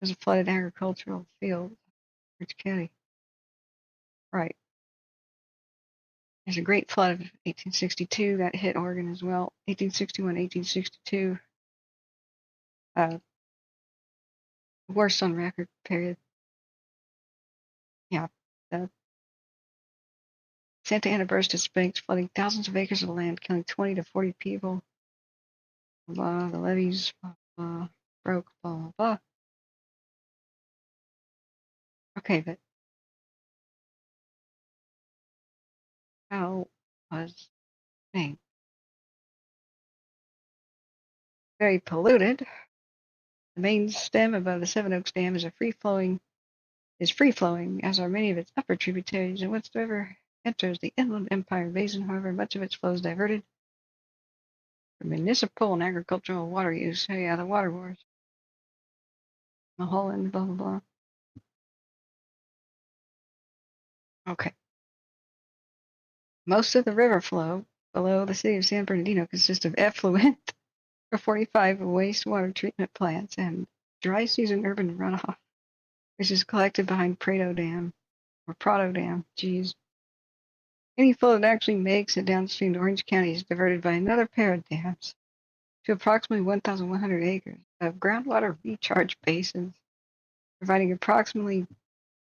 There's a flooded agricultural field, Rich County. Right. There's a great flood of 1862 that hit Oregon as well. 1861, 1862. Worst on record period. Yeah. The Santa Ana burst its banks, flooding thousands of acres of land, killing 20 to 40 people. Blah, the levees broke, blah, blah, blah. Okay, but how was Maine? Very polluted. The main stem above the Seven Oaks Dam is free flowing, as are many of its upper tributaries, and once the river enters the Inland Empire Basin, however, much of its flow is diverted for municipal and agricultural water use. Oh yeah, the water wars. Mulholland, blah, blah, blah. Okay. Most of the river flow below the city of San Bernardino consists of effluent for 45 wastewater treatment plants and dry season urban runoff, which is collected behind Prado Dam. Geez. Any flow that actually makes it downstream to Orange County is diverted by another pair of dams to approximately 1,100 acres of groundwater recharge basins, providing approximately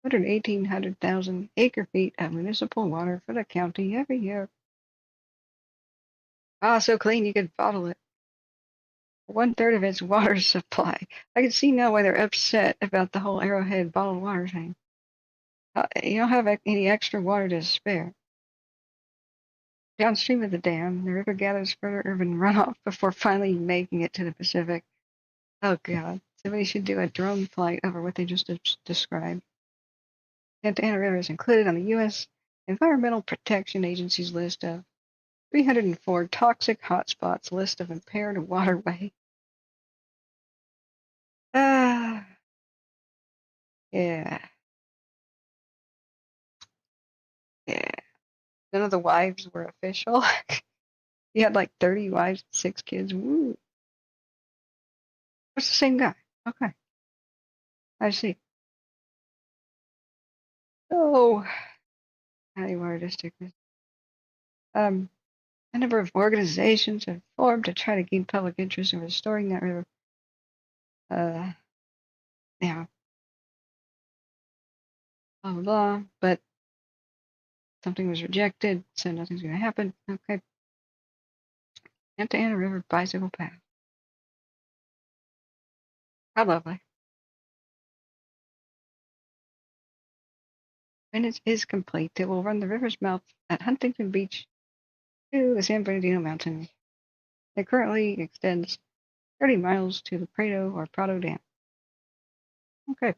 1,800,000 acre-feet of municipal water for the county every year. Ah, so clean you could bottle it. 1/3 of its water supply. I can see now why they're upset about the whole Arrowhead bottled water thing. You don't have any extra water to spare. Downstream of the dam, the river gathers further urban runoff before finally making it to the Pacific. Oh God, somebody should do a drone flight over what they just described. Santa Ana River is included on the U.S. Environmental Protection Agency's list of 304 toxic hotspots list of impaired waterway. Yeah. Yeah. None of the wives were official. He had like 30 wives and 6 kids. Woo. It's the same guy. Okay. I see. So, how do you want to stick this? A number of organizations have formed to try to gain public interest in restoring that river. Yeah. Blah, blah, blah. But something was rejected, so nothing's going to happen. Okay. Santa Ana River Bicycle Path. How lovely. When it is complete, it will run the river's mouth at Huntington Beach to the San Bernardino Mountains. It currently extends 30 miles to the Prado Dam. Okay.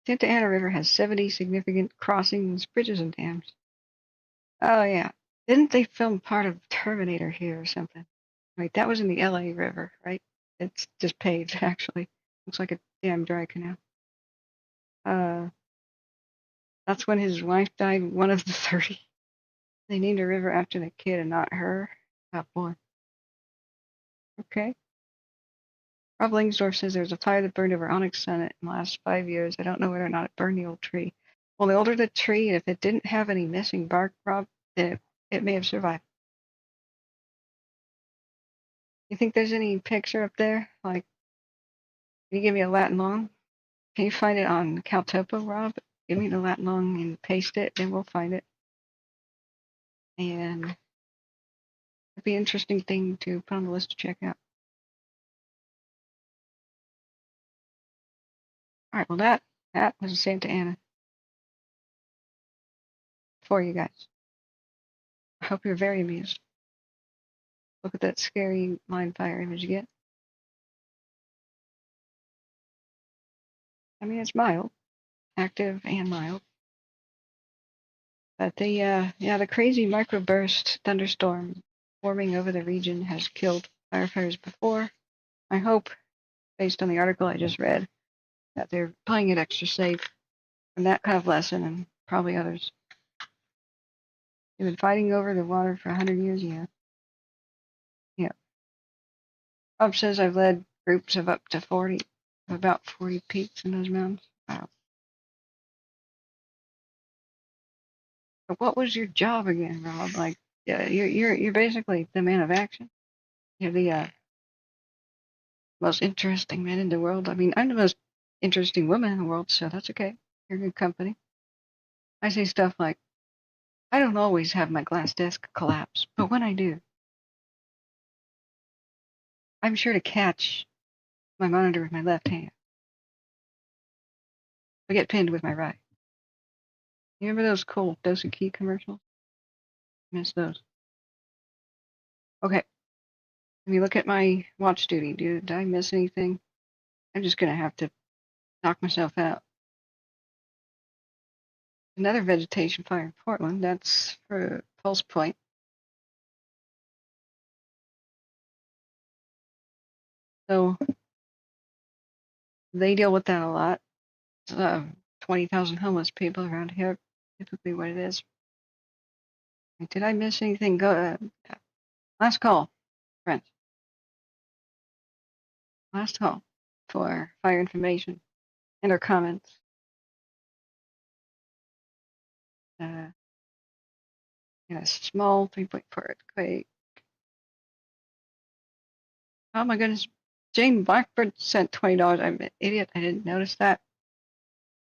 Santa Ana River has 70 significant crossings, bridges, and dams. Oh, yeah. Didn't they film part of Terminator here or something? Right, that was in the LA River, right? It's just paved, actually. Looks like a damn dry canal. That's when his wife died, one of the 30. They named a river after the kid and not her. Oh, boy. Okay. Rob Langsdorff says there's a fire that burned over Onyx Summit in the last 5 years. I don't know whether or not it burned the old tree. Well, the older the tree, if it didn't have any missing bark, Rob, it may have survived. You think there's any picture up there? Like, can you give me a lat long? Can you find it on Caltopo, Rob? Give me the lat long and paste it, and we'll find it. And it'd be an interesting thing to put on the list to check out. All right, well, that was Santa Ana for you guys. I hope you're very amused. Look at that scary line fire image you get. I mean, it's mild, active and mild. But the crazy microburst thunderstorm forming over the region has killed firefighters before. I hope, based on the article I just read, that they're playing it extra safe from that kind of lesson and probably others. They've been fighting over the water for 100 years, yeah. Yeah. Bob says I've led groups of up to 40, about 40 peaks in those mountains. Wow. But what was your job again, Rob? Like, yeah, you're basically the man of action. You're the most interesting man in the world. I mean, I'm the most interesting woman in the world, so that's okay. You're good company. I say stuff like, I don't always have my glass desk collapse, but when I do, I'm sure to catch my monitor with my left hand. I get pinned with my right. You remember those cool Dose Key commercials? Miss those. Okay. Let me look at my watch duty. Did I miss anything? I'm just going to have to knock myself out. Another vegetation fire in Portland. That's for Pulse Point. So they deal with that a lot. 20,000 homeless people around here, typically what it is. Did I miss anything? Go. Last call, friends. Last call for fire information and our comments. In a small 3.4 earthquake. Oh my goodness. Jane Blackbird sent $20. I'm an idiot. I didn't notice that.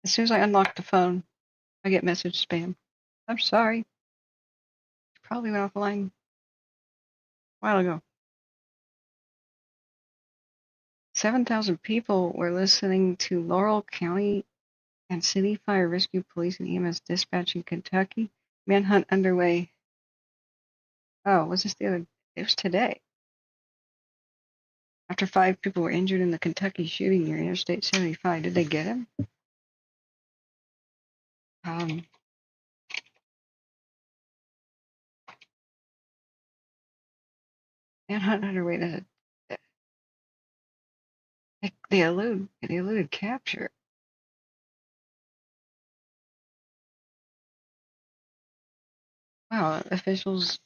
As soon as I unlock the phone, I get message spam. I'm sorry. Probably went off the line a while ago. 7,000 people were listening to Laurel County and City Fire Rescue Police and EMS dispatch in Kentucky. Manhunt underway. Oh, was this the other? It was today. After 5 people were injured in the Kentucky shooting near Interstate 75. Did they get him? Manhunt underway. They eluded capture. Wow, officials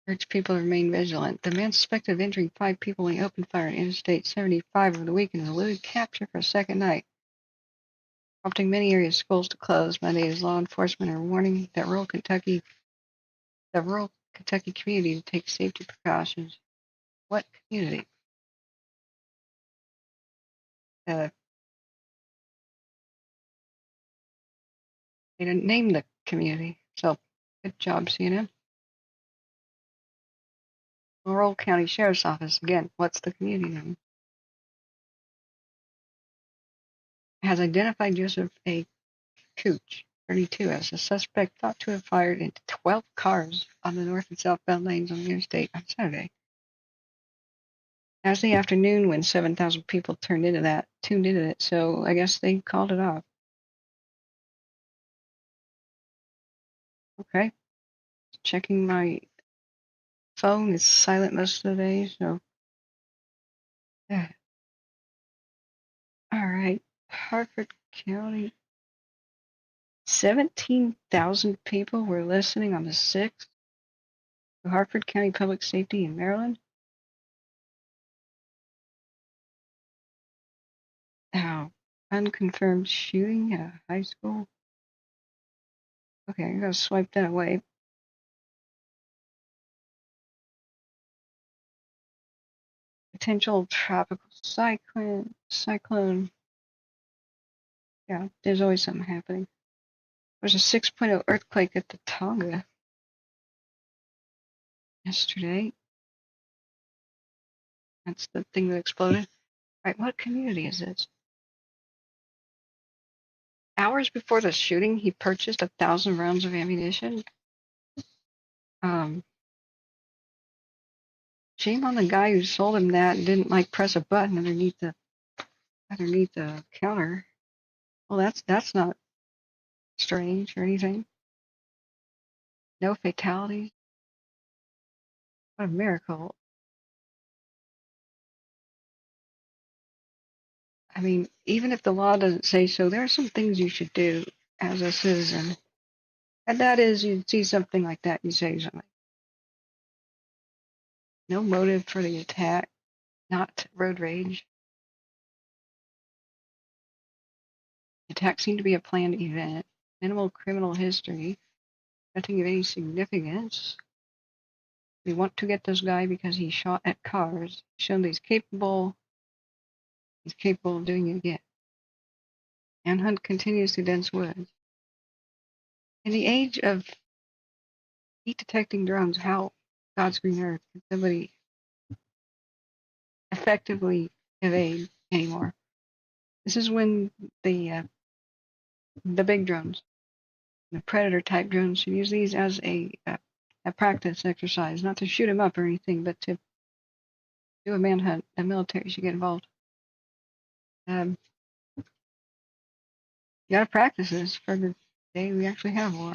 urge people to remain vigilant. The man suspected of injuring 5 people when he opened fire on Interstate 75 over the weekend eluded capture for a second night, prompting many area schools to close. Monday's law enforcement are warning that rural Kentucky community to take safety precautions. What community? They didn't name the community, so good job, CNN. Laurel County Sheriff's Office, again, what's the community name? Has identified Joseph A. Cooch 32 as the suspect thought to have fired into 12 cars on the north and southbound lanes on the interstate on Saturday. As the afternoon when 7,000 people tuned into it, so I guess they called it off. Okay. Checking my phone, it's silent most of the day, so yeah. All right. Harford County. 17,000 people were listening on the 6th to Harford County Public Safety in Maryland. Now, unconfirmed shooting at a high school. Okay, I'm going to swipe that away. Potential tropical cyclone. Yeah, there's always something happening. There's a 6.0 earthquake at the Tonga yesterday. That's the thing that exploded. All right, what community is this? Hours before the shooting, he purchased 1,000 rounds of ammunition. Shame on the guy who sold him that and didn't press a button underneath the counter. Well, that's not strange or anything. No fatalities. What a miracle. I mean, even if the law doesn't say so, there are some things you should do as a citizen. And that is, you see something like that, you say something. No motive for the attack, not road rage. The attack seemed to be a planned event. Minimal criminal history. Nothing of any significance. We want to get this guy because he shot at cars. Shown that he's capable of doing it again. Manhunt continues through dense woods. In the age of heat detecting drones, how God's green earth can somebody effectively evade anymore? This is when the big drones, the predator type drones, should use these as a practice exercise, not to shoot him up or anything, but to do a manhunt. The military should get involved. You got to practice this for the day we actually have war.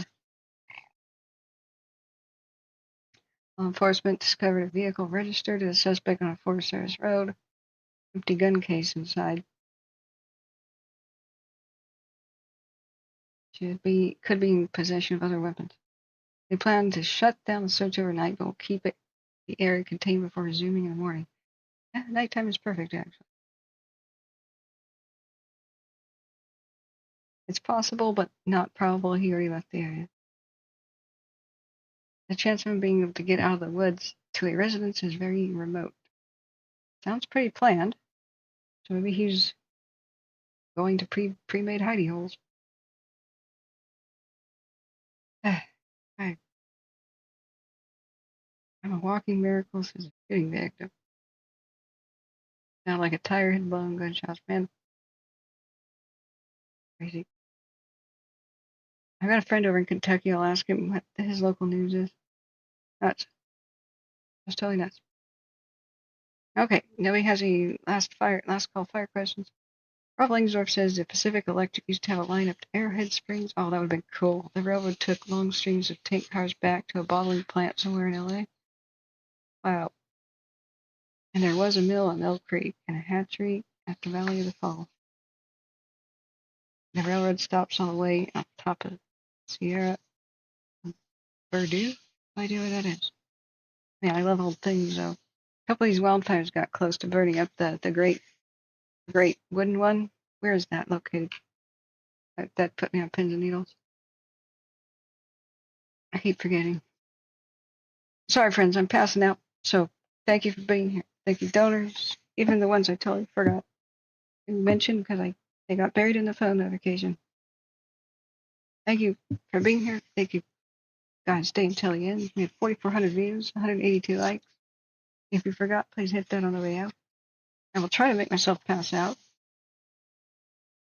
Law enforcement discovered a vehicle registered as a suspect on a Forest Service road. Empty gun case inside. Could be in possession of other weapons. They plan to shut down the search overnight, but will keep the area contained before resuming in the morning. Yeah, nighttime is perfect, actually. It's possible, but not probable he already left the area. The chance of him being able to get out of the woods to a residence is very remote. Sounds pretty planned. So maybe he's going to pre-made hidey holes. I'm a walking miracle, says a shooting victim. Sound like a tire hit blown gunshots, man. Crazy. I've got a friend over in Kentucky. I'll ask him what his local news is. Nuts. That's totally nuts. Okay, nobody has any last call fire questions. Rob Langsdorff says that Pacific Electric used to have a line up to Arrowhead Springs. Oh, that would have been cool. The railroad took long streams of tank cars back to a bottling plant somewhere in LA. Wow. And there was a mill on Mill Creek and a hatchery at the Valley of the Fall. The railroad stops on the way on top of Sierra Verdue. No idea where that is. Yeah, I love old things though. A couple of these wildfires got close to burning up the great wooden one. Where is that located? That put me on pins and needles. I keep forgetting. Sorry, friends, I'm passing out. So thank you for being here. Thank you, donors, even the ones I totally forgot to mention because they got buried in the phone notification. Thank you for being here. Thank you, guys. Stay until the end. We had 4,400 views, 182 likes. If you forgot, please hit that on the way out. I will try to make myself pass out. It's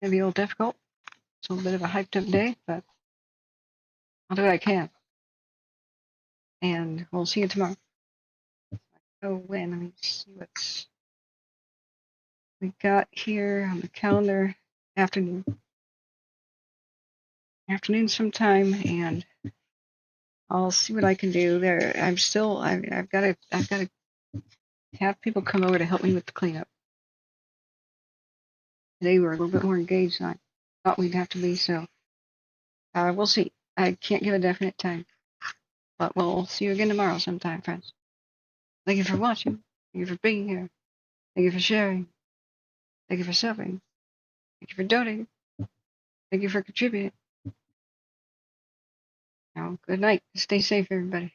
going to be a little difficult. It's a little bit of a hyped up day, but I'll do what I can. And we'll see you tomorrow. Oh, when? Let me see what's we got here on the calendar. Afternoon sometime, and I'll see what I can do there. I've got to have people come over to help me with the cleanup. Today we're a little bit more engaged than I thought we'd have to be, so we'll see. I can't give a definite time, but we'll see you again tomorrow sometime, friends. Thank you for watching. Thank you for being here. Thank you for sharing. Thank you for subbing. Thank you for donating. Thank you for contributing. Now, good night. Stay safe, everybody.